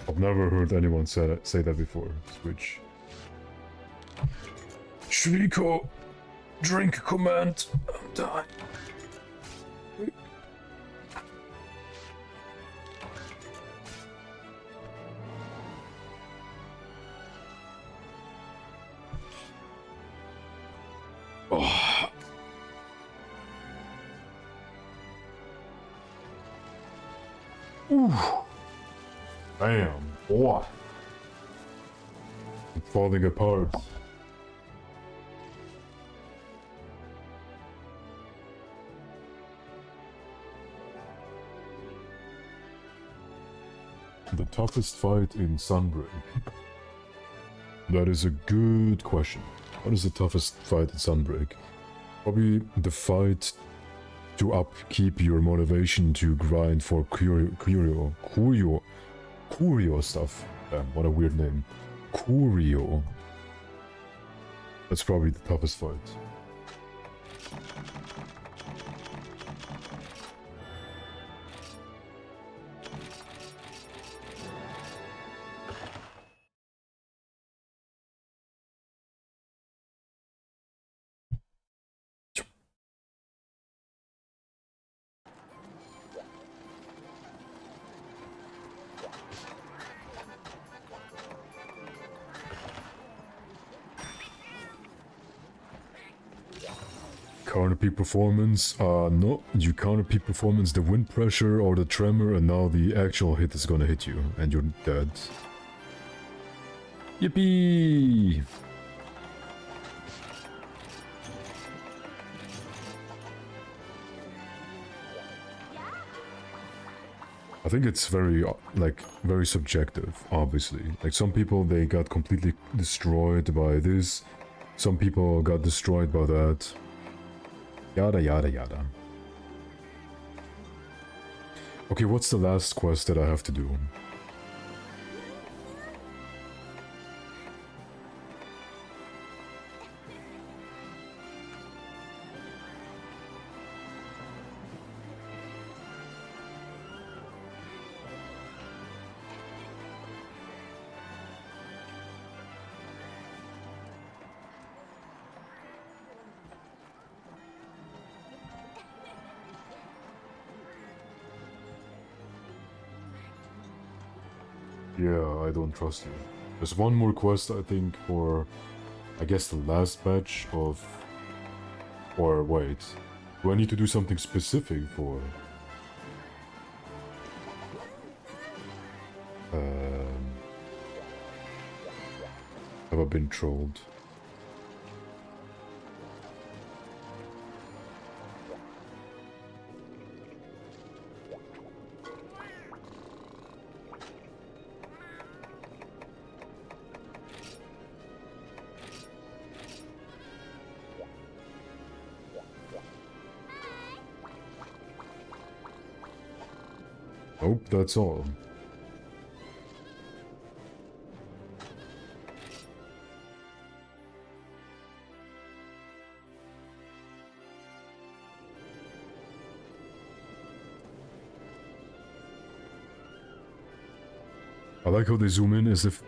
I've never heard anyone say that before. Switch. Shrieko! Drink command! I'm dying. Oh. Ooh. Damn, what? I'm falling apart. The toughest fight in Sunbreak? That is a good question. What is the toughest fight in Sunbreak? Probably the fight to upkeep your motivation to grind for curio stuff. Damn, what a weird name. Curio. That's probably the toughest fight. Counter peak performance, no, you counter peak performance the wind pressure or the tremor, and now the actual hit is gonna hit you, and you're dead. Yippee! I think it's very, very subjective, obviously. Like, some people, they got completely destroyed by this, some people got destroyed by that. Yada yada yada. Okay, what's the last quest that I have to do? Yeah, I don't trust you. There's one more quest, I think, for, I guess, the last batch of... Or wait, do I need to do something specific for... Have I been trolled? Nope, that's all. I like how they zoom in as if,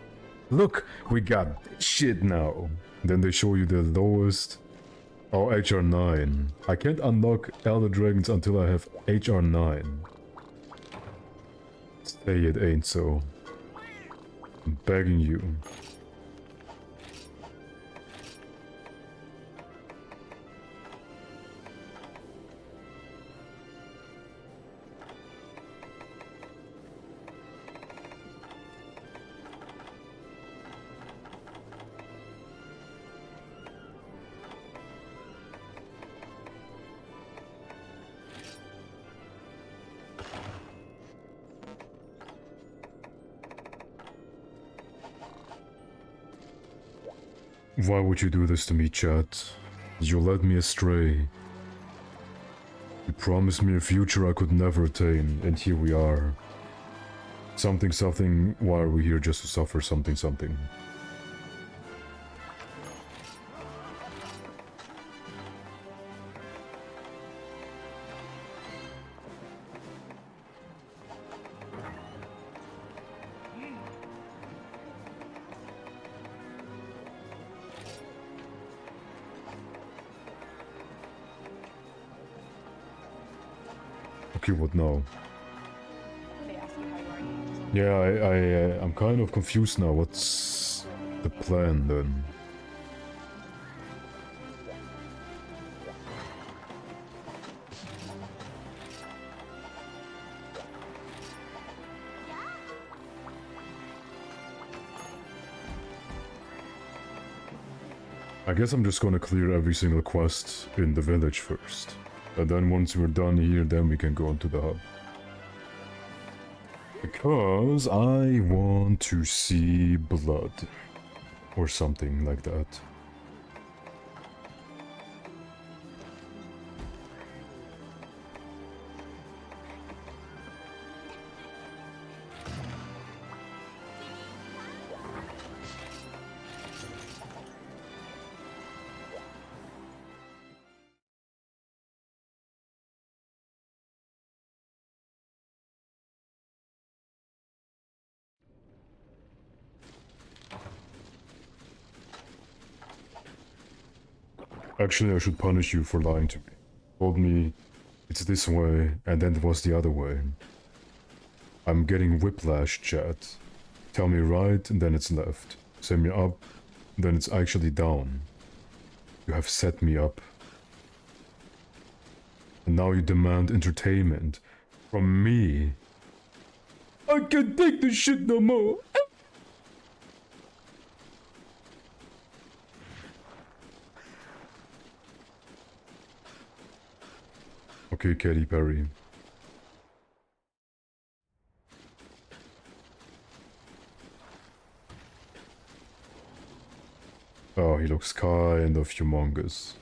look, we got shit now. Then they show you the lowest. Oh, HR9. I can't unlock Elder Dragons until I have HR9. Say it ain't so. I'm begging you. Why would you do this to me, chat? You led me astray. You promised me a future I could never attain, and here we are. Something, something, why are we here just to suffer something, something? Okay, what now? Yeah, I'm kind of confused now. What's the plan then? I guess I'm just gonna clear every single quest in the village first. And then once we're done here, then we can go into the hub. Because I want to see blood. Or something like that. Actually, I should punish you for lying to me. Told me it's this way, and then it was the other way. I'm getting whiplash, chat. Tell me right, and then it's left. Say me up, then it's actually down. You have set me up. And now you demand entertainment from me. I can't take this shit no more. Okay, Katy Perry. Oh, he looks kind of humongous.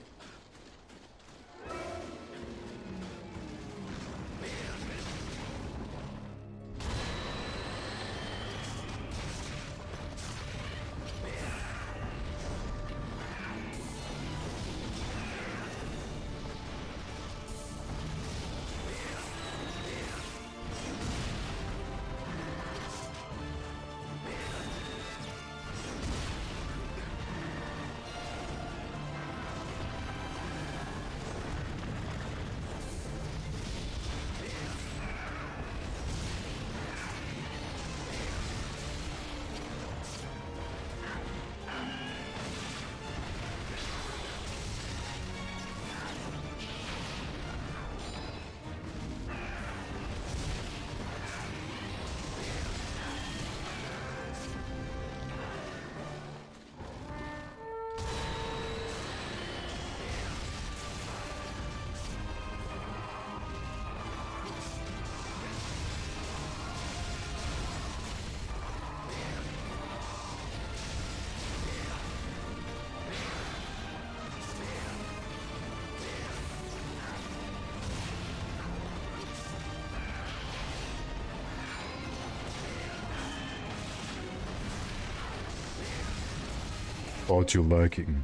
Thought you liking.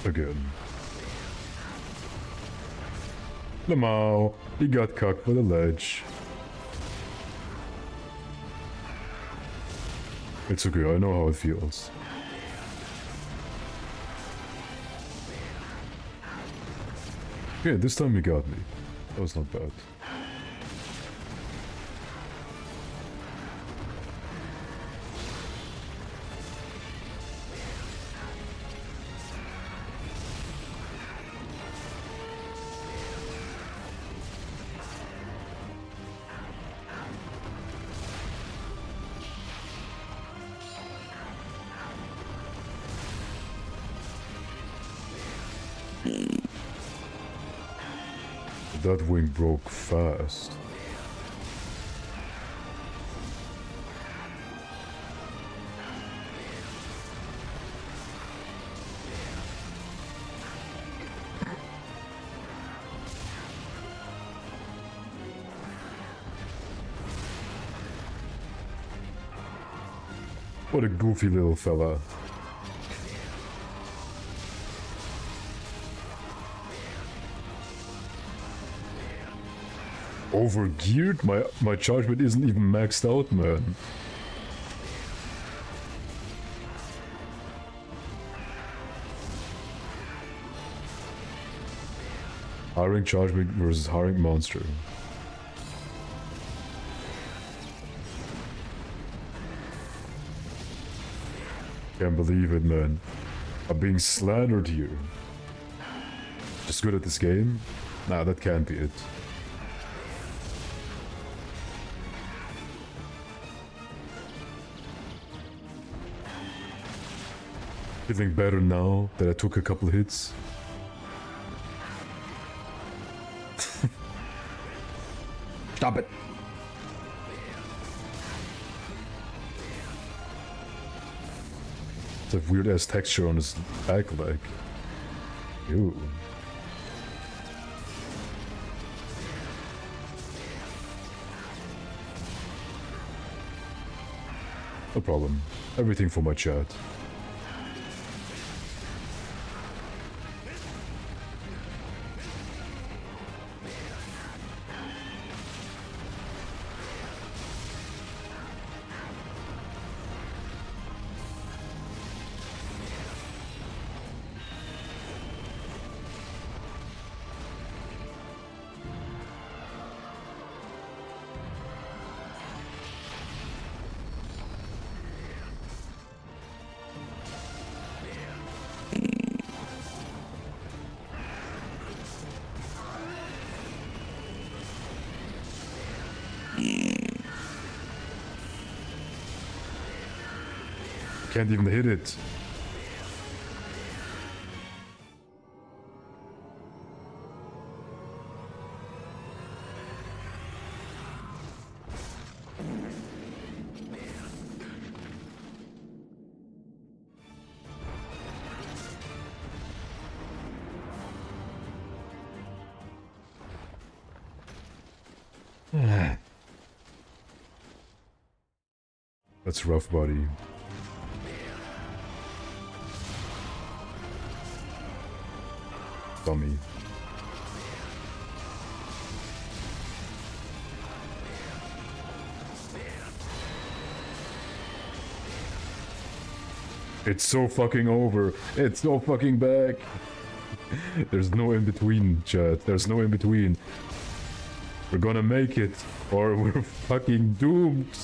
Again. Lamau, he got cocked by the ledge. It's okay, I know how it feels. Okay, this time he got me. That was not bad. That wing broke fast. What a goofy little fella. Overgeared? My chargement isn't even maxed out, man. Hiring chargement versus hiring monster. Can't believe it, man. I'm being slandered here. Just good at this game? Nah, that can't be it. Feeling better now that I took a couple hits. Stop it. It's a weird ass texture on his back leg. Ew. No problem. Everything for my chat. Can't even hit it. That's rough, buddy. Dummy. It's so fucking over. It's so fucking back. There's no in between, chat. There's no in between. We're gonna make it, or we're fucking doomed.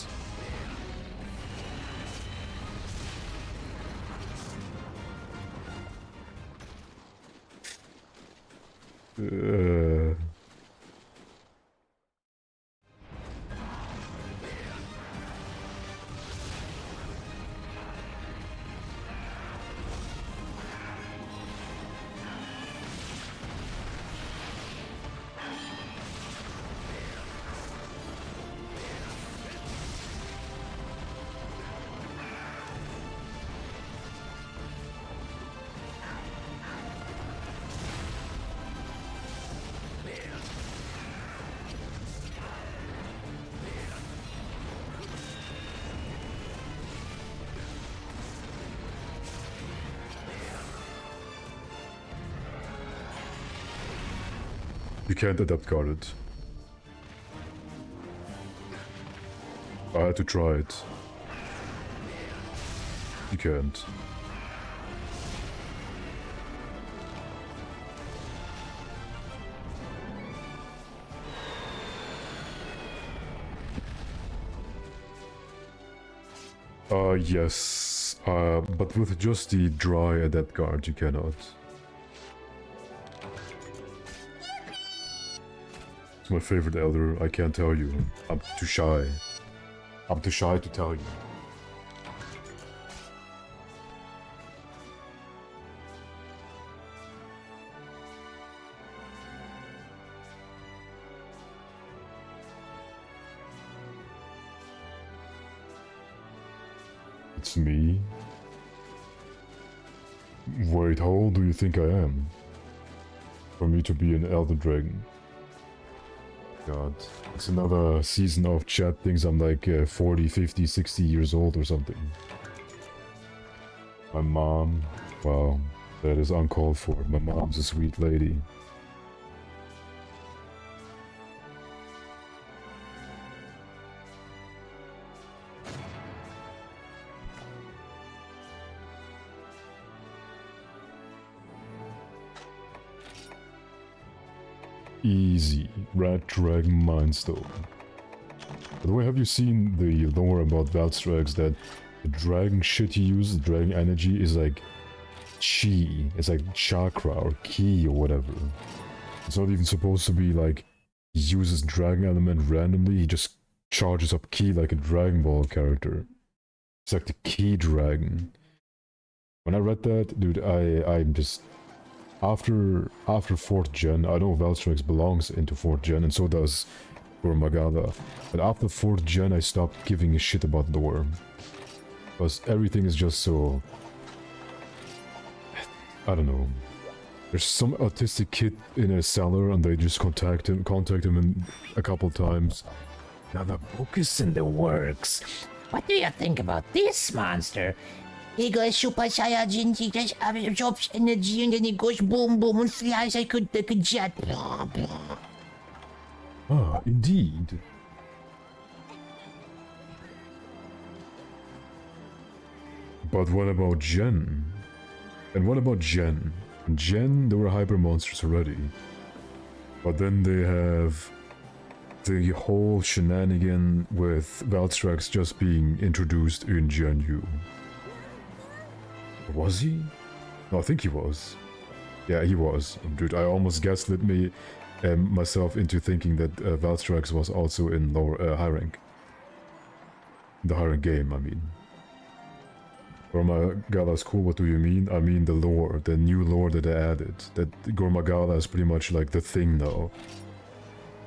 You can't adapt guard it. I had to try it. You can't. Yes. But with just the dry adapt guard, you cannot. It's my favorite elder, I can't tell you. I'm too shy. I'm too shy to tell you. It's me? Wait, how old do you think I am? For me to be an elder dragon? God, it's another season of chat thinks I'm like 40, 50, 60 years old or something. My mom, wow, that is uncalled for. My mom's a sweet lady. Easy. Rat Dragon Mindstone. By the way, have you seen the lore about Valstrax that the dragon shit you use, the dragon energy, is like chi. It's like chakra or ki or whatever. It's not even supposed to be like he uses dragon element randomly, he just charges up ki like a Dragon Ball character. It's like the ki dragon. When I read that, dude, I'm just after 4th gen, I know Valstrax belongs into 4th gen, and so does Gormagala. But after 4th gen, I stopped giving a shit about lore. Because everything is just so... I don't know. There's some autistic kid in a cellar and they just contact him a couple times. Now the book is in the works. What do you think about this monster? He goes Super Saiyajin, he just absorbs energy and then he goes boom boom and flies like a jet. Blah, blah. Ah, indeed. But what about Gen? And what about Gen? In Gen, there were hyper monsters already. But then they have the whole shenanigan with Valstrax just being introduced in Gen U. Was he? No, I think he was. Yeah, he was. Dude, I almost gaslit myself into thinking that Valstrax was also in high rank. The high rank game, I mean. Gormagala is cool, what do you mean? I mean the lore, the new lore that they added. That Gormagala is pretty much like the thing now.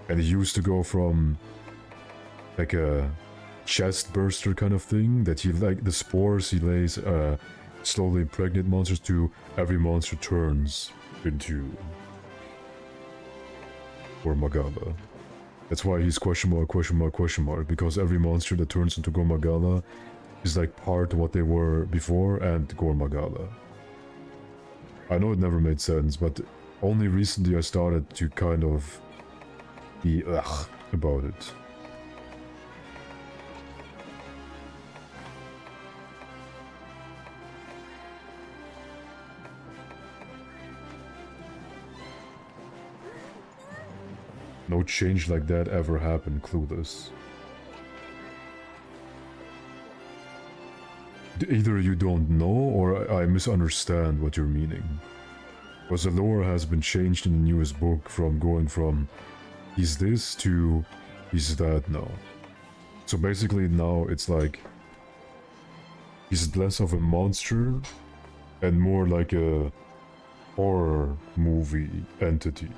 And it used to go from like a chest burster kind of thing, that he like the spores he lays slowly impregnate monsters, to every monster turns into Gormagala. That's why he's question mark, because every monster that turns into Gormagala is like part of what they were before and Gormagala. I know it never made sense, but only recently I started to kind of be about it. No change like that ever happened, Clueless. Either you don't know, or I misunderstand what you're meaning. Because the lore has been changed in the newest book from going from he's this to he's that now. So basically now it's like he's less of a monster and more like a horror movie entity.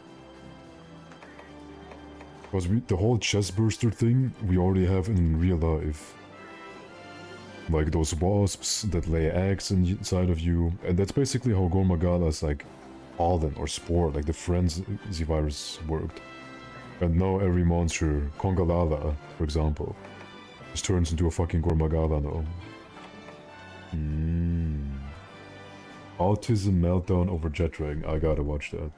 Because the whole chest burster thing we already have in real life. Like those wasps that lay eggs inside of you. And that's basically how Gormagala's like pollen or spore, like the frenzy virus worked. And now every monster, Congalala, for example, just turns into a fucking Gormagala now. Autism meltdown over jet dragon. I gotta watch that.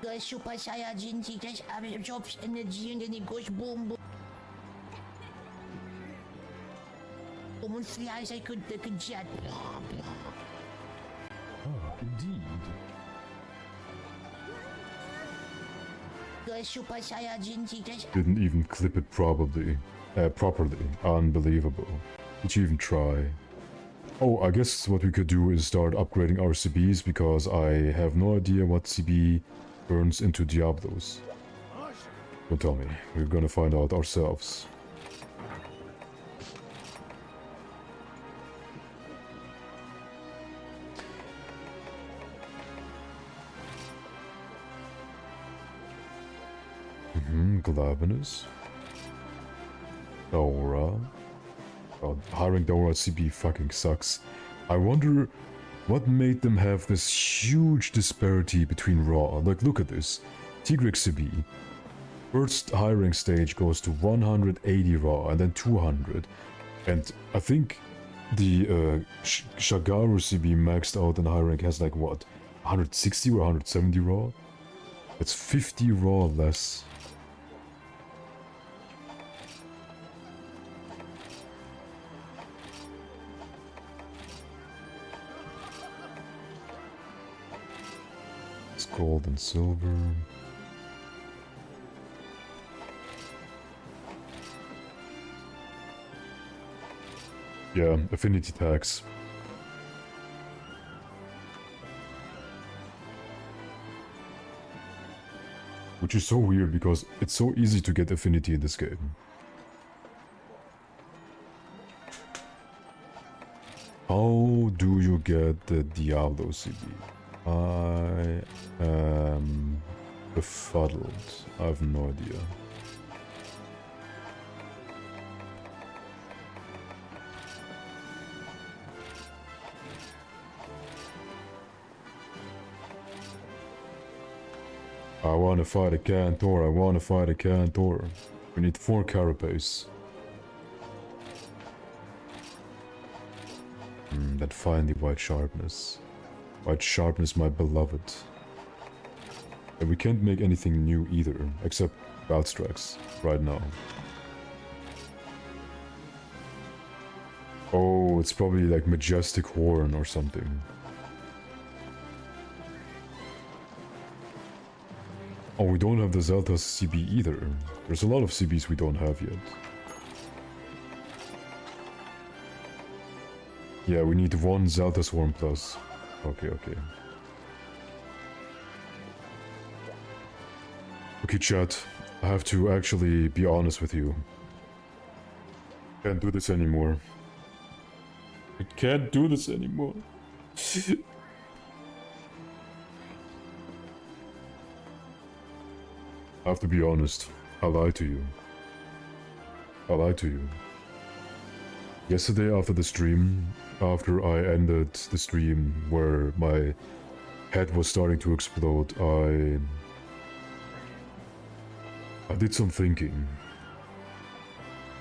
The Super Saiyajin, he just absorbs energy and then he goes boom boom. And flies like a jet. Blah, blah. Ah, indeed. The Super Saiyajin, he just Didn't even clip it properly. Unbelievable. Did you even try? Oh, I guess what we could do is start upgrading our CBs, because I have no idea what CB turns into Diablos. Don't tell me. We're gonna find out ourselves. Glavinus. Dora. God, hiring Dora CB fucking sucks. I wonder what made them have this huge disparity between raw. Like, look at this. Tigrex CB. First hiring stage goes to 180 raw and then 200. And I think the Shagaru CB maxed out in high rank has like what? 160 or 170 raw? That's 50 raw less. Gold and silver. Yeah, affinity tax. Which is so weird because it's so easy to get affinity in this game. How do you get the Diablo CD? I am befuddled. I have no idea. I wanna fight Akantor, I wanna fight Akantor. We need 4 carapace. That finely white sharpness. White sharpness, my beloved. And we can't make anything new either, except bounce tracks, right now. Oh, it's probably like Majestic Horn or something. Oh, we don't have the Zelda CB either. There's a lot of CBs we don't have yet. Yeah, we need 1 Zelda Swarm plus. Okay. Okay, chat. I have to actually be honest with you. Can't do this anymore. I can't do this anymore. I have to be honest. I lied to you. I lied to you. Yesterday after the stream, after I ended the stream where my head was starting to explode, I did some thinking.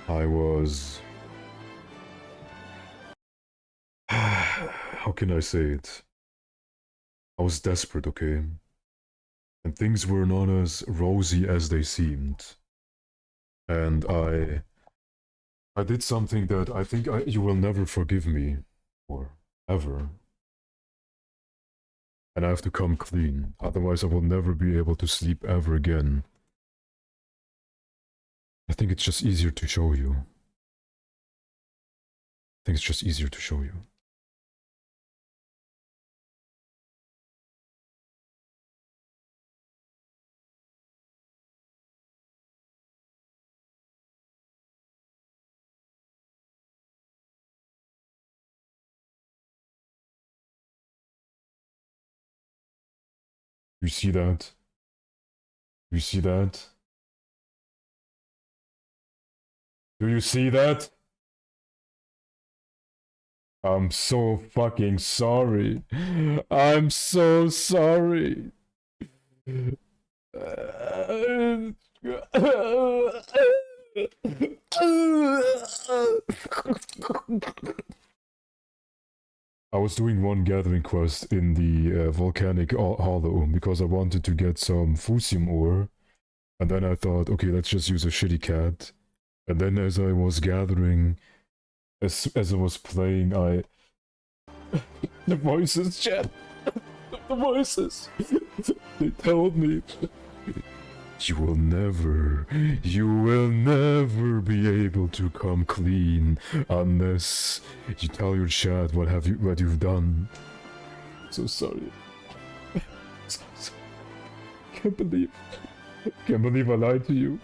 I was... How can I say it? I was desperate, okay? And things were not as rosy as they seemed. And I did something that I think you will never forgive me for, ever. And I have to come clean, otherwise I will never be able to sleep ever again. I think it's just easier to show you. I think it's just easier to show you. You see that? You see that? Do you see that? I'm so fucking sorry. I'm so sorry. I was doing one gathering quest in the volcanic hollow because I wanted to get some fusium ore, and then I thought, okay, let's just use a shitty cat. And then as I was gathering, as I was playing, the voices, chat, the voices, they told me, you will never be able to come clean unless you tell your chat what you've done. So sorry. So sorry. Can't believe I lied to you.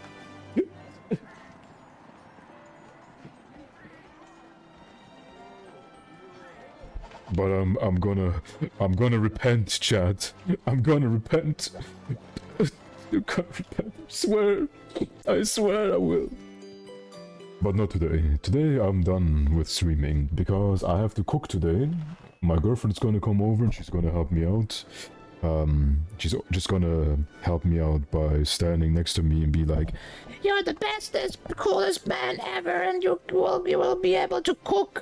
But I'm gonna repent, chat. I'm gonna repent. You can't repent. I swear I will. But not today. Today I'm done with streaming because I have to cook today. My girlfriend's gonna come over and she's gonna help me out. She's just gonna help me out by standing next to me and be like, You're the bestest, coolest man ever, and you will be able to cook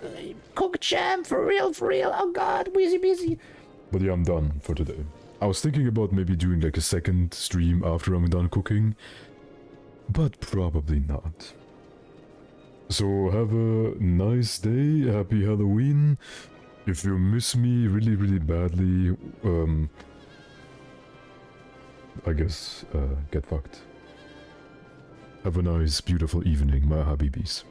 jam for real. Oh god, busy. but yeah, I'm done for today. I was thinking about maybe doing like a second stream after I'm done cooking, but probably not. So have a nice day, happy Halloween. If you miss me really badly, I guess, get fucked. Have a nice, beautiful evening, my habibis.